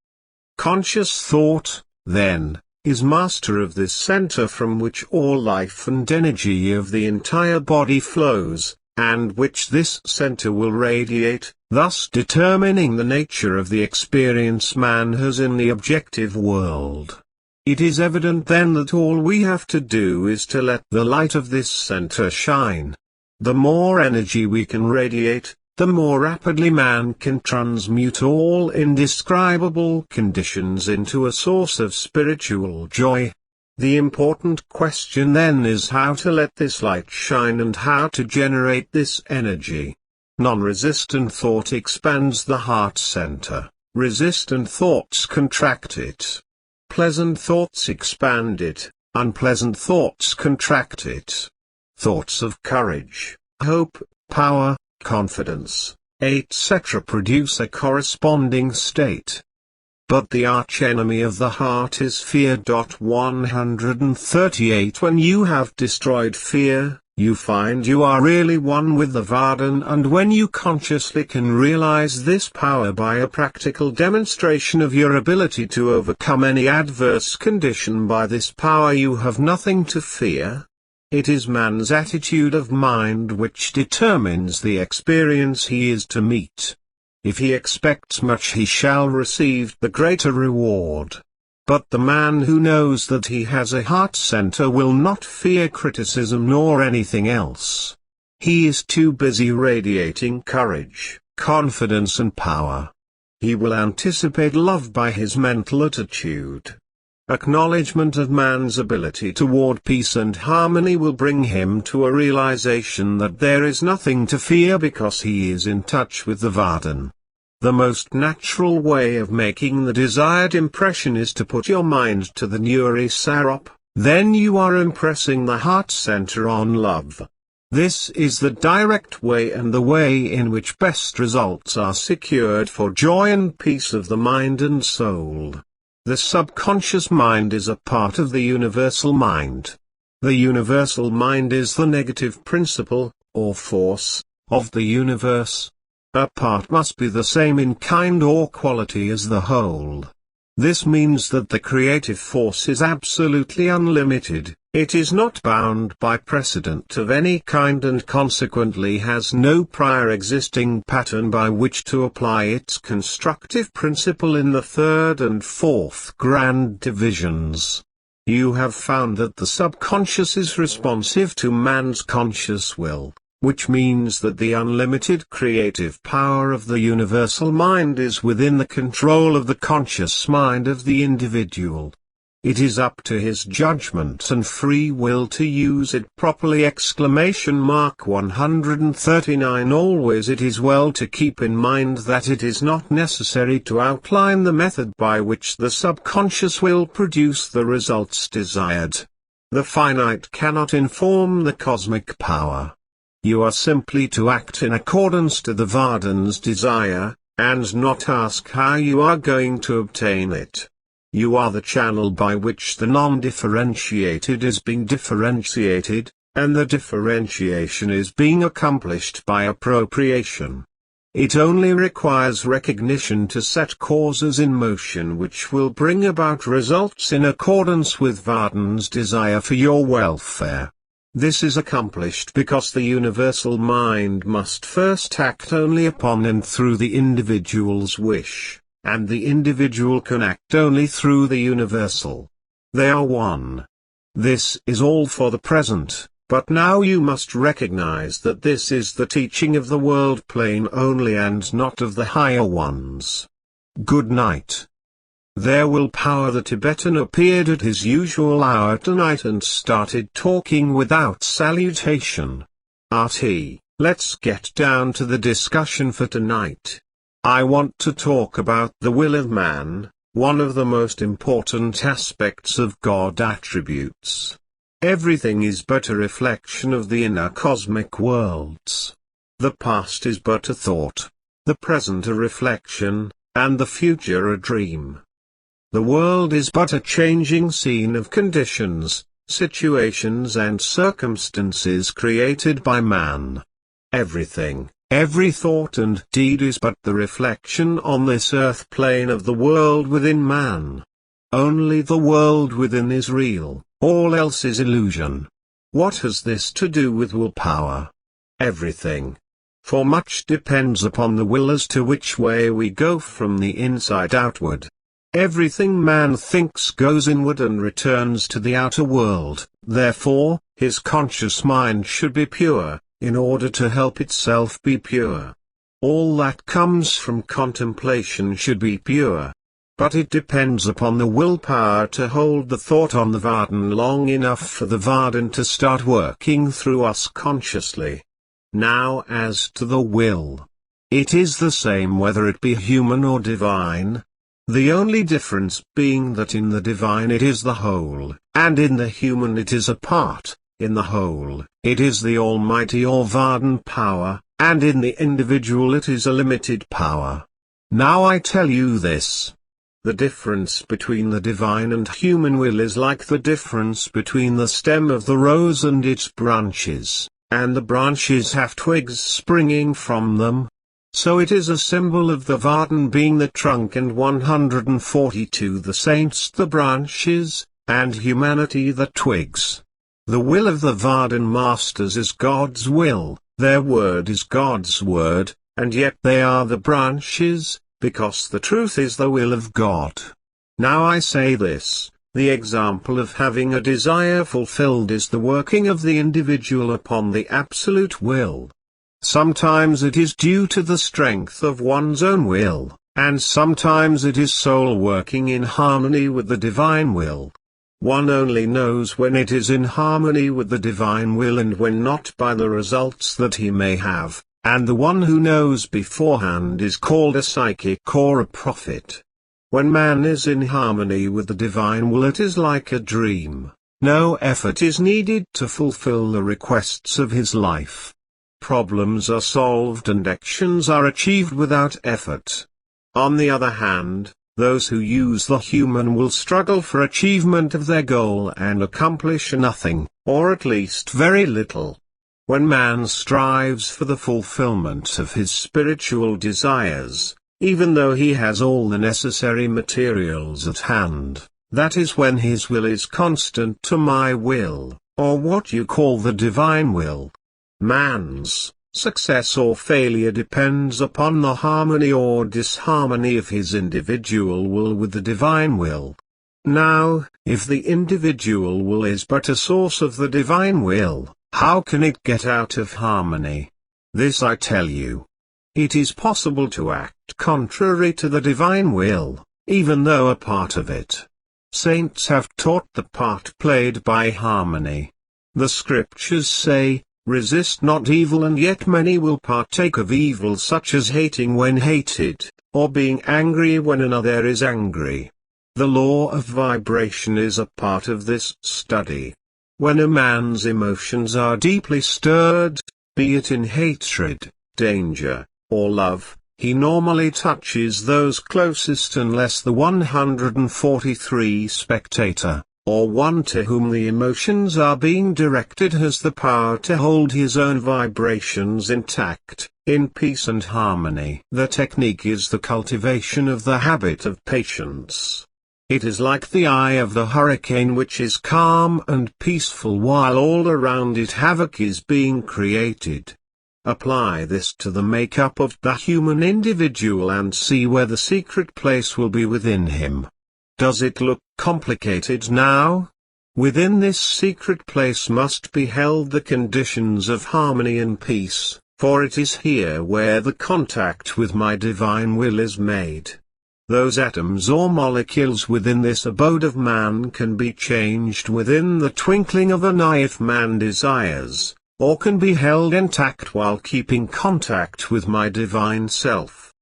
Conscious thought, then, is master of this center from which all life and energy of the entire body flows, and which this center will radiate, thus determining the nature of the experience man has in the objective world. It is evident then that all we have to do is to let the light of this center shine. The more energy we can radiate, the more rapidly man can transmute all indescribable conditions into a source of spiritual joy. The important question then is how to let this light shine and how to generate this energy. Non-resistant thought expands the heart center, resistant thoughts contract it. Pleasant thoughts expand it, unpleasant thoughts contract it. Thoughts of courage, hope, power, confidence, etc. produce a corresponding state. But the archenemy of the heart is fear. 138 When you have destroyed fear, you find you are really one with the Vardhan, and when you consciously can realize this power by a practical demonstration of your ability to overcome any adverse condition by this power, you have nothing to fear. It is man's attitude of mind which determines the experience he is to meet. If he expects much, he shall receive the greater reward. But the man who knows that he has a heart center will not fear criticism nor anything else. He is too busy radiating courage, confidence and power. He will anticipate love by his mental attitude. Acknowledgement of man's ability toward peace and harmony will bring him to a realization that there is nothing to fear because he is in touch with the Vardhan. The most natural way of making the desired impression is to put your mind to the Nuri Sarup, then you are impressing the heart center on love. This is the direct way and the way in which best results are secured for joy and peace of the mind and soul. The subconscious mind is a part of the universal mind. The universal mind is the negative principle, or force, of the universe. A part must be the same in kind or quality as the whole. This means that the creative force is absolutely unlimited, it is not bound by precedent of any kind and consequently has no prior existing pattern by which to apply its constructive principle in the third and fourth grand divisions. You have found that the subconscious is responsive to man's conscious will, which means that the unlimited creative power of the universal mind is within the control of the conscious mind of the individual. It is up to his judgment and free will to use it properly! 139 Always it is well to keep in mind that it is not necessary to outline the method by which the subconscious will produce the results desired. The finite cannot inform the cosmic power. You are simply to act in accordance to the Vardhan's desire, and not ask how you are going to obtain it. You are the channel by which the non-differentiated is being differentiated, and the differentiation is being accomplished by appropriation. It only requires recognition to set causes in motion which will bring about results in accordance with Vardhan's desire for your welfare. This is accomplished because the universal mind must first act only upon and through the individual's wish, and the individual can act only through the universal. They are one. This is all for the present, but now you must recognize that this is the teaching of the world plane only and not of the higher ones. Good night. their willpower. The Tibetan appeared at his usual hour tonight and started talking without salutation. RT, let's get down to the discussion for tonight. I want to talk about the will of man, one of the most important aspects of God attributes. Everything is but a reflection of the inner cosmic worlds. The past is but a thought, the present a reflection, and the future a dream. The world is but a changing scene of conditions, situations and circumstances created by man. Everything, every thought and deed is but the reflection on this earth plane of the world within man. Only the world within is real, all else is illusion. What has this to do with willpower? Everything. For much depends upon the will as to which way we go from the inside outward. Everything man thinks goes inward and returns to the outer world, therefore, his conscious mind should be pure, in order to help itself be pure. All that comes from contemplation should be pure. But it depends upon the willpower to hold the thought on the Vardhan long enough for the Vardhan to start working through us consciously. Now as to the will. It is the same whether it be human or divine. The only difference being that in the divine it is the whole, and in the human it is a part. In the whole, it is the almighty or Vardhan power, and in the individual it is a limited power. Now I tell you this. The difference between the divine and human will is like the difference between the stem of the rose and its branches, and the branches have twigs springing from them. So it is a symbol of the Vardhan being the trunk and 142 the saints the branches, and humanity the twigs. The will of the Vardhan masters is God's will, their word is God's word, and yet they are the branches, because the truth is the will of God. Now I say this, the example of having a desire fulfilled is the working of the individual upon the absolute will. Sometimes it is due to the strength of one's own will, and sometimes it is soul working in harmony with the divine will. One only knows when it is in harmony with the divine will and when not by the results that he may have, and the one who knows beforehand is called a psychic or a prophet. When man is in harmony with the divine will it is like a dream, no effort is needed to fulfill the requests of his life. Problems are solved and actions are achieved without effort. On the other hand, those who use the human will struggle for achievement of their goal and accomplish nothing, or at least very little. When man strives for the fulfillment of his spiritual desires, even though he has all the necessary materials at hand, that is when his will is constant to my will, or what you call the divine will. Man's success or failure depends upon the harmony or disharmony of his individual will with the divine will. Now, if the individual will is but a source of the divine will, how can it get out of harmony? This I tell you. It is possible to act contrary to the divine will, even though a part of it. Saints have taught the part played by harmony. The scriptures say, resist not evil, and yet many will partake of evil, such as hating when hated, or being angry when another is angry. The law of vibration is a part of this study. When a man's emotions are deeply stirred, be it in hatred, danger, or love, he normally touches those closest unless the 143 spectator, or one to whom the emotions are being directed, has the power to hold his own vibrations intact, in peace and harmony. The technique is the cultivation of the habit of patience. It is like the eye of the hurricane, which is calm and peaceful while all around it havoc is being created. Apply this to the makeup of the human individual and see where the secret place will be within him. Does it look complicated now? Within this secret place must be held the conditions of harmony and peace, for it is here where the contact with my divine will is made. Those atoms or molecules within this abode of man can be changed within the twinkling of an eye if man desires, or can be held intact while keeping contact with my divine self.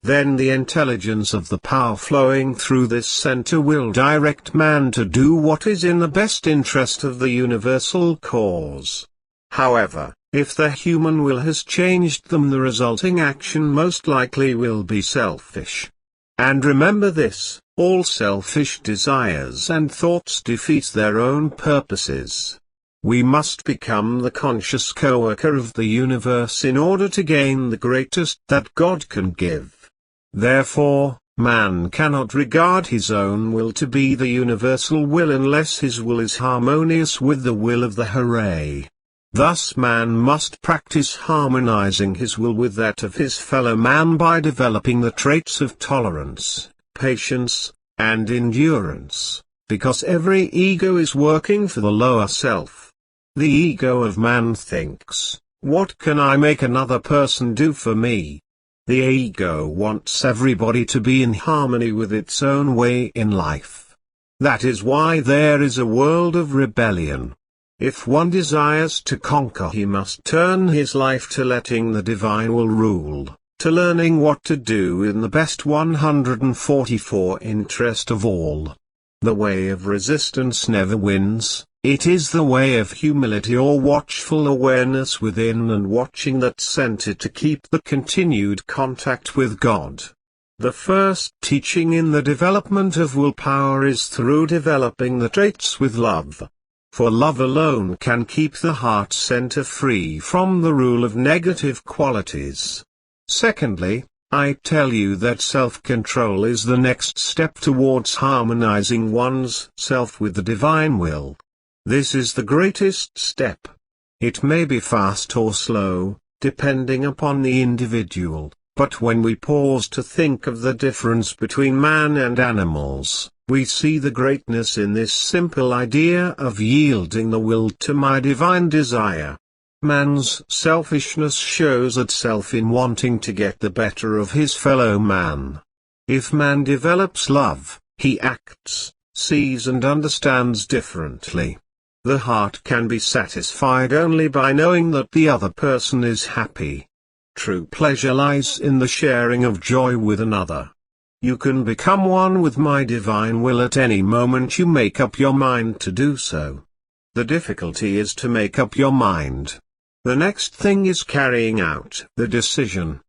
Then the intelligence of the power flowing through this center will direct man to do what is in the best interest of the universal cause. However, if the human will has changed them, the resulting action most likely will be selfish. And remember this, all selfish desires and thoughts defeat their own purposes. We must become the conscious co-worker of the universe in order to gain the greatest that God can give. Therefore, man cannot regard his own will to be the universal will unless his will is harmonious with the will of the Hooray. Thus man must practice harmonizing his will with that of his fellow man by developing the traits of tolerance, patience, and endurance, because every ego is working for the lower self. The ego of man thinks, "What can I make another person do for me?" The ego wants everybody to be in harmony with its own way in life. That is why there is a world of rebellion. If one desires to conquer, he must turn his life to letting the divine will rule, to learning what to do in the best 144 interest of all. The way of resistance never wins, it is the way of humility or watchful awareness within and watching that center to keep the continued contact with God. The first teaching in the development of willpower is through developing the traits with love. For love alone can keep the heart center free from the rule of negative qualities. Secondly, I tell you that self-control is the next step towards harmonizing one's self with the divine will. This is the greatest step. It may be fast or slow, depending upon the individual, but when we pause to think of the difference between man and animals, we see the greatness in this simple idea of yielding the will to my divine desire. Man's selfishness shows itself in wanting to get the better of his fellow man. If man develops love, he acts, sees and understands differently. The heart can be satisfied only by knowing that the other person is happy. True pleasure lies in the sharing of joy with another. You can become one with my divine will at any moment you make up your mind to do so. The difficulty is to make up your mind. The next thing is carrying out the decision.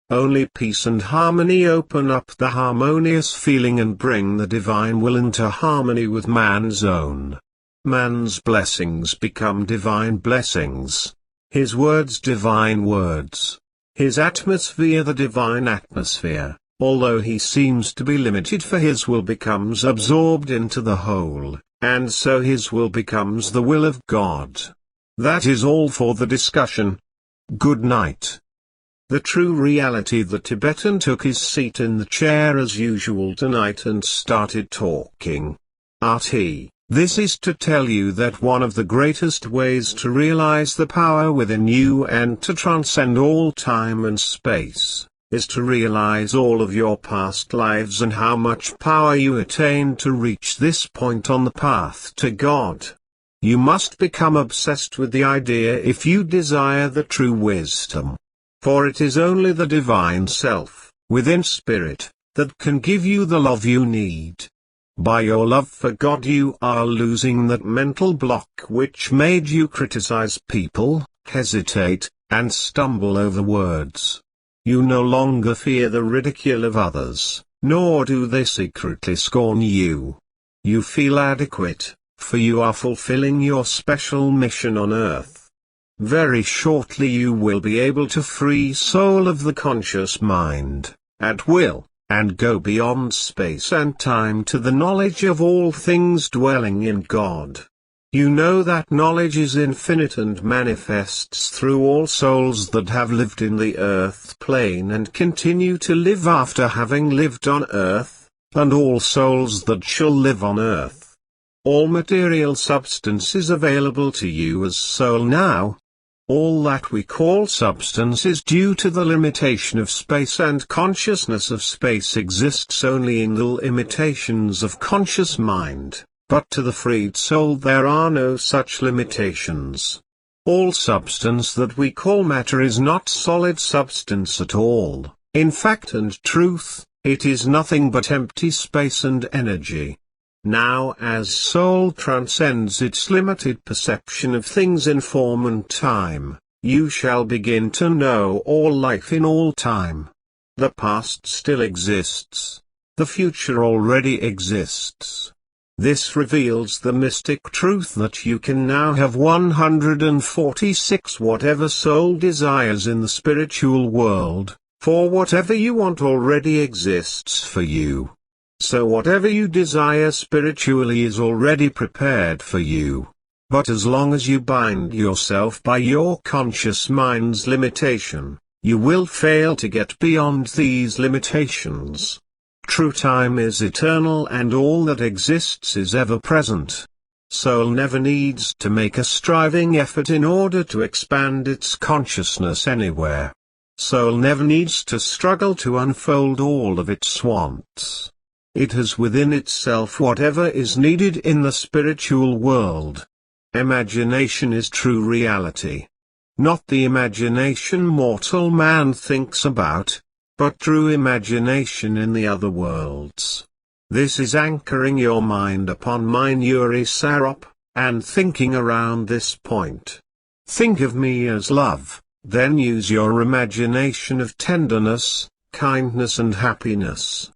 Only peace and harmony open up the harmonious feeling and bring the divine will into harmony with man's own. Man's blessings become divine blessings. His words divine words. His atmosphere the divine atmosphere. Although he seems to be limited, for his will becomes absorbed into the whole, and so his will becomes the will of God. That is all for the discussion. Good night. The true reality. The Tibetan took his seat in the chair as usual tonight and started talking. RT, this is to tell you that one of the greatest ways to realize the power within you and to transcend all time and space is to realize all of your past lives and how much power you attained to reach this point on the path to God. You must become obsessed with the idea if you desire the true wisdom. For it is only the divine self, within spirit, that can give you the love you need. By your love for God you are losing that mental block which made you criticize people, hesitate, and stumble over words. You no longer fear the ridicule of others, nor do they secretly scorn you. You feel adequate, for you are fulfilling your special mission on earth. Very shortly you will be able to free soul of the conscious mind, at will, and go beyond space and time to the knowledge of all things dwelling in God. You know that knowledge is infinite and manifests through all souls that have lived in the earth plane and continue to live after having lived on earth, and all souls that shall live on earth. All material substance is available to you as soul now. All that we call substance is due to the limitation of space, and consciousness of space exists only in the limitations of conscious mind, but to the freed soul there are no such limitations. All substance that we call matter is not solid substance at all. In fact and truth, it is nothing but empty space and energy. Now as soul transcends its limited perception of things in form and time, you shall begin to know all life in all time. The past still exists. The future already exists. This reveals the mystic truth that you can now have 146 whatever soul desires in the spiritual world, for whatever you want already exists for you. So whatever you desire spiritually is already prepared for you. But as long as you bind yourself by your conscious mind's limitation, you will fail to get beyond these limitations. True time is eternal and all that exists is ever present. Soul never needs to make a striving effort in order to expand its consciousness anywhere. Soul never needs to struggle to unfold all of its wants. It has within itself whatever is needed in the spiritual world. Imagination is true reality. Not the imagination mortal man thinks about, but true imagination in the other worlds. This is anchoring your mind upon my Nuri Sarup, and thinking around this point. Think of me as love, then use your imagination of tenderness, kindness and happiness.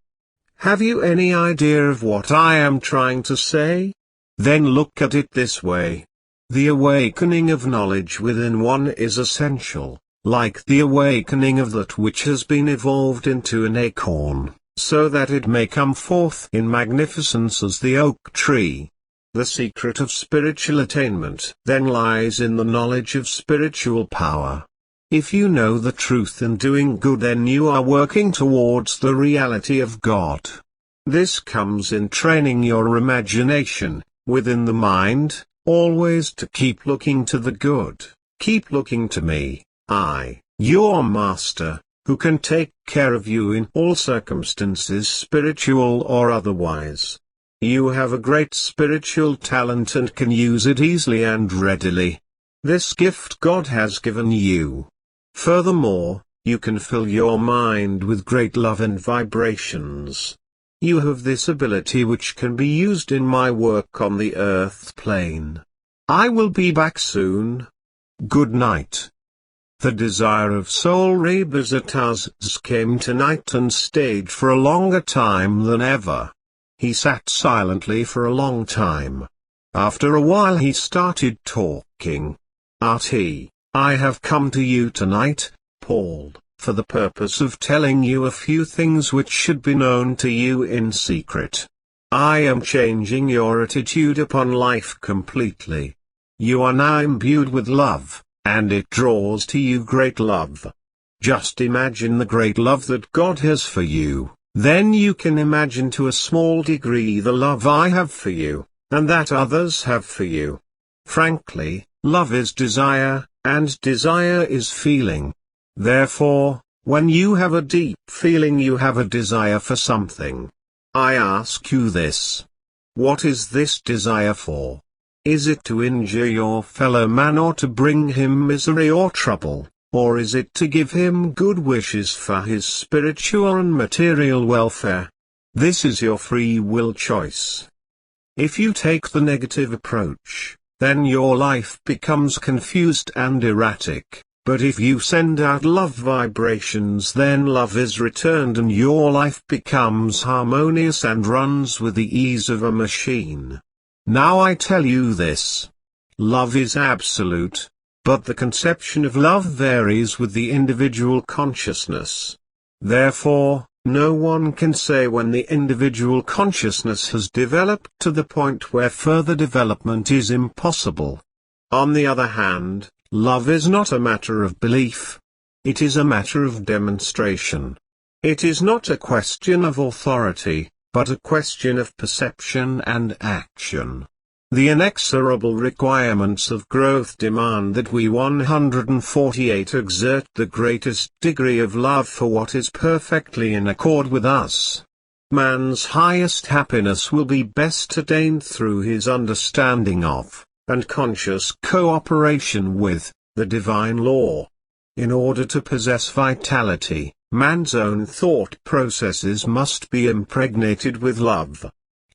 Have you any idea of what I am trying to say? Then look at it this way. The awakening of knowledge within one is essential, like the awakening of that which has been evolved into an acorn, so that it may come forth in magnificence as the oak tree. The secret of spiritual attainment then lies in the knowledge of spiritual power. If you know the truth in doing good, then you are working towards the reality of God. This comes in training your imagination, within the mind, always to keep looking to the good. Keep looking to me, I, your master, who can take care of you in all circumstances, spiritual or otherwise. You have a great spiritual talent and can use it easily and readily. This gift God has given you. Furthermore, you can fill your mind with great love and vibrations. You have this ability which can be used in my work on the earth plane. I will be back soon. Good night. The desire of soul Rebazar Tarzs came tonight and stayed for a longer time than ever. He sat silently for a long time. After a while he started talking. Artie, I have come to you tonight, Paul, for the purpose of telling you a few things which should be known to you in secret. I am changing your attitude upon life completely. You are now imbued with love, and it draws to you great love. Just imagine the great love that God has for you, then you can imagine to a small degree the love I have for you, and that others have for you. Frankly, love is desire, and desire is feeling. Therefore, when you have a deep feeling, you have a desire for something. I ask you this. What is this desire for? Is it to injure your fellow man or to bring him misery or trouble, or is it to give him good wishes for his spiritual and material welfare? This is your free will choice. If you take the negative approach, then your life becomes confused and erratic, but if you send out love vibrations, then love is returned and your life becomes harmonious and runs with the ease of a machine. Now I tell you this. Love is absolute, but the conception of love varies with the individual consciousness. Therefore, no one can say when the individual consciousness has developed to the point where further development is impossible. On the other hand, love is not a matter of belief. It is a matter of demonstration. It is not a question of authority, but a question of perception and action. The inexorable requirements of growth demand that we 148 exert the greatest degree of love for what is perfectly in accord with us. Man's highest happiness will be best attained through his understanding of, and conscious cooperation with, the divine law. In order to possess vitality, man's own thought processes must be impregnated with love.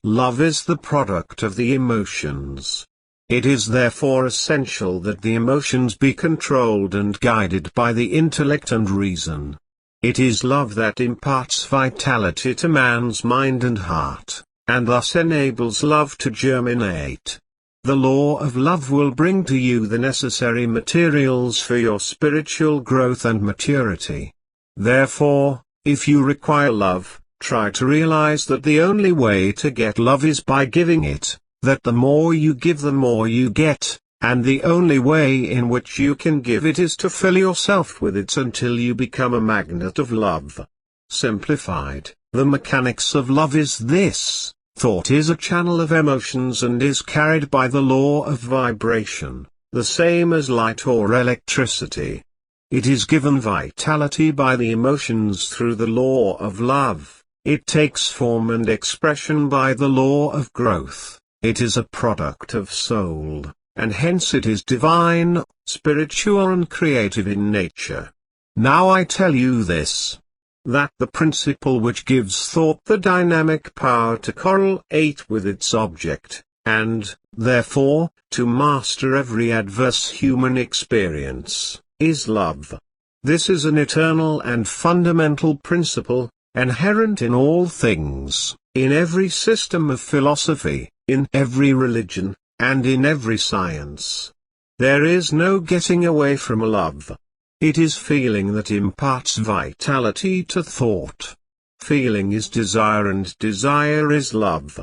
Love is the product of the emotions. It is therefore essential that the emotions be controlled and guided by the intellect and reason. It is love that imparts vitality to man's mind and heart, and thus enables love to germinate. The law of love will bring to you the necessary materials for your spiritual growth and maturity. Therefore, if you require love, try to realize that the only way to get love is by giving it, that the more you give the more you get, and the only way in which you can give it is to fill yourself with it until you become a magnet of love. Simplified, the mechanics of love is this: thought is a channel of emotions and is carried by the law of vibration, the same as light or electricity. It is given vitality by the emotions through the law of love. It takes form and expression by the law of growth. It is a product of soul, and hence it is divine, spiritual and creative in nature. Now I tell you this: that the principle which gives thought the dynamic power to correlate with its object, and, therefore, to master every adverse human experience, is love. This is an eternal and fundamental principle, inherent in all things, in every system of philosophy, in every religion, and in every science. There is no getting away from love. It is feeling that imparts vitality to thought. Feeling is desire and desire is love.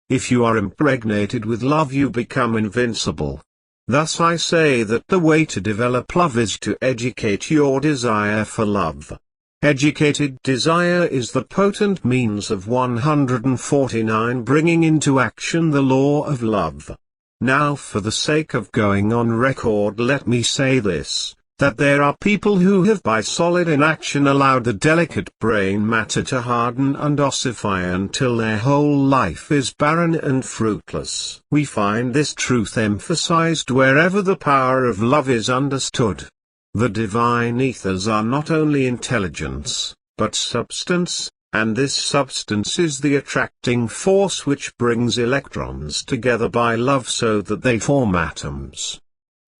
If you are impregnated with love you become invincible. Thus I say that the way to develop love is to educate your desire for love. Educated desire is the potent means of 149 bringing into action the law of love. Now for the sake of going on record let me say this, that there are people who have by solid inaction allowed the delicate brain matter to harden and ossify until their whole life is barren and fruitless. We find this truth emphasized wherever the power of love is understood. The divine ethers are not only intelligence, but substance, and this substance is the attracting force which brings electrons together by love so that they form atoms.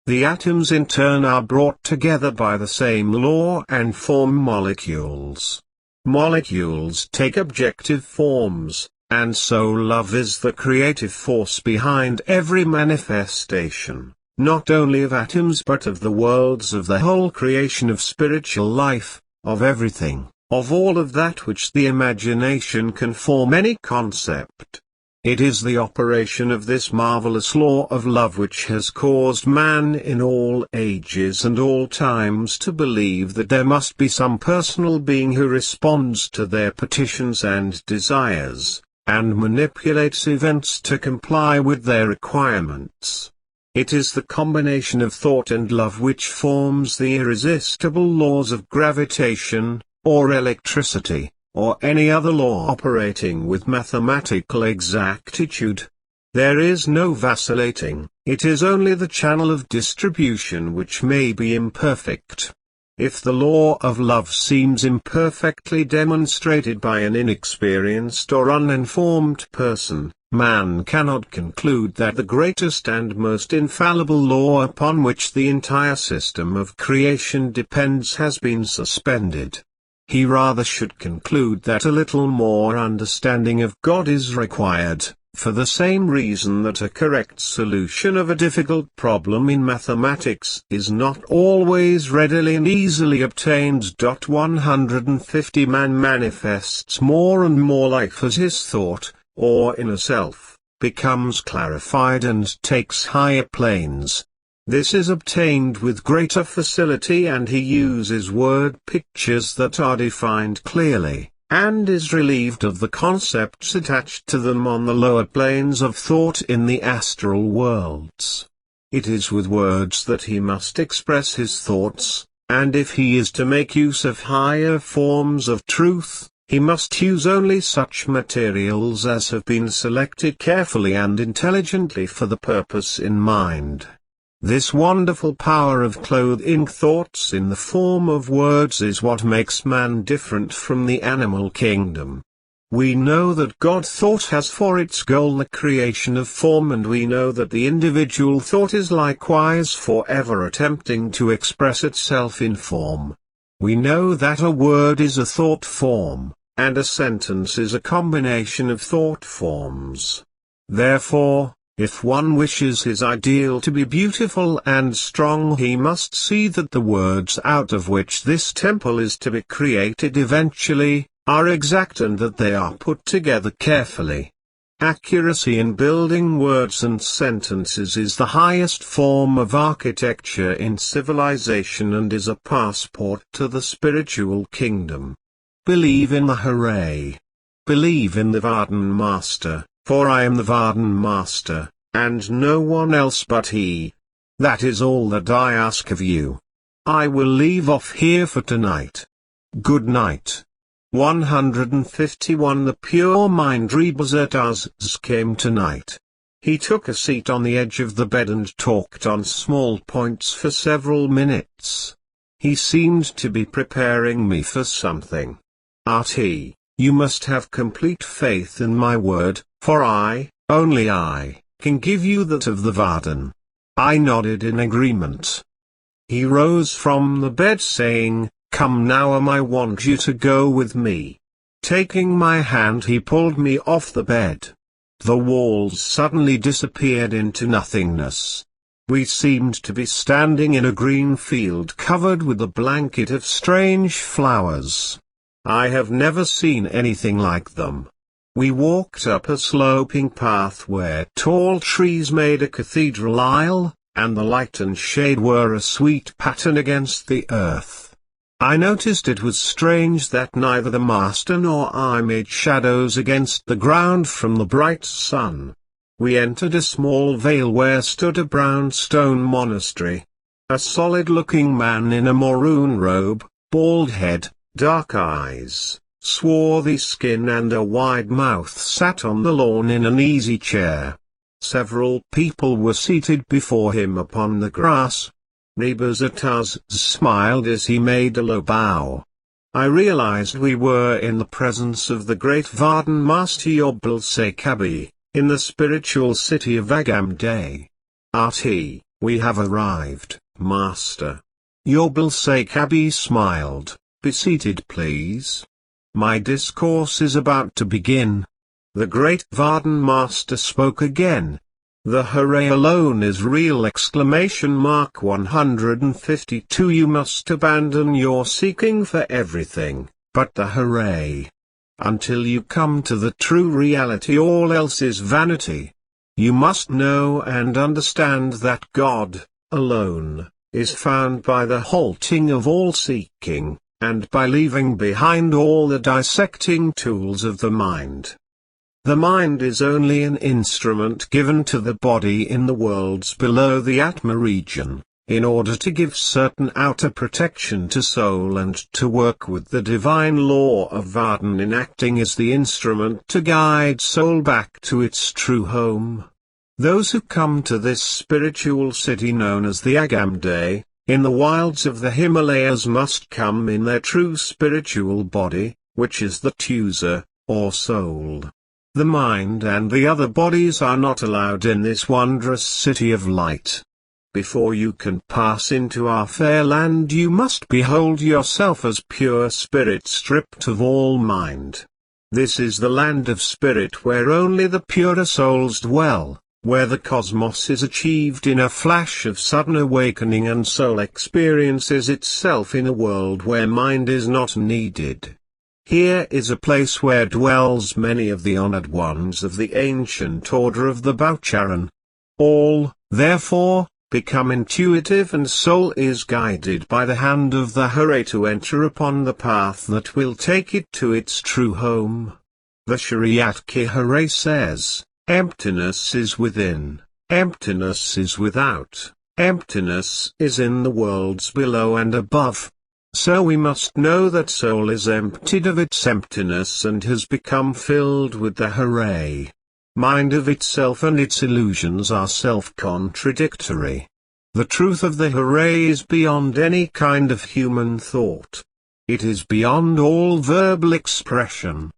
The atoms in turn are brought together by the same law and form molecules. Molecules take objective forms, and so love is the creative force behind every manifestation, not only of atoms but of the worlds, of the whole creation of spiritual life, of everything, of all of that which the imagination can form any concept. It is the operation of this marvelous law of love which has caused man in all ages and all times to believe that there must be some personal being who responds to their petitions and desires, and manipulates events to comply with their requirements. It is the combination of thought and love which forms the irresistible laws of gravitation, or electricity, or any other law operating with mathematical exactitude. There is no vacillating, it is only the channel of distribution which may be imperfect. If the law of love seems imperfectly demonstrated by an inexperienced or uninformed person, man cannot conclude that the greatest and most infallible law upon which the entire system of creation depends has been suspended. He rather should conclude that a little more understanding of God is required, for the same reason that a correct solution of a difficult problem in mathematics is not always readily and easily obtained. 150 Man manifests more and more life as his thought, or inner self, becomes clarified and takes higher planes. This is obtained with greater facility and he uses word pictures that are defined clearly, and is relieved of the concepts attached to them on the lower planes of thought in the astral worlds. It is with words that he must express his thoughts, and if he is to make use of higher forms of truth, he must use only such materials as have been selected carefully and intelligently for the purpose in mind. This wonderful power of clothing thoughts in the form of words is what makes man different from the animal kingdom. We know that God thought has for its goal the creation of form, and we know that the individual thought is likewise forever attempting to express itself in form. We know that a word is a thought form, and a sentence is a combination of thought forms. Therefore, if one wishes his ideal to be beautiful and strong, he must see that the words out of which this temple is to be created eventually are exact, and that they are put together carefully. Accuracy in building words and sentences is the highest form of architecture in civilization and is a passport to the spiritual kingdom. Believe in the Hooray. Believe in the Vardhan Master, for I am the Vardhan Master, and no one else but he. That is all that I ask of you. I will leave off here for tonight. Good night. 151 The pure mind Rebazar Tarzs came tonight. He took a seat on the edge of the bed and talked on small points for several minutes. He seemed to be preparing me for something. Arti, you must have complete faith in my word, for I, only I, can give you that of the Vardhan. I nodded in agreement. He rose from the bed saying, Come now, I want you to go with me. Taking my hand, he pulled me off the bed. The walls suddenly disappeared into nothingness. We seemed to be standing in a green field covered with a blanket of strange flowers. I have never seen anything like them. We walked up a sloping path where tall trees made a cathedral aisle, and the light and shade were a sweet pattern against the earth. I noticed it was strange that neither the master nor I made shadows against the ground from the bright sun. We entered a small vale where stood a brown stone monastery. A solid-looking man in a maroon robe, bald head, dark eyes, swarthy skin and a wide mouth sat on the lawn in an easy chair. Several people were seated before him upon the grass. Rebazar Tarzs smiled as he made a low bow. I realized we were in the presence of the great Vardhan Master Yobil-Sakabi, in the spiritual city of Agamday. Arti, we have arrived, Master. Yobil-Sakabi smiled. Be seated, please. My discourse is about to begin. The great Vardhan Master spoke again. The Hooray alone is real! 152 You must abandon your seeking for everything, but the Hooray. Until you come to the true reality, all else is vanity. You must know and understand that God, alone, is found by the halting of all seeking, and by leaving behind all the dissecting tools of the mind. The mind is only an instrument given to the body in the worlds below the Atma region, in order to give certain outer protection to soul and to work with the divine law of Vardhan in acting as the instrument to guide soul back to its true home. Those who come to this spiritual city known as the Agamday, in the wilds of the Himalayas, must come in their true spiritual body, which is the Tusa, or soul. The mind and the other bodies are not allowed in this wondrous city of light. Before you can pass into our fair land, you must behold yourself as pure spirit stripped of all mind. This is the land of spirit where only the purer souls dwell, where the cosmos is achieved in a flash of sudden awakening and soul experiences itself in a world where mind is not needed. Here is a place where dwells many of the honored ones of the ancient order of the Baucharan. All, therefore, become intuitive, and soul is guided by the hand of the Hare to enter upon the path that will take it to its true home. The Shariat Ki Hare says, emptiness is within, emptiness is without, emptiness is in the worlds below and above. So we must know that soul is emptied of its emptiness and has become filled with the Hare. Mind of itself and its illusions are self-contradictory. The truth of the Hare is beyond any kind of human thought. It is beyond all verbal expression.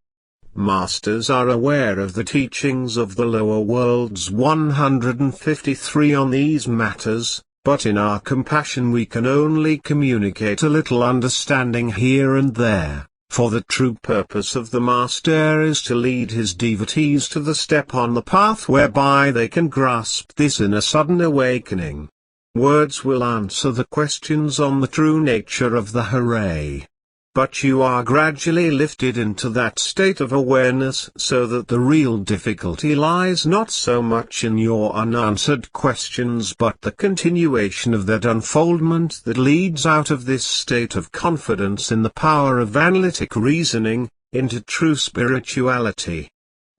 Masters are aware of the teachings of the lower worlds 153 on these matters, but in our compassion we can only communicate a little understanding here and there, for the true purpose of the Master is to lead his devotees to the step on the path whereby they can grasp this in a sudden awakening. Words will answer the questions on the true nature of the Hare. But you are gradually lifted into that state of awareness so that the real difficulty lies not so much in your unanswered questions but the continuation of that unfoldment that leads out of this state of confidence in the power of analytic reasoning, into true spirituality.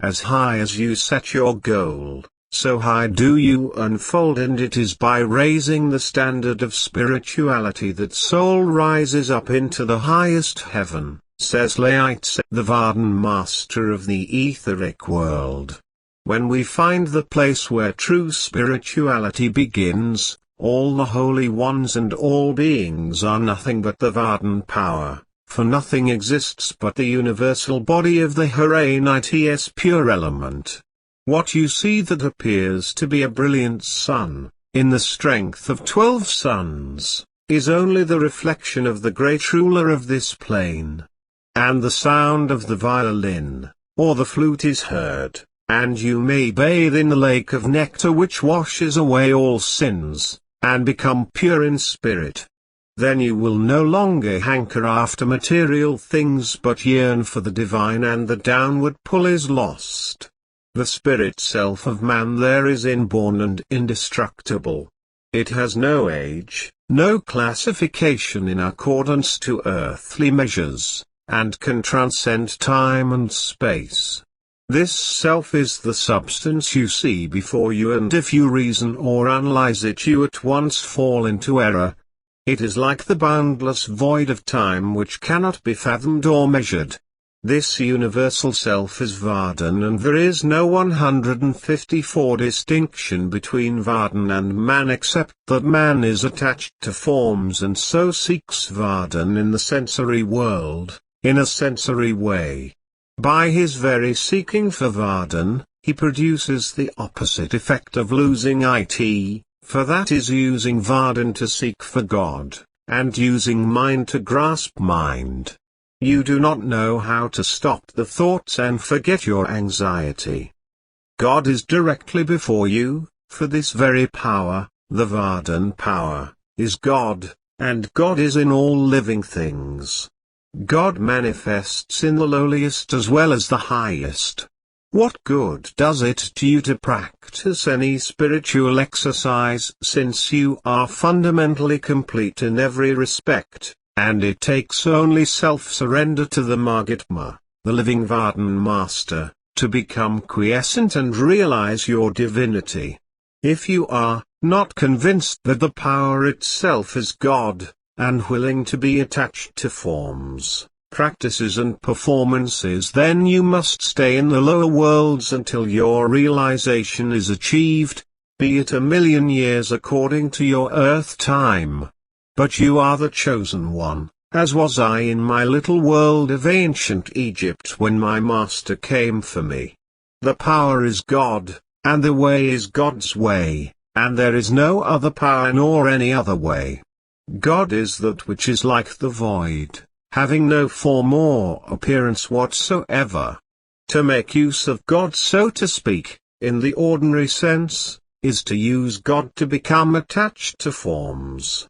As high as you set your goal, so high do you unfold, and it is by raising the standard of spirituality that soul rises up into the highest heaven, says Laitse, the Vardhan master of the etheric world. When we find the place where true spirituality begins, all the holy ones and all beings are nothing but the Vardhan power, for nothing exists but the universal body of the Hare Nit's pure element. What you see that appears to be a brilliant sun, in the strength of 12 suns, is only the reflection of the great ruler of this plane. And the sound of the violin, or the flute is heard, and you may bathe in the lake of nectar which washes away all sins, and become pure in spirit. Then you will no longer hanker after material things but yearn for the divine, and the downward pull is lost. The spirit self of man there is inborn and indestructible. It has no age, no classification in accordance to earthly measures, and can transcend time and space. This self is the substance you see before you, and if you reason or analyze it you at once fall into error. It is like the boundless void of time which cannot be fathomed or measured. This universal self is Vardhan, and there is no 154 distinction between Vardhan and man except that man is attached to forms and so seeks Vardhan in the sensory world, in a sensory way. By his very seeking for Vardhan, he produces the opposite effect of losing it, for that is using Vardhan to seek for God, and using mind to grasp mind. You do not know how to stop the thoughts and forget your anxiety. God is directly before you, for this very power, the Vardhan power, is God, and God is in all living things. God manifests in the lowliest as well as the highest. What good does it to you to practice any spiritual exercise since you are fundamentally complete in every respect? And it takes only self-surrender to the Mahatma, the living Vardhan Master, to become quiescent and realize your divinity. If you are not convinced that the power itself is God, and willing to be attached to forms, practices and performances, then you must stay in the lower worlds until your realization is achieved, be it 1,000,000 years according to your earth time. But you are the chosen one, as was I in my little world of ancient Egypt when my master came for me. The power is God, and the way is God's way, and there is no other power nor any other way. God is that which is like the void, having no form or appearance whatsoever. To make use of God, so to speak, in the ordinary sense, is to use God to become attached to forms.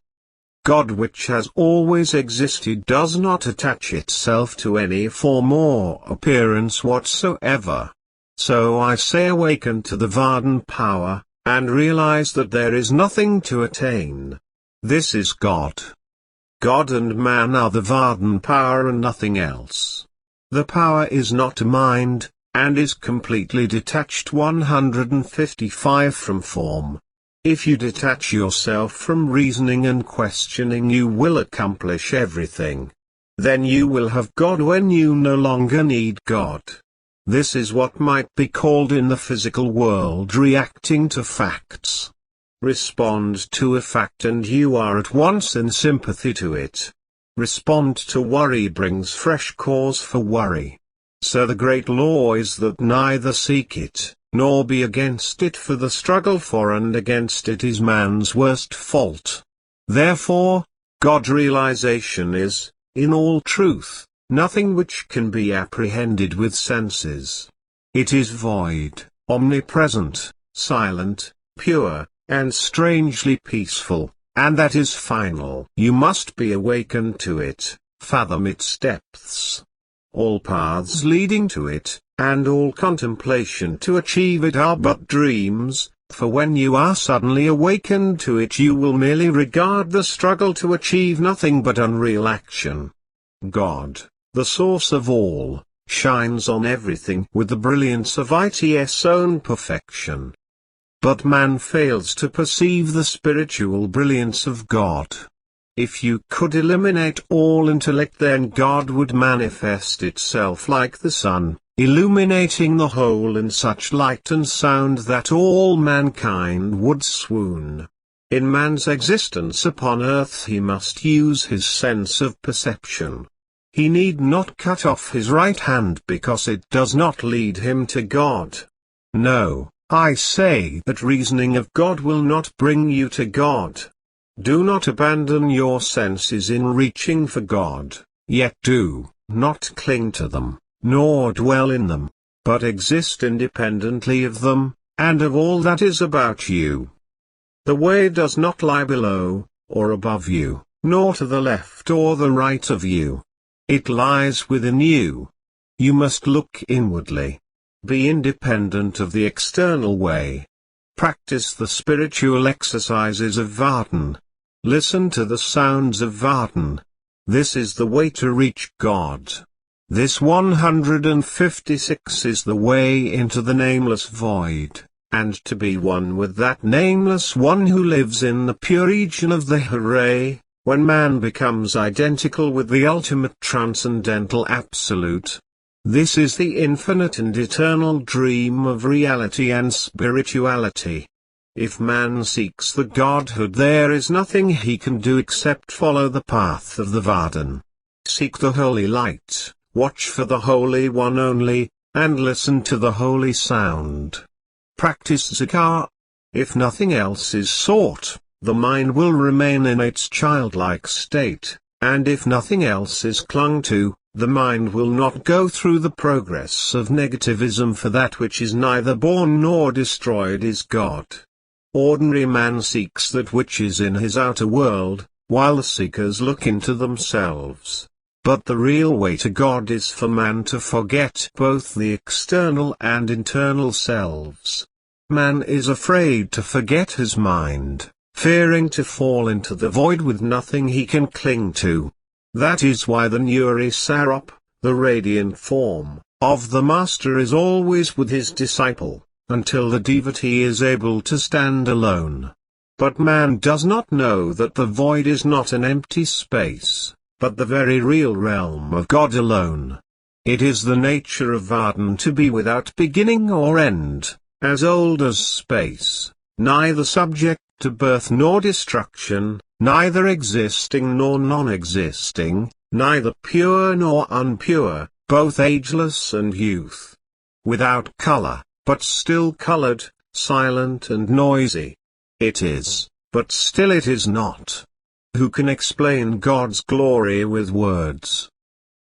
God which has always existed does not attach itself to any form or appearance whatsoever. So I say awaken to the Vardhan power, and realize that there is nothing to attain. This is God. God and man are the Vardhan power and nothing else. The power is not a mind, and is completely detached 155 from form. If you detach yourself from reasoning and questioning, you will accomplish everything. Then you will have God when you no longer need God. This is what might be called in the physical world reacting to facts. Respond to a fact and you are at once in sympathy to it. Respond to worry brings fresh cause for worry. So the great law is that neither seek it, nor be against it, for the struggle for and against it is man's worst fault. Therefore, God realization is, in all truth, nothing which can be apprehended with senses. It is void, omnipresent, silent, pure, and strangely peaceful, and that is final. You must be awakened to it, fathom its depths. All paths leading to it, and all contemplation to achieve it are but dreams, for when you are suddenly awakened to it you will merely regard the struggle to achieve nothing but unreal action. God, the source of all, shines on everything with the brilliance of its own perfection. But man fails to perceive the spiritual brilliance of God. If you could eliminate all intellect, then God would manifest itself like the sun, illuminating the whole in such light and sound that all mankind would swoon. In man's existence upon earth he must use his sense of perception. He need not cut off his right hand because it does not lead him to God. No, I say that reasoning of God will not bring you to God. Do not abandon your senses in reaching for God, yet do not cling to them, nor dwell in them, but exist independently of them, and of all that is about you. The way does not lie below, or above you, nor to the left or the right of you. It lies within you. You must look inwardly. Be independent of the external way. Practice the spiritual exercises of Vardhan. Listen to the sounds of Vardhan. This is the way to reach God. This 156 is the way into the nameless void, and to be one with that nameless one who lives in the pure region of the Hare, when man becomes identical with the ultimate transcendental absolute. This is the infinite and eternal dream of reality and spirituality. If man seeks the Godhood, there is nothing he can do except follow the path of the Vardhan. Seek the holy light, watch for the Holy One only, and listen to the holy sound. Practice zikr. If nothing else is sought, the mind will remain in its childlike state, and if nothing else is clung to, the mind will not go through the progress of negativism, for that which is neither born nor destroyed is God. Ordinary man seeks that which is in his outer world, while the seekers look into themselves. But the real way to God is for man to forget both the external and internal selves. Man is afraid to forget his mind, fearing to fall into the void with nothing he can cling to. That is why the Nuri Sarup, the radiant form, of the Master is always with his disciple, until the devotee is able to stand alone. But man does not know that the void is not an empty space, but the very real realm of God alone. It is the nature of Vardhan to be without beginning or end, as old as space, neither subject to birth nor destruction, neither existing nor non-existing, neither pure nor unpure, both ageless and youth. Without color, but still colored, silent and noisy. It is, but still it is not. Who can explain God's glory with words?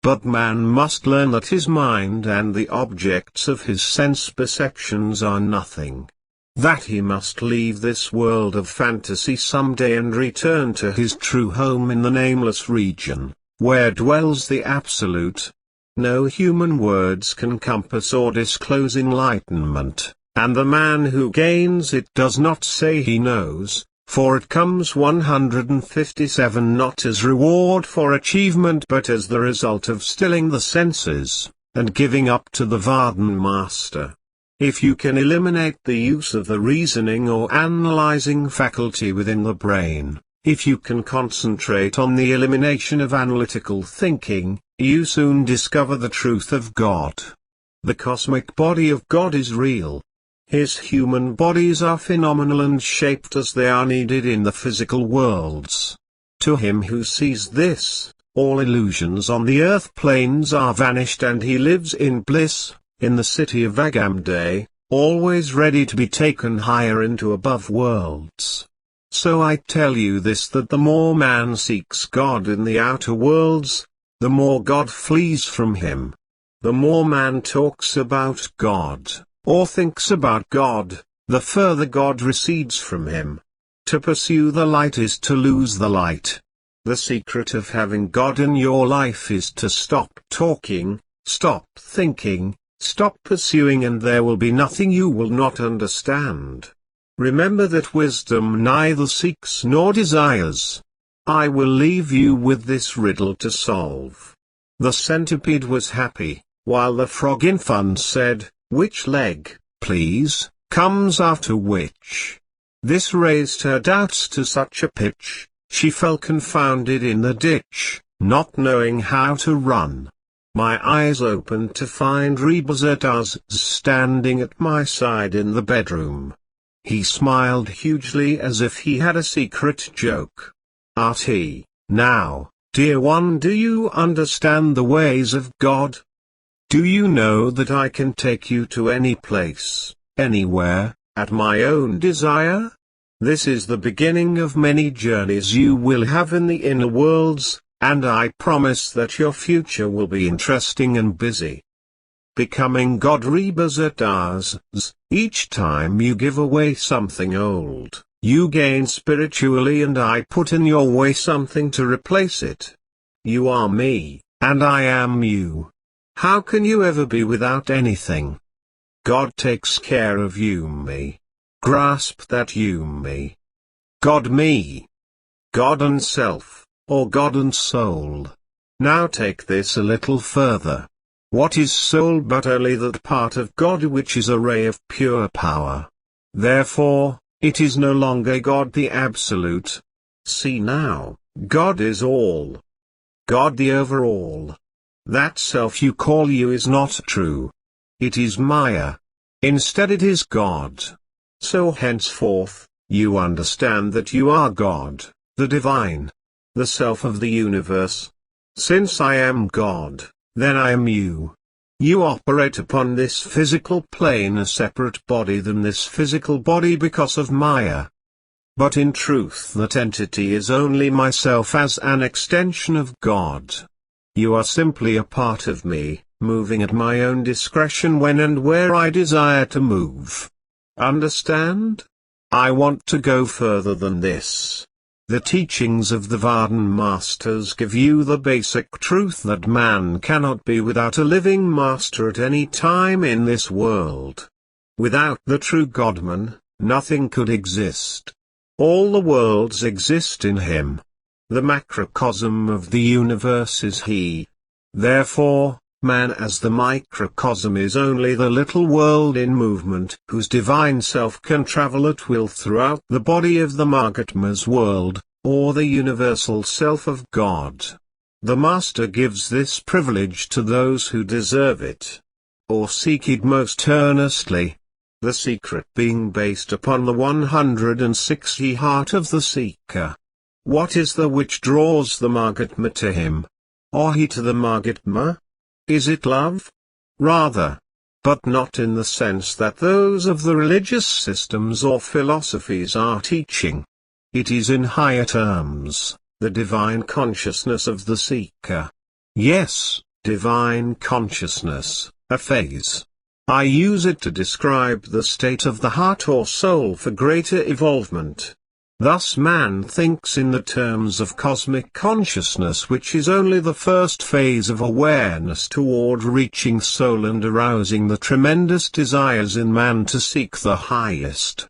But man must learn that his mind and the objects of his sense perceptions are nothing. That he must leave this world of fantasy someday and return to his true home in the nameless region, where dwells the Absolute. No human words can compass or disclose enlightenment, and the man who gains it does not say he knows, for it comes 157 not as reward for achievement but as the result of stilling the senses, and giving up to the Vardhan master. If you can eliminate the use of the reasoning or analyzing faculty within the brain, if you can concentrate on the elimination of analytical thinking, you soon discover the truth of God. The cosmic body of God is real. His human bodies are phenomenal and shaped as they are needed in the physical worlds. To him who sees this, all illusions on the earth planes are vanished and he lives in bliss, in the city of Agamday, always ready to be taken higher into above worlds. So I tell you this, that the more man seeks God in the outer worlds, the more God flees from him. The more man talks about God, or thinks about God, the further God recedes from him. To pursue the light is to lose the light. The secret of having God in your life is to stop talking, stop thinking, stop pursuing, and there will be nothing you will not understand. Remember that wisdom neither seeks nor desires. I will leave you with this riddle to solve. The centipede was happy, while the frog in fun said, "Which leg, please, comes after which?" This raised her doubts to such a pitch, she fell confounded in the ditch, not knowing how to run. My eyes opened to find Rebazar Tarzs standing at my side in the bedroom. He smiled hugely as if he had a secret joke. "Artie, now, dear one, do you understand the ways of God? Do you know that I can take you to any place, anywhere, at my own desire? This is the beginning of many journeys you will have in the inner worlds, and I promise that your future will be interesting and busy." Becoming God. Rebazar Tarzs, each time you give away something old, you gain spiritually, and I put in your way something to replace it. You are me, and I am you. How can you ever be without anything? God takes care of you, me. Grasp that, you, me. God, me. God and self, or God and soul. Now take this a little further. What is soul but only that part of God which is a ray of pure power? Therefore, it is no longer God the Absolute. See now, God is all. God the overall. That self you call you is not true. It is Maya. Instead it is God. So henceforth, you understand that you are God, the divine, the self of the universe. Since I am God, then I am you. You operate upon this physical plane a separate body than this physical body because of Maya. But in truth that entity is only myself as an extension of God. You are simply a part of me, moving at my own discretion when and where I desire to move. Understand? I want to go further than this. The teachings of the Vardhan masters give you the basic truth that man cannot be without a living master at any time in this world. Without the true Godman, nothing could exist. All the worlds exist in him. The macrocosm of the universe is he. Therefore, man as the microcosm is only the little world in movement whose divine self can travel at will throughout the body of the Mahatma's world, or the universal self of God. The Master gives this privilege to those who deserve it, or seek it most earnestly. The secret being based upon the 160 heart of the seeker. What is the which draws the Mahatma to him? Or he to the Mahatma? Is it love? Rather. But not in the sense that those of the religious systems or philosophies are teaching. It is in higher terms, the divine consciousness of the seeker. Yes, divine consciousness, a phase. I use it to describe the state of the heart or soul for greater evolvement. Thus man thinks in the terms of cosmic consciousness, which is only the first phase of awareness toward reaching soul and arousing the tremendous desires in man to seek the highest.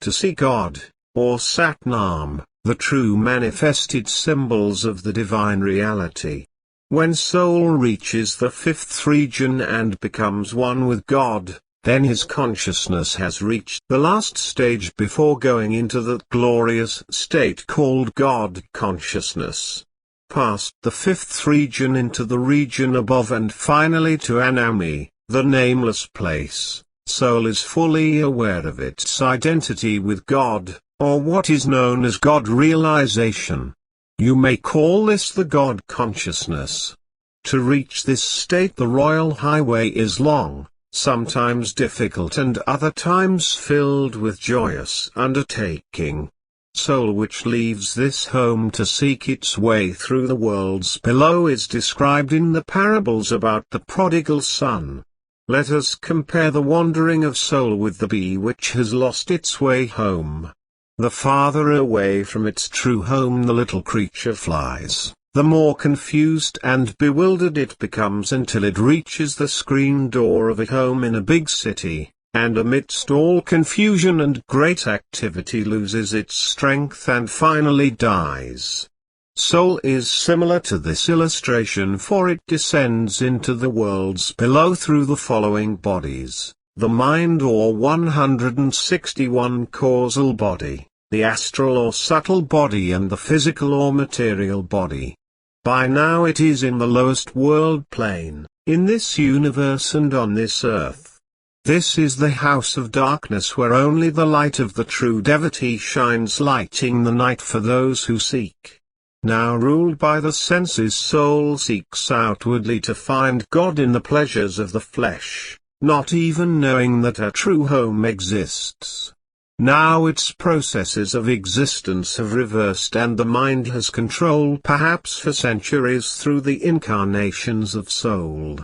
To see God, or Sat-Nam, the true manifested symbols of the divine reality. When soul reaches the fifth region and becomes one with God, then his consciousness has reached the last stage before going into that glorious state called God consciousness. Past the fifth region into the region above and finally to Anami, the nameless place, soul is fully aware of its identity with God, or what is known as God realization. You may call this the God consciousness. To reach this state the royal highway is long, sometimes difficult and other times filled with joyous undertaking. Soul which leaves this home to seek its way through the worlds below is described in the parables about the prodigal son. Let us compare the wandering of soul with the bee which has lost its way home. The farther away from its true home the little creature flies, the more confused and bewildered it becomes until it reaches the screen door of a home in a big city, and amidst all confusion and great activity loses its strength and finally dies. Soul is similar to this illustration, for it descends into the worlds below through the following bodies: the mind or 161 causal body, the astral or subtle body, and the physical or material body. By now it is in the lowest world plane, in this universe and on this earth. This is the house of darkness where only the light of the true devotee shines, lighting the night for those who seek. Now ruled by the senses, soul seeks outwardly to find God in the pleasures of the flesh, not even knowing that a true home exists. Now its processes of existence have reversed and the mind has control perhaps for centuries through the incarnations of soul.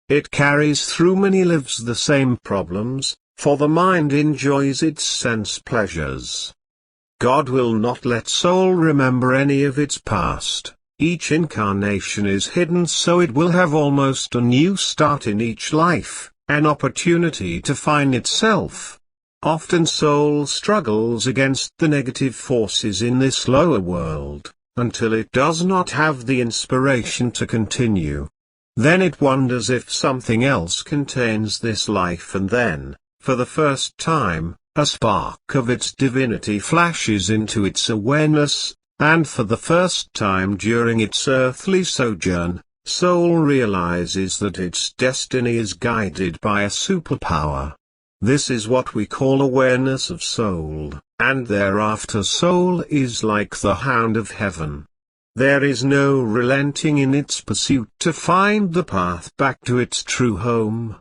It carries through many lives the same problems, for the mind enjoys its sense pleasures. God will not let soul remember any of its past. Each incarnation is hidden, so it will have almost a new start in each life, an opportunity to find itself. Often soul struggles against the negative forces in this lower world, until it does not have the inspiration to continue. Then it wonders if something else contains this life, and then, for the first time, a spark of its divinity flashes into its awareness, and for the first time during its earthly sojourn, soul realizes that its destiny is guided by a superpower. This is what we call awareness of soul, and thereafter soul is like the hound of heaven. There is no relenting in its pursuit to find the path back to its true home.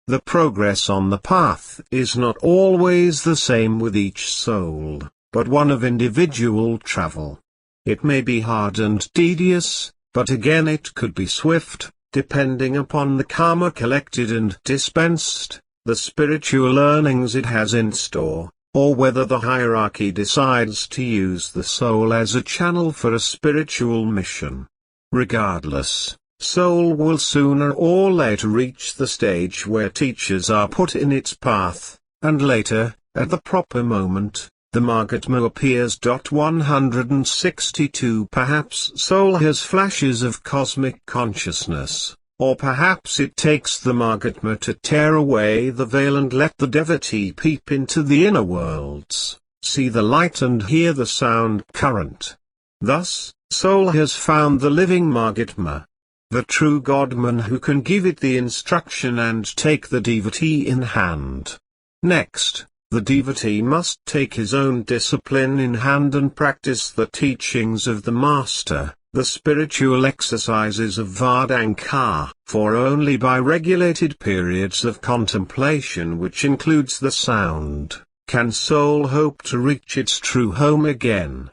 The progress on the path is not always the same with each soul, but one of individual travel. It may be hard and tedious, but again it could be swift, depending upon the karma collected and dispensed, the spiritual earnings it has in store, or whether the hierarchy decides to use the soul as a channel for a spiritual mission. Regardless, soul will sooner or later reach the stage where teachers are put in its path, and later, at the proper moment, the Mahatma appears. 162 Perhaps soul has flashes of cosmic consciousness. Or perhaps it takes the Mahatma to tear away the veil and let the devotee peep into the inner worlds, see the light and hear the sound current. Thus, soul has found the living Mahatma, the true Godman who can give it the instruction and take the devotee in hand. Next, the devotee must take his own discipline in hand and practice the teachings of the Master. The spiritual exercises of Vardhanka, for only by regulated periods of contemplation, which includes the sound, can soul hope to reach its true home again.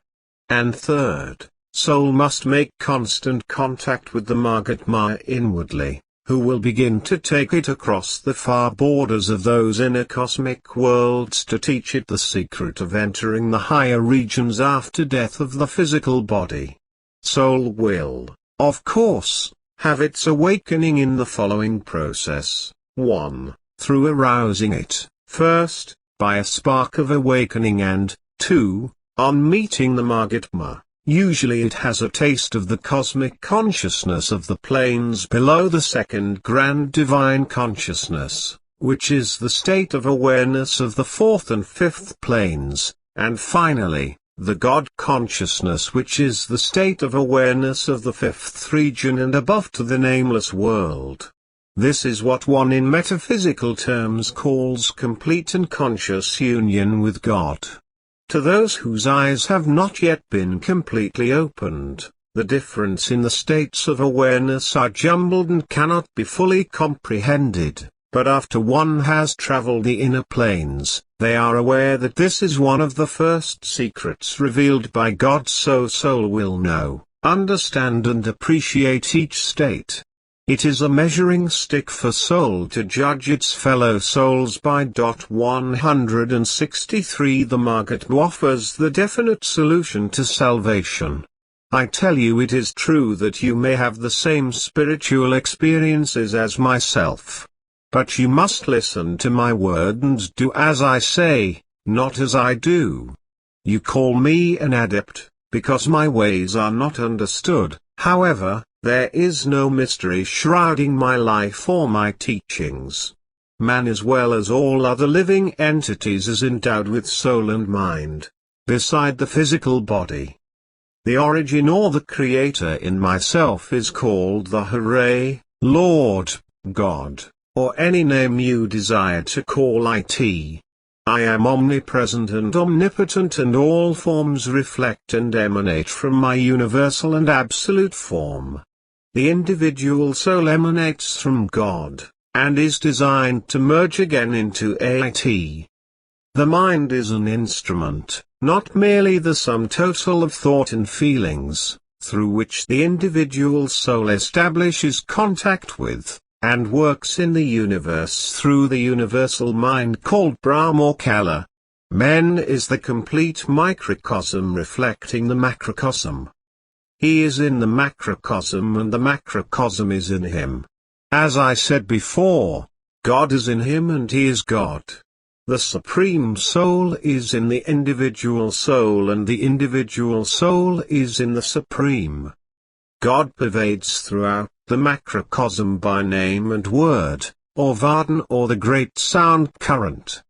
And third, soul must make constant contact with the Mahatma inwardly, who will begin to take it across the far borders of those inner cosmic worlds to teach it the secret of entering the higher regions after death of the physical body. Soul will, of course, have its awakening in the following process. 1. Through arousing it, first, by a spark of awakening, and 2. On meeting the Mahatma. Usually it has a taste of the cosmic consciousness of the planes below the second grand divine consciousness, which is the state of awareness of the fourth and fifth planes, and finally, the God consciousness, which is the state of awareness of the fifth region and above to the nameless world. This is what one in metaphysical terms calls complete and conscious union with God. To those whose eyes have not yet been completely opened, the difference in the states of awareness are jumbled and cannot be fully comprehended, but after one has traveled the inner planes, they are aware that this is one of the first secrets revealed by God, so soul will know, understand and appreciate each state. It is a measuring stick for soul to judge its fellow souls by. 163 The Mahatma offers the definite solution to salvation. I tell you, it is true that you may have the same spiritual experiences as myself. But you must listen to my word and do as I say, not as I do. You call me an adept, because my ways are not understood. However, there is no mystery shrouding my life or my teachings. Man as well as all other living entities is endowed with soul and mind, beside the physical body. The origin or the creator in myself is called the Hare, Lord, God, or any name you desire to call it. I am omnipresent and omnipotent, and all forms reflect and emanate from my universal and absolute form. The individual soul emanates from God, and is designed to merge again into it. The mind is an instrument, not merely the sum total of thought and feelings, through which the individual soul establishes contact with, and works in the universe through the universal mind called Brahm or Kala. Man is the complete microcosm reflecting the macrocosm. He is in the macrocosm and the macrocosm is in him. As I said before, God is in him and he is God. The Supreme Soul is in the individual soul and the individual soul is in the Supreme. God pervades throughout the macrocosm by name and word, or Vardhan or the great sound current.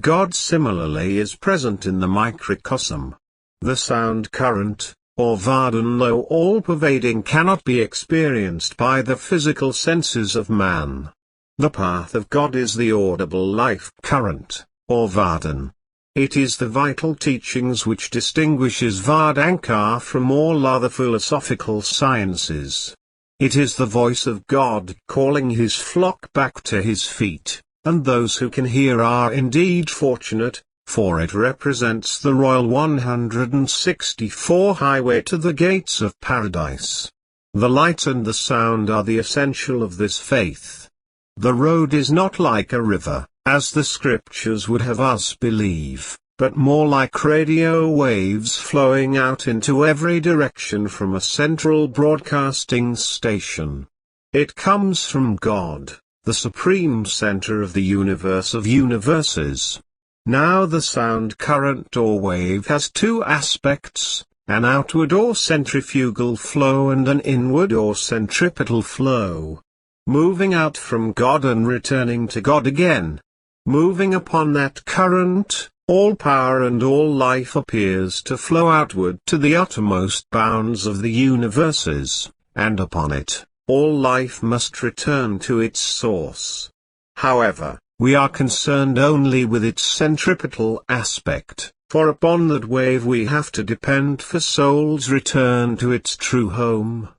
God similarly is present in the microcosm. The sound current, or Vardhan, though all-pervading, cannot be experienced by the physical senses of man. The path of God is the audible life current, or Vardhan. It is the vital teachings which distinguishes Vedanta from all other philosophical sciences. It is the voice of God calling his flock back to his feet, and those who can hear are indeed fortunate, for it represents the royal 164 highway to the gates of paradise. The light and the sound are the essential of this faith. The road is not like a river, as the scriptures would have us believe, but more like radio waves flowing out into every direction from a central broadcasting station. It comes from God, the supreme center of the universe of universes. Now the sound current or wave has two aspects, an outward or centrifugal flow and an inward or centripetal flow. Moving out from God and returning to God again. Moving upon that current, all power and all life appears to flow outward to the uttermost bounds of the universes, and upon it, all life must return to its source. However, we are concerned only with its centripetal aspect, for upon that wave we have to depend for soul's return to its true home.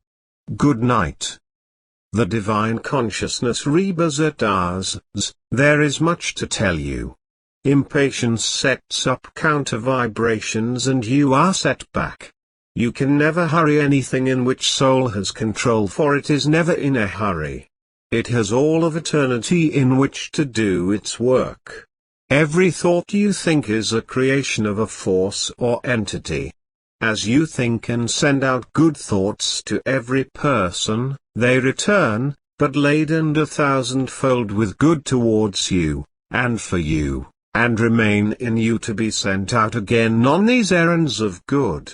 Good night. The Divine Consciousness Rebazar Tarzs. There is much to tell you. Impatience sets up counter vibrations and you are set back. You can never hurry anything in which soul has control, for it is never in a hurry. It has all of eternity in which to do its work. Every thought you think is a creation of a force or entity. As you think and send out good thoughts to every person, they return, but laden 1,000-fold with good towards you, and for you, and remain in you to be sent out again on these errands of good.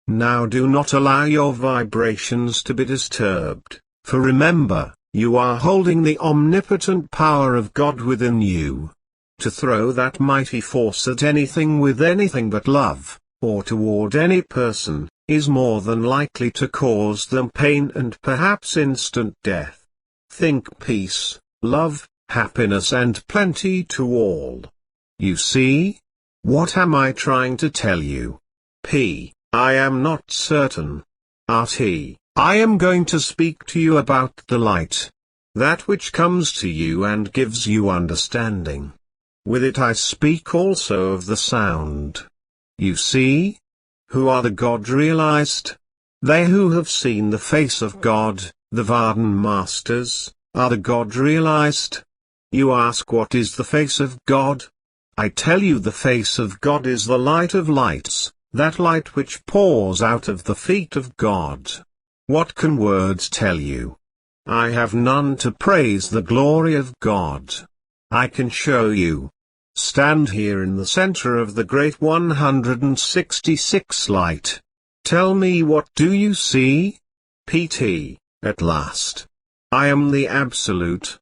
Now do not allow your vibrations to be disturbed, for remember, you are holding the omnipotent power of God within you. To throw that mighty force at anything with anything but love, or toward any person, is more than likely to cause them pain and perhaps instant death. Think peace, love, happiness and plenty to all. You see? What am I trying to tell you? P. I am not certain. RT. I am going to speak to you about the light. That which comes to you and gives you understanding. With it I speak also of the sound. You see? Who are the God-realized? They who have seen the face of God, the Varden Masters, are the God-realized. You ask what is the face of God? I tell you the face of God is the light of lights, that light which pours out of the feet of God. What can words tell you? I have none to praise the glory of God. I can show you. Stand here in the center of the great 166 light. Tell me, what do you see? PT. At last. I am the Absolute.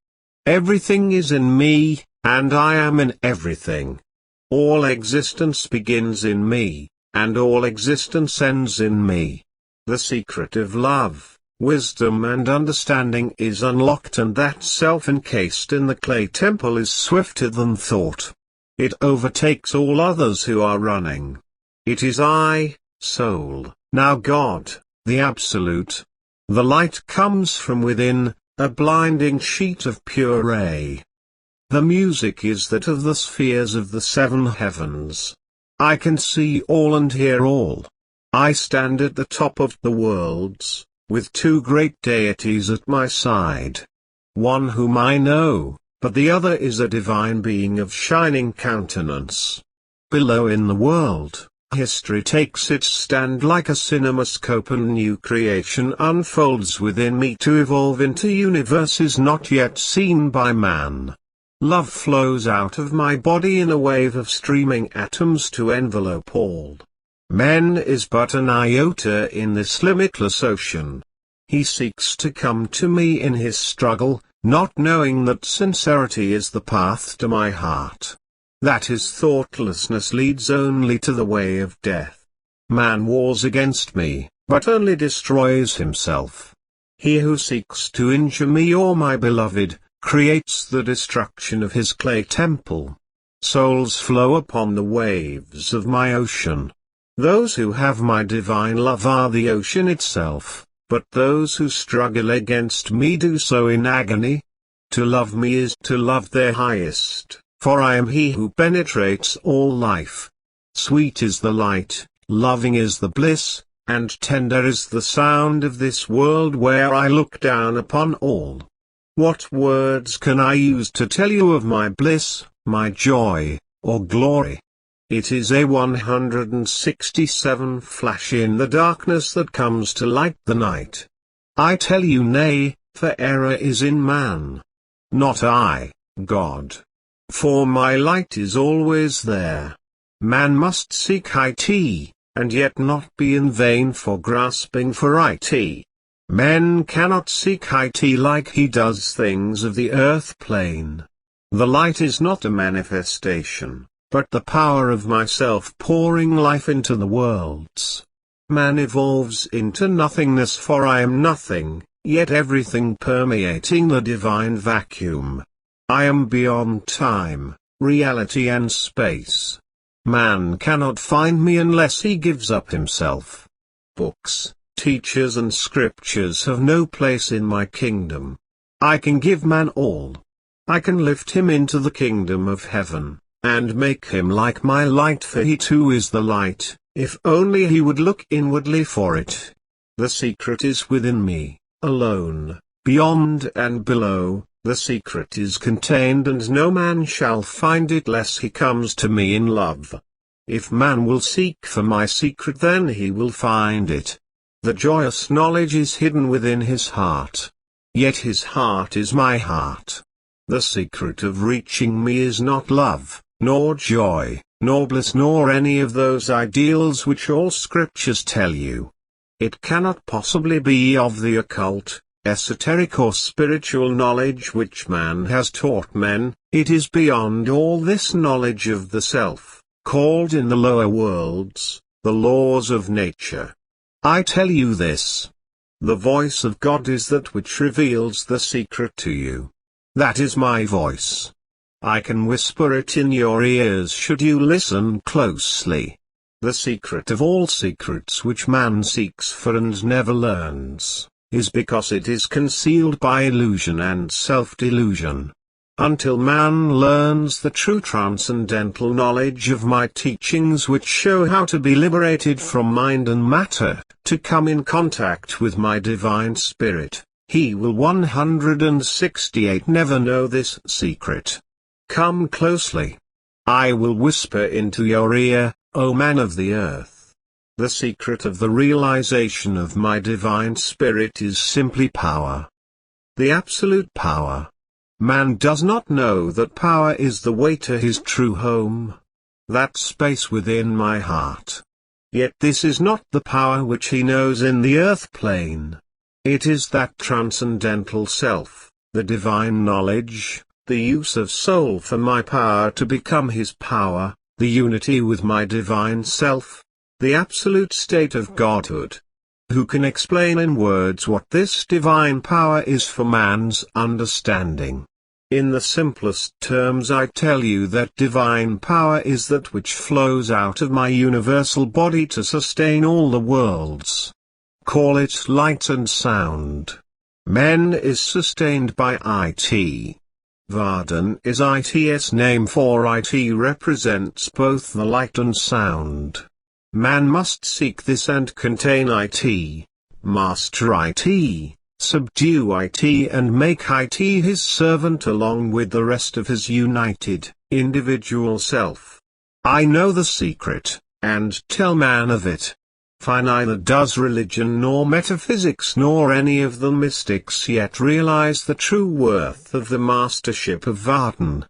Everything is in me, and I am in everything. All existence begins in me, and all existence ends in me. The secret of love, wisdom and understanding is unlocked, and that self encased in the clay temple is swifter than thought. It overtakes all others who are running. It is I, soul, now God, the Absolute. The light comes from within, a blinding sheet of pure ray. The music is that of the spheres of the 7 heavens. I can see all and hear all. I stand at the top of the worlds, with 2 great deities at my side. One whom I know, but the other is a divine being of shining countenance. Below in the world, history takes its stand like a cinemascope, and new creation unfolds within me to evolve into universes not yet seen by man. Love flows out of my body in a wave of streaming atoms to envelope all. Man is but an iota in this limitless ocean. He seeks to come to me in his struggle, not knowing that sincerity is the path to my heart. That his thoughtlessness leads only to the way of death. Man wars against me, but only destroys himself. He who seeks to injure me or my beloved, creates the destruction of his clay temple. Souls flow upon the waves of my ocean. Those who have my divine love are the ocean itself. But those who struggle against me do so in agony. To love me is to love their highest, for I am he who penetrates all life. Sweet is the light, loving is the bliss, and tender is the sound of this world where I look down upon all. What words can I use to tell you of my bliss, my joy, or glory? It is a 167 flash in the darkness that comes to light the night. I tell you nay, for error is in man. Not I, God. For my light is always there. Man must seek it, and yet not be in vain for grasping for it. Men cannot seek it like he does things of the earth plane. The light is not a manifestation, but the power of myself pouring life into the worlds. Man evolves into nothingness, for I am nothing, yet everything permeating the divine vacuum. I am beyond time, reality and space. Man cannot find me unless he gives up himself. Books, teachers and scriptures have no place in my kingdom. I can give man all. I can lift him into the kingdom of heaven, and make him like my light, for he too is the light, if only he would look inwardly for it. The secret is within me, alone. Beyond and below, the secret is contained, and no man shall find it less he comes to me in love. If man will seek for my secret, then he will find it. The joyous knowledge is hidden within his heart. Yet his heart is my heart. The secret of reaching me is not love, nor joy, nor bliss, nor any of those ideals which all scriptures tell you. It cannot possibly be of the occult, esoteric or spiritual knowledge which man has taught men. It is beyond all this knowledge of the self, called in the lower worlds, the laws of nature. I tell you this. The voice of God is that which reveals the secret to you. That is my voice. I can whisper it in your ears should you listen closely. The secret of all secrets which man seeks for and never learns, is because it is concealed by illusion and self-delusion. Until man learns the true transcendental knowledge of my teachings, which show how to be liberated from mind and matter, to come in contact with my divine spirit, he will 168 never know this secret. Come closely. I will whisper into your ear, O man of the earth. The secret of the realization of my divine spirit is simply power. The absolute power. Man does not know that power is the way to his true home. That space within my heart. Yet this is not the power which he knows in the earth plane. It is that transcendental self, the divine knowledge, the use of soul for my power to become his power, the unity with my divine self, the absolute state of Godhood. Who can explain in words what this divine power is for man's understanding? In the simplest terms, I tell you that divine power is that which flows out of my universal body to sustain all the worlds. Call it light and sound. Men is sustained by it. Vardhan is it's name, for it represents both the light and sound. Man must seek this and contain it, master it, subdue it and make it his servant along with the rest of his united, individual self. I know the secret, and tell man of it. For neither does religion nor metaphysics nor any of the mystics yet realize the true worth of the mastership of Vardhan.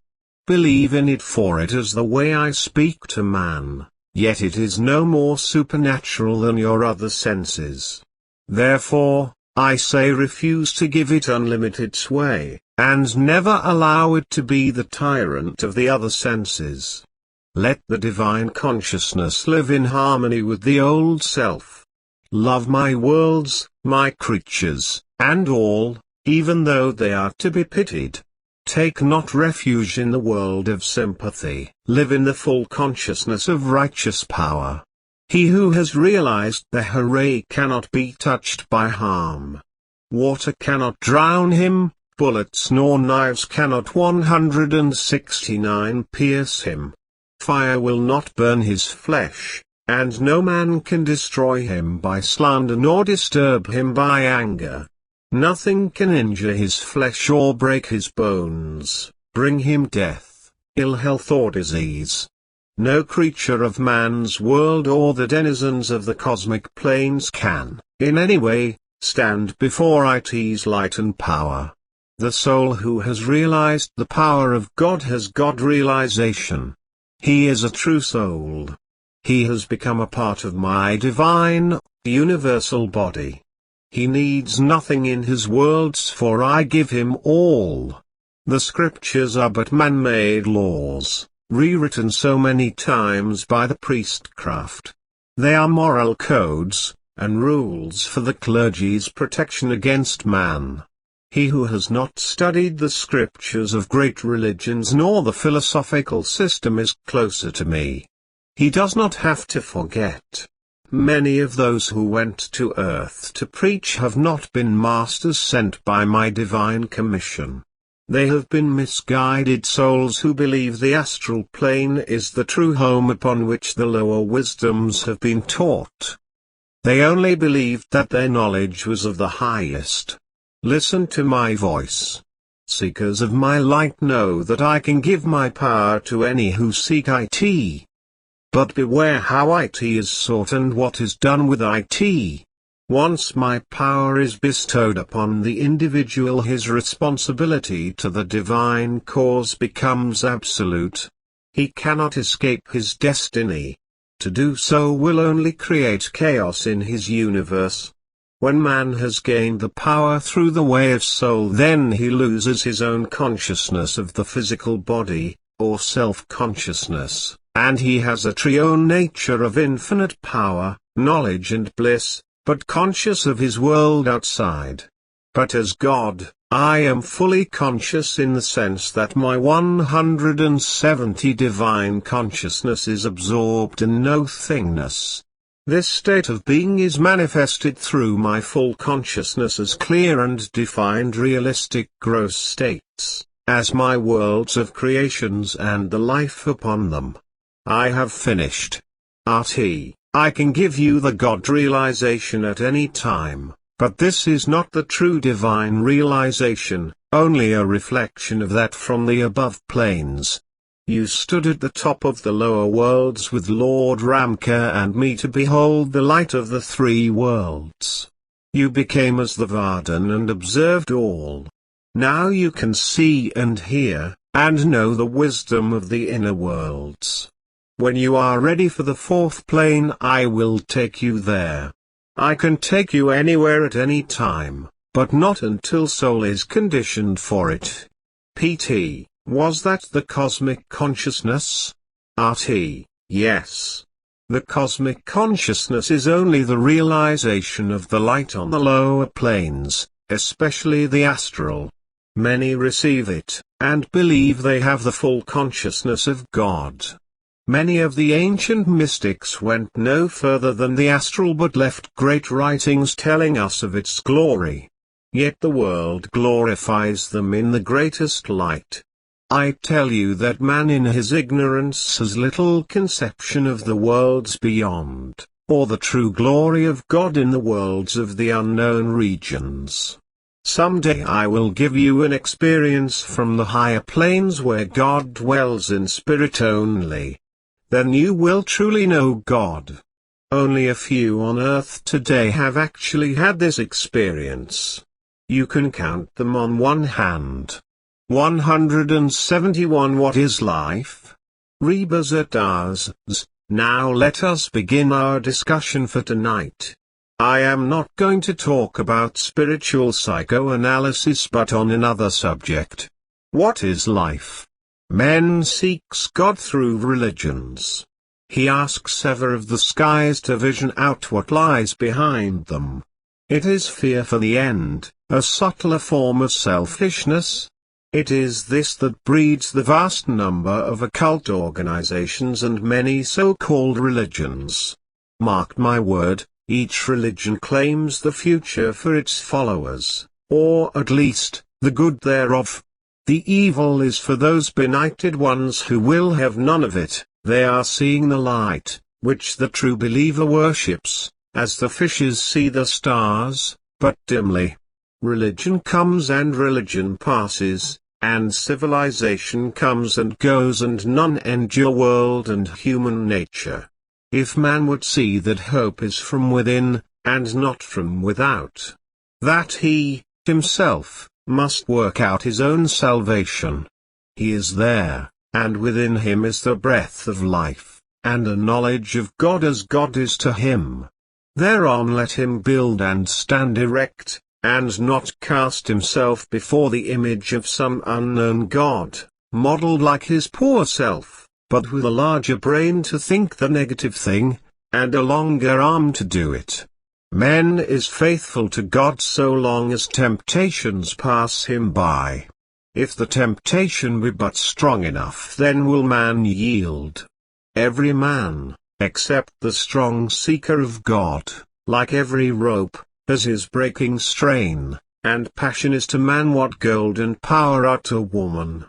Believe in it, for it is the way I speak to man, yet it is no more supernatural than your other senses. Therefore, I say, refuse to give it unlimited sway, and never allow it to be the tyrant of the other senses. Let the divine consciousness live in harmony with the old self. Love my worlds, my creatures, and all, even though they are to be pitied. Take not refuge in the world of sympathy. Live in the full consciousness of righteous power. He who has realized the hooray cannot be touched by harm. Water cannot drown him, bullets nor knives cannot 169 pierce him. Fire will not burn his flesh, and no man can destroy him by slander nor disturb him by anger. Nothing can injure his flesh or break his bones, bring him death, ill health or disease. No creature of man's world or the denizens of the cosmic planes can, in any way, stand before it's light and power. The soul who has realized the power of God has God realization. He is a true soul. He has become a part of my divine, universal body. He needs nothing in his worlds, for I give him all. The scriptures are but man-made laws, rewritten so many times by the priestcraft. They are moral codes, and rules for the clergy's protection against man. He who has not studied the scriptures of great religions nor the philosophical system is closer to me. He does not have to forget. Many of those who went to earth to preach have not been masters sent by my divine commission. They have been misguided souls who believe the astral plane is the true home upon which the lower wisdoms have been taught. They only believed that their knowledge was of the highest. Listen to my voice. Seekers of my light know that I can give my power to any who seek it. But beware how it is sought and what is done with it. Once my power is bestowed upon the individual, his responsibility to the divine cause becomes absolute. He cannot escape his destiny. To do so will only create chaos in his universe. When man has gained the power through the way of soul, then he loses his own consciousness of the physical body, or self-consciousness, and he has a triune nature of infinite power, knowledge and bliss, but conscious of his world outside. But as God, I am fully conscious in the sense that my 170 divine consciousness is absorbed in no thingness. This state of being is manifested through my full consciousness as clear and defined realistic gross states, as my worlds of creations and the life upon them. I have finished. I can give you the God realization at any time, but this is not the true divine realization, only a reflection of that from the above planes. You stood at the top of the lower worlds with Lord Ramkar and me to behold the light of the three worlds. You became as the Vardhan and observed all. Now you can see and hear, and know the wisdom of the inner worlds. When you are ready for the fourth plane, I will take you there. I can take you anywhere at any time, but not until soul is conditioned for it. PT. Was that the cosmic consciousness? RT. Yes. The cosmic consciousness is only the realization of the light on the lower planes, especially the astral. Many receive it, and believe they have the full consciousness of God. Many of the ancient mystics went no further than the astral but left great writings telling us of its glory. Yet the world glorifies them in the greatest light. I tell you that man in his ignorance has little conception of the worlds beyond, or the true glory of God in the worlds of the unknown regions. Someday I will give you an experience from the higher planes where God dwells in spirit only. Then you will truly know God. Only a few on earth today have actually had this experience. You can count them on one hand. 171. What is life? Rebazar Tarzs. Now let us begin our discussion for tonight. I am not going to talk about spiritual psychoanalysis but on another subject. What is life? Man seeks God through religions. He asks ever of the skies to vision out what lies behind them. It is fear for the end, a subtler form of selfishness. It is this that breeds the vast number of occult organizations and many so-called religions. Mark my word, each religion claims the future for its followers, or at least, the good thereof. The evil is for those benighted ones who will have none of it. They are seeing the light, which the true believer worships, as the fishes see the stars, but dimly. Religion comes and religion passes, and civilization comes and goes and none endure. World and human nature. If man would see that hope is from within, and not from without, that he, himself, must work out his own salvation. He is there, and within him is the breath of life, and a knowledge of God as God is to him. Thereon let him build and stand erect, and not cast himself before the image of some unknown God, modeled like his poor self, but with a larger brain to think the negative thing, and a longer arm to do it. Man is faithful to God so long as temptations pass him by. If the temptation be but strong enough, then will man yield. Every man, except the strong seeker of God, like every rope, has his breaking strain, and passion is to man what gold and power are to woman.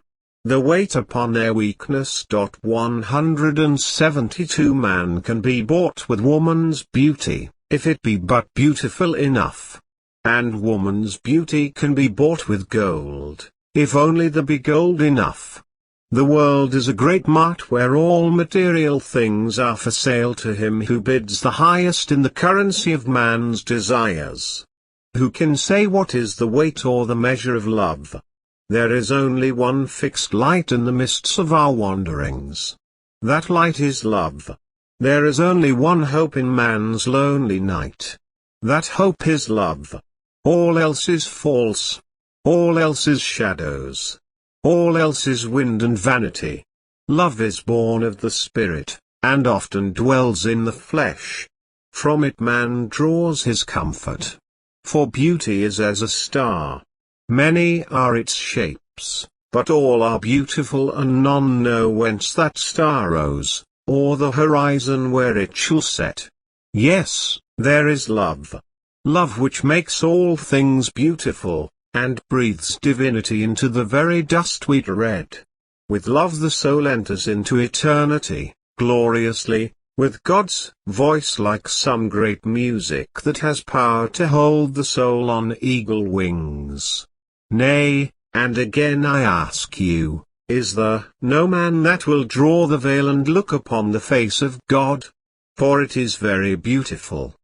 The weight upon their weakness. 172 Man can be bought with woman's beauty, if it be but beautiful enough. and woman's beauty can be bought with gold, if only there be gold enough. The world is a great mart where all material things are for sale to him who bids the highest in the currency of man's desires. Who can say what is the weight or the measure of love? There is only one fixed light in the mists of our wanderings. That light is love. There is only one hope in man's lonely night. That hope is love. All else is false. All else is shadows. All else is wind and vanity. Love is born of the Spirit, and often dwells in the flesh. From it man draws his comfort. For beauty is as a star. Many are its shapes, but all are beautiful, and none know whence that star rose, or the horizon where it shall set. Yes, there is love. Love which makes all things beautiful, and breathes divinity into the very dust we tread. With love the soul enters into eternity, gloriously, with God's voice like some great music that has power to hold the soul on eagle wings. Nay, and again I ask you, is there no man that will draw the veil and look upon the face of God? For it is very beautiful.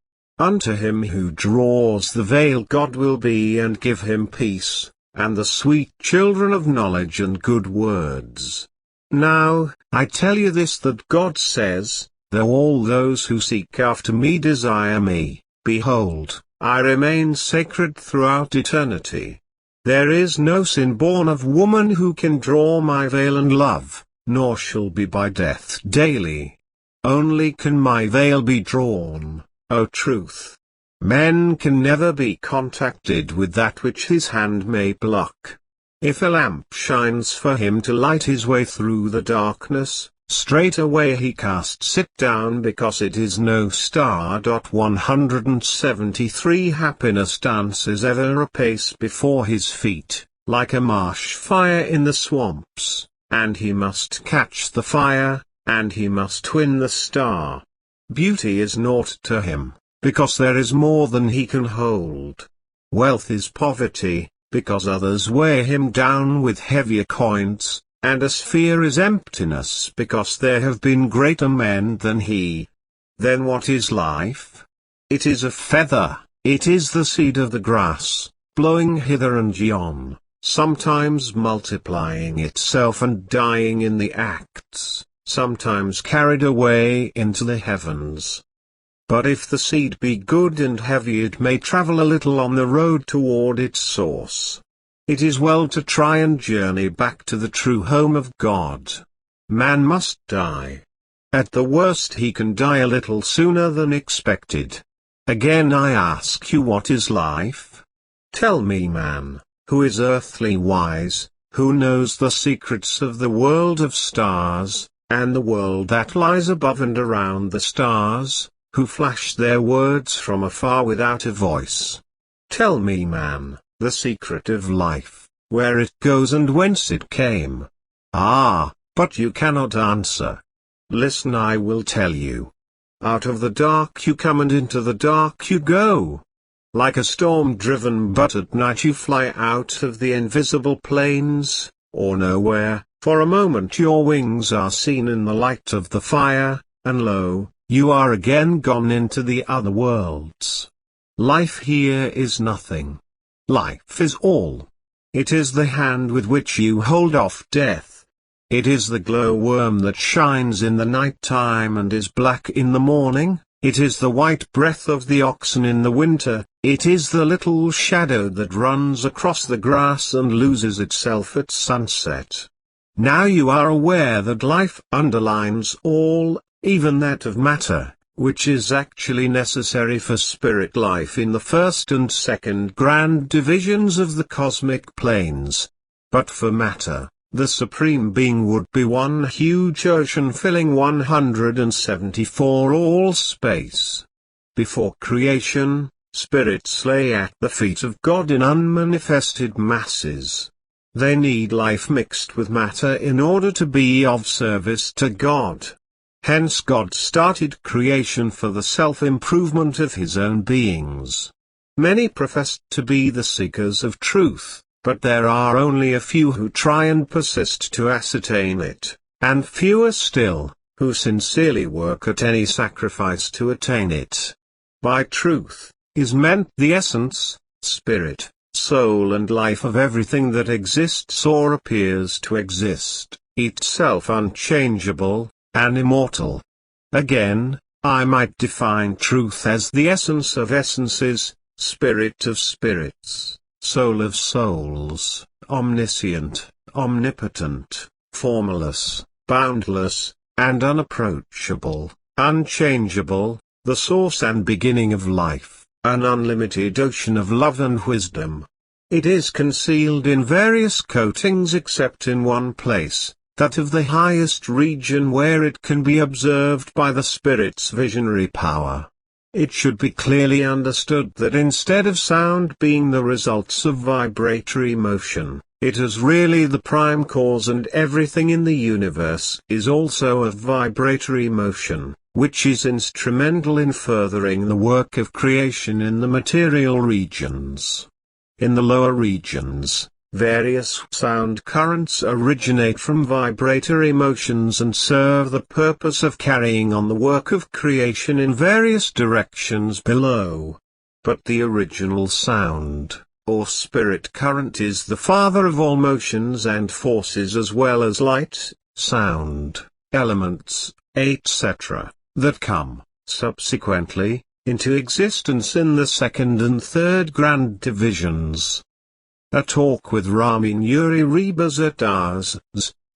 Unto him who draws the veil God will be and give him peace, and the sweet children of knowledge and good words. Now, I tell you this, that God says, though all those who seek after me desire me, behold, I remain sacred throughout eternity. There is no sin born of woman who can draw my veil and love, nor shall be by death daily. Only can my veil be drawn, O truth. Men can never be contacted with that which his hand may pluck. If a lamp shines for him to light his way through the darkness, straightway he casts it down because it is no star. 173 Happiness dances ever apace before his feet, like a marsh fire in the swamps, and he must catch the fire, and he must win the star. Beauty is naught to him, because there is more than he can hold. Wealth is poverty, because others weigh him down with heavier coins, and a sphere is emptiness because there have been greater men than he. Then what is life? It is a feather, it is the seed of the grass, blowing hither and yon, sometimes multiplying itself and dying in the acts, sometimes carried away into the heavens. But if the seed be good and heavy, it may travel a little on the road toward its source. It is well to try and journey back to the true home of God. Man must die. At the worst he can die a little sooner than expected. Again I ask you, what is life? Tell me, man, who is earthly wise, who knows the secrets of the world of stars, and the world that lies above and around the stars, who flash their words from afar without a voice. Tell me, man, the secret of life, where it goes and whence it came. Ah, but you cannot answer. Listen, I will tell you. Out of the dark you come and into the dark you go. Like a storm driven, but at night you fly out of the invisible plains, or nowhere. For a moment your wings are seen in the light of the fire, and lo, you are again gone into the other worlds. Life here is nothing. Life is all. It is the hand with which you hold off death. It is the glowworm that shines in the night time and is black in the morning. It is the white breath of the oxen in the winter. It is the little shadow that runs across the grass and loses itself at sunset. Now you are aware that life underlines all, even that of matter, which is actually necessary for spirit life in the first and second grand divisions of the cosmic planes. But for matter, the Supreme Being would be one huge ocean filling 174 all space. Before creation, spirits lay at the feet of God in unmanifested masses. They need life mixed with matter in order to be of service to God. Hence God started creation for the self-improvement of his own beings. Many profess to be the seekers of truth, but there are only a few who try and persist to ascertain it, and fewer still, who sincerely work at any sacrifice to attain it. By truth, is meant the essence, spirit, soul and life of everything that exists or appears to exist, itself unchangeable, and immortal. Again, I might define truth as the essence of essences, spirit of spirits, soul of souls, omniscient, omnipotent, formless, boundless, and unapproachable, unchangeable, the source and beginning of life, an unlimited ocean of love and wisdom. It is concealed in various coatings except in one place, that of the highest region where it can be observed by the spirit's visionary power. It should be clearly understood that instead of sound being the results of vibratory motion, it is really the prime cause, and everything in the universe is also of vibratory motion, which is instrumental in furthering the work of creation in the material regions. In the lower regions, various sound currents originate from vibratory motions and serve the purpose of carrying on the work of creation in various directions below. But the original sound, or spirit current, is the father of all motions and forces, as well as light, sound, elements, etc., that come, subsequently, into existence in the second and third grand divisions. A talk with Rami Nuri Rebazar Tarzs.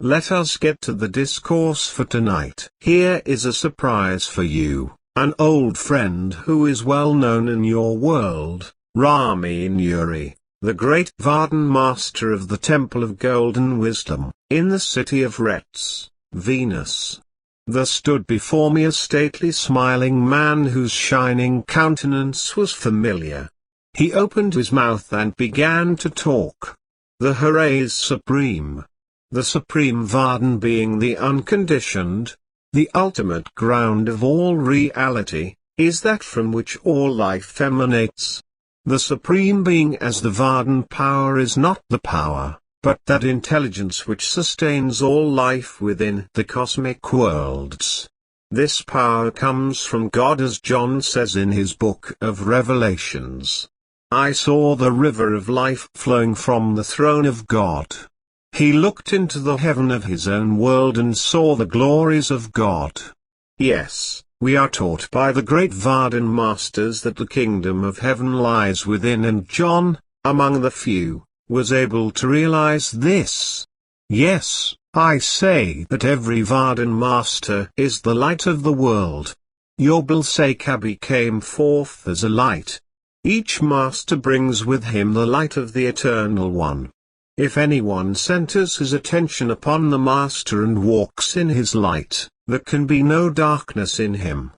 Let us get to the discourse for tonight. Here is a surprise for you, an old friend who is well known in your world, Rami Nuri, the great Vardan master of the Temple of Golden Wisdom, in the city of Retz, Venus. There stood before me a stately smiling man whose shining countenance was familiar. He opened his mouth and began to talk. The Hooray is supreme. The supreme Vardan being the unconditioned, the ultimate ground of all reality, is that from which all life emanates. The supreme being as the Vardan power is not the power, but that intelligence which sustains all life within the cosmic worlds. This power comes from God, as John says in his book of Revelations. I saw the river of life flowing from the throne of God. He looked into the heaven of his own world and saw the glories of God. Yes, we are taught by the great Vardan masters that the kingdom of heaven lies within, and John, among the few, was able to realize this. Yes, I say that every Vardan master is the light of the world. Yobel Sekabi came forth as a light. Each master brings with him the light of the Eternal One. If anyone centers his attention upon the master and walks in his light, there can be no darkness in him.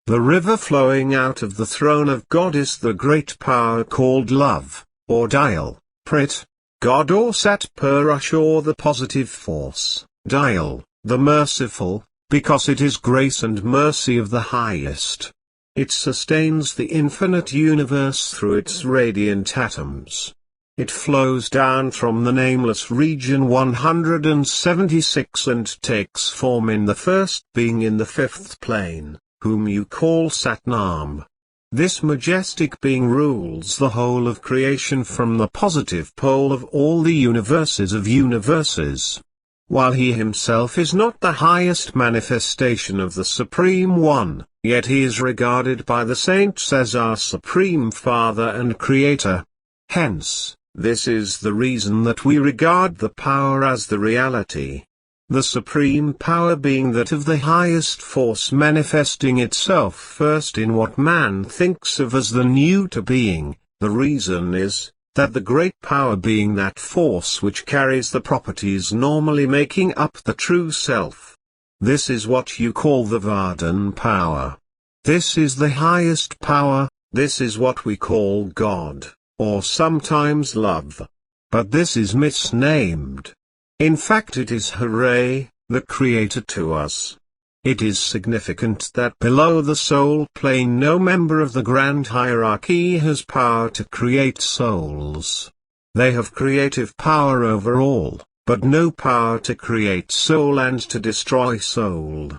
The river flowing out of the throne of God is the great power called love, or Dayal, Prit, God, or Sat Purush, or the positive force, Dayal, the merciful, because it is grace and mercy of the highest. It sustains the infinite universe through its radiant atoms. It flows down from the nameless region 176 and takes form in the first being in the fifth plane, whom you call Satnam. This majestic being rules the whole of creation from the positive pole of all the universes of universes. While he himself is not the highest manifestation of the Supreme One, yet he is regarded by the saints as our Supreme Father and Creator. Hence, this is the reason that we regard the power as the reality. The supreme power being that of the highest force manifesting itself first in what man thinks of as the new to being. The reason is, that the great power being that force which carries the properties normally making up the true self. This is what you call the Vardan power. This is the highest power, this is what we call God, or sometimes love. But this is misnamed. In fact it is Hooray, the Creator to us. It is significant that below the soul plane no member of the grand hierarchy has power to create souls. They have creative power over all, but no power to create soul and to destroy soul.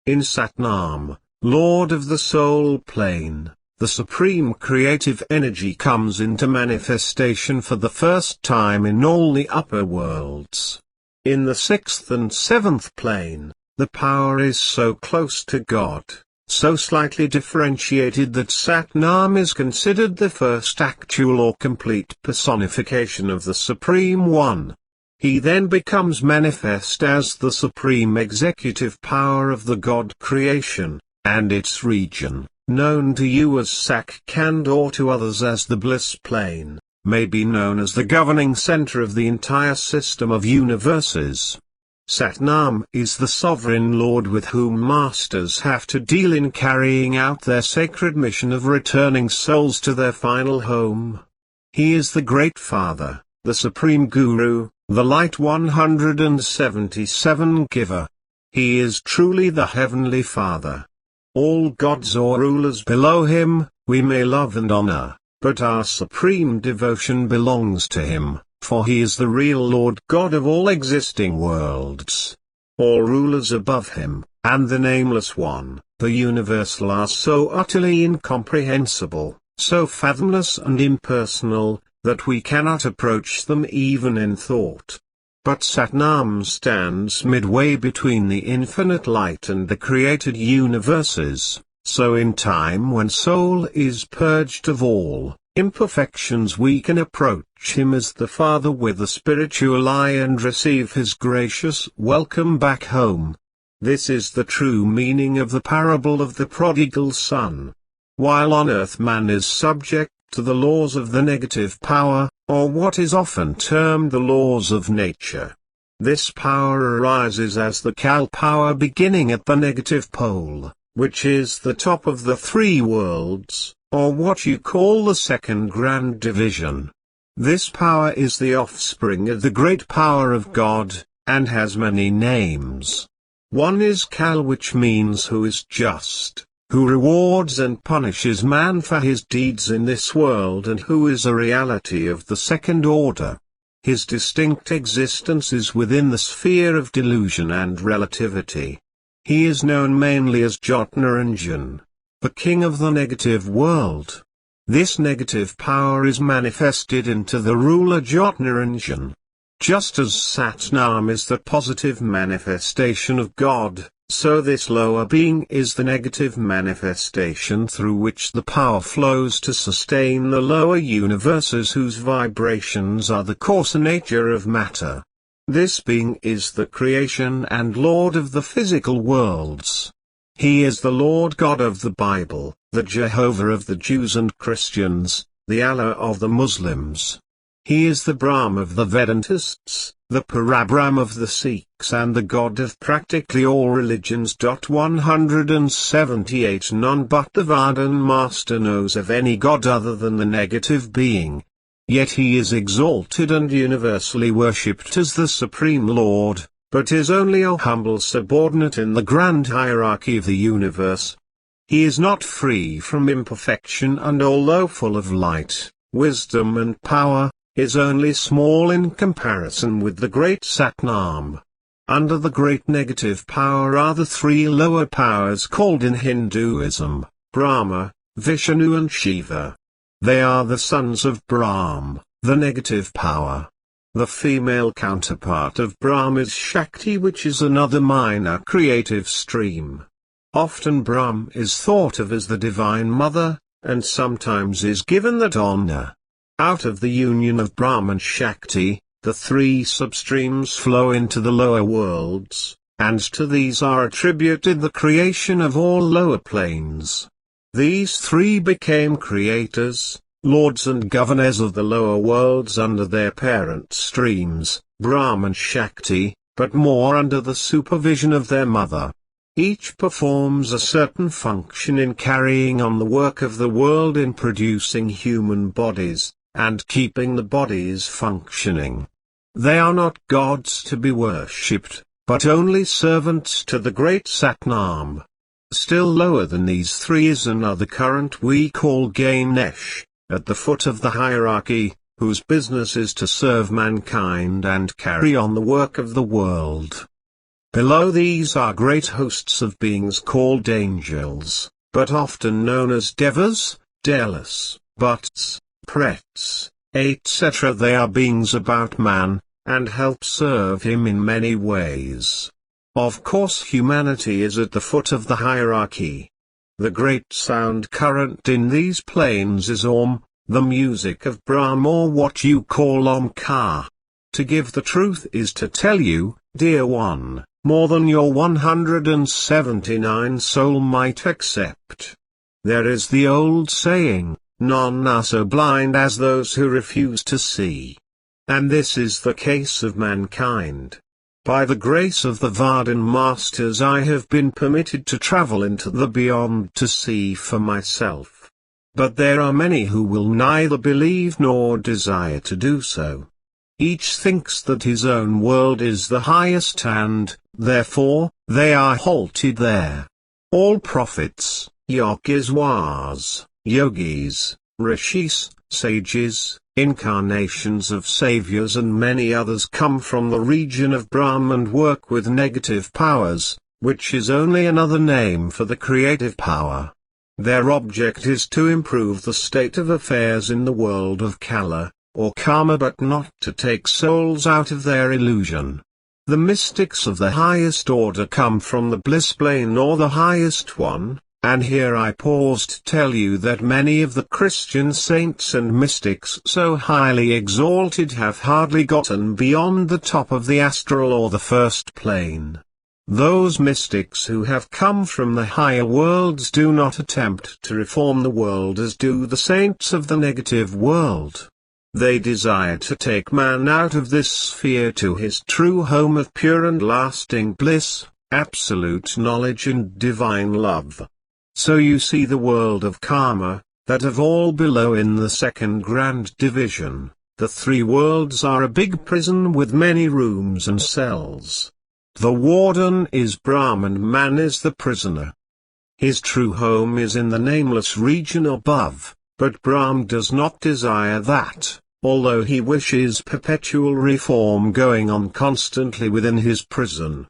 In Satnam, Lord of the soul plane, the supreme creative energy comes into manifestation for the first time in all the upper worlds. In the 6th and 7th plane, the power is so close to God, so slightly differentiated that Satnam is considered the first actual or complete personification of the Supreme One. He then becomes manifest as the supreme executive power of the God creation, and its region, known to you as Sakkhand or to others as the bliss plane, may be known as the governing center of the entire system of universes. Satnam is the sovereign Lord with whom masters have to deal in carrying out their sacred mission of returning souls to their final home. He is the Great Father, the Supreme Guru, the Light 177 Giver. He is truly the Heavenly Father. All gods or rulers below him, we may love and honor, but our supreme devotion belongs to him. For he is the real Lord God of all existing worlds. All rulers above him, and the Nameless One, the Universal, are so utterly incomprehensible, so fathomless and impersonal, that we cannot approach them even in thought. But Satnam stands midway between the infinite light and the created universes, so in time when soul is purged of all imperfections we can approach him as the Father with the spiritual eye and receive his gracious welcome back home. This is the true meaning of the parable of the prodigal son. While on earth man is subject to the laws of the negative power, or what is often termed the laws of nature. This power arises as the Kal power beginning at the negative pole, which is the top of the three worlds, or what you call the second grand division. This power is the offspring of the great power of God, and has many names. One is Kal, which means who is just, who rewards and punishes man for his deeds in this world, and who is a reality of the second order. His distinct existence is within the sphere of delusion and relativity. He is known mainly as Jotnaranjan, the king of the negative world. This negative power is manifested into the ruler Jotnaranjan. Just as Satnam is the positive manifestation of God, so this lower being is the negative manifestation through which the power flows to sustain the lower universes whose vibrations are the coarser nature of matter. This being is the creation and Lord of the physical worlds. He is the Lord God of the Bible, the Jehovah of the Jews and Christians, the Allah of the Muslims. He is the Brahm of the Vedantists, the Parabrahm of the Sikhs, and the God of practically all religions. 178 None but the Vardhan Master knows of any God other than the negative being. Yet he is exalted and universally worshipped as the Supreme Lord, but is only a humble subordinate in the grand hierarchy of the universe. He is not free from imperfection, and although full of light, wisdom and power, is only small in comparison with the great Satnam. Under the great negative power are the three lower powers called in Hinduism, Brahma, Vishnu and Shiva. They are the sons of Brahm, the negative power. The female counterpart of Brahm is Shakti, which is another minor creative stream. Often Brahm is thought of as the Divine Mother, and sometimes is given that honor. Out of the union of Brahm and Shakti, the three substreams flow into the lower worlds, and to these are attributed the creation of all lower planes. These three became creators, lords and governors of the lower worlds under their parent streams, Brahm and Shakti, but more under the supervision of their mother. Each performs a certain function in carrying on the work of the world in producing human bodies, and keeping the bodies functioning. They are not gods to be worshipped, but only servants to the great Satnam. Still lower than these three is another current we call Ganesh, at the foot of the hierarchy, whose business is to serve mankind and carry on the work of the world. Below these are great hosts of beings called angels, but often known as devas, delas, butts, prets, etc. They are beings about man, and help serve him in many ways. Of course humanity is at the foot of the hierarchy. The great sound current in these planes is Om, the music of Brahm, or what you call Omkar. To give the truth is to tell you, dear one, more than your 179 soul might accept. There is the old saying, none are so blind as those who refuse to see. And this is the case of mankind. By the grace of the Vardhan masters I have been permitted to travel into the beyond to see for myself. But there are many who will neither believe nor desire to do so. Each thinks that his own world is the highest and, therefore, they are halted there. All prophets, yogiswars, yogis, rishis, sages, incarnations of saviors and many others come from the region of Brahm and work with negative powers, which is only another name for the creative power. Their object is to improve the state of affairs in the world of Kala, or Karma, but not to take souls out of their illusion. The mystics of the highest order come from the bliss plane or the highest one, and here I pause to tell you that many of the Christian saints and mystics so highly exalted have hardly gotten beyond the top of the astral or the first plane. Those mystics who have come from the higher worlds do not attempt to reform the world as do the saints of the negative world. They desire to take man out of this sphere to his true home of pure and lasting bliss, absolute knowledge and divine love. So you see the world of karma, that of all below in the second grand division, the three worlds are a big prison with many rooms and cells. The warden is Brahm and man is the prisoner. His true home is in the nameless region above, but Brahm does not desire that, although he wishes perpetual reform going on constantly within his prison.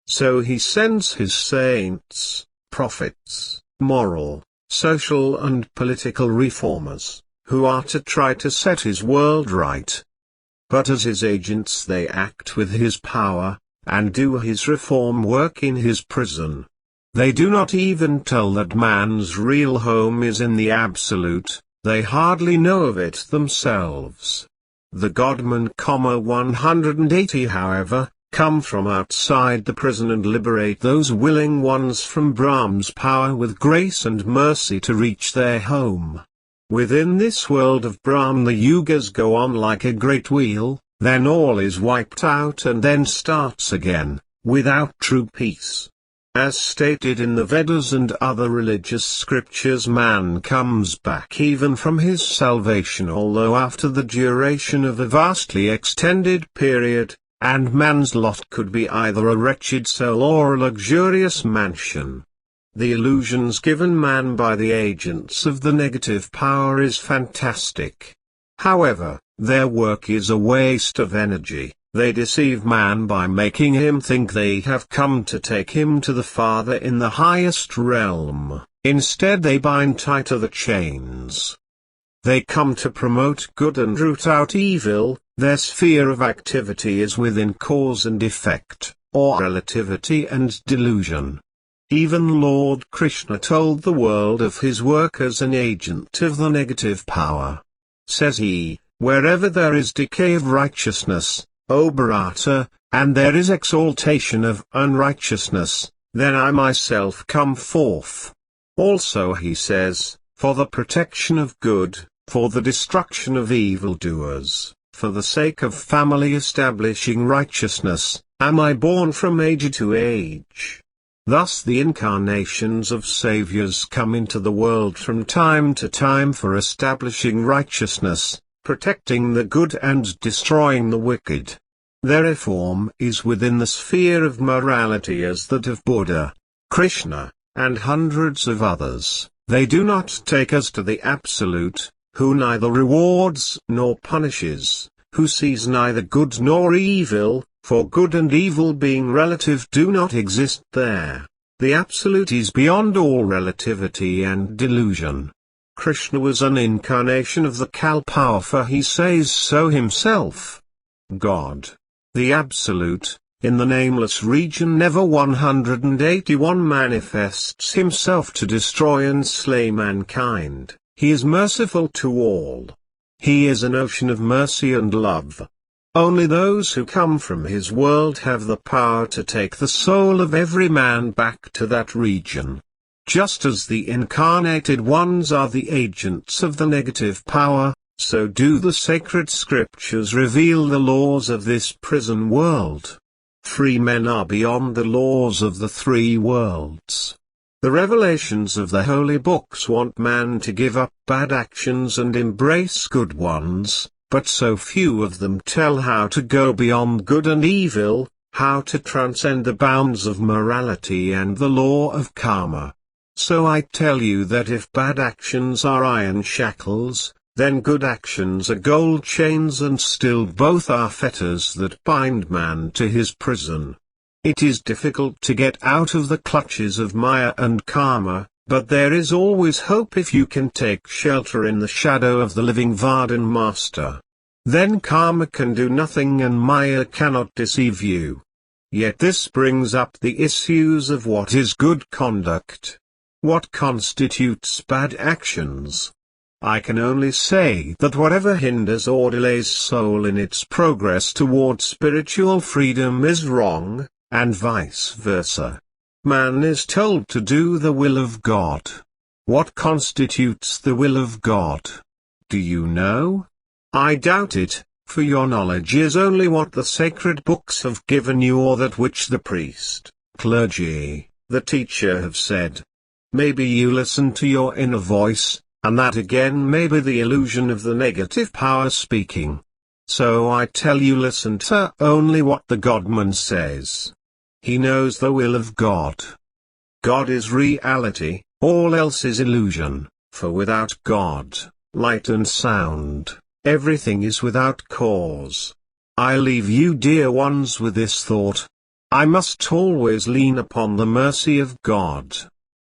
So he sends his saints, prophets, moral, social and political reformers, who are to try to set his world right. But as his agents they act with his power, and do his reform work in his prison. They do not even tell that man's real home is in the Absolute, they hardly know of it themselves. The Godmen, 180 however, come from outside the prison and liberate those willing ones from Brahm's power with grace and mercy to reach their home. Within this world of Brahm the yugas go on like a great wheel, then all is wiped out and then starts again, without true peace. As stated in the Vedas and other religious scriptures, man comes back even from his salvation, although after the duration of a vastly extended period, and man's lot could be either a wretched cell or a luxurious mansion. The illusions given man by the agents of the negative power is fantastic. However, their work is a waste of energy. They deceive man by making him think they have come to take him to the Father in the highest realm. Instead they bind tighter the chains. They come to promote good and root out evil. Their sphere of activity is within cause and effect, or relativity and delusion. Even Lord Krishna told the world of his work as an agent of the negative power. Says he, wherever there is decay of righteousness, O Bharata, and there is exaltation of unrighteousness, then I myself come forth. Also he says, for the protection of good, for the destruction of evildoers, for the sake of family establishing righteousness, am I born from age to age. Thus the incarnations of saviors come into the world from time to time for establishing righteousness, protecting the good and destroying the wicked. Their reform is within the sphere of morality as that of Buddha, Krishna, and hundreds of others. They do not take us to the Absolute, who neither rewards nor punishes, who sees neither good nor evil, for good and evil being relative do not exist there. The Absolute is beyond all relativity and delusion. Krishna was an incarnation of the Kalpa, for he says so himself. God, the Absolute, in the nameless region never 181 manifests himself to destroy and slay mankind. He is merciful to all. He is an ocean of mercy and love. Only those who come from his world have the power to take the soul of every man back to that region. Just as the incarnated ones are the agents of the negative power, so do the sacred scriptures reveal the laws of this prison world. Free men are beyond the laws of the three worlds. The revelations of the holy books want man to give up bad actions and embrace good ones, but so few of them tell how to go beyond good and evil, how to transcend the bounds of morality and the law of karma. So I tell you that if bad actions are iron shackles, then good actions are gold chains, and still both are fetters that bind man to his prison. It is difficult to get out of the clutches of Maya and karma, but there is always hope if you can take shelter in the shadow of the living Vardhan Master. Then karma can do nothing and Maya cannot deceive you. Yet this brings up the issues of what is good conduct. What constitutes bad actions? I can only say that whatever hinders or delays soul in its progress toward spiritual freedom is wrong, and vice versa. Man is told to do the will of God. What constitutes the will of God? Do you know? I doubt it, for your knowledge is only what the sacred books have given you or that which the priest, clergy, the teacher have said. Maybe you listen to your inner voice, and that again may be the illusion of the negative power speaking. So I tell you, listen to only what the Godman says. He knows the will of God. God is reality, all else is illusion, for without God, light and sound, everything is without cause. I leave you, dear ones, with this thought. I must always lean upon the mercy of God.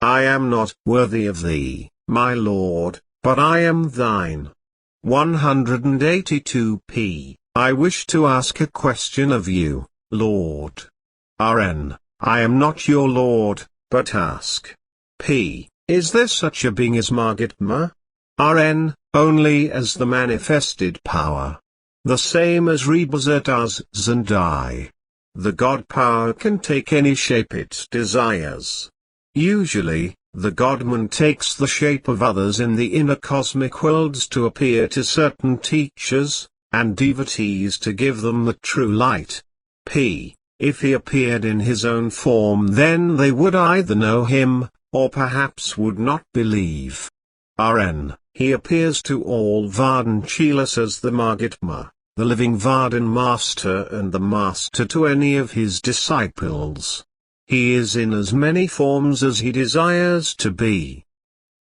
I am not worthy of thee, my Lord, but I am thine. 182p. I wish to ask a question of you, Lord. Rn. I am not your Lord, but ask. P. Is there such a being as Mahatma? Rn. Only as the manifested power. The same as Rebazar Tarzs and I. The God power can take any shape it desires. Usually, the Godman takes the shape of others in the inner cosmic worlds to appear to certain teachers, and devotees to give them the true light. P. If he appeared in his own form, then they would either know him, or perhaps would not believe. Rn. He appears to all Vardhanchilas as the Mahatma, the living Vardhan Master and the Master to any of his disciples. He is in as many forms as he desires to be.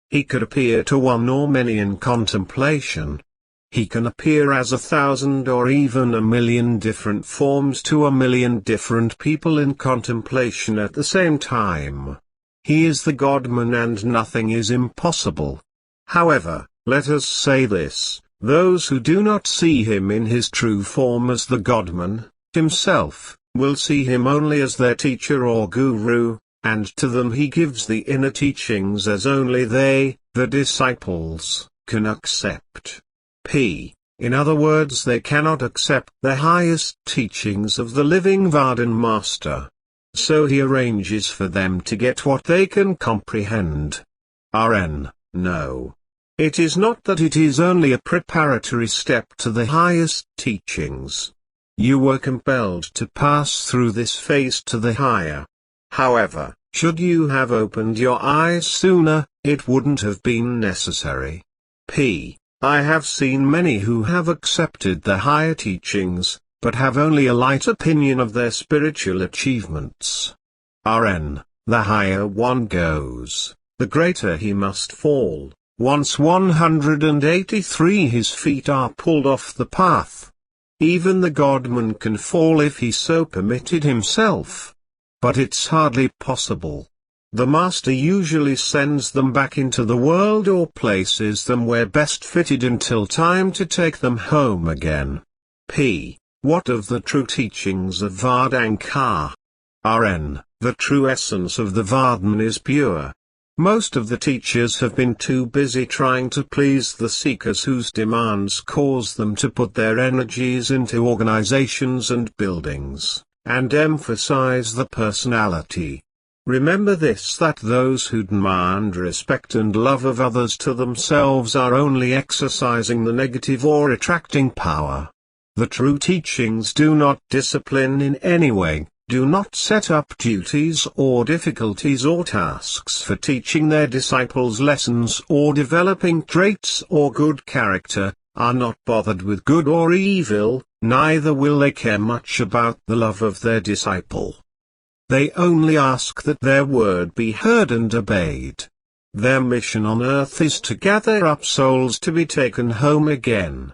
He could appear to one or many in contemplation. He can appear as 1,000 or even 1,000,000 different forms to 1,000,000 different people in contemplation at the same time. He is the Godman and nothing is impossible. However, let us say this, those who do not see him in his true form as the Godman, himself, will see him only as their teacher or guru, and to them he gives the inner teachings as only they, the disciples, can accept. P. In other words, they cannot accept the highest teachings of the living Vardhan Master. So he arranges for them to get what they can comprehend. Rn. No. It is not that, it is only a preparatory step to the highest teachings. You were compelled to pass through this phase to the higher. However, should you have opened your eyes sooner, it wouldn't have been necessary. P. I have seen many who have accepted the higher teachings, but have only a light opinion of their spiritual achievements. Rn, the higher one goes, the greater he must fall. Once 183 his feet are pulled off the path. Even the godman can fall if he so permitted himself. But it's hardly possible. The master usually sends them back into the world or places them where best fitted until time to take them home again. P. What of the true teachings of Vardankar? Rn. The true essence of the Vardhan is pure. Most of the teachers have been too busy trying to please the seekers whose demands cause them to put their energies into organizations and buildings, and emphasize the personality. Remember this, that those who demand respect and love of others to themselves are only exercising the negative or attracting power. The true teachings do not discipline in any way, do not set up duties or difficulties or tasks for teaching their disciples lessons or developing traits or good character, are not bothered with good or evil, neither will they care much about the love of their disciple. They only ask that their word be heard and obeyed. Their mission on earth is to gather up souls to be taken home again.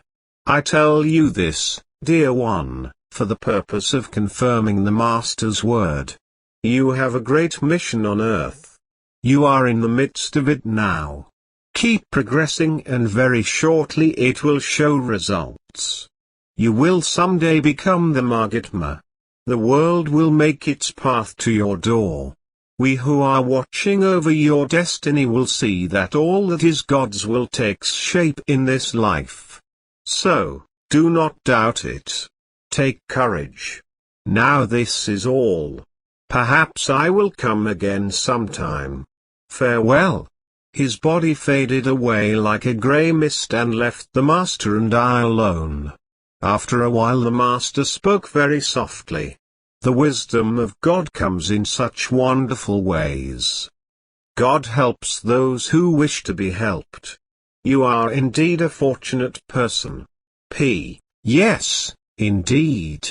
I tell you this, dear one, for the purpose of confirming the Master's word. You have a great mission on earth. You are in the midst of it now. Keep progressing and very shortly it will show results. You will someday become the Mahatma. The world will make its path to your door. We who are watching over your destiny will see that all that is God's will takes shape in this life. So, do not doubt it. Take courage. Now this is all. Perhaps I will come again sometime. Farewell. His body faded away like a grey mist and left the master and I alone. After a while the master spoke very softly. The wisdom of God comes in such wonderful ways. God helps those who wish to be helped. You are indeed a fortunate person. P. Yes, indeed.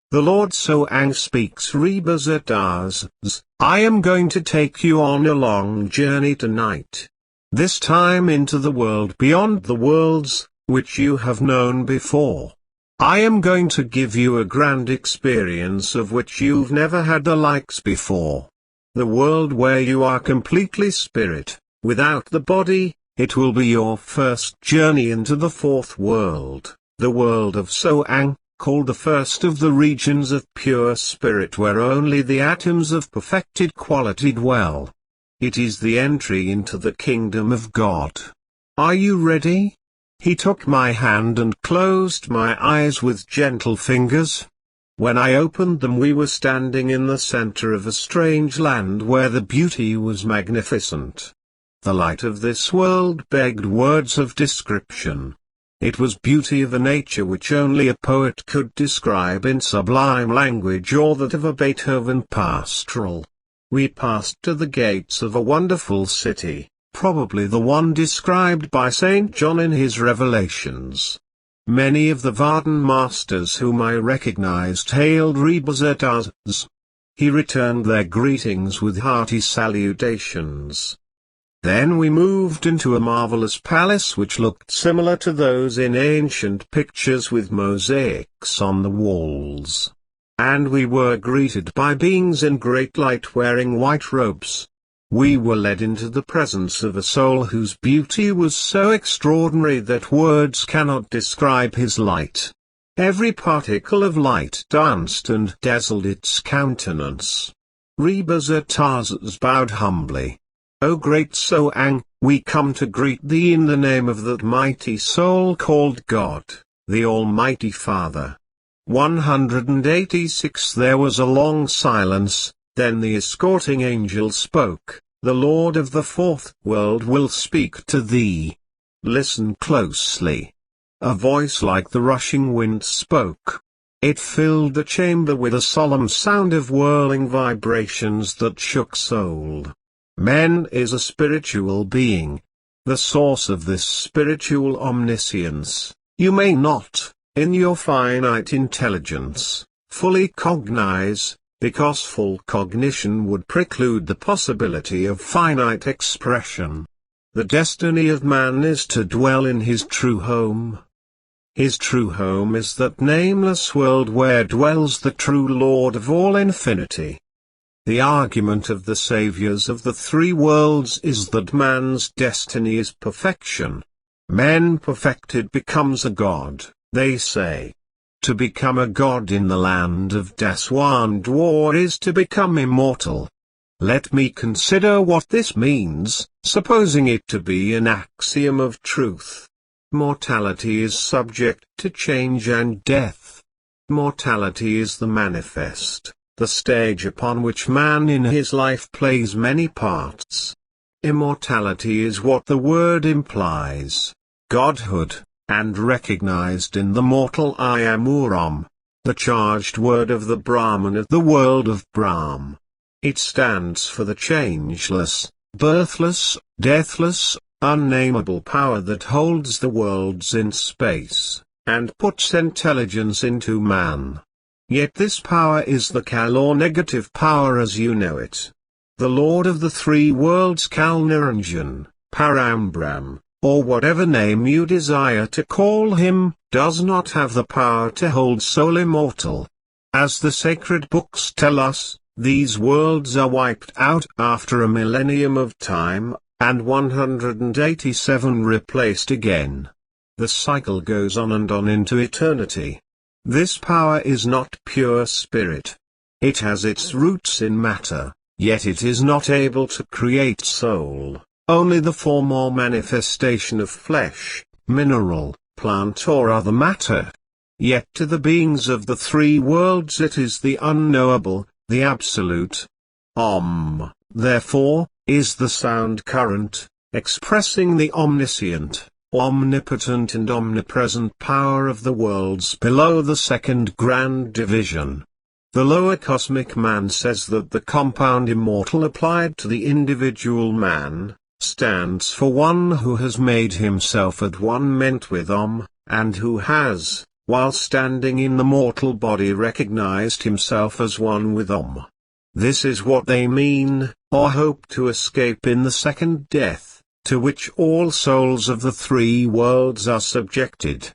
The Lord Soang speaks. Rebazar Tarzs, I am going to take you on a long journey tonight. This time into the world beyond the worlds, which you have known before. I am going to give you a grand experience of which you've never had the likes before. The world where you are completely spirit, without the body. It will be your first journey into the fourth world, the world of Soang, called the first of the regions of pure spirit where only the atoms of perfected quality dwell. It is the entry into the kingdom of God. Are you ready? He took my hand and closed my eyes with gentle fingers. When I opened them we were standing in the center of a strange land where the beauty was magnificent. The light of this world begged words of description. It was beauty of a nature which only a poet could describe in sublime language or that of a Beethoven pastoral. We passed to the gates of a wonderful city, probably the one described by St. John in his Revelations. Many of the Vardhan masters whom I recognized hailed Rebazar Tarzs. He returned their greetings with hearty salutations. Then we moved into a marvelous palace which looked similar to those in ancient pictures with mosaics on the walls. And we were greeted by beings in great light wearing white robes. We were led into the presence of a soul whose beauty was so extraordinary that words cannot describe his light. Every particle of light danced and dazzled its countenance. Rebazar Tarzs bowed humbly. O great Soang, we come to greet thee in the name of that mighty soul called God, the Almighty Father. 186 There was a long silence, then the escorting angel spoke, the Lord of the fourth world will speak to thee. Listen closely. A voice like the rushing wind spoke. It filled the chamber with a solemn sound of whirling vibrations that shook soul. Man is a spiritual being. The source of this spiritual omniscience, you may not, in your finite intelligence, fully cognize, because full cognition would preclude the possibility of finite expression. The destiny of man is to dwell in his true home. His true home is that nameless world where dwells the true Lord of all infinity. The argument of the saviors of the three worlds is that man's destiny is perfection. Man perfected becomes a god, they say. To become a god in the land of Daswandwar is to become immortal. Let me consider what this means, supposing it to be an axiom of truth. Mortality is subject to change and death. Mortality is the manifest, the stage upon which man in his life plays many parts. Immortality is what the word implies, godhood, and recognized in the mortal I am Uram, the charged word of the Brahman of the world of Brahm. It stands for the changeless, birthless, deathless, unnameable power that holds the worlds in space, and puts intelligence into man. Yet this power is the Kal or negative power as you know it. The Lord of the three worlds Kal Niranjan, Parambram, or whatever name you desire to call him, does not have the power to hold soul immortal. As the sacred books tell us, these worlds are wiped out after a millennium of time, and 187 replaced again. The cycle goes on and on into eternity. This power is not pure spirit. It has its roots in matter, yet it is not able to create soul, only the form or manifestation of flesh, mineral, plant or other matter. Yet to the beings of the three worlds it is the unknowable, the absolute. Om, therefore, is the sound current, expressing the omniscient, omnipotent and omnipresent power of the worlds below the second grand division. The lower cosmic man says that the compound immortal applied to the individual man, stands for one who has made himself at one ment with Om, and who has, while standing in the mortal body, recognized himself as one with Om. This is what they mean, or hope to escape in the second death, to which all souls of the three worlds are subjected.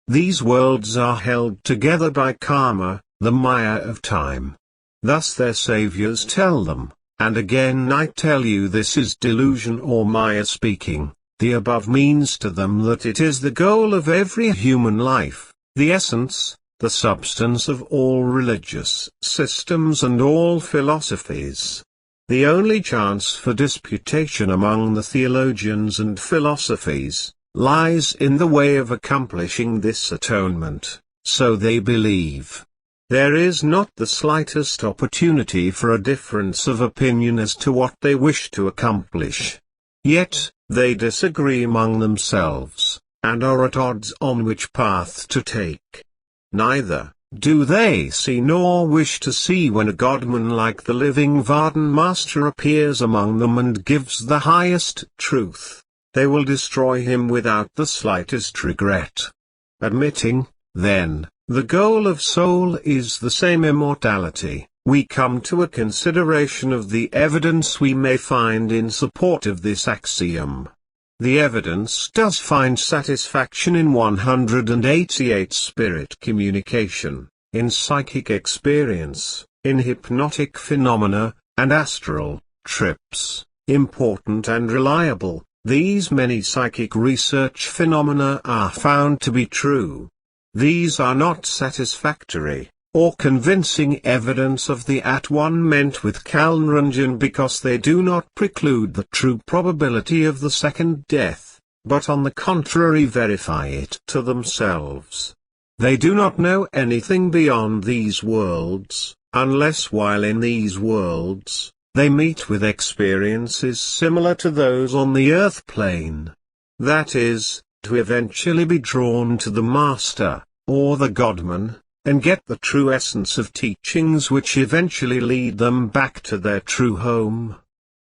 These worlds are held together by karma, the maya of time. Thus their saviors tell them, and again I tell you this is delusion or maya speaking, the above means to them that it is the goal of every human life, the essence, the substance of all religious systems and all philosophies. The only chance for disputation among the theologians and philosophies lies in the way of accomplishing this atonement, so they believe. There is not the slightest opportunity for a difference of opinion as to what they wish to accomplish. Yet, they disagree among themselves, and are at odds on which path to take. Neither do they see nor wish to see when a godman like the living Vardhan Master appears among them and gives the highest truth. They will destroy him without the slightest regret. Admitting, then, the goal of soul is the same immortality, we come to a consideration of the evidence we may find in support of this axiom. The evidence does find satisfaction in 188 spirit communication, in psychic experience, in hypnotic phenomena, and astral trips. Important and reliable, these many psychic research phenomena are found to be true. These are not satisfactory, or convincing evidence of the at-one ment with Kalnranjan because they do not preclude the true probability of the second death, but on the contrary verify it to themselves. They do not know anything beyond these worlds, unless while in these worlds, they meet with experiences similar to those on the earth plane. That is, to eventually be drawn to the Master, or the Godman, and get the true essence of teachings which eventually lead them back to their true home.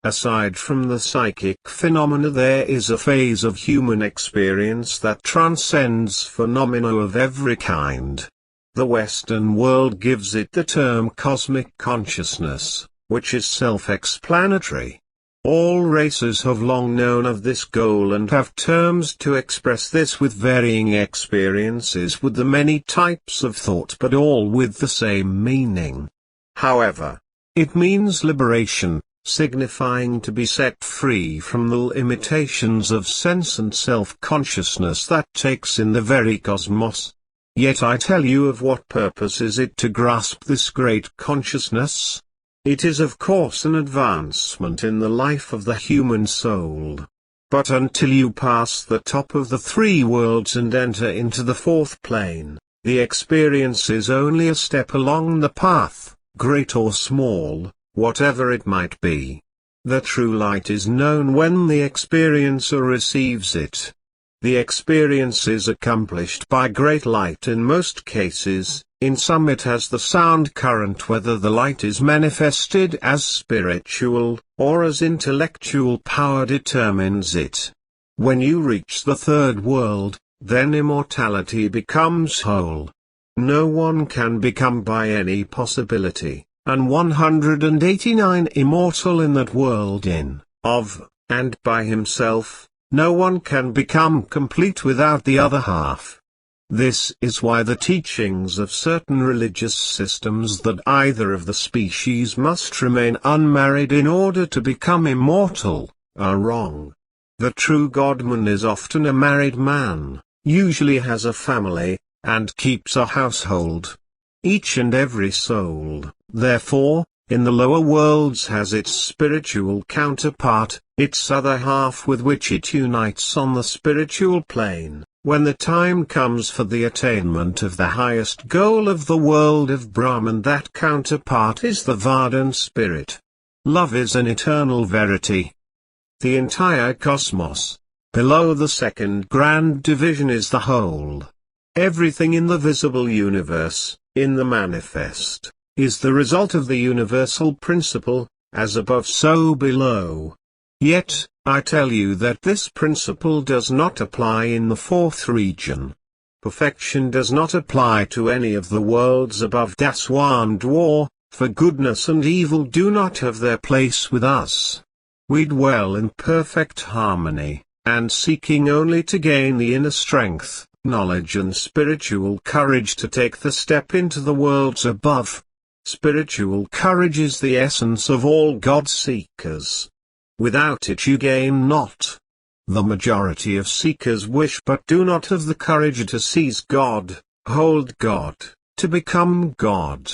Aside from the psychic phenomena, there is a phase of human experience that transcends phenomena of every kind. The Western world gives it the term cosmic consciousness, which is self-explanatory. All races have long known of this goal and have terms to express this, with varying experiences with the many types of thought, but all with the same meaning. However, it means liberation, signifying to be set free from the limitations of sense and self-consciousness that takes in the very cosmos. Yet I tell you, of what purpose is it to grasp this great consciousness? It is of course an advancement in the life of the human soul. But until you pass the top of the three worlds and enter into the fourth plane, the experience is only a step along the path, great or small, whatever it might be. The true light is known when the experiencer receives it. The experience is accomplished by great light in most cases. In some it has the sound current. Whether the light is manifested as spiritual, or as intellectual power determines it. When you reach the third world, then immortality becomes whole. No one can become by any possibility, and 189 immortal in that world of, and by himself, no one can become complete without the other half. This is why the teachings of certain religious systems that either of the species must remain unmarried in order to become immortal, are wrong. The true Godman is often a married man, usually has a family, and keeps a household. Each and every soul, therefore, in the lower worlds has its spiritual counterpart, its other half with which it unites on the spiritual plane. When the time comes for the attainment of the highest goal of the world of Brahman, that counterpart is the Vardhan spirit. Love is an eternal verity. The entire cosmos, below the second grand division, is the whole. Everything in the visible universe, in the manifest, is the result of the universal principle, as above so below. Yet, I tell you that this principle does not apply in the fourth region. Perfection does not apply to any of the worlds above Daswan Dwar, for goodness and evil do not have their place with us. We dwell in perfect harmony, and seeking only to gain the inner strength, knowledge and spiritual courage to take the step into the worlds above. Spiritual courage is the essence of all God-seekers. Without it you gain not. The majority of seekers wish but do not have the courage to seize God, hold God, to become God.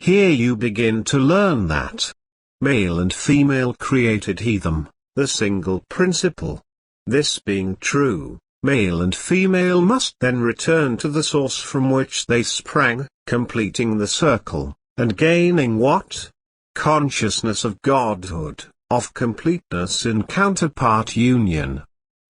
Here you begin to learn that male and female created he them, the single principle. This being true, male and female must then return to the source from which they sprang, completing the circle, and gaining what? Consciousness of Godhood, of completeness in counterpart union.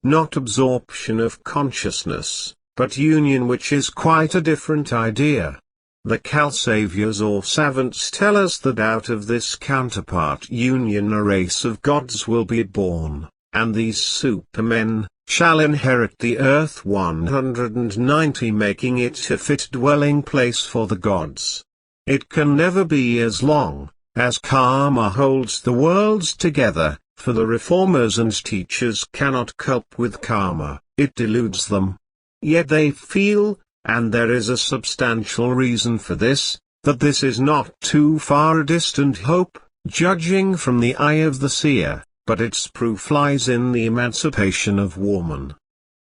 Not absorption of consciousness, but union, which is quite a different idea. The Kal-saviors or savants tell us that out of this counterpart union a race of gods will be born, and these supermen shall inherit the earth 190, making it a fit dwelling place for the gods. It can never be as long as karma holds the worlds together, for the reformers and teachers cannot cope with karma, it deludes them. Yet they feel, and there is a substantial reason for this, that this is not too far a distant hope, judging from the eye of the seer, but its proof lies in the emancipation of woman.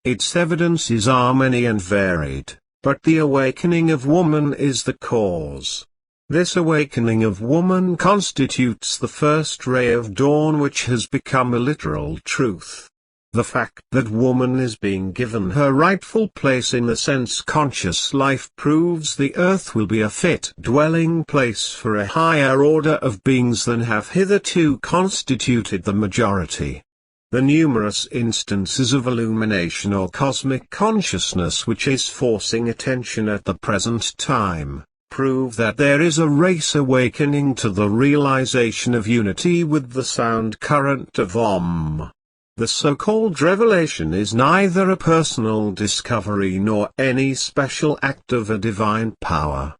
Its evidences are many and varied, but the awakening of woman is the cause. This awakening of woman constitutes the first ray of dawn which has become a literal truth. The fact that woman is being given her rightful place in the sense-conscious life proves the earth will be a fit dwelling place for a higher order of beings than have hitherto constituted the majority. The numerous instances of illumination or cosmic consciousness which is forcing attention at the present time prove that there is a race awakening to the realization of unity with the sound current of Om. The so-called revelation is neither a personal discovery nor any special act of a divine power.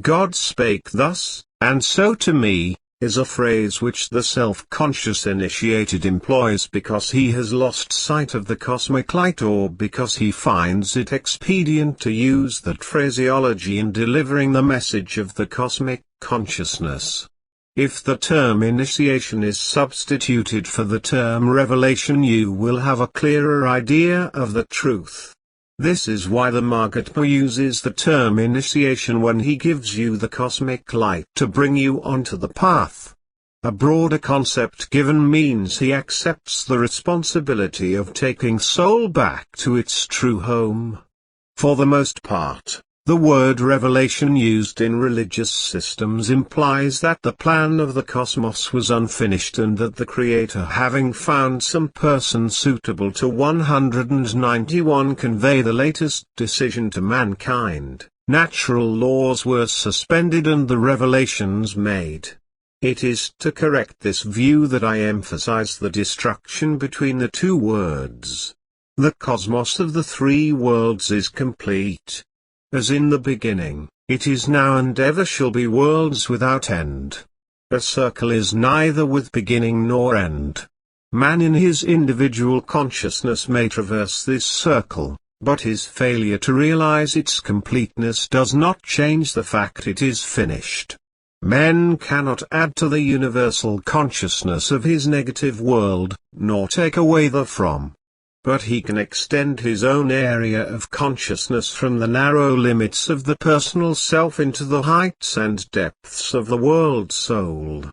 God spake thus, and so to me, is a phrase which the self-conscious initiated employs because he has lost sight of the cosmic light or because he finds it expedient to use that phraseology in delivering the message of the cosmic consciousness. If the term initiation is substituted for the term revelation, you will have a clearer idea of the truth. This is why the Mahatma uses the term initiation when he gives you the cosmic light to bring you onto the path. A broader concept given means he accepts the responsibility of taking soul back to its true home. For the most part, the word revelation used in religious systems implies that the plan of the cosmos was unfinished and that the Creator, having found some person suitable to 191 convey the latest decision to mankind, natural laws were suspended and the revelations made. It is to correct this view that I emphasize the distinction between the two words. The cosmos of the three worlds is complete. As in the beginning, it is now and ever shall be worlds without end. A circle is neither with beginning nor end. Man in his individual consciousness may traverse this circle, but his failure to realize its completeness does not change the fact it is finished. Man cannot add to the universal consciousness of his negative world, nor take away therefrom. But he can extend his own area of consciousness from the narrow limits of the personal self into the heights and depths of the world soul.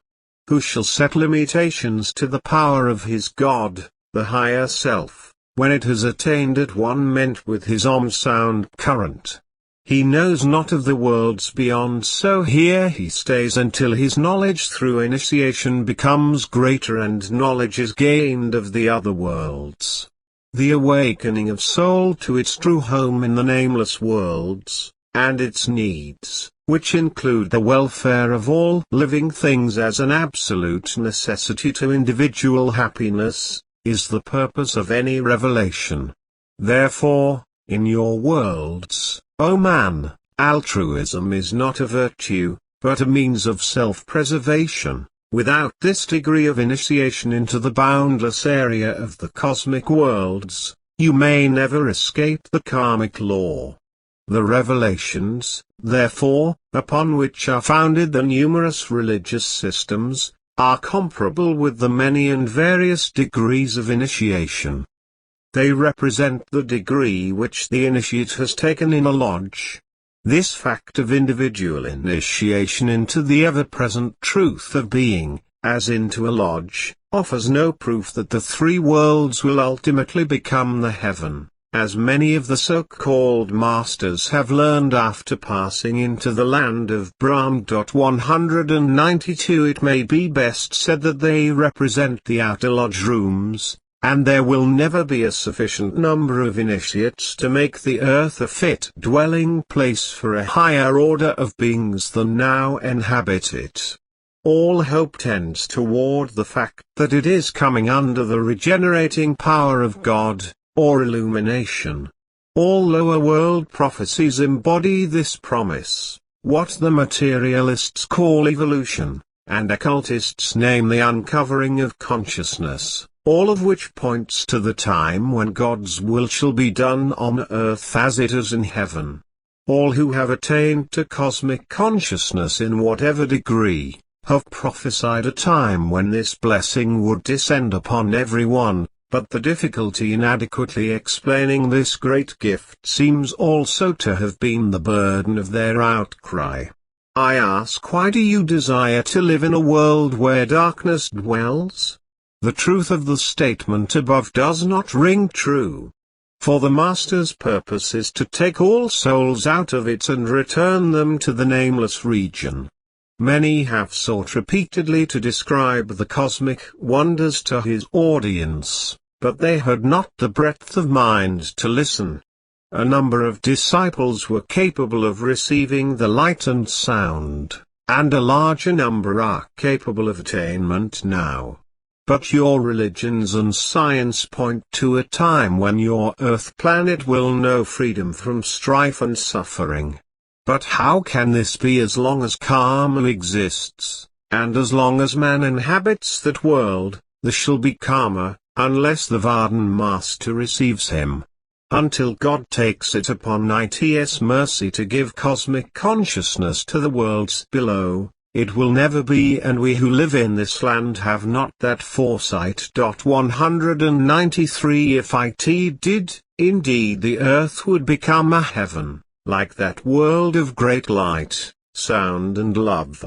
Who shall set limitations to the power of his God, the higher self, when it has attained at one ment with his Om sound current? He knows not of the worlds beyond, so here he stays until his knowledge through initiation becomes greater and knowledge is gained of the other worlds. The awakening of soul to its true home in the nameless worlds, and its needs, which include the welfare of all living things as an absolute necessity to individual happiness, is the purpose of any revelation. Therefore, in your worlds, O man, altruism is not a virtue, but a means of self-preservation. Without this degree of initiation into the boundless area of the cosmic worlds, you may never escape the karmic law. The revelations, therefore, upon which are founded the numerous religious systems, are comparable with the many and various degrees of initiation. They represent the degree which the initiate has taken in a lodge. This fact of individual initiation into the ever-present truth of being, as into a lodge, offers no proof that the three worlds will ultimately become the heaven, as many of the so-called masters have learned after passing into the land of Brahm. 192 It may be best said that they represent the outer lodge rooms, and there will never be a sufficient number of initiates to make the earth a fit dwelling place for a higher order of beings than now inhabit it. All hope tends toward the fact that it is coming under the regenerating power of God, or illumination. All lower world prophecies embody this promise, what the materialists call evolution, and occultists name the uncovering of consciousness. All of which points to the time when God's will shall be done on earth as it is in heaven. All who have attained to cosmic consciousness in whatever degree, have prophesied a time when this blessing would descend upon everyone, but the difficulty in adequately explaining this great gift seems also to have been the burden of their outcry. I ask, why do you desire to live in a world where darkness dwells? The truth of the statement above does not ring true. For the Master's purpose is to take all souls out of it and return them to the nameless region. Many have sought repeatedly to describe the cosmic wonders to his audience, but they had not the breadth of mind to listen. A number of disciples were capable of receiving the light and sound, and a larger number are capable of attainment now. But your religions and science point to a time when your Earth planet will know freedom from strife and suffering. But how can this be as long as karma exists, and as long as man inhabits that world, there shall be karma, unless the Vardhan Master receives him. Until God takes it upon its mercy to give cosmic consciousness to the worlds below, it will never be, and we who live in this land have not that foresight. 193 If it did, indeed the earth would become a heaven, like that world of great light, sound and love.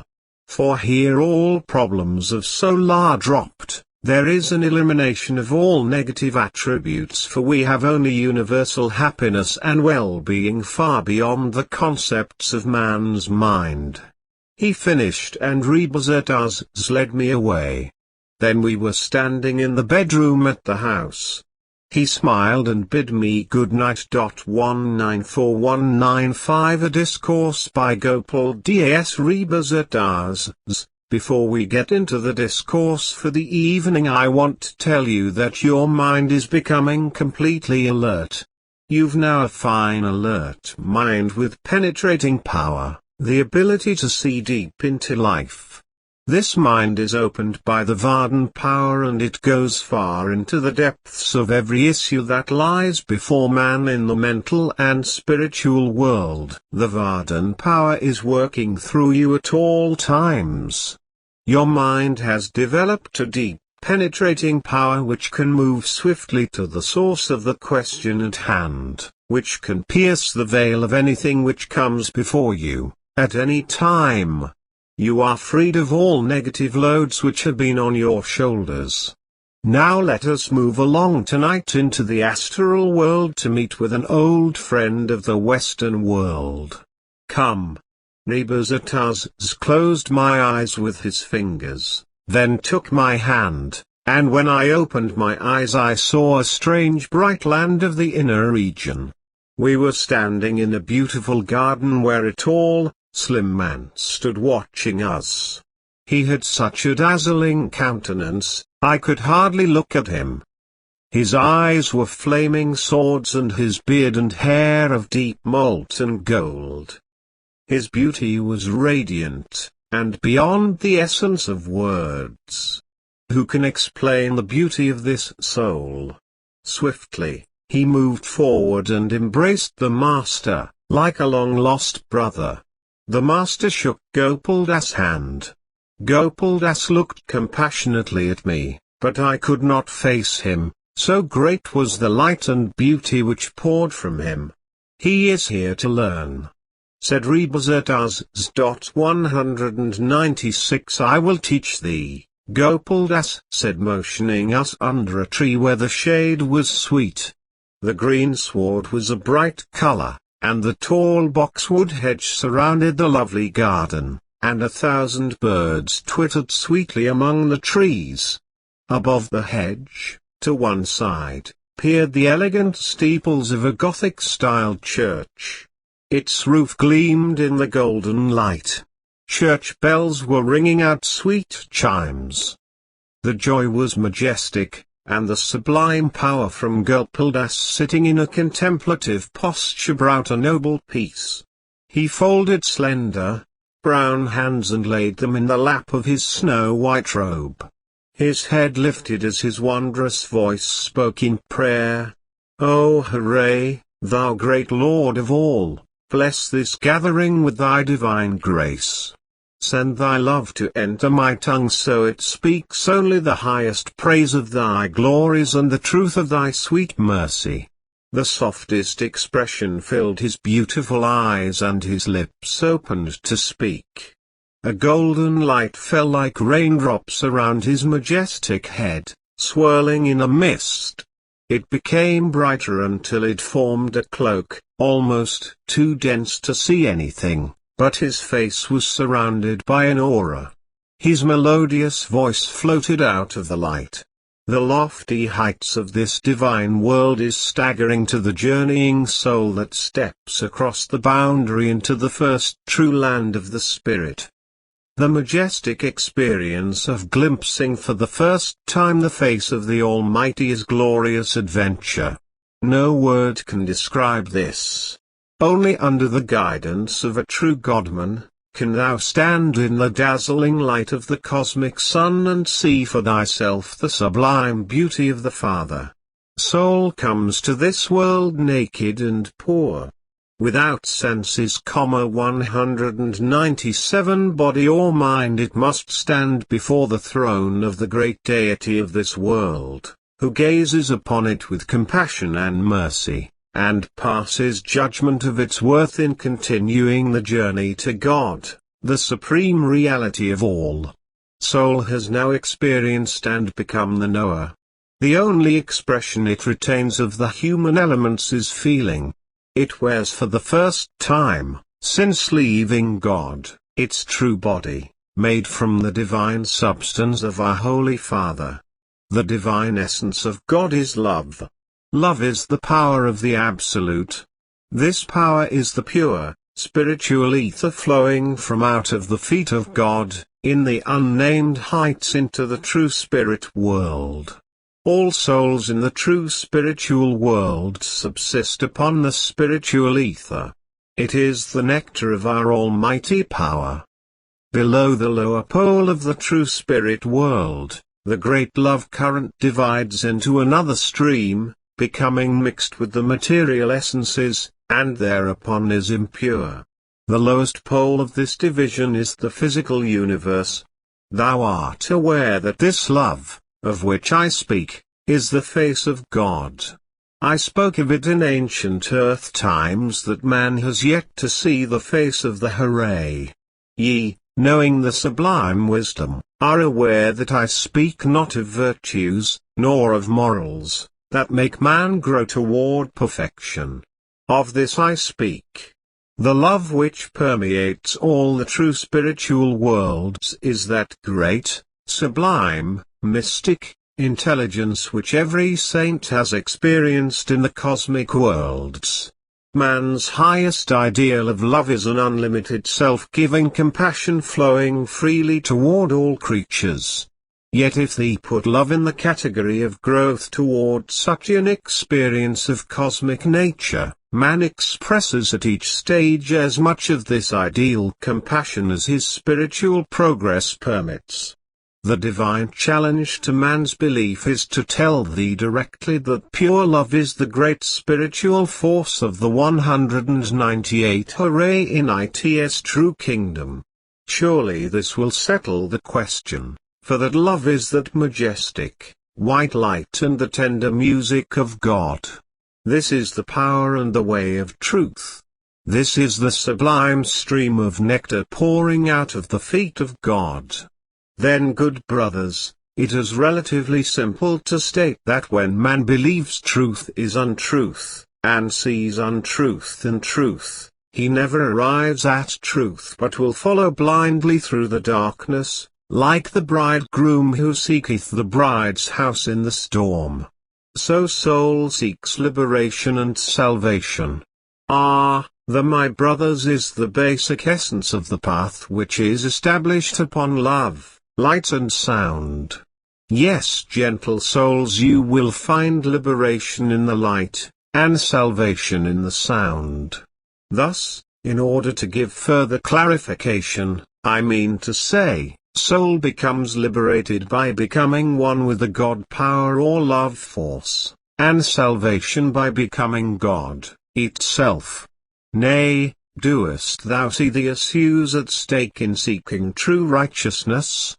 For here all problems of soul are dropped. There is an elimination of all negative attributes, for we have only universal happiness and well-being far beyond the concepts of man's mind. He finished, and Rebazar Tarzs led me away. Then we were standing in the bedroom at the house. He smiled and bid me good night. 194195 A discourse by Gopal Das Rebazar Tarzs. Before we get into the discourse for the evening, I want to tell you that your mind is becoming completely alert. You've now a fine alert mind with penetrating power, the ability to see deep into life. This mind is opened by the Vardhan power, and it goes far into the depths of every issue that lies before man in the mental and spiritual world. The Vardhan power is working through you at all times. Your mind has developed a deep, penetrating power which can move swiftly to the source of the question at hand, which can pierce the veil of anything which comes before you, at any time. You are freed of all negative loads which have been on your shoulders. Now let us move along tonight into the astral world to meet with an old friend of the Western world. Come. Rebazar Tarzs closed my eyes with his fingers, then took my hand, and when I opened my eyes I saw a strange bright land of the inner region. We were standing in a beautiful garden where a tall, slim man stood watching us. He had such a dazzling countenance, I could hardly look at him. His eyes were flaming swords, and his beard and hair of deep molten gold. His beauty was radiant, and beyond the essence of words. Who can explain the beauty of this soul? Swiftly, he moved forward and embraced the Master, like a long-lost brother. The Master shook Gopal Das' hand. Gopal Das looked compassionately at me, but I could not face him, so great was the light and beauty which poured from him. He is here to learn, said Rebazar Tarzs. 196 I will teach thee, Gopal Das said, motioning us under a tree where the shade was sweet. The greensward was a bright color, and the tall boxwood hedge surrounded the lovely garden, and 1,000 birds twittered sweetly among the trees. Above the hedge, to one side, peered the elegant steeples of a Gothic-styled church. Its roof gleamed in the golden light. Church bells were ringing out sweet chimes. The joy was majestic, and the sublime power from Gopal Das sitting in a contemplative posture brought a noble peace. He folded slender, brown hands and laid them in the lap of his snow-white robe. His head lifted as his wondrous voice spoke in prayer. O Hooray, thou great Lord of all! Bless this gathering with thy divine grace. Send thy love to enter my tongue so it speaks only the highest praise of thy glories and the truth of thy sweet mercy. The softest expression filled his beautiful eyes, and his lips opened to speak. A golden light fell like raindrops around his majestic head, swirling in a mist. It became brighter until it formed a cloak, almost too dense to see anything, but his face was surrounded by an aura. His melodious voice floated out of the light. The lofty heights of this divine world is staggering to the journeying soul that steps across the boundary into the first true land of the Spirit. The majestic experience of glimpsing for the first time the face of the Almighty is glorious adventure. No word can describe this. Only under the guidance of a true Godman can thou stand in the dazzling light of the cosmic sun and see for thyself the sublime beauty of the Father. Soul comes to this world naked and poor, without senses, 197 body or mind. It must stand before the throne of the great deity of this world, who gazes upon it with compassion and mercy, and passes judgment of its worth in continuing the journey to God, the supreme reality of all. Soul has now experienced and become the knower. The only expression it retains of the human elements is feeling. It wears for the first time, since leaving God, its true body, made from the divine substance of our Holy Father. The divine essence of God is love. Love is the power of the Absolute. This power is the pure, spiritual ether flowing from out of the feet of God, in the unnamed heights into the true spirit world. All souls in the true spiritual world subsist upon the spiritual ether. It is the nectar of our almighty power. Below the lower pole of the true spirit world, the great love current divides into another stream, becoming mixed with the material essences, and thereupon is impure. The lowest pole of this division is the physical universe. Thou art aware that this love, of which I speak, is the face of God. I spoke of it in ancient earth times that man has yet to see the face of the Hooray. Ye, knowing the sublime wisdom, are aware that I speak not of virtues, nor of morals, that make man grow toward perfection. Of this I speak. The love which permeates all the true spiritual worlds is that great, sublime, mystic intelligence which every saint has experienced in the cosmic worlds. Man's highest ideal of love is an unlimited self-giving compassion flowing freely toward all creatures. Yet if thee put love in the category of growth toward such an experience of cosmic nature, man expresses at each stage as much of this ideal compassion as his spiritual progress permits. The divine challenge to man's belief is to tell thee directly that pure love is the great spiritual force of the 198 Hooray in its true kingdom. Surely this will settle the question, for that love is that majestic, white light and the tender music of God. This is the power and the way of truth. This is the sublime stream of nectar pouring out of the feet of God. Then, good brothers, it is relatively simple to state that when man believes truth is untruth, and sees untruth in truth, he never arrives at truth but will follow blindly through the darkness, like the bridegroom who seeketh the bride's house in the storm. So soul seeks liberation and salvation. My brothers, is the basic essence of the path which is established upon love, light and sound. Yes, gentle souls, you will find liberation in the light, and salvation in the sound. Thus, in order to give further clarification, I mean to say, soul becomes liberated by becoming one with the God power or love force, and salvation by becoming God itself. Nay, doest thou see the issues at stake in seeking true righteousness?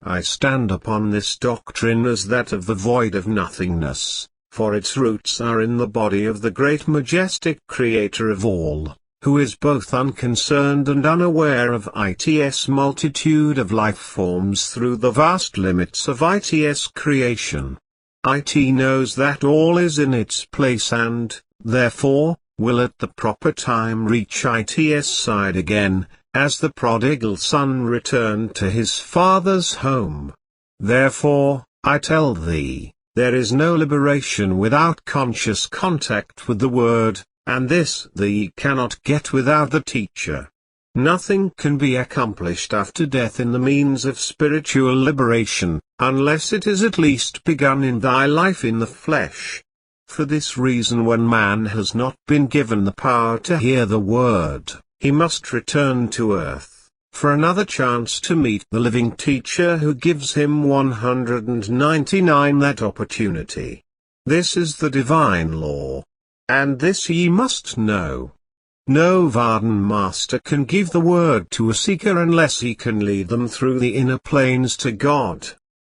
I stand upon this doctrine as that of the void of nothingness, for its roots are in the body of the great majestic Creator of all, who is both unconcerned and unaware of its multitude of life forms through the vast limits of its creation. It knows that all is in its place and, therefore, will at the proper time reach its side again, as the prodigal son returned to his father's home. Therefore, I tell thee, There is no liberation without conscious contact with the Word, and this ye cannot get without the teacher. Nothing can be accomplished after death in the means of spiritual liberation, unless it is at least begun in thy life in the flesh. For this reason, when man has not been given the power to hear the Word, he must return to earth, for another chance to meet the living teacher who gives him 199 that opportunity. This is the divine law. And this ye must know. No Varden master can give the Word to a seeker unless he can lead them through the inner planes to God.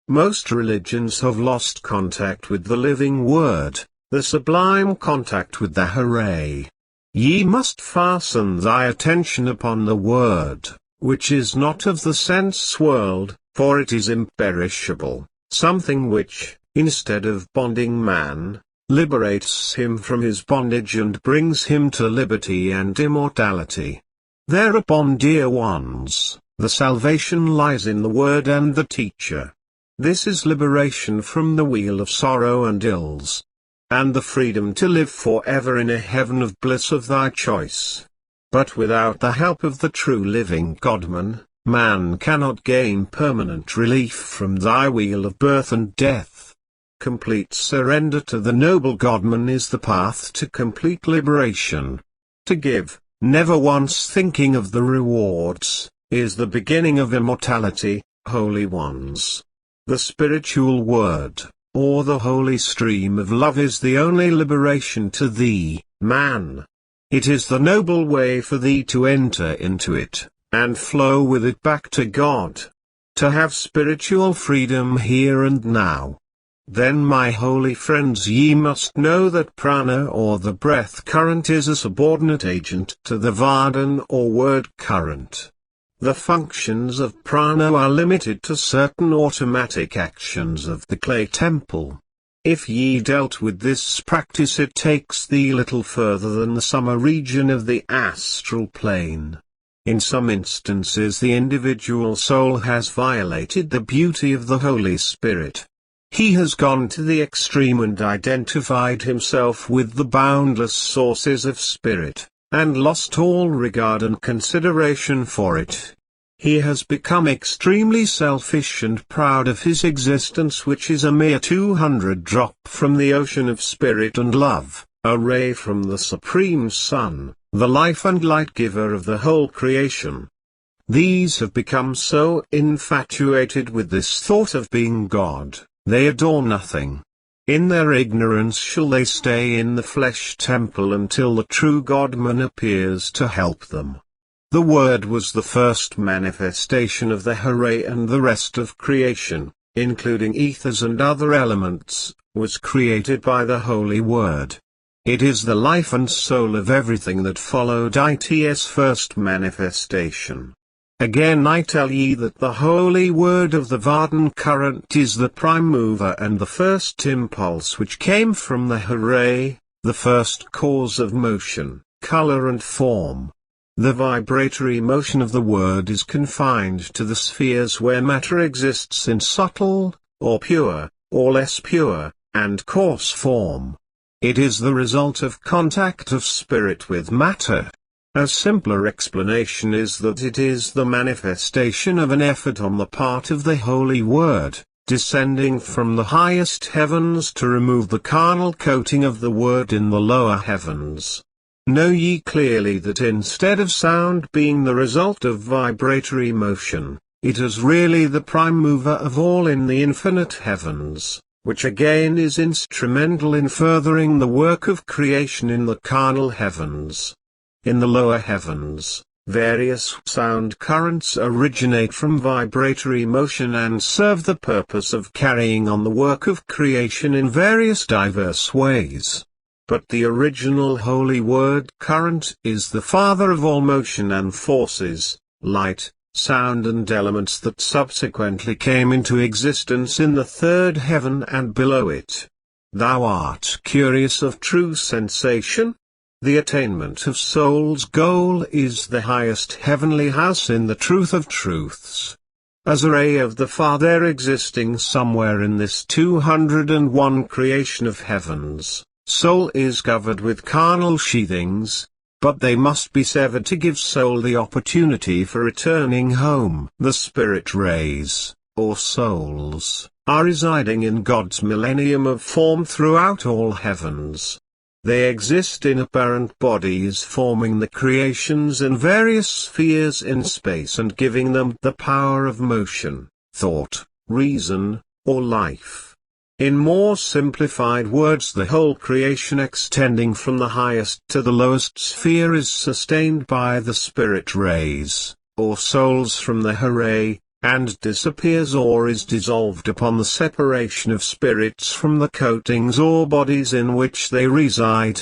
Most religions have lost contact with the living Word, the sublime contact with the Hooray. Ye must fasten thy attention upon the Word, which is not of the sense world, for it is imperishable, something which, instead of bonding man, liberates him from his bondage and brings him to liberty and immortality. Thereupon, dear ones, the salvation lies in the Word and the teacher. This is liberation from the wheel of sorrow and ills, and the freedom to live forever in a heaven of bliss of thy choice. But without the help of the true living Godman, man cannot gain permanent relief from thy wheel of birth and death. Complete surrender to the noble Godman is the path to complete liberation. To give, never once thinking of the rewards, is the beginning of immortality, holy ones. The spiritual word, or the holy stream of love, is the only liberation to thee, man. It is the noble way for thee to enter into it, and flow with it back to God. To have spiritual freedom here and now. Then, my holy friends, ye must know that prana, or the breath current, is a subordinate agent to the Varden or word current. The functions of prana are limited to certain automatic actions of the clay temple. If ye dealt with this practice, it takes thee little further than the summer region of the astral plane. In some instances the individual soul has violated the beauty of the Holy Spirit. He has gone to the extreme and identified himself with the boundless sources of spirit, and lost all regard and consideration for it. He has become extremely selfish and proud of his existence, which is a mere 200 drop from the ocean of spirit and love, a ray from the Supreme Sun, the life and light giver of the whole creation. These have become so infatuated with this thought of being God, they adore nothing. In their ignorance shall they stay in the flesh temple until the true Godman appears to help them. The Word was the first manifestation of the Hooray, and the rest of creation, including ethers and other elements, was created by the Holy Word. It is the life and soul of everything that followed its first manifestation. Again I tell ye that the holy word of the Varden current is the prime mover and the first impulse which came from the Hooray, the first cause of motion, color and form. The vibratory motion of the word is confined to the spheres where matter exists in subtle, or pure, or less pure, and coarse form. It is the result of contact of spirit with matter. A simpler explanation is that it is the manifestation of an effort on the part of the Holy Word, descending from the highest heavens to remove the carnal coating of the Word in the lower heavens. Know ye clearly that instead of sound being the result of vibratory motion, it is really the prime mover of all in the infinite heavens, which again is instrumental in furthering the work of creation in the carnal heavens. In the lower heavens, various sound currents originate from vibratory motion and serve the purpose of carrying on the work of creation in various diverse ways. But the original Holy Word current is the father of all motion and forces, light, sound and elements that subsequently came into existence in the third heaven and below it. Thou art curious of true sensation? The attainment of soul's goal is the highest heavenly house in the truth of truths. as a ray of the Father existing somewhere in this 201 creation of heavens. Soul is covered with carnal sheathings, but they must be severed to give soul the opportunity for returning home. The spirit rays, or souls, are residing in God's millennium of form throughout all heavens. They exist in apparent bodies forming the creations in various spheres in space and giving them the power of motion, thought, reason, or life. In more simplified words, the whole creation extending from the highest to the lowest sphere is sustained by the spirit rays, or souls from the hooray, and disappears or is dissolved upon the separation of spirits from the coatings or bodies in which they reside.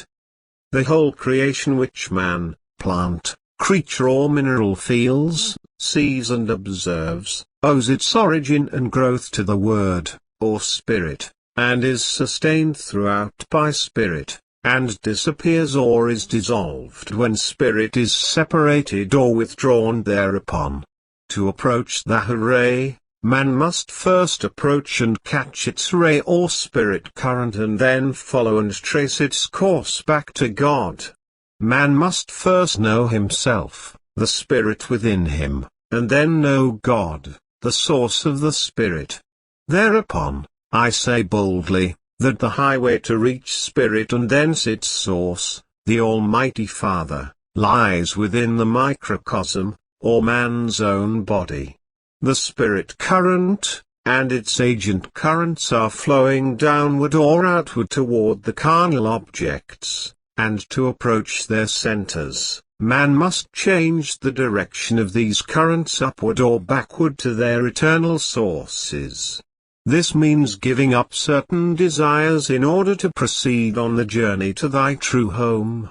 The whole creation which man, plant, creature or mineral feels, sees and observes, owes its origin and growth to the Word, or Spirit, and is sustained throughout by Spirit, and disappears or is dissolved when Spirit is separated or withdrawn thereupon. To approach the hooray, man must first approach and catch its ray or spirit current and then follow and trace its course back to God. Man must first know himself, the spirit within him, and then know God, the source of the spirit. Thereupon, I say boldly, that the highway to reach spirit and thence its source, the Almighty Father, lies within the microcosm, or man's own body. The spirit current, and its agent currents are flowing downward or outward toward the carnal objects, and to approach their centers, man must change the direction of these currents upward or backward to their eternal sources. This means giving up certain desires in order to proceed on the journey to thy true home.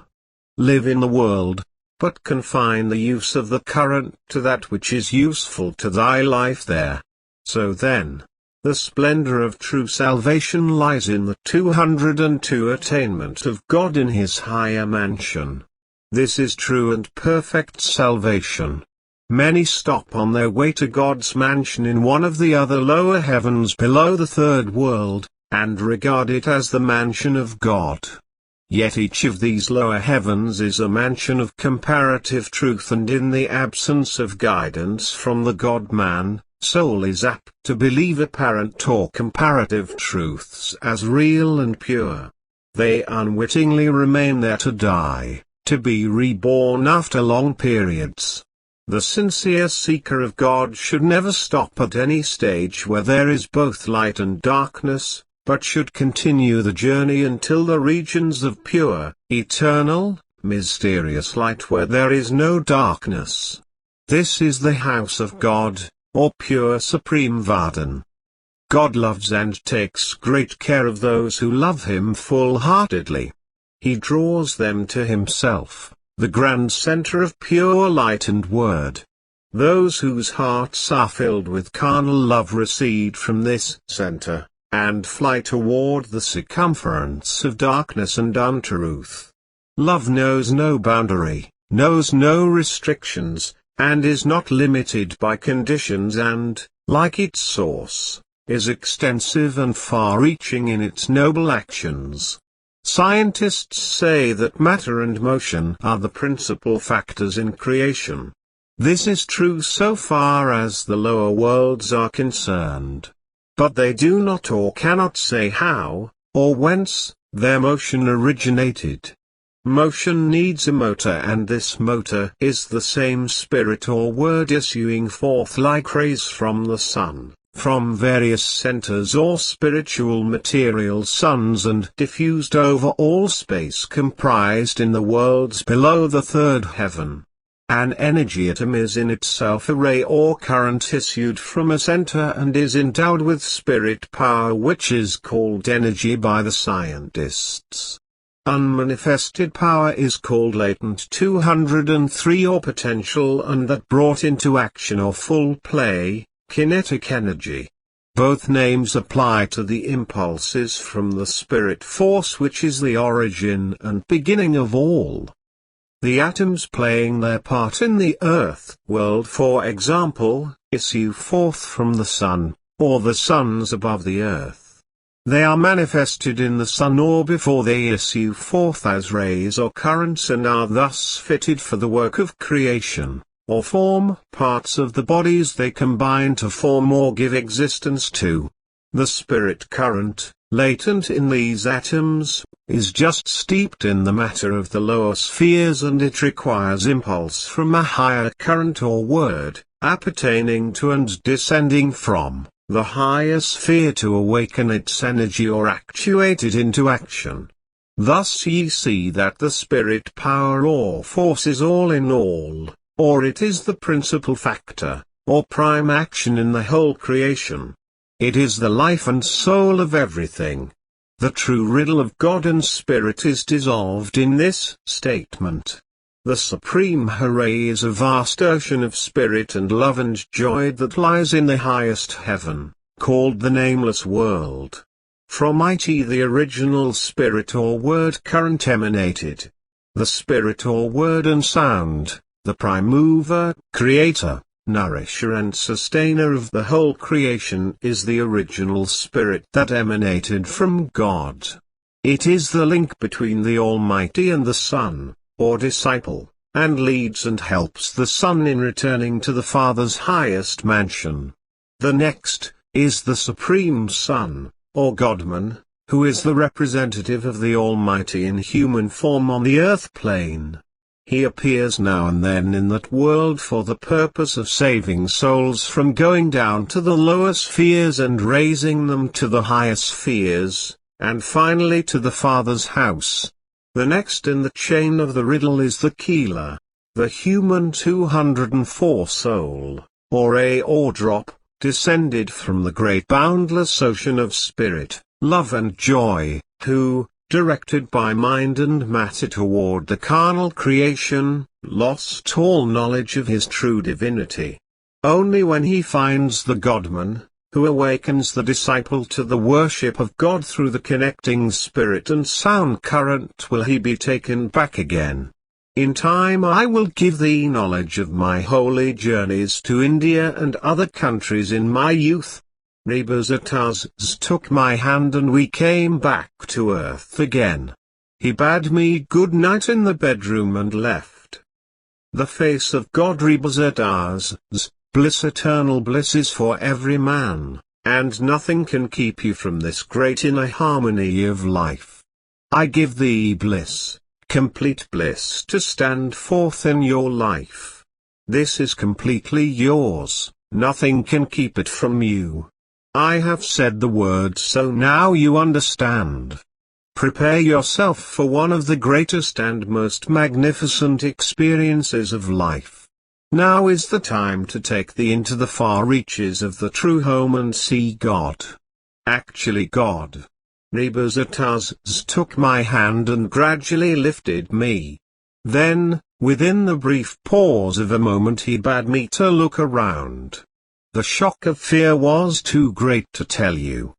Live in the world, but confine the use of the current to that which is useful to thy life there. So then, the splendor of true salvation lies in the 202 attainment of God in his higher mansion. This is true and perfect salvation. Many stop on their way to God's mansion in one of the other lower heavens below the third world, and regard it as the mansion of God. Yet each of these lower heavens is a mansion of comparative truth, and in the absence of guidance from the God-man, soul is apt to believe apparent or comparative truths as real and pure. They unwittingly remain there to die, to be reborn after long periods. The sincere seeker of God should never stop at any stage where there is both light and darkness, but should continue the journey until the regions of pure, eternal, mysterious light where there is no darkness. This is the house of God, or pure supreme Vardhan. God loves and takes great care of those who love him full-heartedly. He draws them to himself, the grand center of pure light and word. Those whose hearts are filled with carnal love recede from this center, and fly toward the circumference of darkness and untruth. Love knows no boundary, knows no restrictions, and is not limited by conditions and, like its source, is extensive and far-reaching in its noble actions. Scientists say that matter and motion are the principal factors in creation. This is true so far as the lower worlds are concerned. But they do not or cannot say how, or whence, their motion originated. Motion needs a motor, and this motor is the same spirit or word issuing forth like rays from the sun, from various centers or spiritual material suns, and diffused over all space comprised in the worlds below the third heaven. An energy atom is in itself a ray or current issued from a center and is endowed with spirit power, which is called energy by the scientists. Unmanifested power is called latent 203 or potential, and that brought into action or full play, kinetic energy. Both names apply to the impulses from the spirit force, which is the origin and beginning of all. The atoms playing their part in the earth world, for example, issue forth from the sun, or the suns above the earth. They are manifested in the sun or before they issue forth as rays or currents and are thus fitted for the work of creation, or form parts of the bodies they combine to form or give existence to. The spirit current, latent in these atoms, is just steeped in the matter of the lower spheres, and it requires impulse from a higher current or word, appertaining to and descending from the higher sphere to awaken its energy or actuate it into action. Thus ye see that the spirit power or force is all in all, or it is the principal factor, or prime action in the whole creation. It is the life and soul of everything. The true riddle of God and Spirit is dissolved in this statement. The supreme hooray is a vast ocean of spirit and love and joy that lies in the highest heaven, called the nameless world. From it the original spirit or word current emanated. The spirit or word and sound, the prime mover, creator, nourisher and sustainer of the whole creation, is the original spirit that emanated from God. It is the link between the Almighty and the Son, or disciple, and leads and helps the Son in returning to the Father's highest mansion. The next is the Supreme Son, or Godman, who is the representative of the Almighty in human form on the earth plane. He appears now and then in that world for the purpose of saving souls from going down to the lower spheres and raising them to the higher spheres, and finally to the Father's house. The next in the chain of the riddle is the Keeler, the human 204 soul, or a drop, descended from the great boundless ocean of spirit, love and joy, who, directed by mind and matter toward the carnal creation, lost all knowledge of his true divinity. Only when he finds the Godman, who awakens the disciple to the worship of God through the connecting spirit and sound current, will he be taken back again. In time I will give thee knowledge of my holy journeys to India and other countries in my youth. Rebazar Tarzs took my hand and we came back to earth again. He bade me good night in the bedroom and left. The face of God. Rebazar Tarzs, bliss, eternal bliss is for every man, and nothing can keep you from this great inner harmony of life. I give thee bliss, complete bliss, to stand forth in your life. This is completely yours, nothing can keep it from you. I have said the word, so now you understand. Prepare yourself for one of the greatest and most magnificent experiences of life. Now is the time to take thee into the far reaches of the true home and see God. Actually God. Rebazar Tarzs took my hand and gradually lifted me. Then, within the brief pause of a moment, he bade me to look around. The shock of fear was too great to tell you.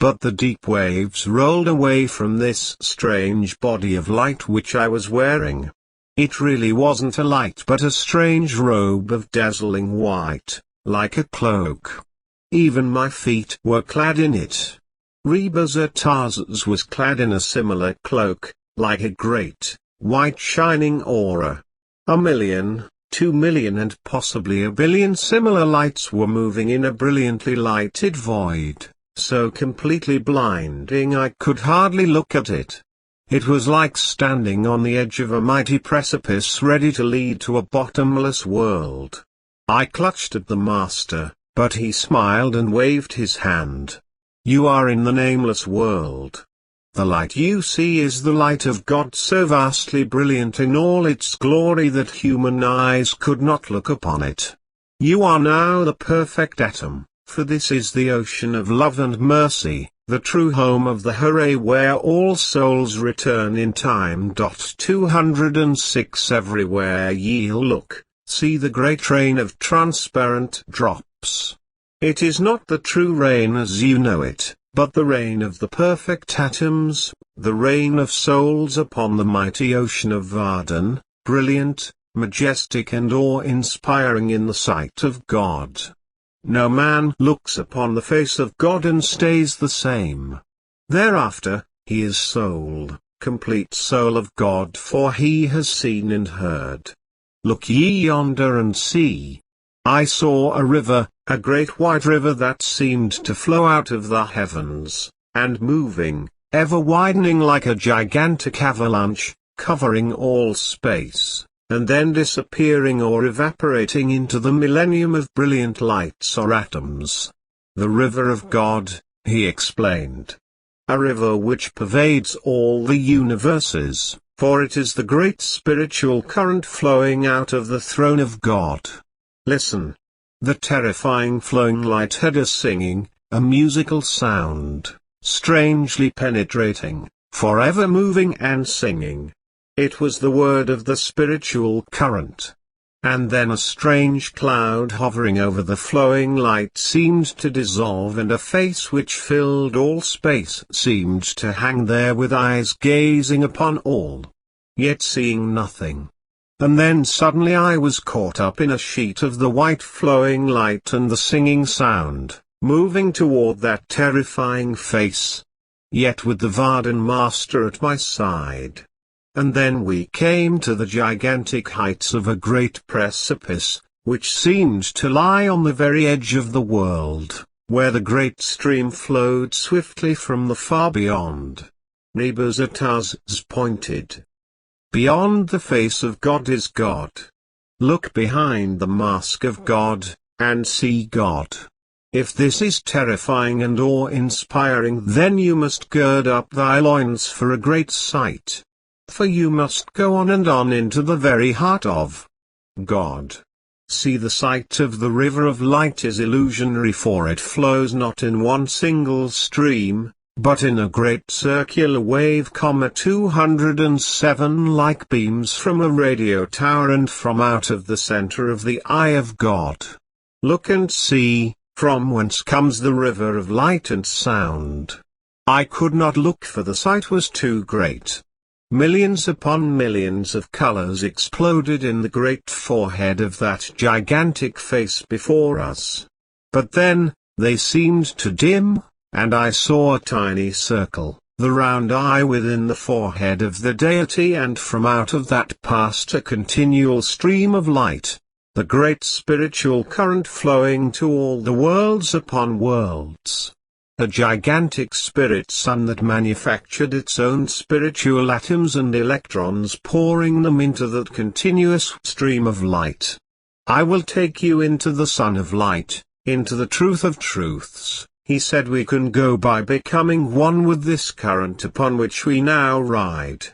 But the deep waves rolled away from this strange body of light which I was wearing. It really wasn't a light but a strange robe of dazzling white, like a cloak. Even my feet were clad in it. Rebazar Tarzs was clad in a similar cloak, like a great, white shining aura. 1,000,000, 2,000,000 and possibly 1,000,000,000 similar lights were moving in a brilliantly lighted void, so completely blinding I could hardly look at it. It was like standing on the edge of a mighty precipice ready to lead to a bottomless world. I clutched at the Master, but he smiled and waved his hand. You are in the nameless world. The light you see is the light of God, so vastly brilliant in all its glory that human eyes could not look upon it. You are now the perfect atom, for this is the ocean of love and mercy, the true home of the hooray where all souls return in time. 206 Everywhere ye'll look, see the great rain of transparent drops. It is not the true rain as you know it, but the rain of the perfect atoms, the rain of souls upon the mighty ocean of Vardhan, brilliant, majestic and awe-inspiring in the sight of God. No man looks upon the face of God and stays the same. Thereafter, he is soul, complete soul of God, for he has seen and heard. Look ye yonder and see. I saw a river, a great white river that seemed to flow out of the heavens, and moving, ever widening like a gigantic avalanche, covering all space, and then disappearing or evaporating into the millennium of brilliant lights or atoms. The river of God, he explained. A river which pervades all the universes, for it is the great spiritual current flowing out of the throne of God. Listen. The terrifying flowing light had a singing, a musical sound, strangely penetrating, forever moving and singing. It was the word of the spiritual current. And then a strange cloud hovering over the flowing light seemed to dissolve, and a face which filled all space seemed to hang there with eyes gazing upon all, yet seeing nothing. And then suddenly I was caught up in a sheet of the white flowing light and the singing sound, moving toward that terrifying face, yet with the Varden Master at my side. And then we came to the gigantic heights of a great precipice, which seemed to lie on the very edge of the world, where the great stream flowed swiftly from the far beyond. Rebazar Tarzs pointed. Beyond the face of God is God. Look behind the mask of God, and see God. If this is terrifying and awe-inspiring, then you must gird up thy loins for a great sight. For you must go on and on into the very heart of God. See, the sight of the river of light is illusionary, for it flows not in one single stream, but in a great circular wave, 207 like beams from a radio tower and from out of the center of the eye of God. Look and see, from whence comes the river of light and sound. I could not look, for the sight was too great. Millions upon millions of colors exploded in the great forehead of that gigantic face before us. But then, they seemed to dim, and I saw a tiny circle, the round eye within the forehead of the deity, and from out of that passed a continual stream of light, the great spiritual current flowing to all the worlds upon worlds. A gigantic spirit sun that manufactured its own spiritual atoms and electrons, pouring them into that continuous stream of light. I will take you into the sun of light, into the truth of truths. He said we can go by becoming one with this current upon which we now ride.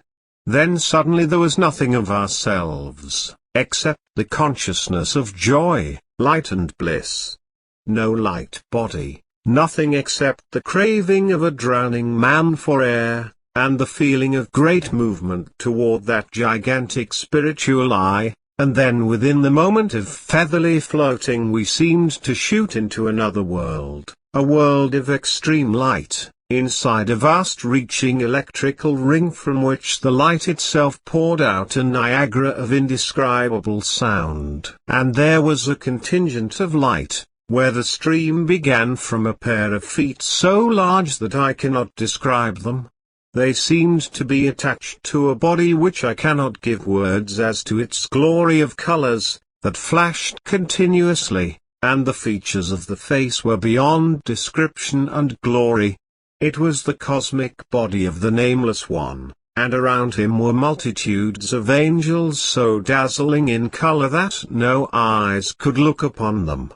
Then suddenly there was nothing of ourselves, except the consciousness of joy, light and bliss. No light body. Nothing except the craving of a drowning man for air, and the feeling of great movement toward that gigantic spiritual eye, and then within the moment of featherly floating we seemed to shoot into another world, a world of extreme light, inside a vast reaching electrical ring from which the light itself poured out a Niagara of indescribable sound. And there was a contingent of light, where the stream began from a pair of feet so large that I cannot describe them. They seemed to be attached to a body which I cannot give words as to its glory of colors, that flashed continuously, and the features of the face were beyond description and glory. It was the cosmic body of the Nameless One, and around him were multitudes of angels so dazzling in color that no eyes could look upon them.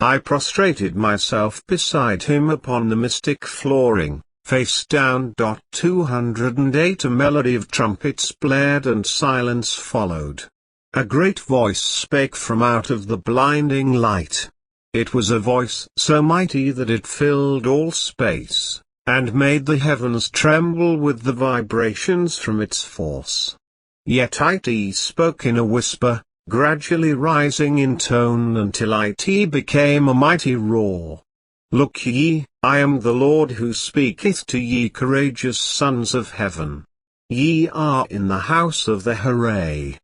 I prostrated myself beside him upon the mystic flooring, face down. 208 A melody of trumpets blared and silence followed. A great voice spake from out of the blinding light. It was a voice so mighty that it filled all space, and made the heavens tremble with the vibrations from its force. Yet it spoke in a whisper, gradually rising in tone until it became a mighty roar. Look ye, I am the Lord who speaketh to ye, courageous sons of heaven. Ye are in the house of the Hooray,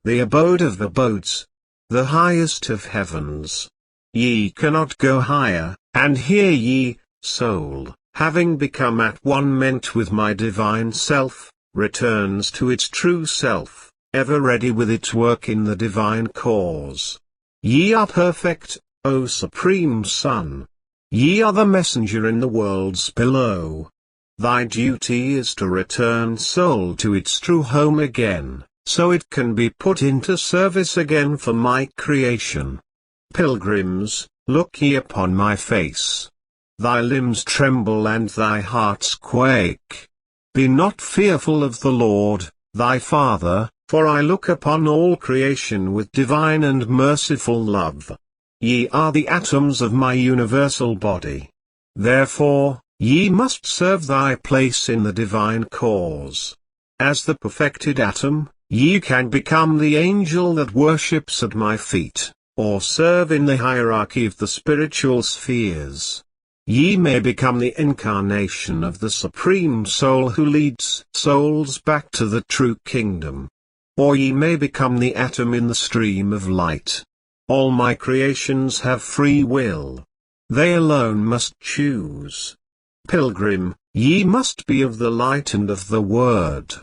the abode of abodes, the highest of heavens. Ye cannot go higher, and hear ye, soul, having become at one ment with my divine self, returns to its true self, ever ready with its work in the divine cause. Ye are perfect, O Supreme Son. Ye are the messenger in the worlds below. Thy duty is to return soul to its true home again, so it can be put into service again for my creation. Pilgrims, look ye upon my face. Thy limbs tremble and thy hearts quake. Be not fearful of the Lord, thy Father, for I look upon all creation with divine and merciful love. Ye are the atoms of my universal body. Therefore, ye must serve thy place in the divine cause. As the perfected atom, ye can become the angel that worships at my feet, or serve in the hierarchy of the spiritual spheres. Ye may become the incarnation of the Supreme Soul who leads souls back to the true kingdom. Or ye may become the atom in the stream of light. All my creations have free will. They alone must choose. Pilgrim, ye must be of the light and of the word.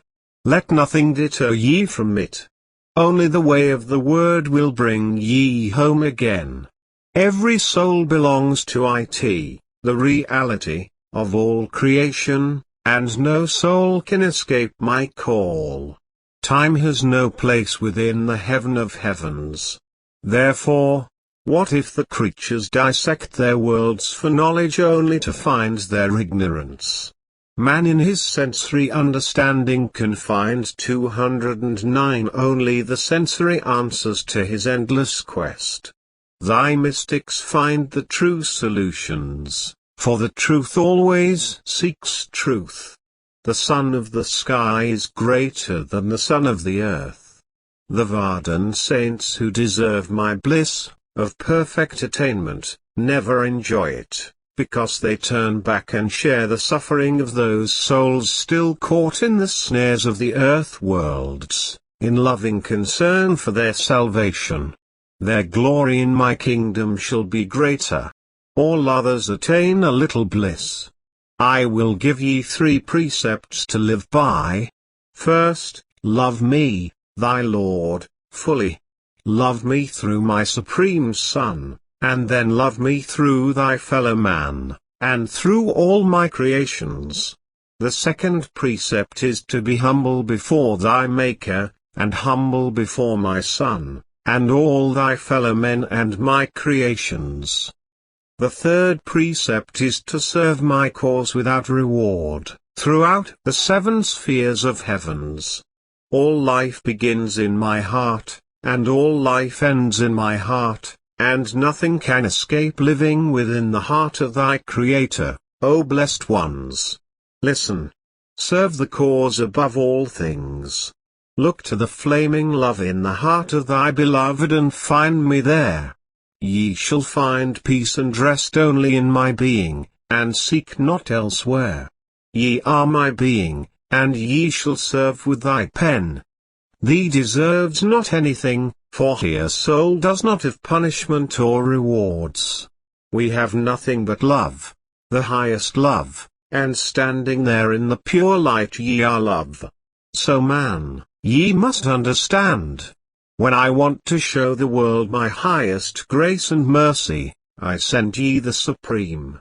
Let nothing deter ye from it. Only the way of the word will bring ye home again. Every soul belongs to it, the reality of all creation, and no soul can escape my call. Time has no place within the heaven of heavens. Therefore, what if the creatures dissect their worlds for knowledge only to find their ignorance? Man in his sensory understanding can find 209 only the sensory answers to his endless quest. Thy mystics find the true solutions, for the truth always seeks truth. The sun of the sky is greater than the sun of the earth. The Vardhan saints who deserve my bliss, of perfect attainment, never enjoy it, because they turn back and share the suffering of those souls still caught in the snares of the earth worlds, in loving concern for their salvation. Their glory in my kingdom shall be greater. All others attain a little bliss. I will give ye 3 precepts to live by. First, love me, thy Lord, fully. Love me through my Supreme Son, and then love me through thy fellow man, and through all my creations. The second precept is to be humble before thy Maker, and humble before my Son, and all thy fellow men and my creations. The third precept is to serve my cause without reward, throughout the 7 spheres of heavens. All life begins in my heart, and all life ends in my heart, and nothing can escape living within the heart of thy Creator, O blessed ones. Listen. Serve the cause above all things. Look to the flaming love in the heart of thy beloved and find me there. Ye shall find peace and rest only in my being, and seek not elsewhere. Ye are my being, and ye shall serve with thy pen. Thee deserves not anything, for here soul does not have punishment or rewards. We have nothing but love, the highest love, and standing there in the pure light ye are love. So man, ye must understand. When I want to show the world my highest grace and mercy, I send ye the Supreme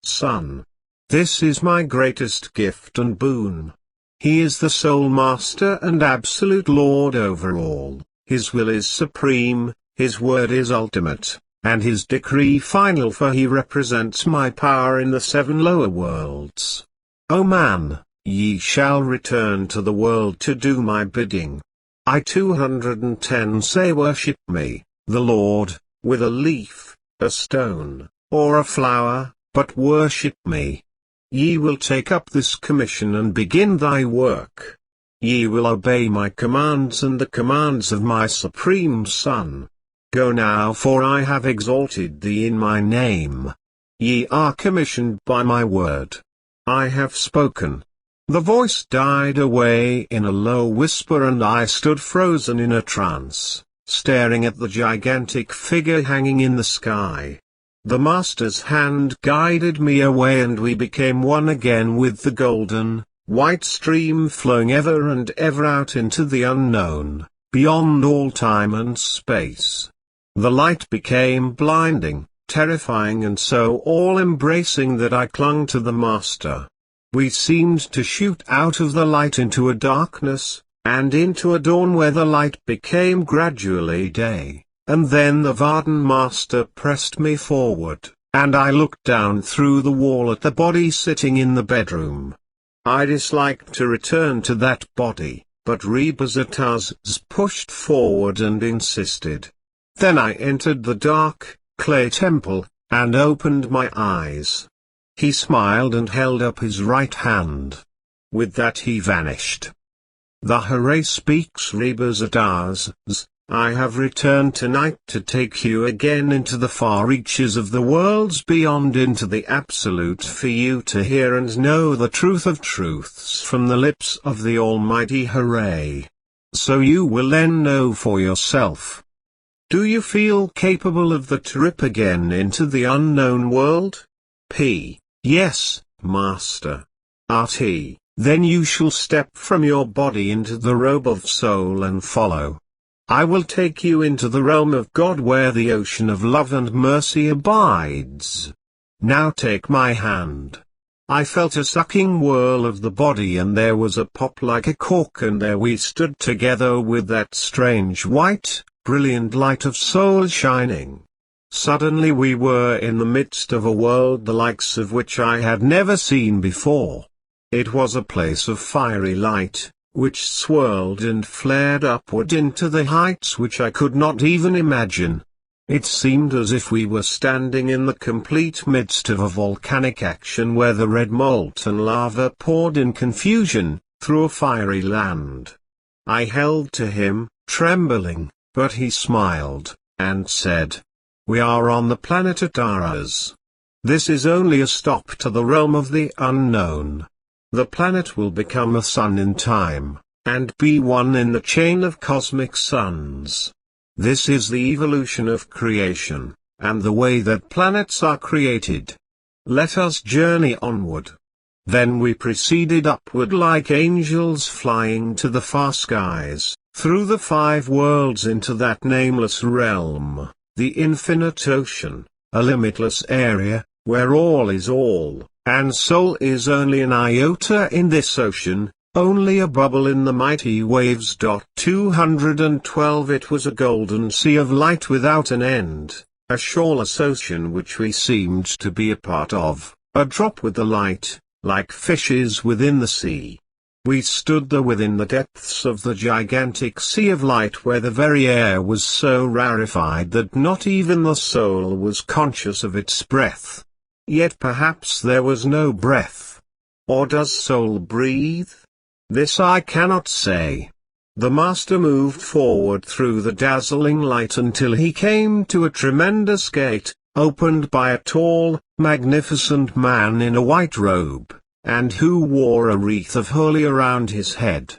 Son. This is my greatest gift and boon. He is the sole master and absolute Lord over all, his will is supreme, his word is ultimate, and his decree final, for he represents my power in the 7 lower worlds. O man, ye shall return to the world to do my bidding. I 210 say worship me, the Lord, with a leaf, a stone, or a flower, but worship me. Ye will take up this commission and begin thy work. Ye will obey my commands and the commands of my Supreme Son. Go now, for I have exalted thee in my name. Ye are commissioned by my word. I have spoken. The voice died away in a low whisper and I stood frozen in a trance. staring at the gigantic figure hanging in the sky. The Master's hand guided me away and we became one again with the golden, white stream flowing ever and ever out into the unknown, beyond all time and space. The light became blinding, terrifying and so all-embracing that I clung to the Master. We seemed to shoot out of the light into a darkness, and into a dawn where the light became gradually day. And then the Varden Master pressed me forward, and I looked down through the wall at the body sitting in the bedroom. I disliked to return to that body, but Rebazar Tarzs pushed forward and insisted. Then I entered the dark, clay temple, and opened my eyes. He smiled and held up his right hand. With that he vanished. The Hare speaks. Rebazar Tarzs, I have returned tonight to take you again into the far reaches of the worlds beyond, into the absolute, for you to hear and know the truth of truths from the lips of the Almighty Hare. So you will then know for yourself. Do you feel capable of the trip again into the unknown world? P. Yes, Master. RT. Then you shall step from your body into the robe of soul and follow. I will take you into the realm of God where the ocean of love and mercy abides. Now take my hand. I felt a sucking whirl of the body and there was a pop like a cork, and there we stood together with that strange white, brilliant light of soul shining. Suddenly we were in the midst of a world the likes of which I had never seen before. It was a place of fiery light, which swirled and flared upward into the heights which I could not even imagine. It seemed as if we were standing in the complete midst of a volcanic action where the red molten lava poured in confusion, through a fiery land. I held to him, trembling, but he smiled, and said, "We are on the planet Tarzs. This is only a stop to the realm of the unknown. The planet will become a sun in time, and be one in the chain of cosmic suns. This is the evolution of creation, and the way that planets are created. Let us journey onward." Then we proceeded upward like angels flying to the far skies, through the 5 worlds into that nameless realm, the infinite ocean, a limitless area, where all is all, and soul is only an iota in this ocean, only a bubble in the mighty waves. 212 It was a golden sea of light without an end, a shoreless ocean which we seemed to be a part of, a drop with the light, like fishes within the sea. We stood there within the depths of the gigantic sea of light where the very air was so rarefied that not even the soul was conscious of its breath. Yet perhaps there was no breath. Or does soul breathe? This I cannot say. The Master moved forward through the dazzling light until he came to a tremendous gate, opened by a tall, magnificent man in a white robe, and who wore a wreath of holly around his head.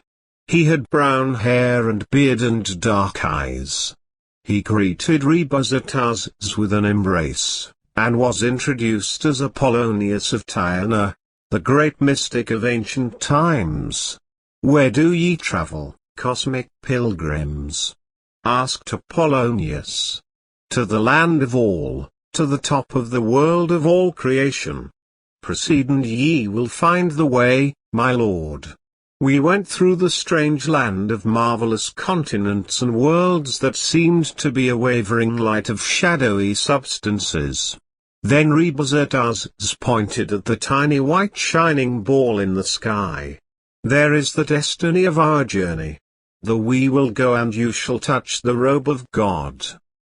He had brown hair and beard and dark eyes. He greeted Rebazar Tarzs with an embrace, and was introduced as Apollonius of Tyana, the great mystic of ancient times. "Where do ye travel, cosmic pilgrims?" asked Apollonius. "To the land of all, to the top of the world of all creation. Proceed and ye will find the way, my lord." We went through the strange land of marvelous continents and worlds that seemed to be a wavering light of shadowy substances. Then Rebazar Tarzs pointed at the tiny white shining ball in the sky. "There is the destiny of our journey. The we will go and you shall touch the robe of God."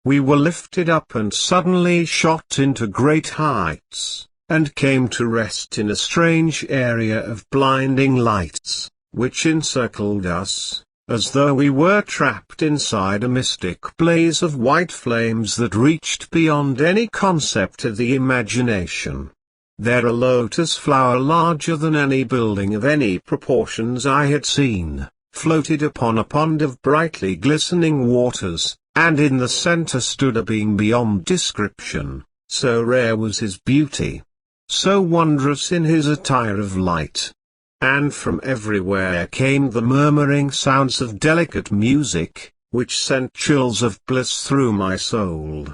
We were lifted up and suddenly shot into great heights, and came to rest in a strange area of blinding lights, which encircled us, as though we were trapped inside a mystic blaze of white flames that reached beyond any concept of the imagination. There a lotus flower larger than any building of any proportions I had seen, floated upon a pond of brightly glistening waters, and in the center stood a being beyond description, so rare was his beauty, so wondrous in his attire of light. And from everywhere came the murmuring sounds of delicate music, which sent chills of bliss through my soul.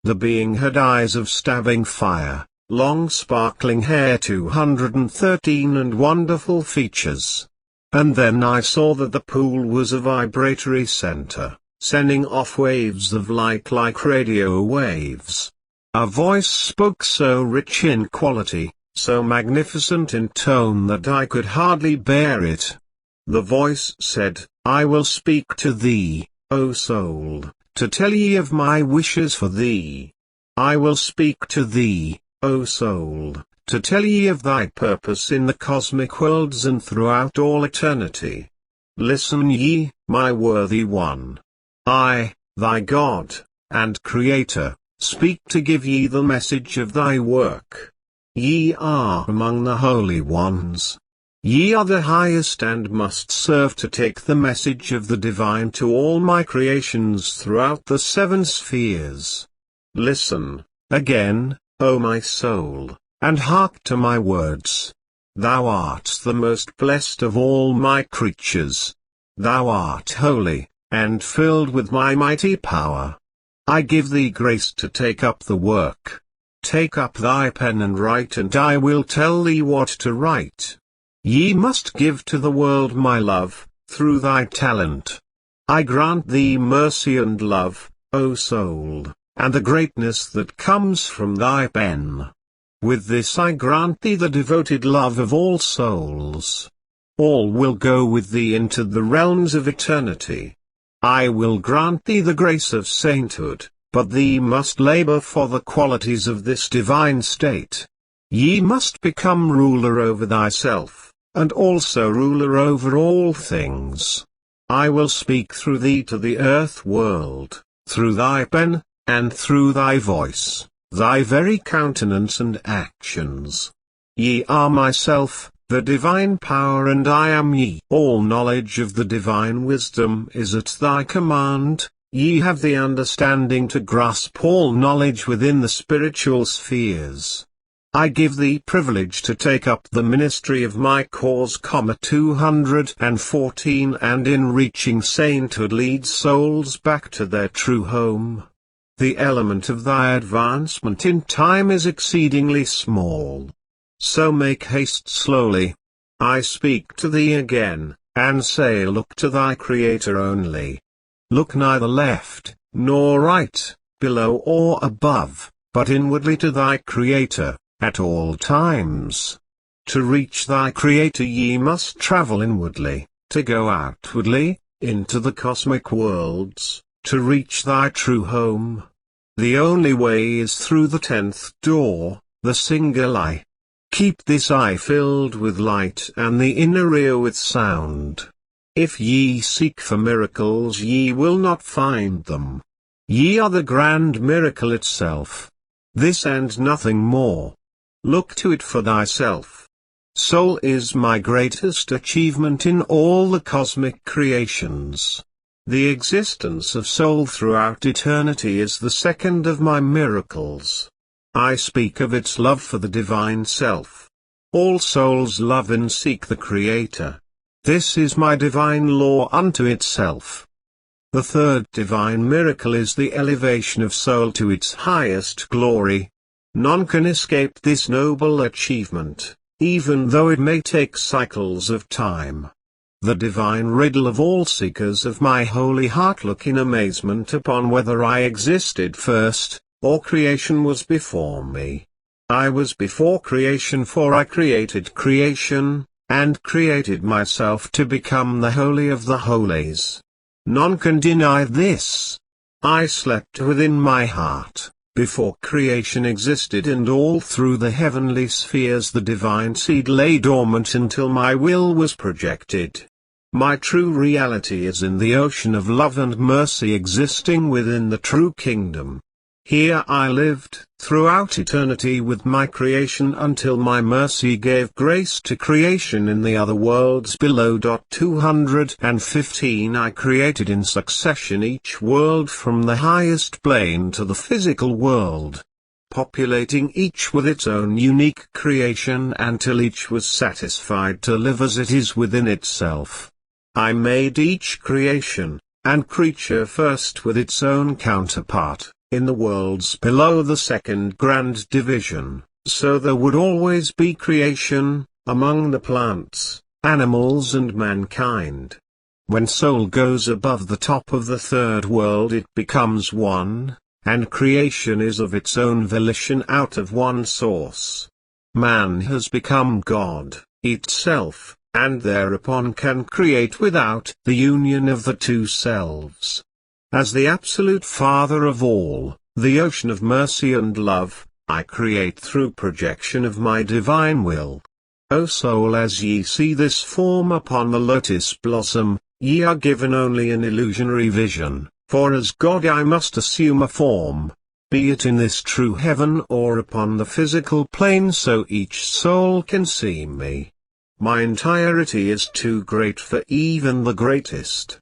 The being had eyes of stabbing fire, long sparkling hair 213 and wonderful features. And then I saw that the pool was a vibratory center, sending off waves of light like radio waves. A voice spoke so rich in quality, so magnificent in tone that I could hardly bear it. The voice said, "I will speak to thee, O soul, to tell ye of my wishes for thee. I will speak to thee, O soul, to tell ye of thy purpose in the cosmic worlds and throughout all eternity. Listen ye, my worthy one. I, thy God, and Creator, speak to give ye the message of thy work. Ye are among the holy ones. Ye are the highest and must serve to take the message of the divine to all my creations throughout the 7 spheres. Listen, again, O my soul, and hark to my words. Thou art the most blessed of all my creatures. Thou art holy, and filled with my mighty power. I give thee grace to take up the work. Take up thy pen and write, and I will tell thee what to write. Ye must give to the world my love, through thy talent. I grant thee mercy and love, O soul, and the greatness that comes from thy pen. With this I grant thee the devoted love of all souls. All will go with thee into the realms of eternity. I will grant thee the grace of sainthood, but thee must labor for the qualities of this divine state. Ye must become ruler over thyself, and also ruler over all things. I will speak through thee to the earth world, through thy pen, and through thy voice, thy very countenance and actions. Ye are myself, the divine power, and I am ye. All knowledge of the divine wisdom is at thy command. Ye have the understanding to grasp all knowledge within the spiritual spheres. I give thee privilege to take up the ministry of my cause, 214, and in reaching sainthood lead souls back to their true home. The element of thy advancement in time is exceedingly small. So make haste slowly. I speak to thee again, and say, look to thy Creator only. Look neither left, nor right, below or above, but inwardly to thy Creator, at all times. To reach thy Creator ye must travel inwardly, to go outwardly, into the cosmic worlds, to reach thy true home. The only way is through the 10th door, the single eye. Keep this eye filled with light and the inner ear with sound. If ye seek for miracles ye will not find them. Ye are the grand miracle itself. This and nothing more. Look to it for thyself. Soul is my greatest achievement in all the cosmic creations. The existence of soul throughout eternity is the second of my miracles. I speak of its love for the divine self. All souls love and seek the Creator. This is my divine law unto itself. The third divine miracle is the elevation of soul to its highest glory. None can escape this noble achievement, even though it may take cycles of time. The divine riddle of all seekers of my holy heart look in amazement upon whether I existed first, or creation was before me. I was before creation, for I created creation, and created myself to become the holy of the holies. None can deny this. I slept within my heart, before creation existed, and all through the heavenly spheres the divine seed lay dormant until my will was projected. My true reality is in the ocean of love and mercy existing within the true kingdom. Here I lived throughout eternity with my creation until my mercy gave grace to creation in the other worlds below. 215 I created in succession each world from the highest plane to the physical world, populating each with its own unique creation until each was satisfied to live as it is within itself. I made each creation and creature first with its own counterpart in the worlds below the second grand division, so there would always be creation among the plants, animals and mankind. When soul goes above the top of the third world it becomes one, and creation is of its own volition out of one source. Man has become God itself, and thereupon can create without the union of the two selves. As the absolute Father of all, the ocean of mercy and love, I create through projection of my divine will. O soul, as ye see this form upon the lotus blossom, ye are given only an illusionary vision, for as God I must assume a form, be it in this true heaven or upon the physical plane, so each soul can see me. My entirety is too great for even the greatest.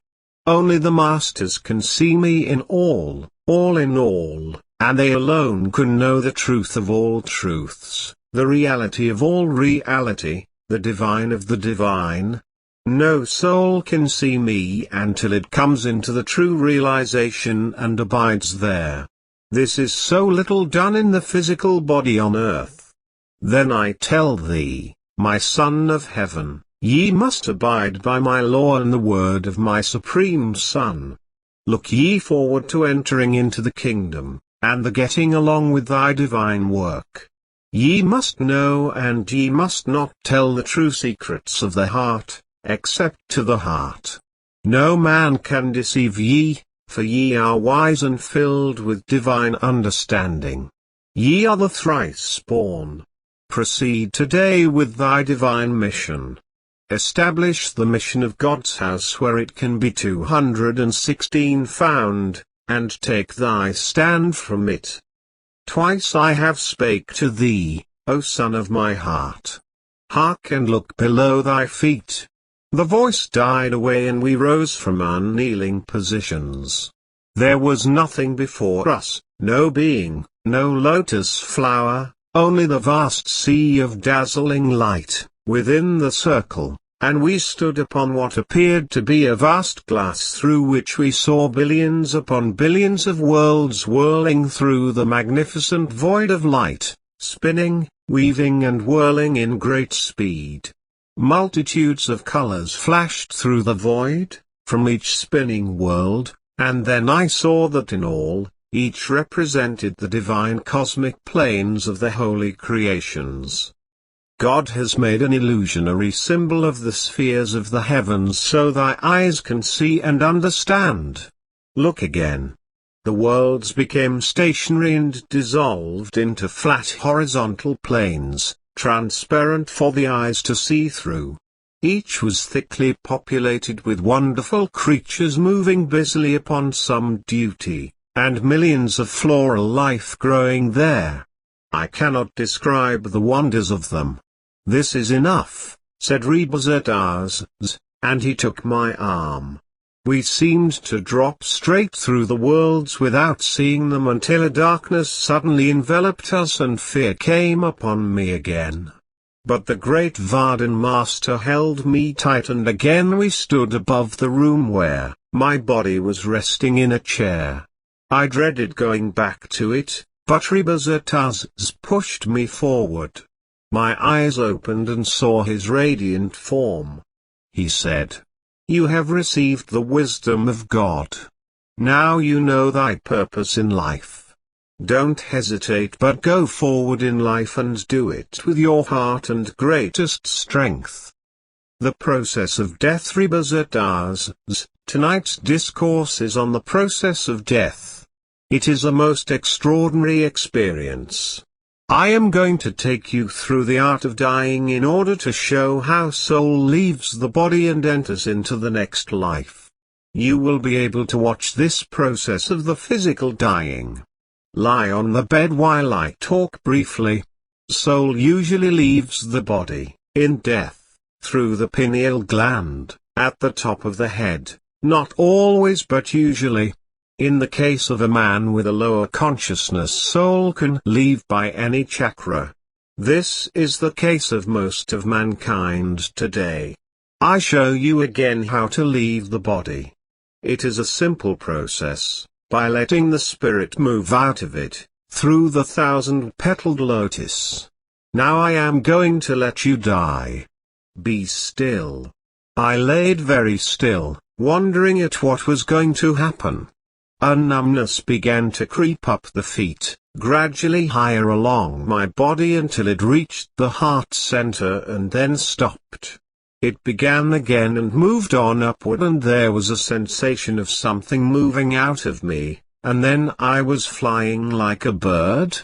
Only the masters can see me in all in all, and they alone can know the truth of all truths, the reality of all reality, the divine of the divine. No soul can see me until it comes into the true realization and abides there. This is so little done in the physical body on earth. Then I tell thee, my son of heaven, ye must abide by my law and the word of my supreme Son. Look ye forward to entering into the kingdom, and the getting along with thy divine work. Ye must know and ye must not tell the true secrets of the heart, except to the heart. No man can deceive ye, for ye are wise and filled with divine understanding. Ye are the thrice born. Proceed today with thy divine mission. Establish the mission of God's house where it can be 216 found, and take thy stand from it. Twice I have spake to thee, O son of my heart. Hark and look below thy feet. The voice died away and we rose from our kneeling positions. There was nothing before us, no being, no lotus flower, only the vast sea of dazzling light, within the circle, and we stood upon what appeared to be a vast glass through which we saw billions upon billions of worlds whirling through the magnificent void of light, spinning, weaving and whirling in great speed. Multitudes of colors flashed through the void, from each spinning world, and then I saw that in all, each represented the divine cosmic planes of the holy creations. God has made an illusionary symbol of the spheres of the heavens so thy eyes can see and understand. Look again. The worlds became stationary and dissolved into flat horizontal planes, transparent for the eyes to see through. Each was thickly populated with wonderful creatures moving busily upon some duty, and millions of floral life growing there. I cannot describe the wonders of them. This is enough, said Rebazar Tarzs, and he took my arm. We seemed to drop straight through the worlds without seeing them until a darkness suddenly enveloped us and fear came upon me again. But the great Vardhan Master held me tight and again we stood above the room where my body was resting in a chair. I dreaded going back to it, but Rebazar Tarzs pushed me forward. My eyes opened and saw his radiant form. He said, "You have received the wisdom of God. Now you know thy purpose in life. Don't hesitate but go forward in life and do it with your heart and greatest strength." The process of death. Rebazar Tarzs, tonight's discourse is on the process of death. It is a most extraordinary experience. I am going to take you through the art of dying in order to show how soul leaves the body and enters into the next life. You will be able to watch this process of the physical dying. Lie on the bed while I talk briefly. Soul usually leaves the body, in death, through the pineal gland, at the top of the head, not always but usually. In the case of a man with a lower consciousness, soul can leave by any chakra. This is the case of most of mankind today. I show you again how to leave the body. It is a simple process, by letting the spirit move out of it, through the thousand-petaled lotus. Now I am going to let you die. Be still. I laid very still, wondering at what was going to happen. A numbness began to creep up the feet, gradually higher along my body until it reached the heart center and then stopped. It began again and moved on upward, and there was a sensation of something moving out of me, and then I was flying like a bird.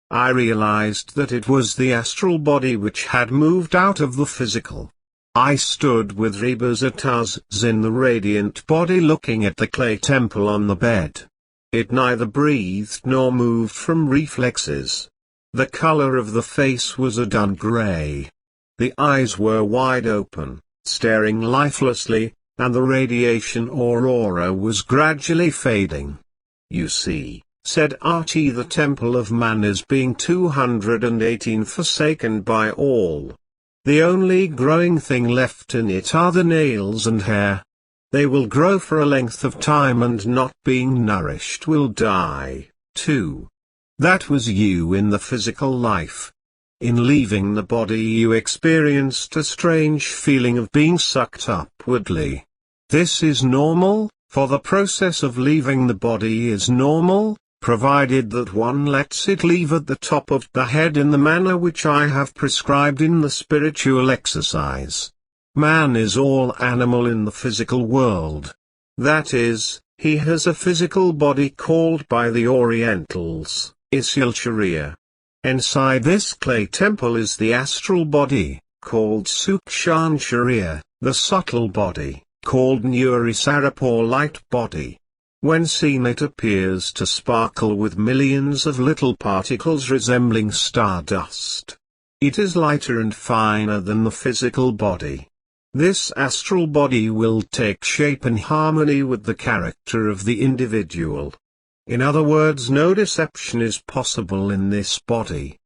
I realized that it was the astral body which had moved out of the physical. I stood with Rebazar Tarzs in the radiant body looking at the clay temple on the bed. It neither breathed nor moved from reflexes. The color of the face was a dun gray. The eyes were wide open, staring lifelessly, and the radiation or aura was gradually fading. You see, said Archie, the temple of man is being 218 forsaken by all. The only growing thing left in it are the nails and hair. They will grow for a length of time and not being nourished will die, too. That was you in the physical life. In leaving the body you experienced a strange feeling of being sucked upwardly. This is normal, for the process of leaving the body is normal, provided that one lets it leave at the top of the head in the manner which I have prescribed in the spiritual exercise. Man is all animal in the physical world. That is, he has a physical body called by the Orientals, Isil-Sharia. Inside this clay temple is the astral body, called Sukshan-Sharia, the subtle body, called Nuri Sarup or light body. When seen it appears to sparkle with millions of little particles resembling stardust. It is lighter and finer than the physical body. This astral body will take shape in harmony with the character of the individual. In other words, no deception is possible in this body.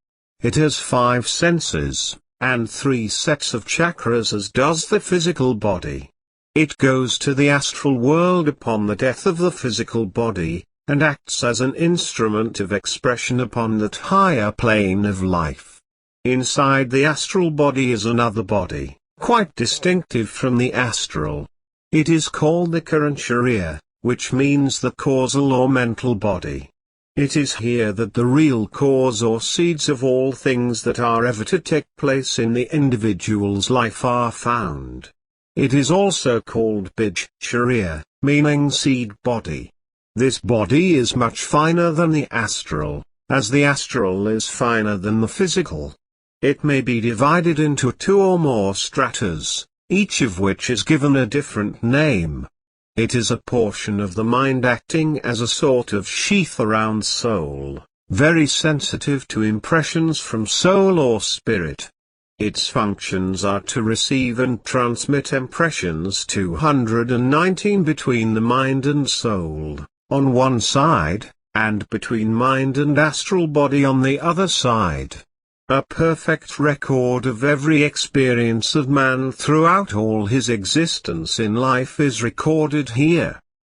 It has 5 senses, and 3 sets of chakras as does the physical body. It goes to the astral world upon the death of the physical body, and acts as an instrument of expression upon that higher plane of life. Inside the astral body is another body, quite distinctive from the astral. It is called the Karan Sharia, which means the causal or mental body. It is here that the real cause or seeds of all things that are ever to take place in the individual's life are found. It is also called Bij Sharia, meaning seed body. This body is much finer than the astral, as the astral is finer than the physical. It may be divided into 2 or more stratas, each of which is given a different name. It is a portion of the mind acting as a sort of sheath around soul, very sensitive to impressions from soul or spirit. Its functions are to receive and transmit impressions 219 between the mind and soul, on one side, and between mind and astral body on the other side. A perfect record of every experience of man throughout all his existence in life is recorded here.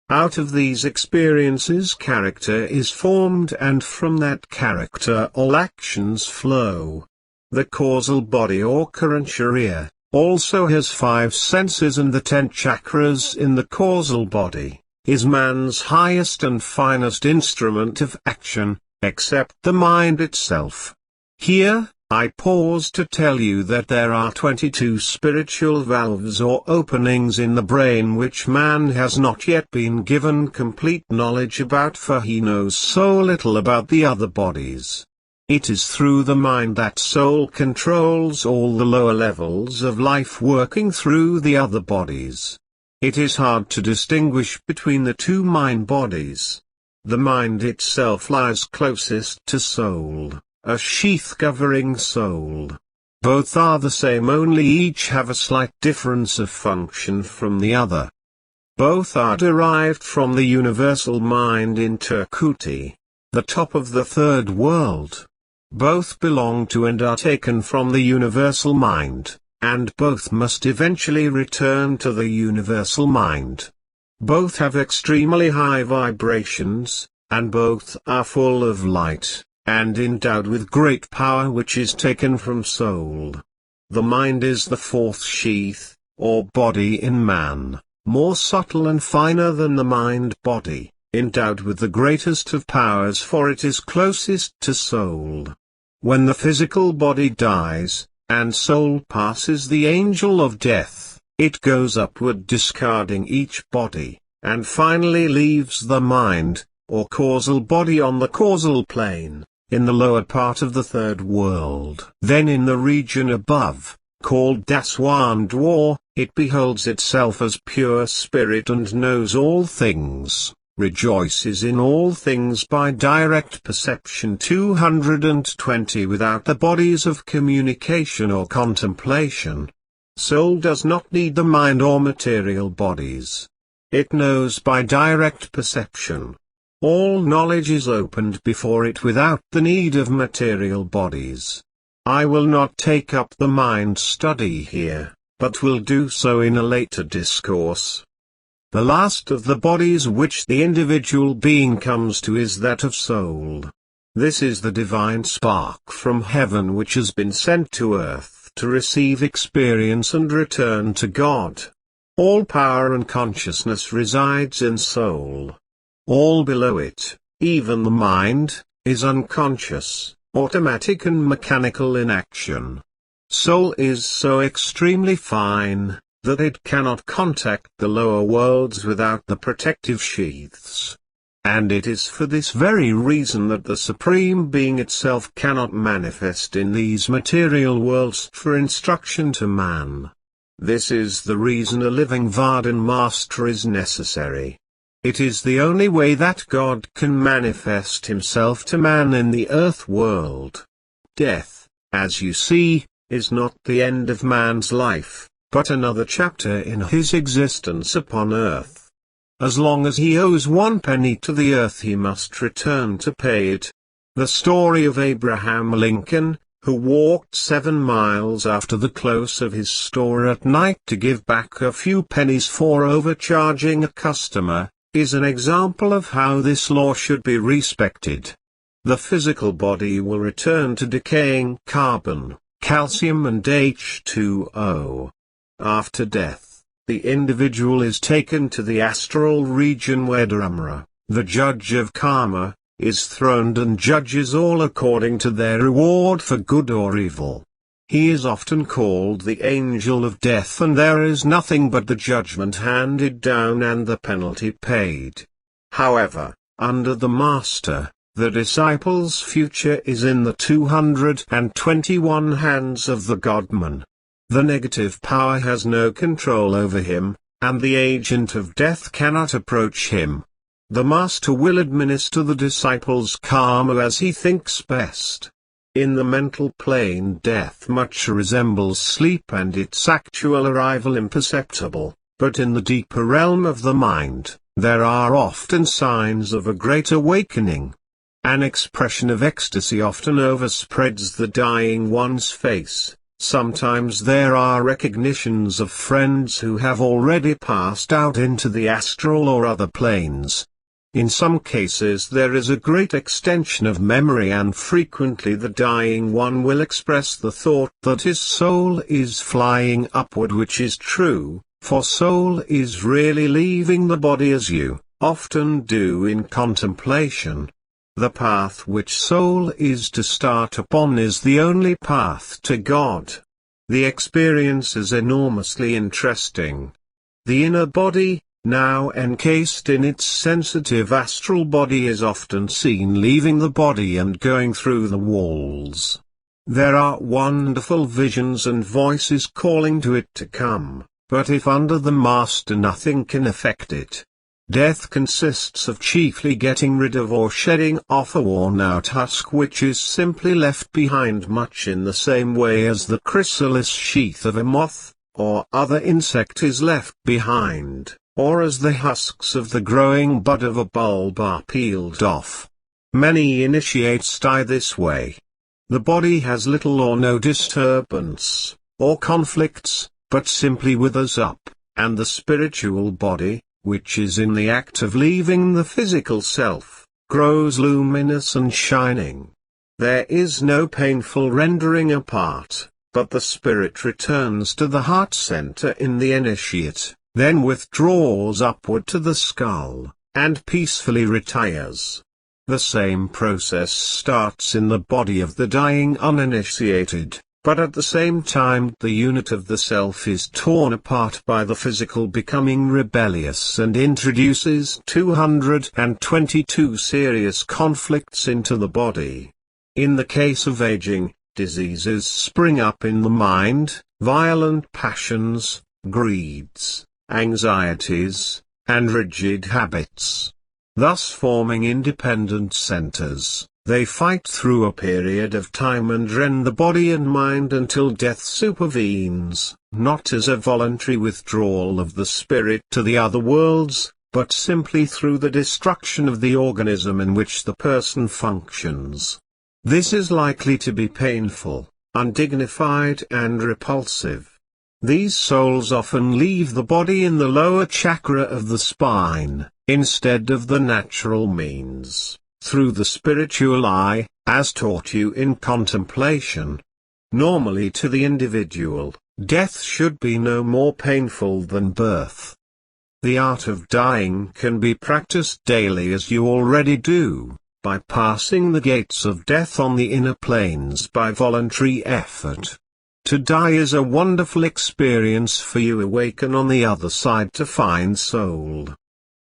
Out of these experiences character is formed, and from that character all actions flow. The causal body or Karan Sharia also has 5 senses, and the 10 chakras in the causal body is man's highest and finest instrument of action, except the mind itself. Here, I pause to tell you that there are 22 spiritual valves or openings in the brain which man has not yet been given complete knowledge about, for he knows so little about the other bodies. It is through the mind that soul controls all the lower levels of life working through the other bodies. It is hard to distinguish between the 2 mind bodies. The mind itself lies closest to soul, a sheath covering soul. Both are the same, only each have a slight difference of function from the other. Both are derived from the universal mind in Turkuti, the top of the third world. Both belong to and are taken from the universal mind, and both must eventually return to the universal mind. Both have extremely high vibrations, and both are full of light, and endowed with great power which is taken from soul. The mind is the fourth sheath, or body in man, more subtle and finer than the mind-body, endowed with the greatest of powers, for it is closest to soul. When the physical body dies, and soul passes the angel of death, it goes upward discarding each body, and finally leaves the mind, or causal body on the causal plane, in the lower part of the third world. Then in the region above, called Daswandwar, it beholds itself as pure spirit and knows all things, rejoices in all things by direct perception 220 without the bodies of communication or contemplation. Soul does not need the mind or material bodies. It knows by direct perception. All knowledge is opened before it without the need of material bodies. I will not take up the mind study here, but will do so in a later discourse. The last of the bodies which the individual being comes to is that of soul. This is the divine spark from heaven which has been sent to earth to receive experience and return to God. All power and consciousness resides in soul. All below it, even the mind, is unconscious, automatic and mechanical in action. Soul is so extremely fine, that it cannot contact the lower worlds without the protective sheaths. And it is for this very reason that the Supreme Being itself cannot manifest in these material worlds for instruction to man. This is the reason a living Vardhan master is necessary. It is the only way that God can manifest himself to man in the earth world. Death, as you see, is not the end of man's life, but another chapter in his existence upon earth. As long as he owes 1 penny to the earth he must return to pay it. The story of Abraham Lincoln, who walked 7 miles after the close of his store at night to give back a few pennies for overcharging a customer, is an example of how this law should be respected. The physical body will return to decaying carbon, calcium and H2O. After death, the individual is taken to the astral region where Dharma, the judge of karma, is throned and judges all according to their reward for good or evil. He is often called the angel of death, and there is nothing but the judgment handed down and the penalty paid. However, under the master, the disciple's future is in the 221 hands of the Godman. The negative power has no control over him, and the agent of death cannot approach him. The master will administer the disciple's karma as he thinks best. In the mental plane death much resembles sleep and its actual arrival imperceptible, but in the deeper realm of the mind, there are often signs of a great awakening. An expression of ecstasy often overspreads the dying one's face. Sometimes there are recognitions of friends who have already passed out into the astral or other planes. In some cases there is a great extension of memory, and frequently the dying one will express the thought that his soul is flying upward, which is true, for soul is really leaving the body as you often do in contemplation. The path which soul is to start upon is the only path to God. The experience is enormously interesting. The inner body, now encased in its sensitive astral body, is often seen leaving the body and going through the walls. There are wonderful visions and voices calling to it to come, but if under the master nothing can affect it. Death consists of chiefly getting rid of or shedding off a worn-out husk which is simply left behind, much in the same way as the chrysalis sheath of a moth or other insect is left behind, or as the husks of the growing bud of a bulb are peeled off. Many initiates die this way. The body has little or no disturbance, or conflicts, but simply withers up, and the spiritual body, which is in the act of leaving the physical self, grows luminous and shining. There is no painful rendering apart, but the spirit returns to the heart center in the initiate, then withdraws upward to the skull, and peacefully retires. The same process starts in the body of the dying uninitiated, but at the same time the unit of the self is torn apart by the physical becoming rebellious and introduces 222 serious conflicts into the body. In the case of aging, diseases spring up in the mind, violent passions, greeds, anxieties, and rigid habits. Thus forming independent centers, they fight through a period of time and rend the body and mind until death supervenes, not as a voluntary withdrawal of the spirit to the other worlds, but simply through the destruction of the organism in which the person functions. This is likely to be painful, undignified and repulsive. These souls often leave the body in the lower chakra of the spine, instead of the natural means, through the spiritual eye, as taught you in contemplation. Normally to the individual, death should be no more painful than birth. The art of dying can be practiced daily as you already do, by passing the gates of death on the inner planes by voluntary effort. To die is a wonderful experience, for you awaken on the other side to find soul.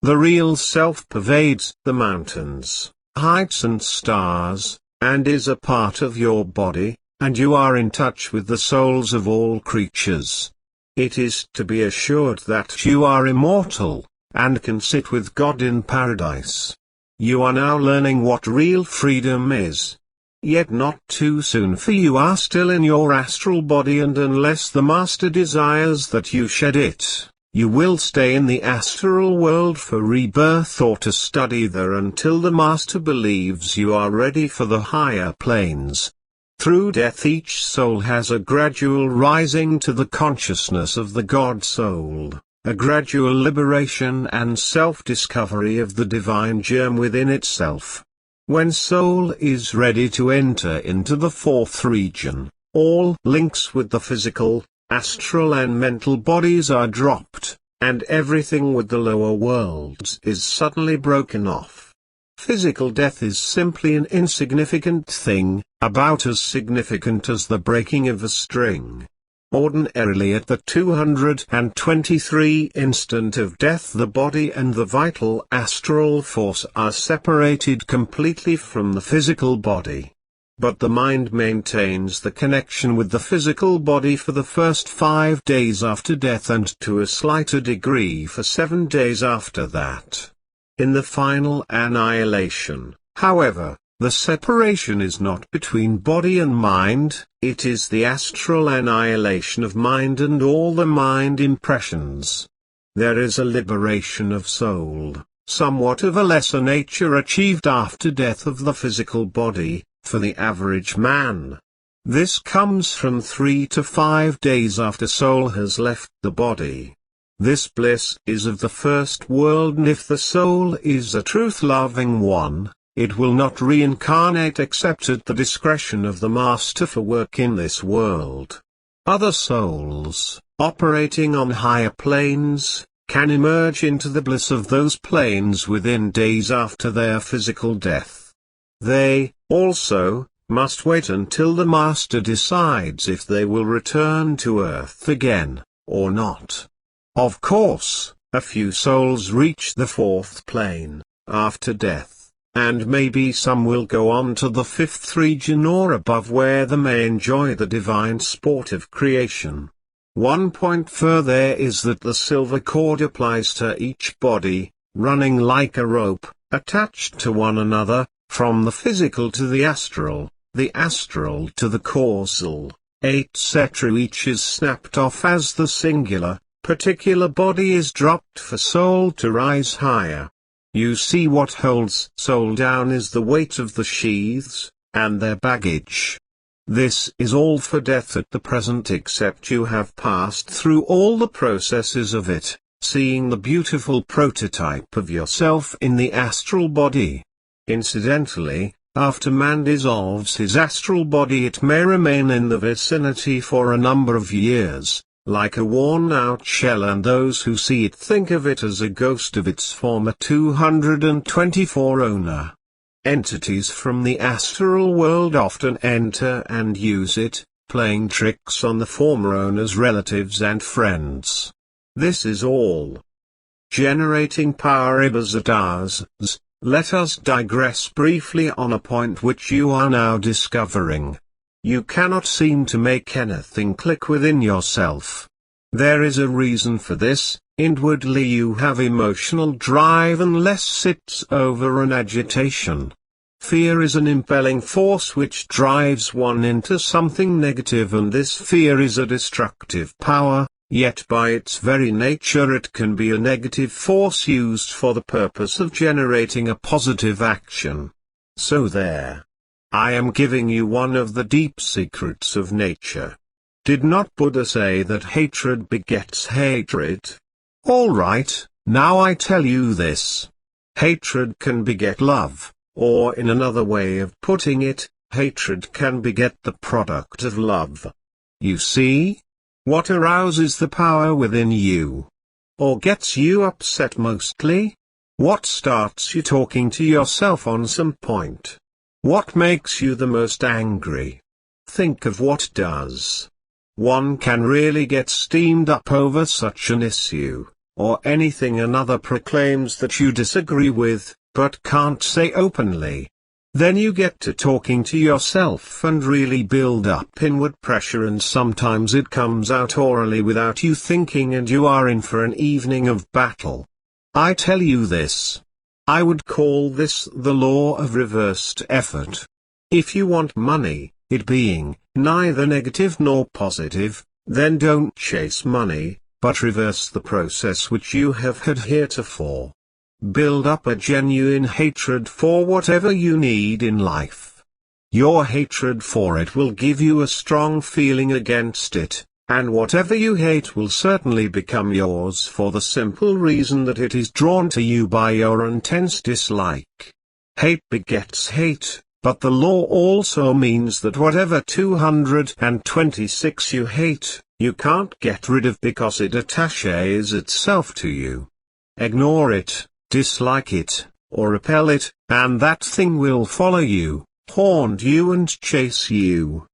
The real self pervades the mountains, heights and stars, and is a part of your body, and you are in touch with the souls of all creatures. It is to be assured that you are immortal, and can sit with God in paradise. You are now learning what real freedom is. Yet not too soon, for you are still in your astral body, and unless the Master desires that you shed it, you will stay in the astral world for rebirth or to study there until the Master believes you are ready for the higher planes. Through death each soul has a gradual rising to the consciousness of the God soul, a gradual liberation and self-discovery of the divine germ within itself. When soul is ready to enter into the fourth region, all links with the physical, astral and mental bodies are dropped, and everything with the lower worlds is suddenly broken off. Physical death is simply an insignificant thing, about as significant as the breaking of a string. Ordinarily at the 223 instant of death the body and the vital astral force are separated completely from the physical body. But the mind maintains the connection with the physical body for the first 5 days after death, and to a slighter degree for 7 days after that. In the final annihilation, however, the separation is not between body and mind, it is the astral annihilation of mind and all the mind impressions. There is a liberation of soul, somewhat of a lesser nature, achieved after death of the physical body, for the average man. This comes from 3 to 5 days after soul has left the body. This bliss is of the first world, and if the soul is a truth-loving one, it will not reincarnate except at the discretion of the Master for work in this world. Other souls, operating on higher planes, can emerge into the bliss of those planes within days after their physical death. They, also, must wait until the Master decides if they will return to Earth again, or not. Of course, a few souls reach the fourth plane, after death. And maybe some will go on to the fifth region or above, where they may enjoy the divine sport of creation. One point further is that the silver cord applies to each body, running like a rope, attached to one another, from the physical to the astral to the causal, etc. Each is snapped off as the singular, particular body is dropped for soul to rise higher. You see, what holds soul down is the weight of the sheaths, and their baggage. This is all for death at the present, except you have passed through all the processes of it, seeing the beautiful prototype of yourself in the astral body. Incidentally, after man dissolves his astral body, it may remain in the vicinity for a number of years, like a worn-out shell, and those who see it think of it as a ghost of its former 224 owner. Entities from the astral world often enter and use it, playing tricks on the former owner's relatives and friends. This is all. Generating power. Rebazar Tarzs. Let us digress briefly on a point which you are now discovering. You cannot seem to make anything click within yourself. There is a reason for this. Inwardly you have emotional drive unless sits over an agitation. Fear is an impelling force which drives one into something negative, and this fear is a destructive power, yet by its very nature it can be a negative force used for the purpose of generating a positive action. So there. I am giving you one of the deep secrets of nature. Did not Buddha say that hatred begets hatred? All right, now I tell you this. Hatred can beget love, or in another way of putting it, hatred can beget the product of love. You see? What arouses the power within you? Or gets you upset mostly? What starts you talking to yourself on some point? What makes you the most angry? Think of what does. One can really get steamed up over such an issue, or anything another proclaims that you disagree with, but can't say openly. Then you get to talking to yourself and really build up inward pressure, and sometimes it comes out orally without you thinking, and you are in for an evening of battle. I tell you this. I would call this the law of reversed effort. If you want money, it being neither negative nor positive, then don't chase money, but reverse the process which you have had heretofore. Build up a genuine hatred for whatever you need in life. Your hatred for it will give you a strong feeling against it, and whatever you hate will certainly become yours for the simple reason that it is drawn to you by your intense dislike. Hate begets hate, but the law also means that whatever 226 you hate, you can't get rid of because it attaches itself to you. Ignore it, dislike it, or repel it, and that thing will follow you, haunt you and chase you.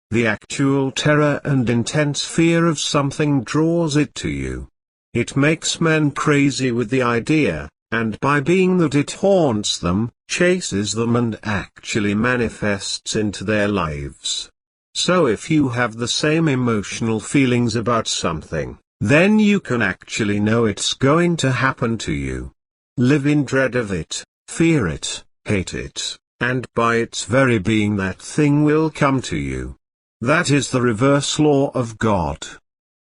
The actual terror and intense fear of something draws it to you. It makes men crazy with the idea, and by being that it haunts them, chases them, and actually manifests into their lives. So if you have the same emotional feelings about something, then you can actually know it's going to happen to you. Live in dread of it, fear it, hate it, and by its very being that thing will come to you. That is the reverse law of God.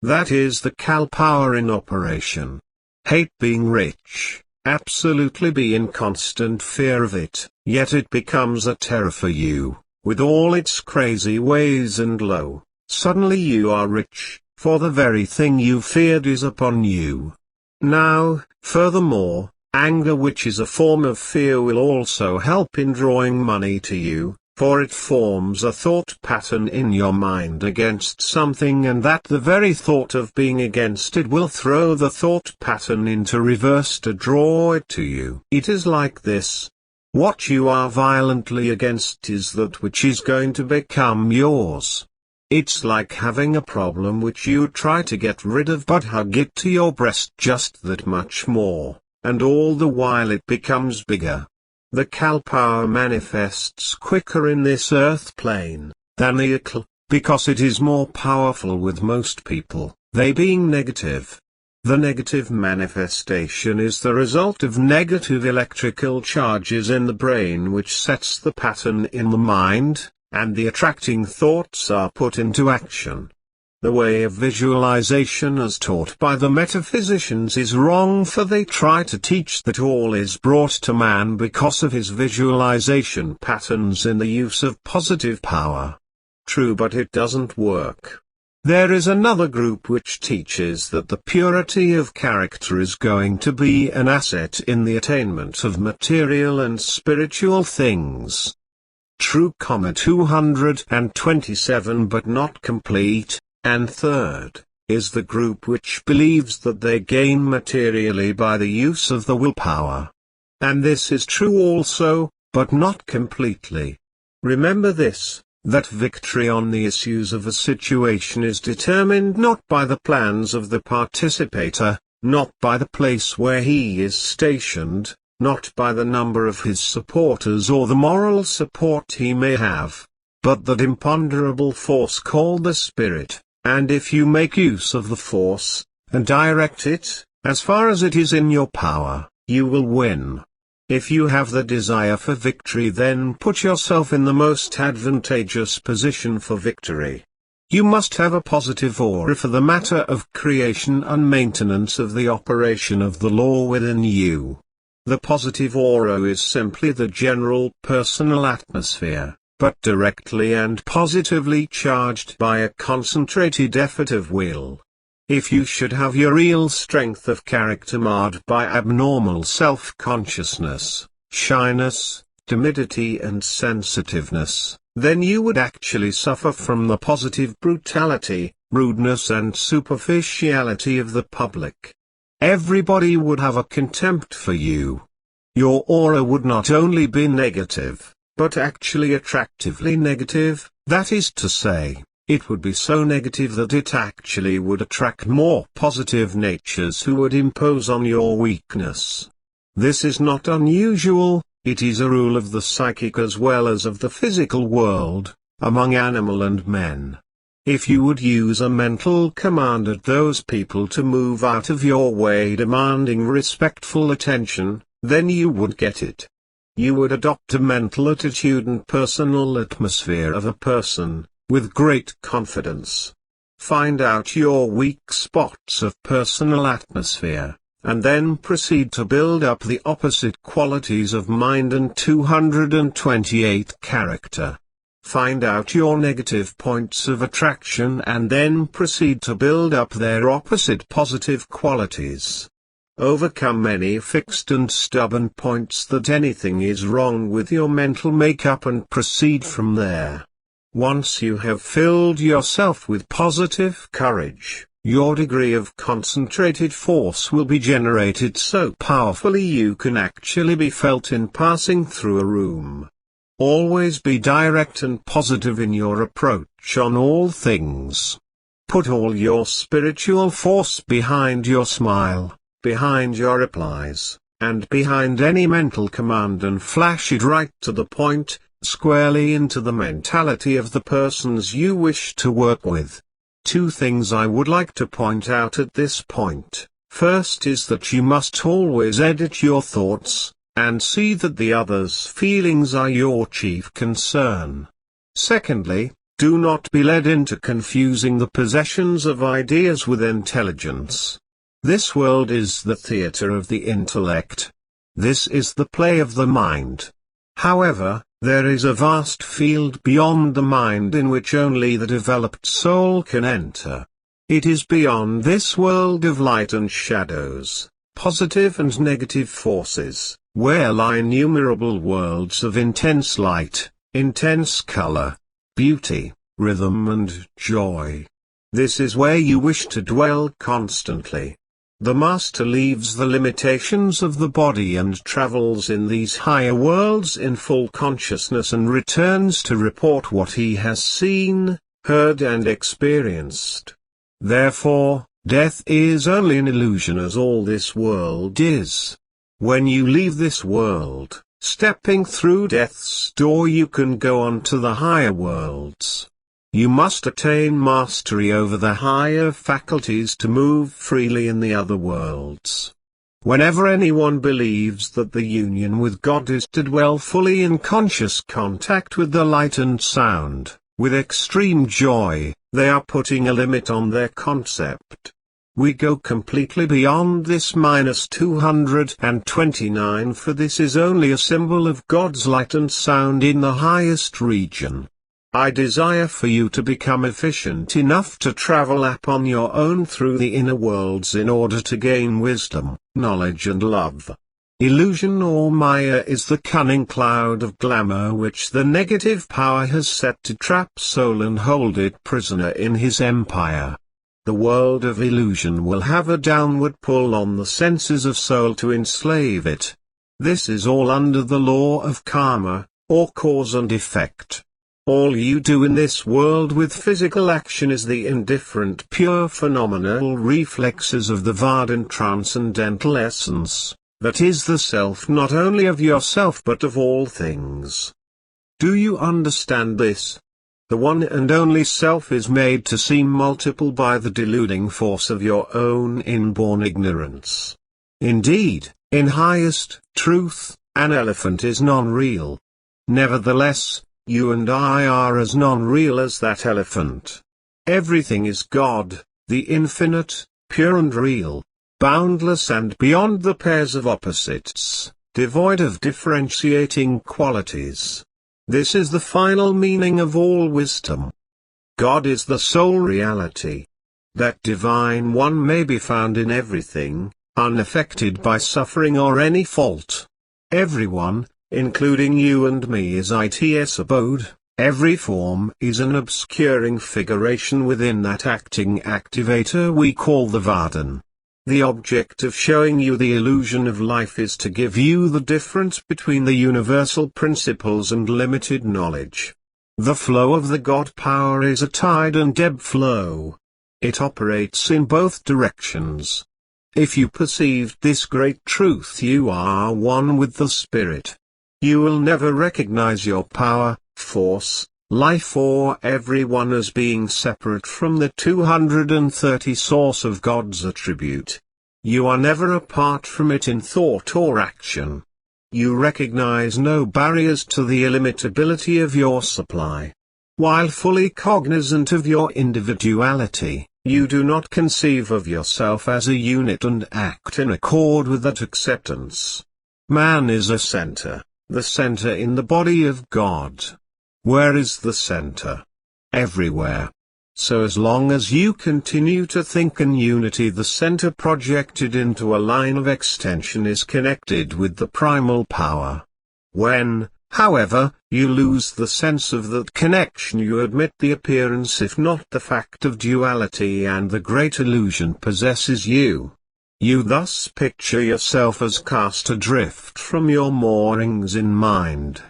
That is the Kal power in operation. Hate being rich, absolutely be in constant fear of it, yet it becomes a terror for you, with all its crazy ways, and lo, suddenly you are rich, for the very thing you feared is upon you. Now, furthermore, anger, which is a form of fear, will also help in drawing money to you, for it forms a thought pattern in your mind against something, and that the very thought of being against it will throw the thought pattern into reverse to draw it to you. It is like this. What you are violently against is that which is going to become yours. It's like having a problem which you try to get rid of but hug it to your breast just that much more, and all the while it becomes bigger. The Kal power manifests quicker in this earth plane than the Akal, because it is more powerful with most people, they being negative. The negative manifestation is the result of negative electrical charges in the brain which sets the pattern in the mind, and the attracting thoughts are put into action. The way of visualization as taught by the metaphysicians is wrong, for they try to teach that all is brought to man because of his visualization patterns in the use of positive power. True, but it doesn't work. There is another group which teaches that the purity of character is going to be an asset in the attainment of material and spiritual things. True, 227, but not complete. And third, is the group which believes that they gain materially by the use of the willpower. And this is true also, but not completely. Remember this, that victory on the issues of a situation is determined not by the plans of the participator, not by the place where he is stationed, not by the number of his supporters or the moral support he may have, but that imponderable force called the spirit. And if you make use of the force, and direct it, as far as it is in your power, you will win. If you have the desire for victory, then put yourself in the most advantageous position for victory. You must have a positive aura for the matter of creation and maintenance of the operation of the law within you. The positive aura is simply the general personal atmosphere, but directly and positively charged by a concentrated effort of will. If you should have your real strength of character marred by abnormal self-consciousness, shyness, timidity and sensitiveness, then you would actually suffer from the positive brutality, rudeness and superficiality of the public. Everybody would have a contempt for you. Your aura would not only be negative, but actually attractively negative, that is to say, it would be so negative that it actually would attract more positive natures who would impose on your weakness. This is not unusual, it is a rule of the psychic as well as of the physical world, among animal and men. If you would use a mental command at those people to move out of your way demanding respectful attention, then you would get it. You would adopt a mental attitude and personal atmosphere of a person, with great confidence. Find out your weak spots of personal atmosphere, and then proceed to build up the opposite qualities of mind and 228 character. Find out your negative points of attraction and then proceed to build up their opposite positive qualities. Overcome any fixed and stubborn points that anything is wrong with your mental makeup and proceed from there. Once you have filled yourself with positive courage, your degree of concentrated force will be generated so powerfully you can actually be felt in passing through a room. Always be direct and positive in your approach on all things. Put all your spiritual force behind your smile, behind your replies, and behind any mental command and flash it right to the point, squarely into the mentality of the persons you wish to work with. Two things I would like to point out at this point. First is that you must always edit your thoughts, and see that the other's feelings are your chief concern. Secondly, do not be led into confusing the possessions of ideas with intelligence. This world is the theater of the intellect. This is the play of the mind. However, there is a vast field beyond the mind in which only the developed soul can enter. It is beyond this world of light and shadows, positive and negative forces, where lie innumerable worlds of intense light, intense color, beauty, rhythm and joy. This is where you wish to dwell constantly. The master leaves the limitations of the body and travels in these higher worlds in full consciousness and returns to report what he has seen, heard and experienced. Therefore, death is only an illusion as all this world is. When you leave this world, stepping through death's door you can go on to the higher worlds. You must attain mastery over the higher faculties to move freely in the other worlds. Whenever anyone believes that the union with God is to dwell fully in conscious contact with the light and sound, with extreme joy, they are putting a limit on their concept. We go completely beyond this -229, for this is only a symbol of God's light and sound in the highest region. I desire for you to become efficient enough to travel upon your own through the inner worlds in order to gain wisdom, knowledge and love. Illusion or Maya is the cunning cloud of glamour which the negative power has set to trap soul and hold it prisoner in his empire. The world of illusion will have a downward pull on the senses of soul to enslave it. This is all under the law of karma, or cause and effect. All you do in this world with physical action is the indifferent pure phenomenal reflexes of the Vardhan transcendental essence, that is the self not only of yourself but of all things. Do you understand this? The one and only self is made to seem multiple by the deluding force of your own inborn ignorance. Indeed, in highest truth, an elephant is non-real. Nevertheless, you and I are as non-real as that elephant. Everything is God, the infinite, pure and real, boundless and beyond the pairs of opposites, devoid of differentiating qualities. This is the final meaning of all wisdom. God is the sole reality. That divine one may be found in everything, unaffected by suffering or any fault. Everyone, including you and me, is its abode. Every form is an obscuring figuration within that acting activator we call the Vardhan. The object of showing you the illusion of life is to give you the difference between the universal principles and limited knowledge. The flow of the God power is a tide and ebb flow. It operates in both directions. If you perceived this great truth, you are one with the Spirit. You will never recognize your power, force, life or everyone as being separate from the 230 source of God's attribute. You are never apart from it in thought or action. You recognize no barriers to the illimitability of your supply. While fully cognizant of your individuality, you do not conceive of yourself as a unit and act in accord with that acceptance. Man is a center, the center in the body of God. Where is the center? Everywhere. So as long as you continue to think in unity, the center projected into a line of extension is connected with the primal power. When, however, you lose the sense of that connection, you admit the appearance if not the fact of duality, and the great illusion possesses you. You thus picture yourself as cast adrift from your moorings in mind.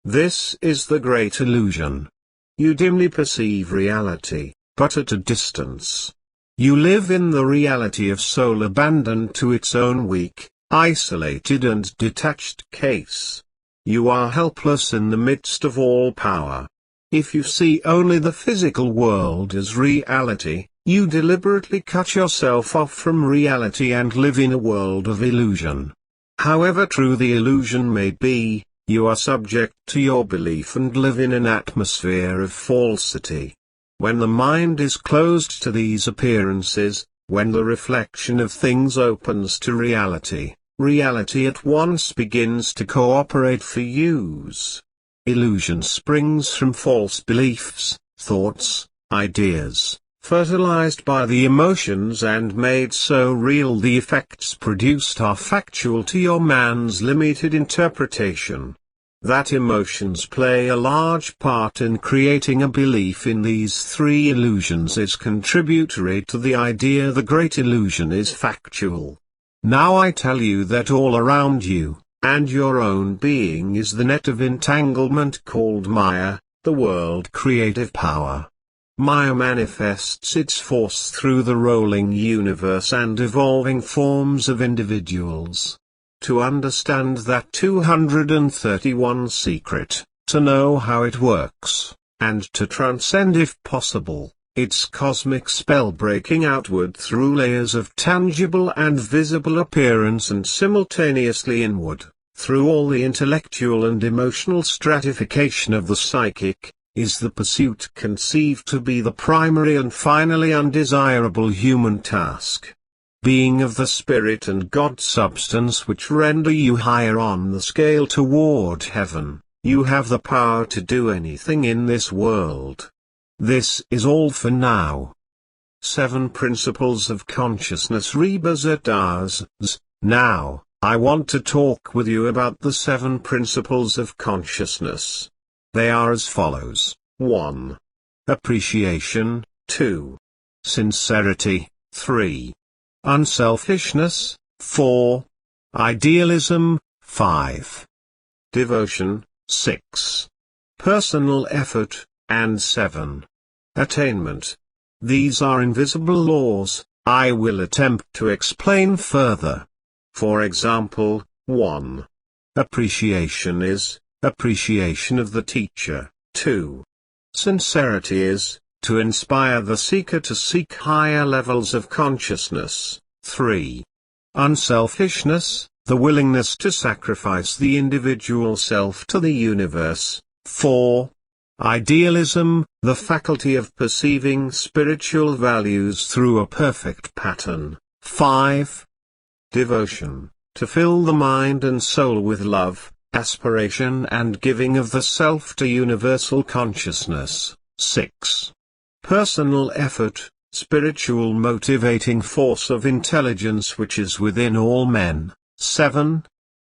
This is the great illusion. You dimly perceive reality, but at a distance. You live in the reality of soul abandoned to its own weak, isolated and detached case. You are helpless in the midst of all power. If you see only the physical world as reality, you deliberately cut yourself off from reality and live in a world of illusion. However true the illusion may be, you are subject to your belief and live in an atmosphere of falsity. When the mind is closed to these appearances, when the reflection of things opens to reality, reality at once begins to cooperate for use. Illusion springs from false beliefs, thoughts, ideas, fertilized by the emotions and made so real the effects produced are factual to your man's limited interpretation. That emotions play a large part in creating a belief in these three illusions is contributory to the idea the great illusion is factual. Now I tell you that all around you, and your own being, is the net of entanglement called Maya, the world creative power. Maya manifests its force through the rolling universe and evolving forms of individuals. To understand that 231 secret, to know how it works, and to transcend if possible, its cosmic spell breaking outward through layers of tangible and visible appearance and simultaneously inward, through all the intellectual and emotional stratification of the psychic, is the pursuit conceived to be the primary and finally undesirable human task. Being of the spirit and God substance which render you higher on the scale toward heaven, you have the power to do anything in this world. This is all for now. 7 Principles of Consciousness. Rebazar Tarzs. Now, I want to talk with you about the 7 Principles of Consciousness. They are as follows: 1. Appreciation, 2. Sincerity, 3. Unselfishness, 4. Idealism, 5. Devotion, 6. Personal effort, and 7. Attainment. These are invisible laws. I will attempt to explain further. For example, 1. Appreciation is appreciation of the teacher. 2. Sincerity is to inspire the seeker to seek higher levels of consciousness. 3. Unselfishness, the willingness to sacrifice the individual self to the universe. 4. Idealism, the faculty of perceiving spiritual values through a perfect pattern. 5. Devotion, to fill the mind and soul with love, aspiration and giving of the self to universal consciousness. 6. Personal effort, spiritual motivating force of intelligence which is within all men. 7.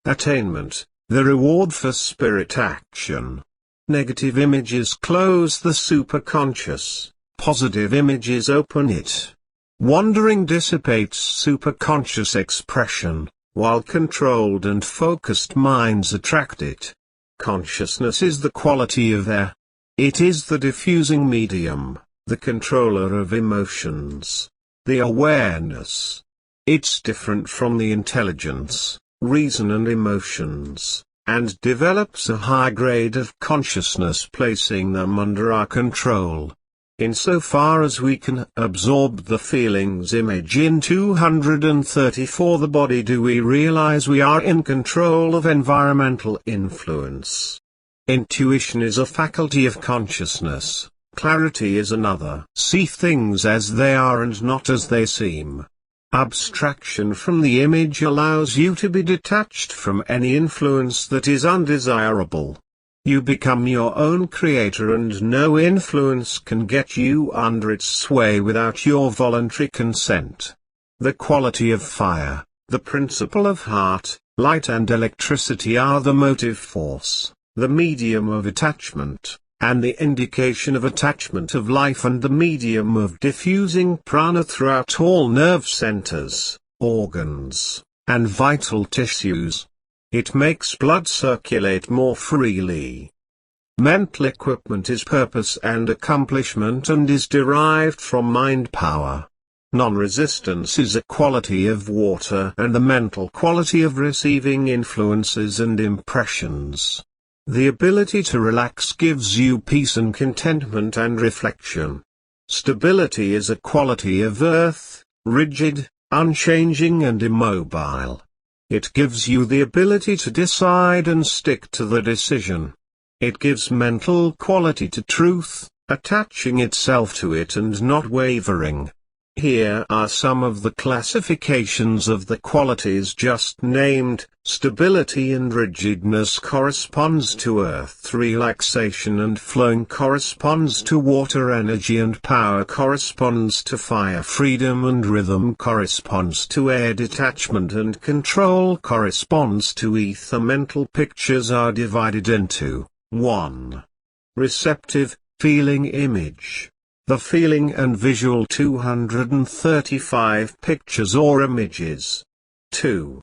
Attainment, the reward for spirit action. Negative images close the superconscious, positive images open it. Wandering dissipates superconscious expression, while controlled and focused minds attract it. Consciousness is the quality of air. It is the diffusing medium, the controller of emotions, the awareness. It's different from the intelligence, reason and emotions, and develops a high grade of consciousness placing them under our control. Insofar as we can absorb the feelings image in 234 the body, do we realize we are in control of environmental influence. Intuition is a faculty of consciousness, clarity is another. See things as they are and not as they seem. Abstraction from the image allows you to be detached from any influence that is undesirable. You become your own creator and no influence can get you under its sway without your voluntary consent. The quality of fire, the principle of heart, light and electricity are the motive force, the medium of attachment, and the indication of attachment of life and the medium of diffusing prana throughout all nerve centers, organs, and vital tissues. It makes blood circulate more freely. Mental equipment is purpose and accomplishment and is derived from mind power. Non-resistance is a quality of water and the mental quality of receiving influences and impressions. The ability to relax gives you peace and contentment and reflection. Stability is a quality of earth, rigid, unchanging and immobile. It gives you the ability to decide and stick to the decision. It gives mental quality to truth, attaching itself to it and not wavering. Here are some of the classifications of the qualities just named. Stability and rigidness corresponds to earth, relaxation and flowing corresponds to water, energy and power corresponds to fire, freedom and rhythm corresponds to air, detachment and control corresponds to ether. Mental pictures are divided into 1. Receptive, feeling image. The feeling and visual 235 pictures or images. 2.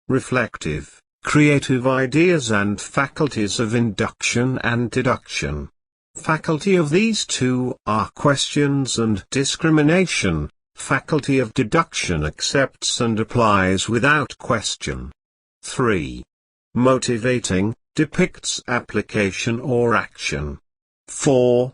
Reflective, creative ideas and faculties of induction and deduction. Faculty of these two are questions and discrimination. Faculty of deduction accepts and applies without question. 3. Motivating, depicts application or action. 4.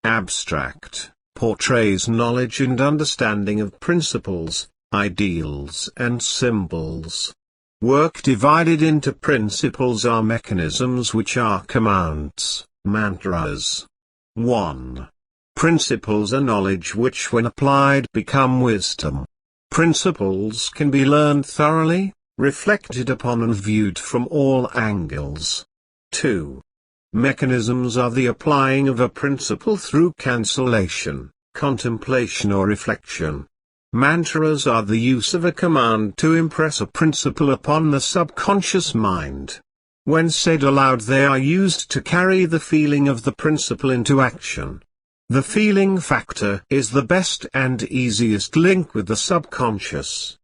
Abstract, portrays knowledge and understanding of principles, ideals and symbols. Work divided into principles are mechanisms which are commands, mantras. 1. Principles are knowledge which when applied become wisdom. Principles can be learned thoroughly, reflected upon and viewed from all angles. 2. Mechanisms are the applying of a principle through cancellation, contemplation or reflection. Mantras are the use of a command to impress a principle upon the subconscious mind. When said aloud they are used to carry the feeling of the principle into action. The feeling factor is the best and easiest link with the subconscious.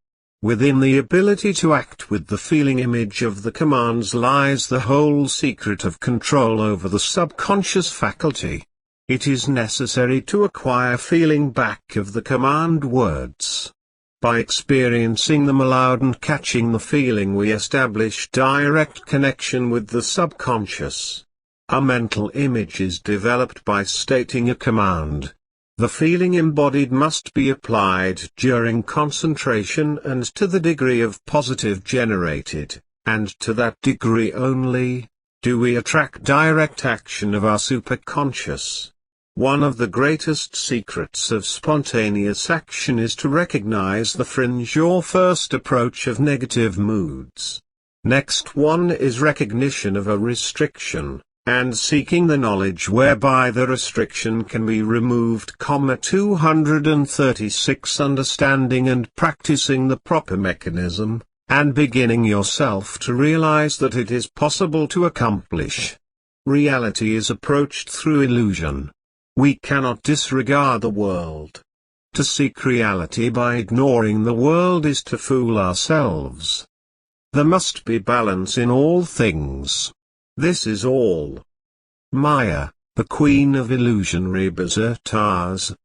Within the ability to act with the feeling image of the commands lies the whole secret of control over the subconscious faculty. It is necessary to acquire feeling back of the command words. By experiencing them aloud and catching the feeling we establish direct connection with the subconscious. A mental image is developed by stating a command. The feeling embodied must be applied during concentration and to the degree of positive generated, and to that degree only, do we attract direct action of our superconscious. One of the greatest secrets of spontaneous action is to recognize the fringe or first approach of negative moods. Next one is recognition of a restriction, and seeking the knowledge whereby the restriction can be removed. 236 Understanding and practicing the proper mechanism, and beginning yourself to realize that it is possible to accomplish. Reality is approached through illusion. We cannot disregard the world. To seek reality by ignoring the world is to fool ourselves. There must be balance in all things. This is all. Maya, the queen of illusion. Rebazar Tarzs.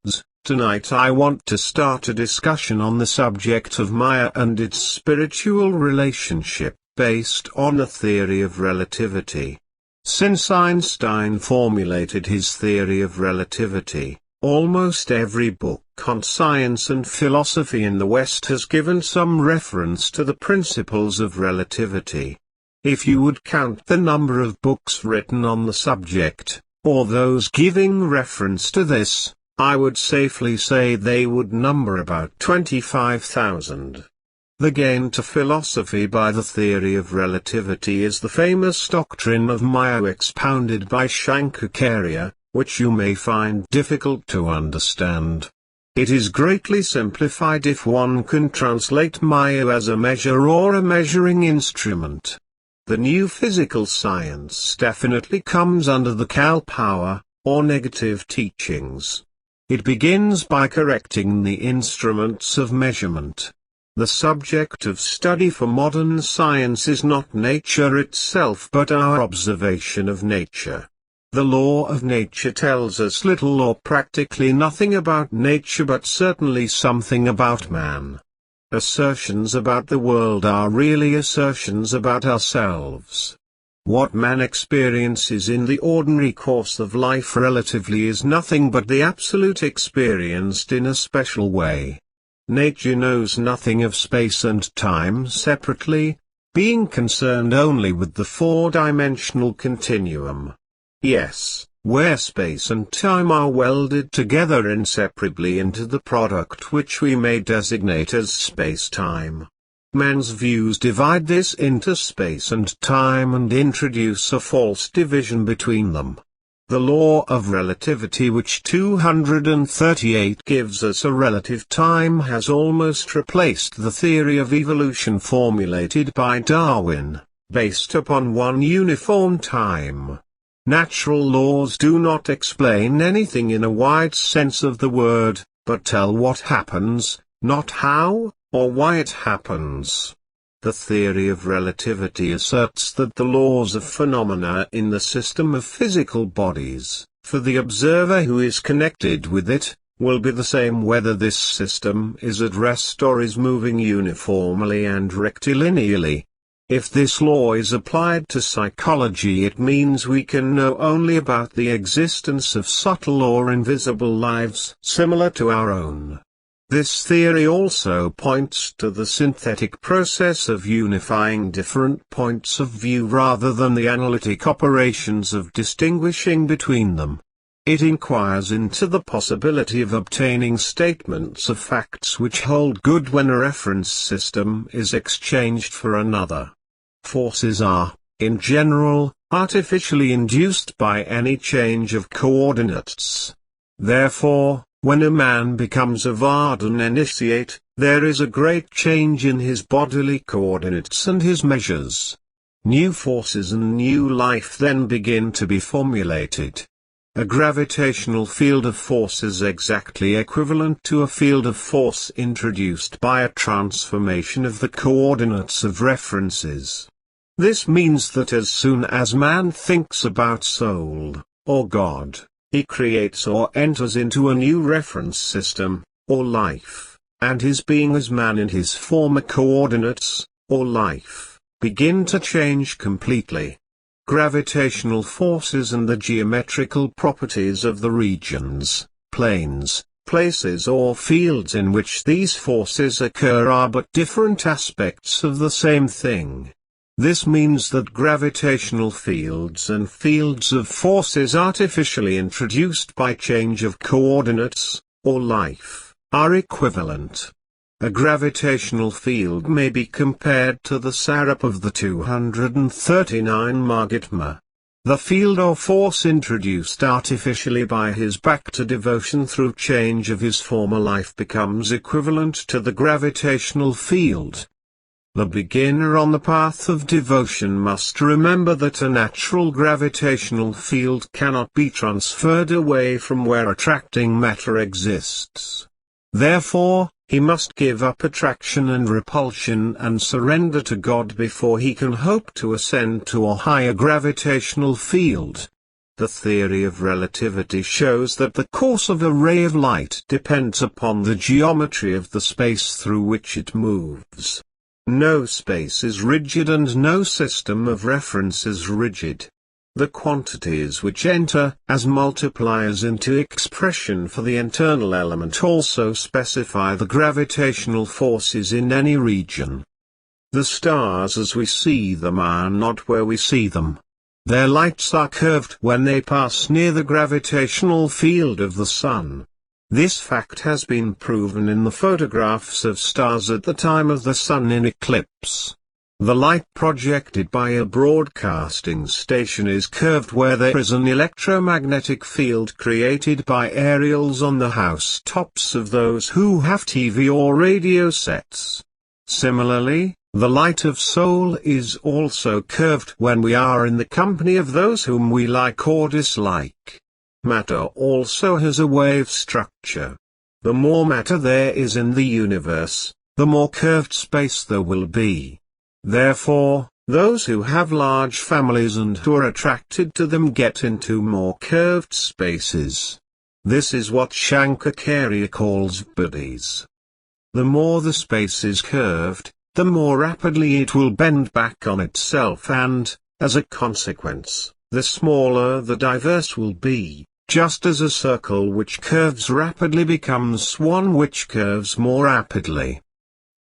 Tonight I want to start a discussion on the subject of Maya and its spiritual relationship, based on a theory of relativity. Since Einstein formulated his theory of relativity, almost every book on science and philosophy in the West has given some reference to the principles of relativity. If you would count the number of books written on the subject, or those giving reference to this, I would safely say they would number about 25,000. The gain to philosophy by the theory of relativity is the famous doctrine of Maya expounded by Shankaracharya, which you may find difficult to understand. It is greatly simplified if one can translate Maya as a measure or a measuring instrument. The new physical science definitely comes under the Kal power, or negative teachings. It begins by correcting the instruments of measurement. The subject of study for modern science is not nature itself but our observation of nature. The law of nature tells us little or practically nothing about nature but certainly something about man. Assertions about the world are really assertions about ourselves. What man experiences in the ordinary course of life relatively is nothing but the absolute experienced in a special way. Nature knows nothing of space and time separately, being concerned only with the four-dimensional continuum. Yes, where space and time are welded together inseparably into the product which we may designate as space-time. Man's views divide this into space and time and introduce a false division between them. The law of relativity which 238 gives us a relative time has almost replaced the theory of evolution formulated by Darwin, based upon one uniform time. Natural laws do not explain anything in a wide sense of the word, but tell what happens, not how, or why it happens. The theory of relativity asserts that the laws of phenomena in the system of physical bodies, for the observer who is connected with it, will be the same whether this system is at rest or is moving uniformly and rectilinearly. If this law is applied to psychology, it means we can know only about the existence of subtle or invisible lives similar to our own. This theory also points to the synthetic process of unifying different points of view rather than the analytic operations of distinguishing between them. It inquires into the possibility of obtaining statements of facts which hold good when a reference system is exchanged for another. Forces are, in general, artificially induced by any change of coordinates. Therefore, when a man becomes a Vardhan initiate, there is a great change in his bodily coordinates and his measures. New forces and new life then begin to be formulated. A gravitational field of force is exactly equivalent to a field of force introduced by a transformation of the coordinates of references. This means that as soon as man thinks about soul, or God, he creates or enters into a new reference system, or life, and his being as man in his former coordinates, or life, begin to change completely. Gravitational forces and the geometrical properties of the regions, planes, places or fields in which these forces occur are but different aspects of the same thing. This means that gravitational fields and fields of forces artificially introduced by change of coordinates, or life, are equivalent. A gravitational field may be compared to the Sarup of the 239 Magitma. The field or force introduced artificially by his bhakta devotion through change of his former life becomes equivalent to the gravitational field. The beginner on the path of devotion must remember that a natural gravitational field cannot be transferred away from where attracting matter exists. Therefore, he must give up attraction and repulsion and surrender to God before he can hope to ascend to a higher gravitational field. The theory of relativity shows that the course of a ray of light depends upon the geometry of the space through which it moves. No space is rigid and no system of reference is rigid. The quantities which enter as multipliers into expression for the internal element also specify the gravitational forces in any region. The stars as we see them are not where we see them. Their lights are curved when they pass near the gravitational field of the sun. This fact has been proven in the photographs of stars at the time of the sun in eclipse. The light projected by a broadcasting station is curved where there is an electromagnetic field created by aerials on the house tops of those who have TV or radio sets. Similarly, the light of soul is also curved when we are in the company of those whom we like or dislike. Matter also has a wave structure. The more matter there is in the universe, the more curved space there will be. Therefore, those who have large families and who are attracted to them get into more curved spaces. This is what Shankaracharya calls buddhis. The more the space is curved, the more rapidly it will bend back on itself and, as a consequence, the smaller the diverse will be. Just as a circle which curves rapidly becomes one which curves more rapidly.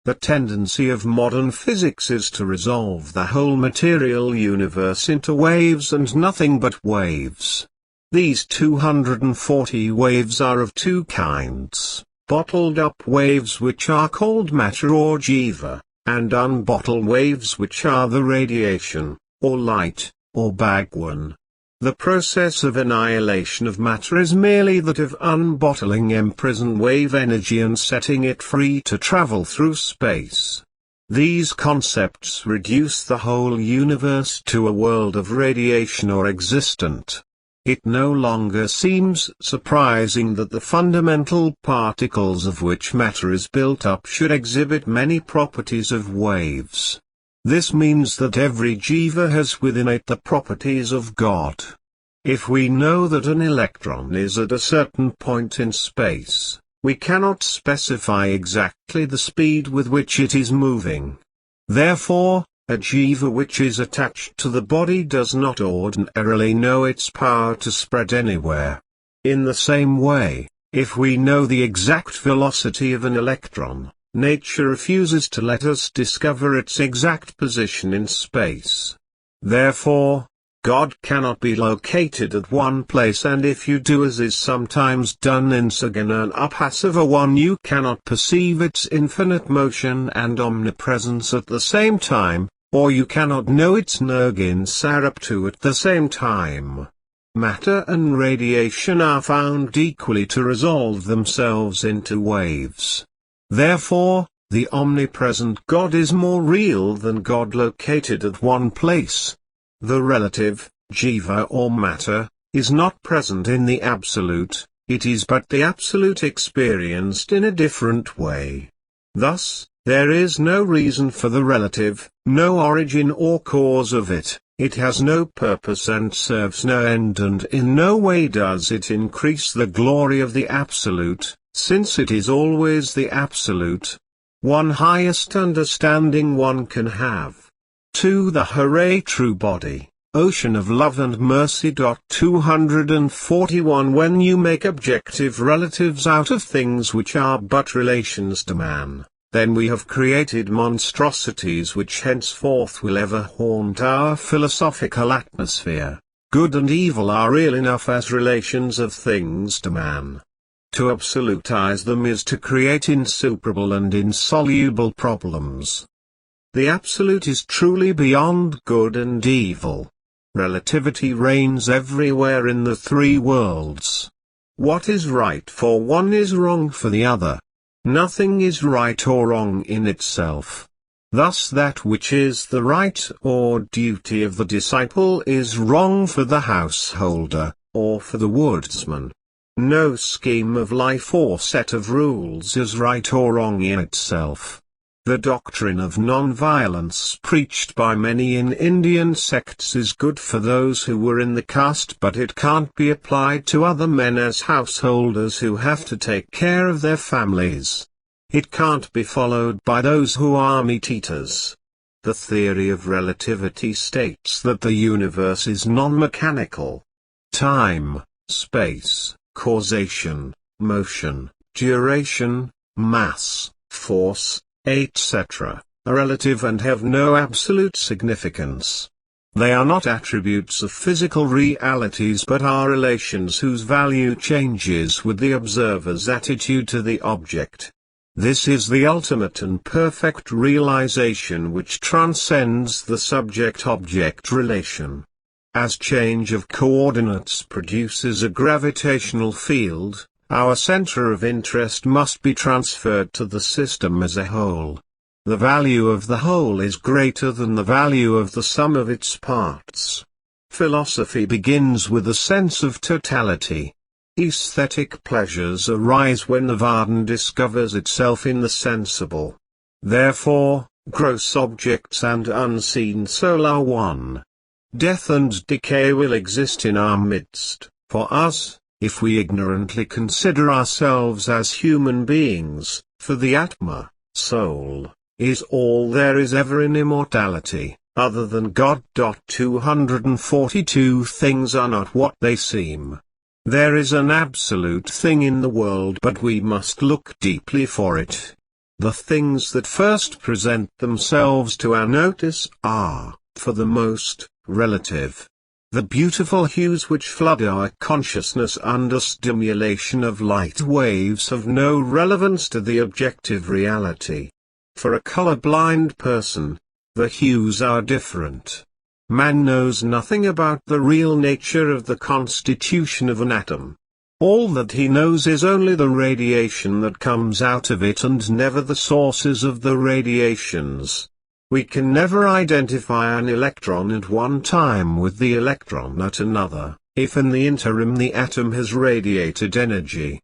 The tendency of modern physics is to resolve the whole material universe into waves and nothing but waves. These 240 waves are of two kinds, bottled up waves which are called matter or jiva, and unbottled waves which are the radiation, or light, or bhagwan. The process of annihilation of matter is merely that of unbottling imprisoned wave energy and setting it free to travel through space. These concepts reduce the whole universe to a world of radiation or existent. It no longer seems surprising that the fundamental particles of which matter is built up should exhibit many properties of waves. This means that every jiva has within it the properties of God. If we know that an electron is at a certain point in space, we cannot specify exactly the speed with which it is moving. Therefore, A jiva which is attached to the body does not ordinarily know its power to spread anywhere. In the same way, if we know the exact velocity of an electron, nature refuses to let us discover its exact position in space. Therefore, God cannot be located at one place, and if you do as is sometimes done in Sagana and Upasava 1, you cannot perceive its infinite motion and omnipresence at the same time, or you cannot know its Nuri Sarup 2 at the same time. Matter and radiation are found equally to resolve themselves into waves. Therefore, the omnipresent God is more real than God located at one place. The relative, jiva or matter, is not present in the absolute, it is but the absolute experienced in a different way. Thus, there is no reason for the relative, no origin or cause of it, it has no purpose and serves no end, and in no way does it increase the glory of the absolute, since it is always the absolute. One highest understanding one can have. To the Hare true body, ocean of love and mercy. 241 When you make objective relatives out of things which are but relations to man, then we have created monstrosities which henceforth will ever haunt our philosophical atmosphere. Good and evil are real enough as relations of things to man. To absolutize them is to create insuperable and insoluble problems. The absolute is truly beyond good and evil. Relativity reigns everywhere in the three worlds. What is right for one is wrong for the other. Nothing is right or wrong in itself. Thus that which is the right or duty of the disciple is wrong for the householder, or for the woodsman. No scheme of life or set of rules is right or wrong in itself. The doctrine of non-violence preached by many in Indian sects is good for those who were in the caste, but it can't be applied to other men as householders who have to take care of their families. It can't be followed by those who are meat-eaters. The theory of relativity states that the universe is non-mechanical. Time, space, causation, motion, duration, mass, force, etc., are relative and have no absolute significance. They are not attributes of physical realities but are relations whose value changes with the observer's attitude to the object. This is the ultimate and perfect realization which transcends the subject-object relation. As change of coordinates produces a gravitational field, our center of interest must be transferred to the system as a whole. The value of the whole is greater than the value of the sum of its parts. Philosophy begins with a sense of totality. Aesthetic pleasures arise when the Vardhan discovers itself in the sensible. Therefore, gross objects and unseen soul are one. Death and decay will exist in our midst, for us, if we ignorantly consider ourselves as human beings, for the Atma, soul, is all there is ever in immortality, other than God. 242 Things are not what they seem. There is an absolute thing in the world, but we must look deeply for it. The things that first present themselves to our notice are, for the most, relative. The beautiful hues which flood our consciousness under stimulation of light waves have no relevance to the objective reality. For a color-blind person, the hues are different. Man knows nothing about the real nature of the constitution of an atom. All that he knows is only the radiation that comes out of it and never the sources of the radiations. We can never identify an electron at one time with the electron at another, if in the interim the atom has radiated energy.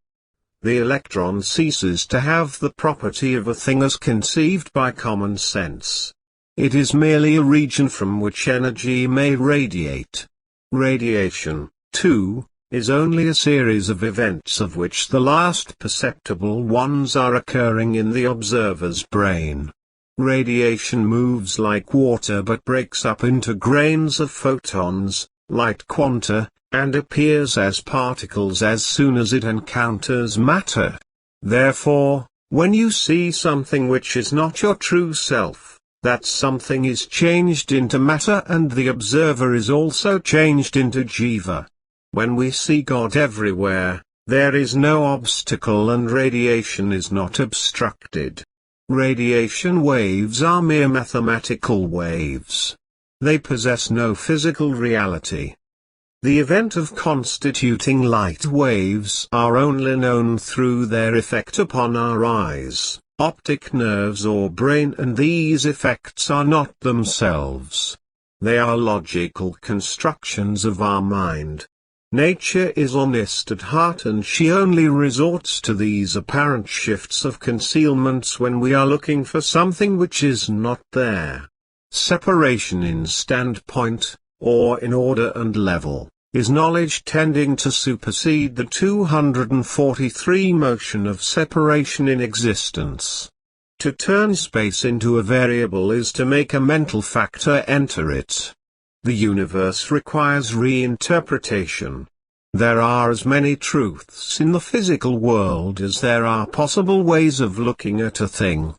The electron ceases to have the property of a thing as conceived by common sense. It is merely a region from which energy may radiate. Radiation, too, is only a series of events of which the last perceptible ones are occurring in the observer's brain. Radiation moves like water but breaks up into grains of photons, light quanta, and appears as particles as soon as it encounters matter. Therefore, when you see something which is not your true self, that something is changed into matter and the observer is also changed into jiva. When we see God everywhere, there is no obstacle and radiation is not obstructed. Radiation waves are mere mathematical waves. They possess no physical reality. The event of constituting light waves are only known through their effect upon our eyes, optic nerves or brain, and these effects are not themselves. They are logical constructions of our mind. Nature is honest at heart and she only resorts to these apparent shifts of concealments when we are looking for something which is not there. Separation in standpoint, or in order and level, is knowledge tending to supersede the 243 motion of separation in existence. To turn space into a variable is to make a mental factor enter it. The universe requires reinterpretation. There are as many truths in the physical world as there are possible ways of looking at a thing.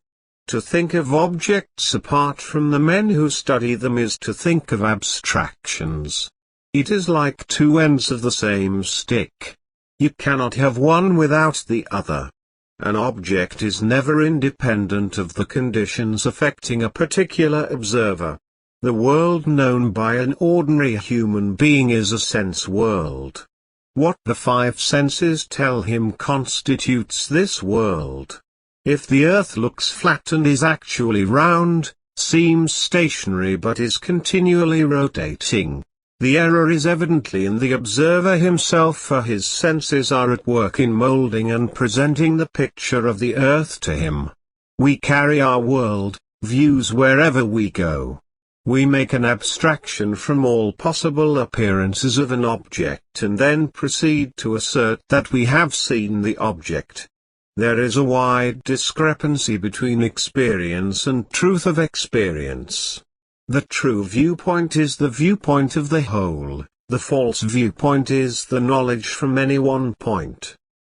To think of objects apart from the men who study them is to think of abstractions. It is like two ends of the same stick. You cannot have one without the other. An object is never independent of the conditions affecting a particular observer. The world known by an ordinary human being is a sense world. What the five senses tell him constitutes this world. If the earth looks flat and is actually round, seems stationary but is continually rotating, the error is evidently in the observer himself, for his senses are at work in molding and presenting the picture of the earth to him. We carry our world views wherever we go. We make an abstraction from all possible appearances of an object and then proceed to assert that we have seen the object. There is a wide discrepancy between experience and truth of experience. The true viewpoint is the viewpoint of the whole, the false viewpoint is the knowledge from any one point.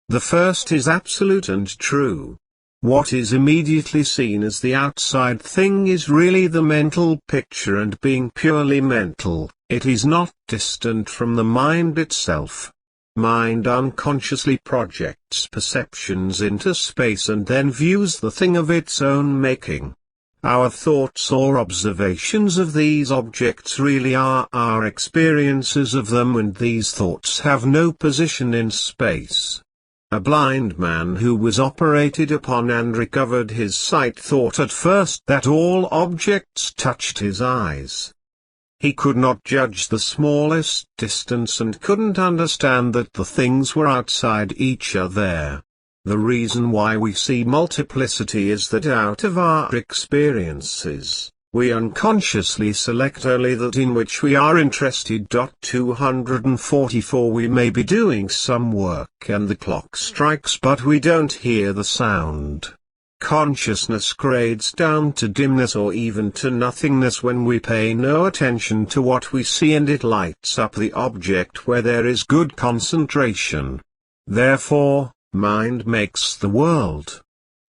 The first is absolute and true. What is immediately seen as the outside thing is really the mental picture, and being purely mental, it is not distant from the mind itself. Mind unconsciously projects perceptions into space and then views the thing of its own making. Our thoughts or observations of these objects really are our experiences of them, and these thoughts have no position in space. A blind man who was operated upon and recovered his sight thought at first that all objects touched his eyes. He could not judge the smallest distance and couldn't understand that the things were outside each other. The reason why we see multiplicity is that out of our experiences, we unconsciously select only that in which we are interested. 244 We may be doing some work and the clock strikes but we don't hear the sound. Consciousness grades down to dimness or even to nothingness when we pay no attention to what we see, and it lights up the object where there is good concentration. Therefore, mind makes the world.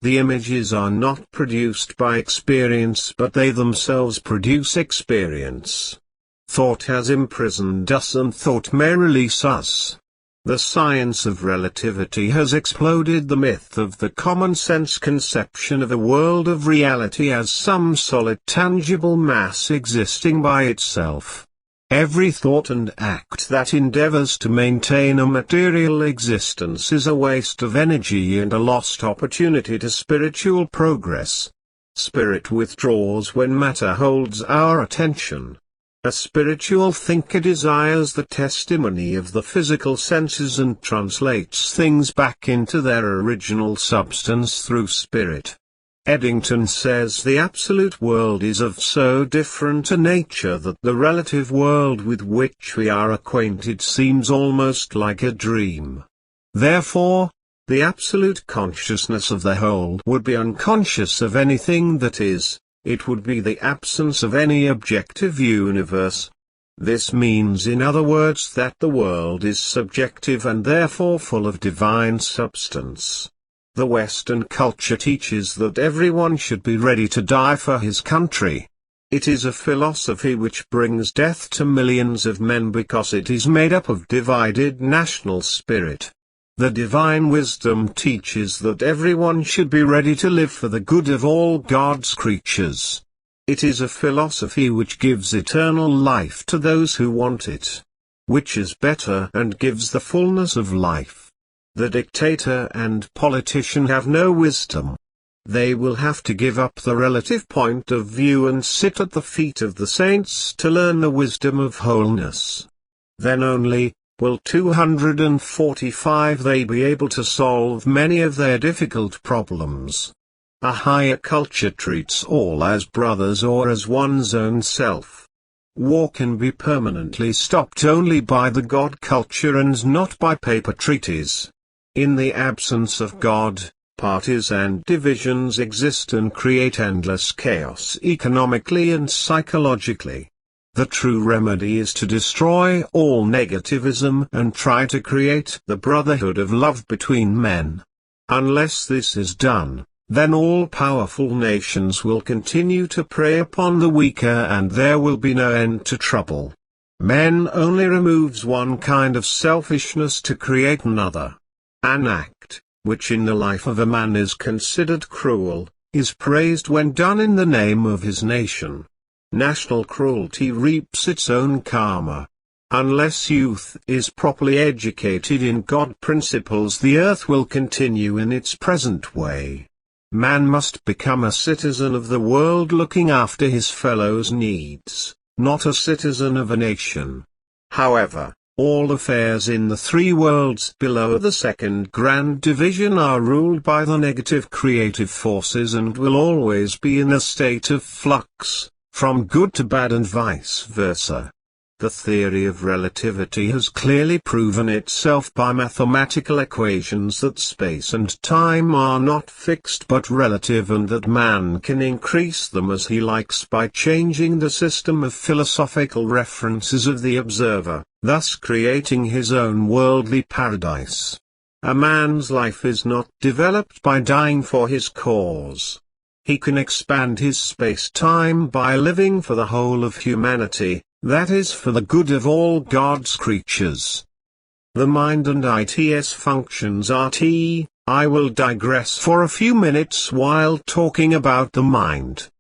The images are not produced by experience but they themselves produce experience. Thought has imprisoned us and thought may release us. The science of relativity has exploded the myth of the common sense conception of a world of reality as some solid tangible mass existing by itself. Every thought and act that endeavors to maintain a material existence is a waste of energy and a lost opportunity to spiritual progress. Spirit withdraws when matter holds our attention. A spiritual thinker desires the testimony of the physical senses and translates things back into their original substance through spirit. Eddington says the absolute world is of so different a nature that the relative world with which we are acquainted seems almost like a dream. Therefore, the absolute consciousness of the whole would be unconscious of anything that is, it would be the absence of any objective universe. This means, in other words, that the world is subjective and therefore full of divine substance. The Western culture teaches that everyone should be ready to die for his country. It is a philosophy which brings death to millions of men because it is made up of divided national spirit. The divine wisdom teaches that everyone should be ready to live for the good of all God's creatures. It is a philosophy which gives eternal life to those who want it. Which is better and gives the fullness of life. The dictator and politician have no wisdom. They will have to give up the relative point of view and sit at the feet of the saints to learn the wisdom of wholeness. Then only will 245 they be able to solve many of their difficult problems. A higher culture treats all as brothers or as one's own self. War can be permanently stopped only by the God culture and not by paper treaties. In the absence of God, parties and divisions exist and create endless chaos economically and psychologically. The true remedy is to destroy all negativism and try to create the brotherhood of love between men. Unless this is done, then all powerful nations will continue to prey upon the weaker and there will be no end to trouble. Man only removes one kind of selfishness to create another. An act, which in the life of a man is considered cruel, is praised when done in the name of his nation. National cruelty reaps its own karma. Unless youth is properly educated in God principles, the earth will continue in its present way. Man must become a citizen of the world looking after his fellows' needs, not a citizen of a nation. However, all affairs in the three worlds below the second grand division are ruled by the negative creative forces and will always be in a state of flux, from good to bad and vice versa. The theory of relativity has clearly proven itself by mathematical equations that space and time are not fixed but relative and that man can increase them as he likes by changing the system of philosophical references of the observer, thus creating his own worldly paradise. A man's life is not developed by dying for his cause. He can expand his space-time by living for the whole of humanity, that is for the good of all God's creatures. The mind and its functions are I will digress for a few minutes while talking about the mind.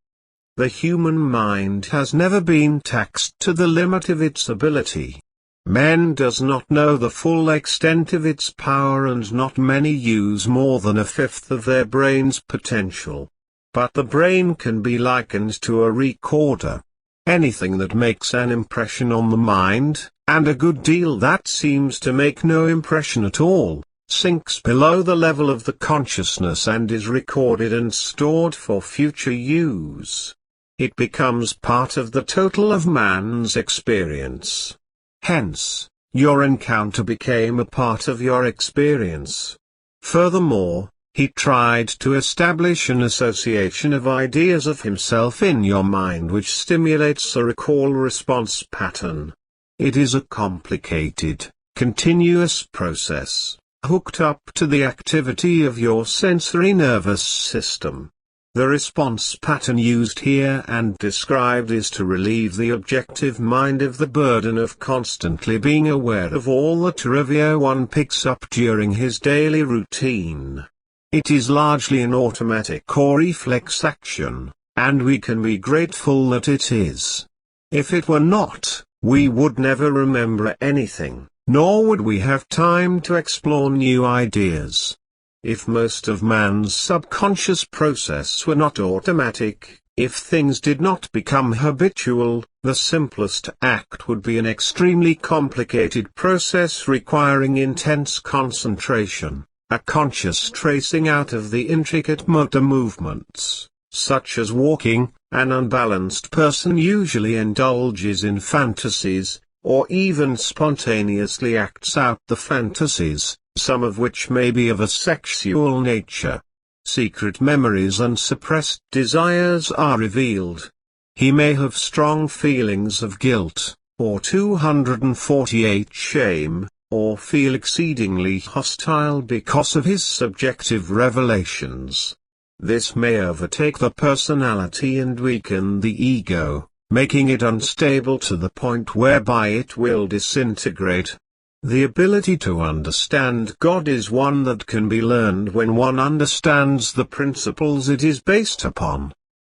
The human mind has never been taxed to the limit of its ability. Man does not know the full extent of its power and not many use more than a fifth of their brain's potential. But the brain can be likened to a recorder. Anything that makes an impression on the mind, and a good deal that seems to make no impression at all, sinks below the level of the consciousness and is recorded and stored for future use. It becomes part of the total of man's experience. Hence, your encounter became a part of your experience. Furthermore, he tried to establish an association of ideas of himself in your mind which stimulates a recall-response pattern. It is a complicated, continuous process, hooked up to the activity of your sensory nervous system. The response pattern used here and described is to relieve the objective mind of the burden of constantly being aware of all the trivia one picks up during his daily routine. It is largely an automatic or reflex action, and we can be grateful that it is. If it were not, we would never remember anything, nor would we have time to explore new ideas. If most of man's subconscious process were not automatic, if things did not become habitual, the simplest act would be an extremely complicated process requiring intense concentration. A conscious tracing out of the intricate motor movements, such as walking. An unbalanced person usually indulges in fantasies, or even spontaneously acts out the fantasies, some of which may be of a sexual nature. secret memories and suppressed desires are revealed. He may have strong feelings of guilt, or 248 shame, or feel exceedingly hostile because of his subjective revelations. This may overtake the personality and weaken the ego, making it unstable to the point whereby it will disintegrate. The ability to understand God is one that can be learned when one understands the principles it is based upon.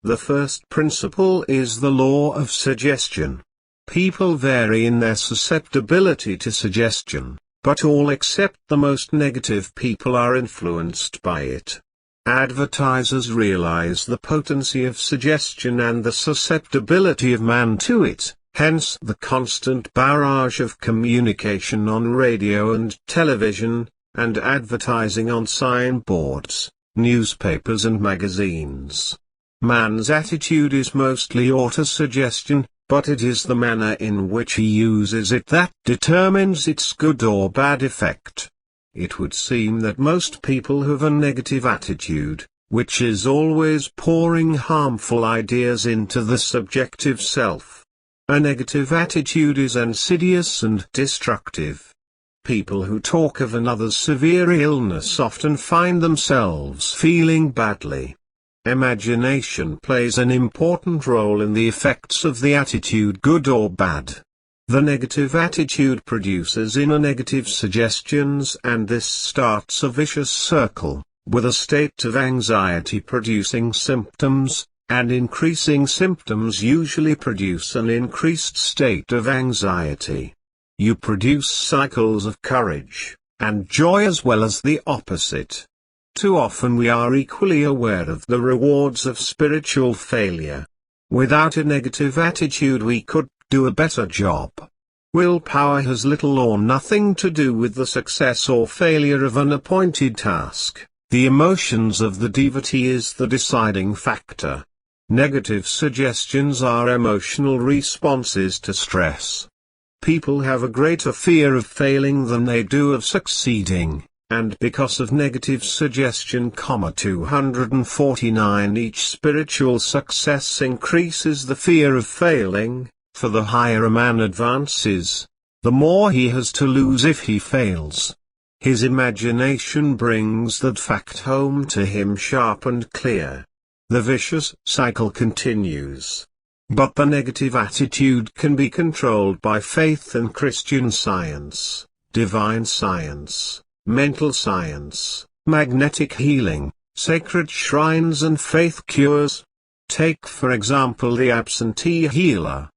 The first principle is the law of suggestion. People vary in their susceptibility to suggestion, but all except the most negative people are influenced by it. Advertisers realize the potency of suggestion and the susceptibility of man to it, hence the constant barrage of communication on radio and television, and advertising on signboards, newspapers and magazines. Man's attitude is mostly autosuggestion, but it is the manner in which he uses it that determines its good or bad effect. It would seem that most people have a negative attitude, which is always pouring harmful ideas into the subjective self. A negative attitude is insidious and destructive. People who talk of another's severe illness often find themselves feeling badly. Imagination plays an important role in the effects of the attitude, good or bad. The negative attitude produces inner negative suggestions, and this starts a vicious circle, with a state of anxiety producing symptoms, and increasing symptoms usually produce an increased state of anxiety. You produce cycles of courage and joy as well as the opposite. Too often we are equally aware of the rewards of spiritual failure. Without a negative attitude we could do a better job. Willpower has little or nothing to do with the success or failure of an appointed task. The emotions of the devotee is the deciding factor. Negative suggestions are emotional responses to stress. People have a greater fear of failing than they do of succeeding, and because of negative suggestion, 249 each spiritual success increases the fear of failing, for the higher a man advances, the more he has to lose if he fails. His imagination brings that fact home to him sharp and clear. The vicious cycle continues. But the negative attitude can be controlled by faith in Christian Science, divine science, mental science, magnetic healing, sacred shrines and faith cures. Take for example the absentee healer.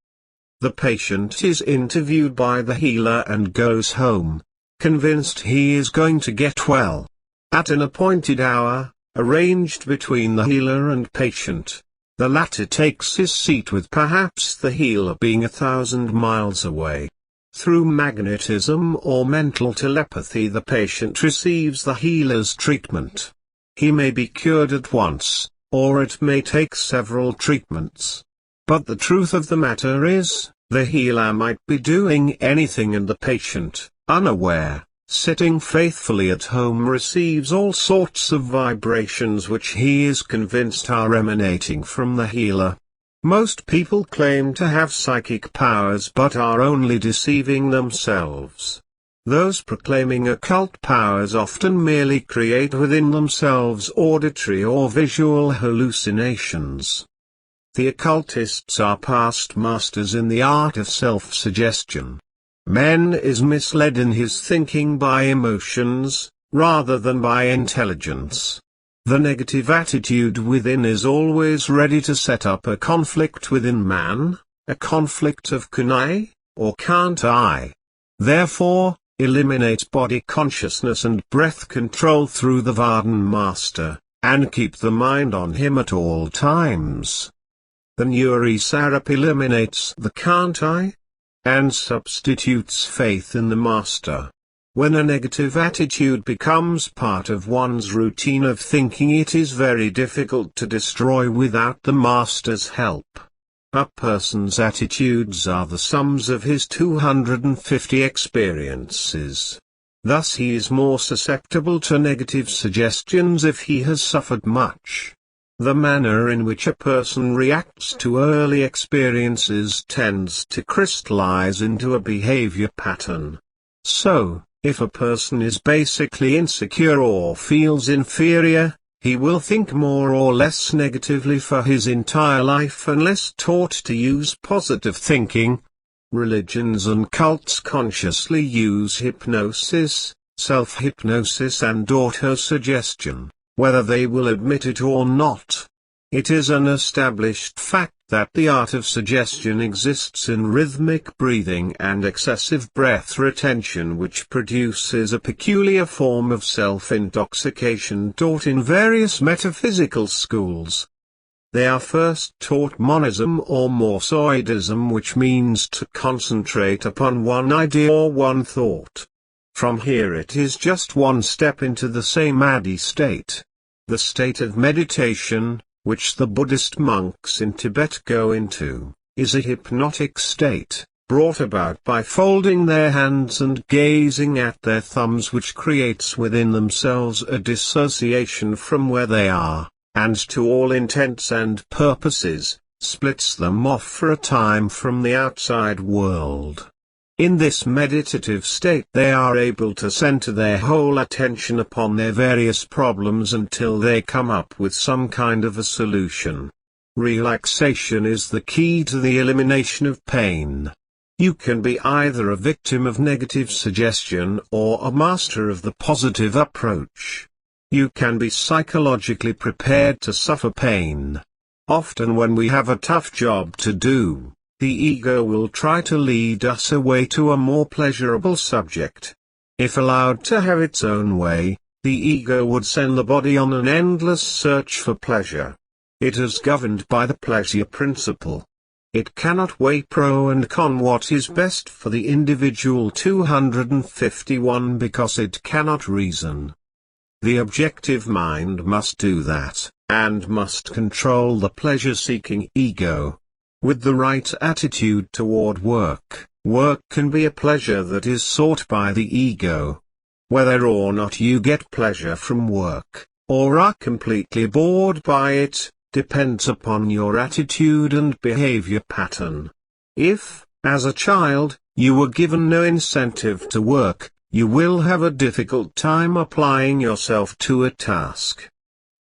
The patient is interviewed by the healer and goes home, convinced he is going to get well. At an appointed hour, arranged between the healer and patient, the latter takes his seat with perhaps the healer being 1,000 miles away. Through magnetism or mental telepathy the patient receives the healer's treatment. He may be cured at once, or it may take several treatments. But the truth of the matter is, the healer might be doing anything and the patient, unaware, sitting faithfully at home, receives all sorts of vibrations which he is convinced are emanating from the healer. Most people claim to have psychic powers but are only deceiving themselves. Those proclaiming occult powers often merely create within themselves auditory or visual hallucinations. The occultists are past masters in the art of self-suggestion. Man is misled in his thinking by emotions, rather than by intelligence. The negative attitude within is always ready to set up a conflict within man, a conflict of can I, or can't I. Therefore, eliminate body consciousness and breath control through the Vardhan master, and keep the mind on him at all times. The Nuri Sarup eliminates the can't I, and substitutes faith in the master. When a negative attitude becomes part of one's routine of thinking, it is very difficult to destroy without the master's help. A person's attitudes are the sums of his 250 experiences. Thus he is more susceptible to negative suggestions if he has suffered much. The manner in which a person reacts to early experiences tends to crystallize into a behavior pattern. So, if a person is basically insecure or feels inferior, he will think more or less negatively for his entire life unless taught to use positive thinking. Religions and cults consciously use hypnosis, self-hypnosis and autosuggestion, whether they will admit it or not. It is an established fact that the art of suggestion exists in rhythmic breathing and excessive breath retention, which produces a peculiar form of self-intoxication taught in various metaphysical schools. They are first taught monism or morphoidism, which means to concentrate upon one idea or one thought. From here it is just one step into the samadhi state. The state of meditation, which the Buddhist monks in Tibet go into, is a hypnotic state, brought about by folding their hands and gazing at their thumbs, which creates within themselves a dissociation from where they are, and to all intents and purposes, splits them off for a time from the outside world. In this meditative state they are able to center their whole attention upon their various problems until they come up with some kind of a solution. Relaxation is the key to the elimination of pain. You can be either a victim of negative suggestion or a master of the positive approach. You can be psychologically prepared to suffer pain. Often when we have a tough job to do, the ego will try to lead us away to a more pleasurable subject. If allowed to have its own way, the ego would send the body on an endless search for pleasure. It is governed by the pleasure principle. It cannot weigh pro and con what is best for the individual. 251 Because it cannot reason. The objective mind must do that, and must control the pleasure-seeking ego. With the right attitude toward work, work can be a pleasure that is sought by the ego. Whether or not you get pleasure from work, or are completely bored by it, depends upon your attitude and behavior pattern. If, as a child, you were given no incentive to work, you will have a difficult time applying yourself to a task.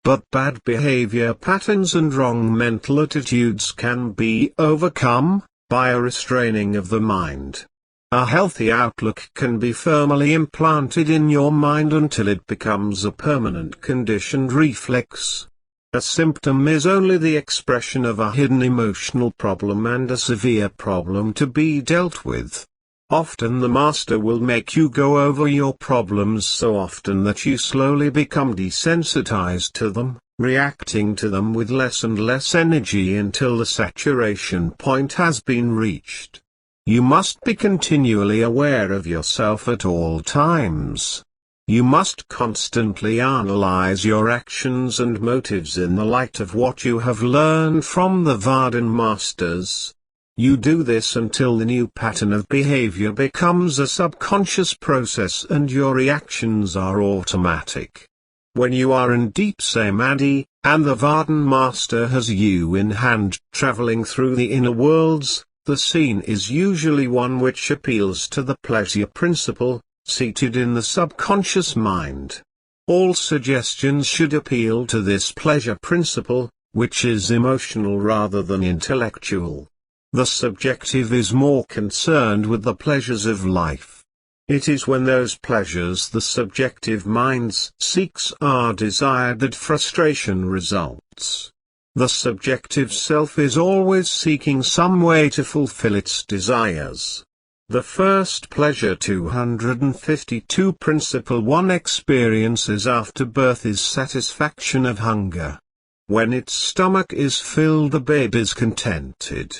But bad behavior patterns and wrong mental attitudes can be overcome by a restraining of the mind. A healthy outlook can be firmly implanted in your mind until it becomes a permanent conditioned reflex. A symptom is only the expression of a hidden emotional problem and a severe problem to be dealt with. Often the master will make you go over your problems so often that you slowly become desensitized to them, reacting to them with less and less energy until the saturation point has been reached. You must be continually aware of yourself at all times. You must constantly analyze your actions and motives in the light of what you have learned from the Vardhan masters. You do this until the new pattern of behavior becomes a subconscious process and your reactions are automatic. When you are in deep samadhi, and the Vardhan master has you in hand traveling through the inner worlds, the scene is usually one which appeals to the pleasure principle, seated in the subconscious mind. All suggestions should appeal to this pleasure principle, which is emotional rather than intellectual. The subjective is more concerned with the pleasures of life. It is when those pleasures the subjective mind seeks are desired that frustration results. The subjective self is always seeking some way to fulfill its desires. The first pleasure 252 Principle 1 experiences after birth is satisfaction of hunger. When its stomach is filled, the babe is contented.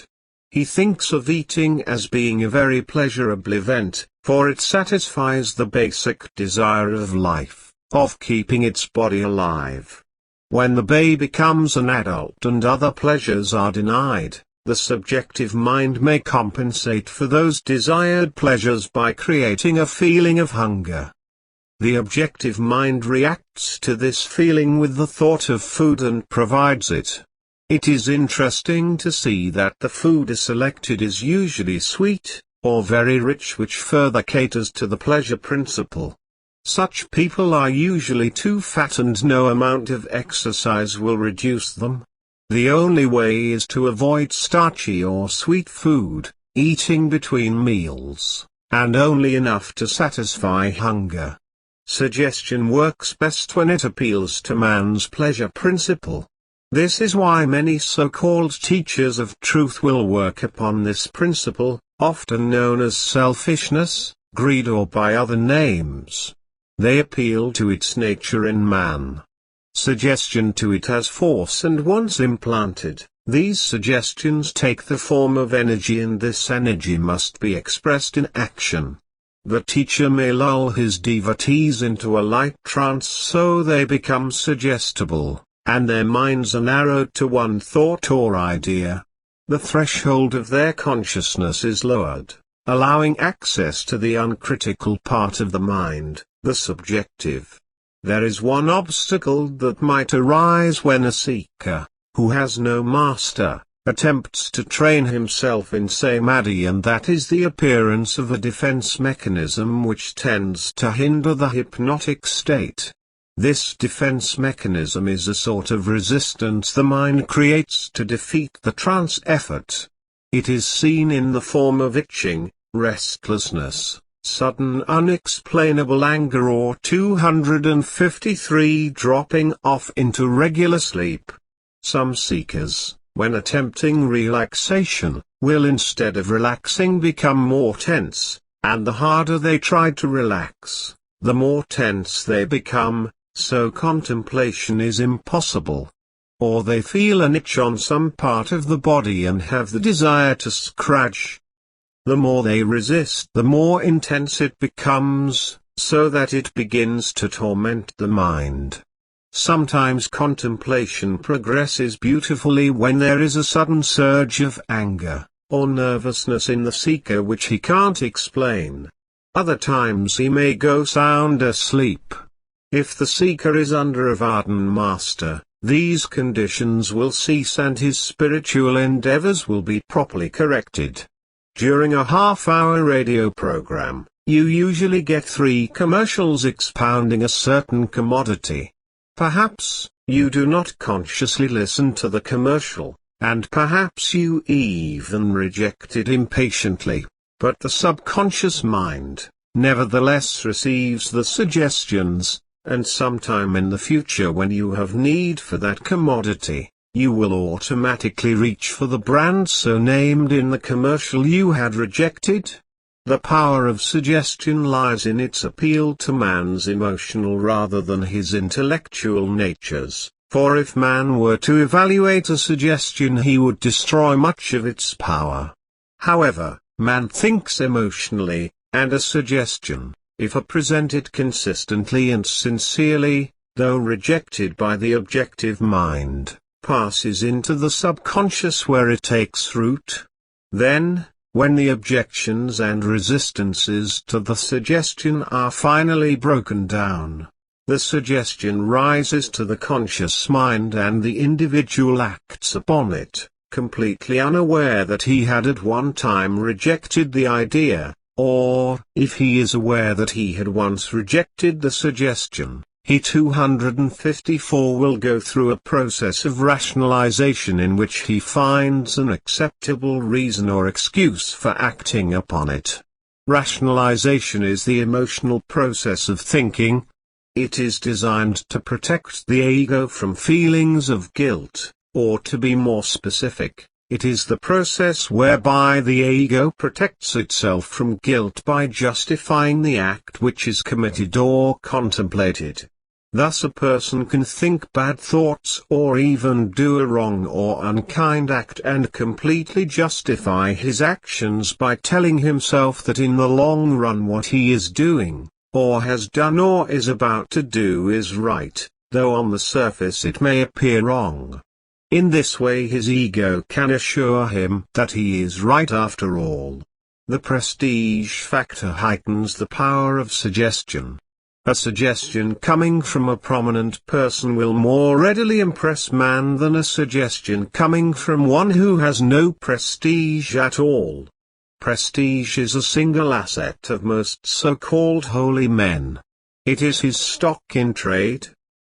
He thinks of eating as being a very pleasurable event, for it satisfies the basic desire of life, of keeping its body alive. When the babe becomes an adult and other pleasures are denied, the subjective mind may compensate for those desired pleasures by creating a feeling of hunger. The objective mind reacts to this feeling with the thought of food and provides it. It is interesting to see that the food selected is usually sweet, or very rich, which further caters to the pleasure principle. Such people are usually too fat and no amount of exercise will reduce them. The only way is to avoid starchy or sweet food, eating between meals, and only enough to satisfy hunger. Suggestion works best when it appeals to man's pleasure principle. This is why many so-called teachers of truth will work upon this principle, often known as selfishness, greed, or by other names. They appeal to its nature in man. Suggestion to it has force, and once implanted, these suggestions take the form of energy, and this energy must be expressed in action. The teacher may lull his devotees into a light trance so they become suggestible, and their minds are narrowed to one thought or idea. The threshold of their consciousness is lowered, allowing access to the uncritical part of the mind, the subjective. There is one obstacle that might arise when a seeker, who has no master, attempts to train himself in samadhi, and that is the appearance of a defense mechanism which tends to hinder the hypnotic state. This defense mechanism is a sort of resistance the mind creates to defeat the trance effort. It is seen in the form of itching, restlessness, sudden unexplainable anger, or 253 dropping off into regular sleep. Some seekers, when attempting relaxation, will instead of relaxing become more tense, and the harder they try to relax, the more tense they become, so contemplation is impossible. Or they feel an itch on some part of the body and have the desire to scratch. The more they resist, the more intense it becomes, so that it begins to torment the mind. Sometimes contemplation progresses beautifully when there is a sudden surge of anger, or nervousness in the seeker which he can't explain. Other times he may go sound asleep. If the seeker is under a Vardhan master, these conditions will cease and his spiritual endeavors will be properly corrected. During a half-hour radio program, you usually get 3 commercials expounding a certain commodity. Perhaps you do not consciously listen to the commercial, and perhaps you even reject it impatiently, but the subconscious mind, nevertheless, receives the suggestions, and sometime in the future, when you have need for that commodity, you will automatically reach for the brand so named in the commercial you had rejected. The power of suggestion lies in its appeal to man's emotional rather than his intellectual natures, for if man were to evaluate a suggestion he would destroy much of its power. However, man thinks emotionally, and a suggestion, if presented consistently and sincerely, though rejected by the objective mind, passes into the subconscious where it takes root. Then, when the objections and resistances to the suggestion are finally broken down, the suggestion rises to the conscious mind and the individual acts upon it, completely unaware that he had at one time rejected the idea, or, if he is aware that he had once rejected the suggestion, he 254 will go through a process of rationalization in which he finds an acceptable reason or excuse for acting upon it. Rationalization is the emotional process of thinking. It is designed to protect the ego from feelings of guilt, or to be more specific, it is the process whereby the ego protects itself from guilt by justifying the act which is committed or contemplated. Thus a person can think bad thoughts or even do a wrong or unkind act and completely justify his actions by telling himself that in the long run what he is doing, or has done or is about to do is right, though on the surface it may appear wrong. In this way his ego can assure him that he is right after all. The prestige factor heightens the power of suggestion. A suggestion coming from a prominent person will more readily impress man than a suggestion coming from one who has no prestige at all. Prestige is a single asset of most so-called holy men. It is his stock in trade.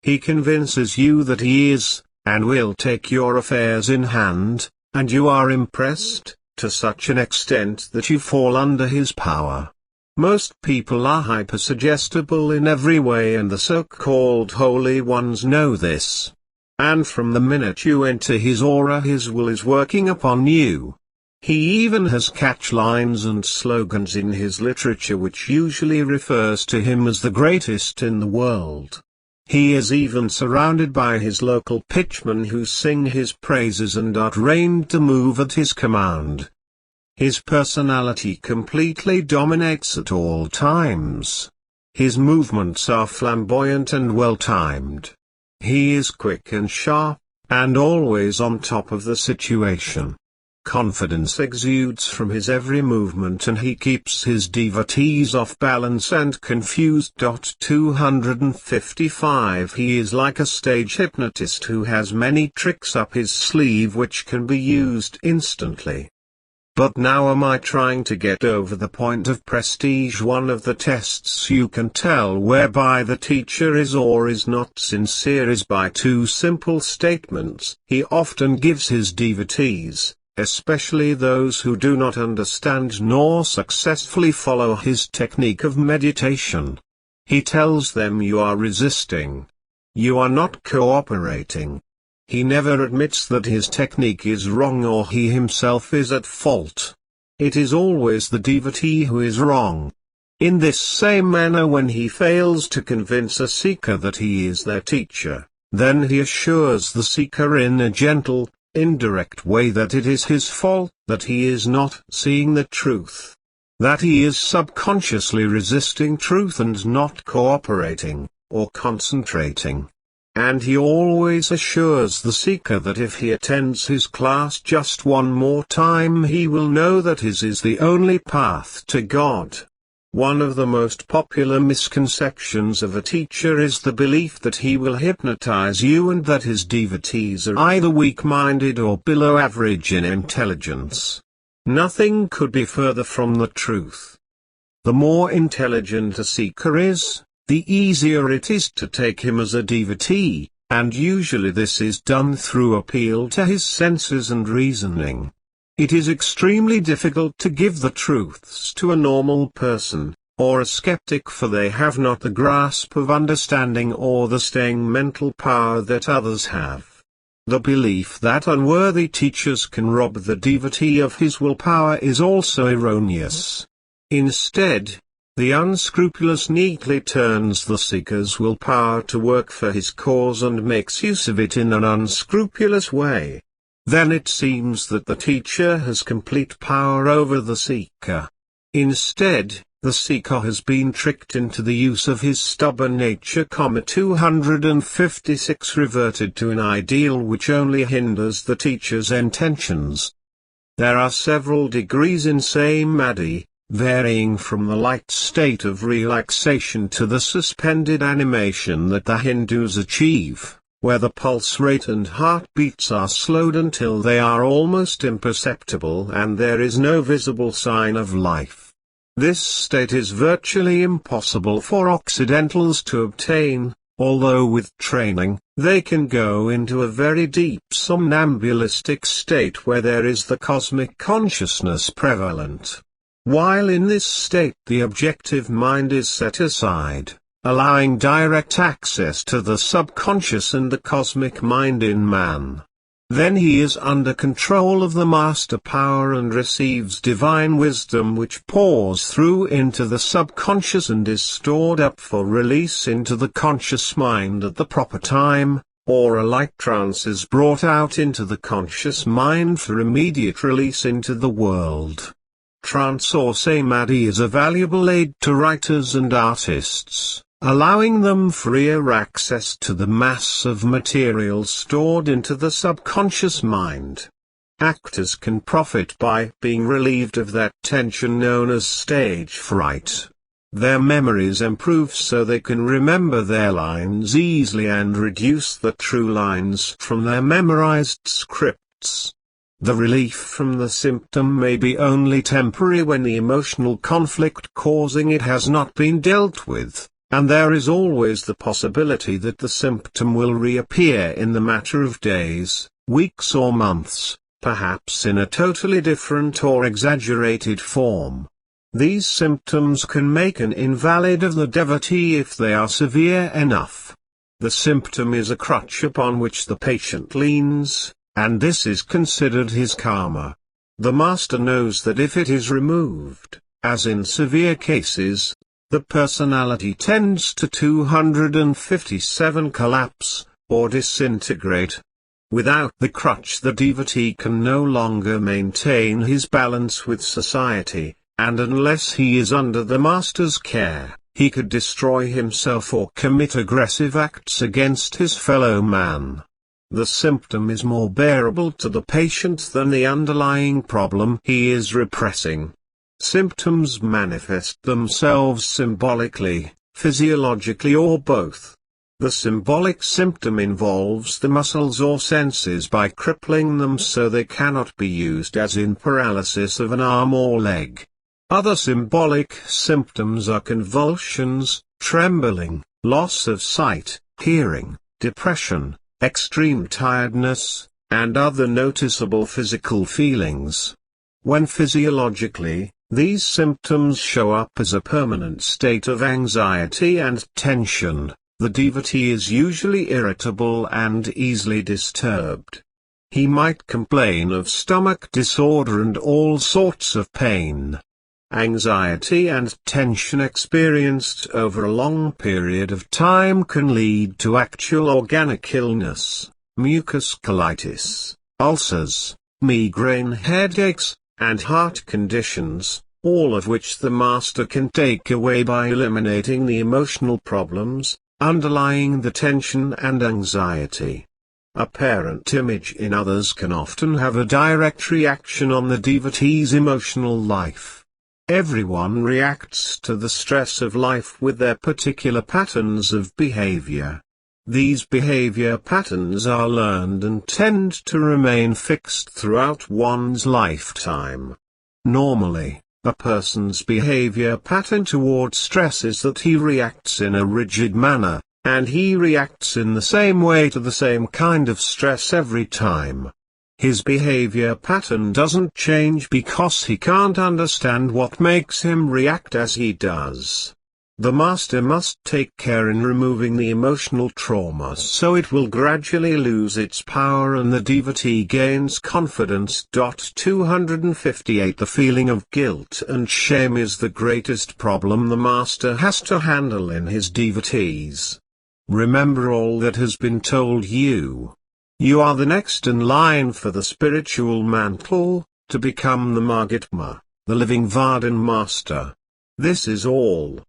He convinces you that he is, and will take your affairs in hand, and you are impressed, to such an extent that you fall under his power. Most people are hypersuggestible in every way, and the so-called holy ones know this. And from the minute you enter his aura, his will is working upon you. He even has catchlines and slogans in his literature which usually refers to him as the greatest in the world. He is even surrounded by his local pitchmen who sing his praises and are trained to move at his command. His personality completely dominates at all times. His movements are flamboyant and well-timed. He is quick and sharp, and always on top of the situation. Confidence exudes from his every movement, and he keeps his devotees off balance and confused. 255 He is like a stage hypnotist who has many tricks up his sleeve which can be used instantly. But now am I trying to get over the point of prestige? One of the tests you can tell whereby the teacher is or is not sincere is by two simple statements he often gives his devotees, especially those who do not understand nor successfully follow his technique of meditation. He tells them you are resisting. You are not cooperating. He never admits that his technique is wrong or he himself is at fault. It is always the devotee who is wrong. In this same manner, when he fails to convince a seeker that he is their teacher, then he assures the seeker in a gentle, indirect way that it is his fault, that he is not seeing the truth, that he is subconsciously resisting truth and not cooperating, or concentrating. And he always assures the seeker that if he attends his class just one more time, he will know that his is the only path to God. One of the most popular misconceptions of a teacher is the belief that he will hypnotize you and that his devotees are either weak-minded or below average in intelligence. Nothing could be further from the truth. The more intelligent a seeker is, the easier it is to take him as a devotee, and usually this is done through appeal to his senses and reasoning. It is extremely difficult to give the truths to a normal person, or a skeptic, for they have not the grasp of understanding or the staying mental power that others have. The belief that unworthy teachers can rob the devotee of his willpower is also erroneous. Instead, the unscrupulous neatly turns the seeker's willpower to work for his cause and makes use of it in an unscrupulous way. Then it seems that the teacher has complete power over the seeker. Instead, the seeker has been tricked into the use of his stubborn nature. 256 Reverted to an ideal which only hinders the teacher's intentions. There are several degrees in samadhi, varying from the light state of relaxation to the suspended animation that the Hindus achieve, where the pulse rate and heartbeats are slowed until they are almost imperceptible and there is no visible sign of life. This state is virtually impossible for Occidentals to obtain, although with training, they can go into a very deep somnambulistic state where there is the cosmic consciousness prevalent. While in this state the objective mind is set aside, allowing direct access to the subconscious and the cosmic mind in man. Then he is under control of the master power and receives divine wisdom which pours through into the subconscious and is stored up for release into the conscious mind at the proper time, or a light trance is brought out into the conscious mind for immediate release into the world. Trance or samadhi is a valuable aid to writers and artists, allowing them freer access to the mass of material stored into the subconscious mind. Actors can profit by being relieved of that tension known as stage fright. Their memories improve so they can remember their lines easily and reduce the true lines from their memorized scripts. The relief from the symptom may be only temporary when the emotional conflict causing it has not been dealt with, and there is always the possibility that the symptom will reappear in the matter of days, weeks or months, perhaps in a totally different or exaggerated form. These symptoms can make an invalid of the devotee if they are severe enough. The symptom is a crutch upon which the patient leans, and this is considered his karma. The master knows that if it is removed, as in severe cases, the personality tends to 257 collapse, or disintegrate. Without the crutch the devotee can no longer maintain his balance with society, and unless he is under the master's care, he could destroy himself or commit aggressive acts against his fellow man. The symptom is more bearable to the patient than the underlying problem he is repressing. Symptoms manifest themselves symbolically, physiologically or both. The symbolic symptom involves the muscles or senses by crippling them so they cannot be used, as in paralysis of an arm or leg. Other symbolic symptoms are convulsions, trembling, loss of sight, hearing, depression, extreme tiredness, and other noticeable physical feelings. When physiologically, these symptoms show up as a permanent state of anxiety and tension, the devotee is usually irritable and easily disturbed. He might complain of stomach disorder and all sorts of pain. Anxiety and tension experienced over a long period of time can lead to actual organic illness, mucus colitis, ulcers, migraine headaches, and heart conditions, all of which the master can take away by eliminating the emotional problems underlying the tension and anxiety. Apparent image in others can often have a direct reaction on the devotee's emotional life. Everyone reacts to the stress of life with their particular patterns of behavior. These behavior patterns are learned and tend to remain fixed throughout one's lifetime. Normally, a person's behavior pattern toward stress is that he reacts in a rigid manner, and he reacts in the same way to the same kind of stress every time. His behavior pattern doesn't change because he can't understand what makes him react as he does. The master must take care in removing the emotional trauma so it will gradually lose its power and the devotee gains confidence. 258 The feeling of guilt and shame is the greatest problem the master has to handle in his devotees. Remember all that has been told you. You are the next in line for the spiritual mantle, to become the Mahatma, the living Vardhan master. This is all.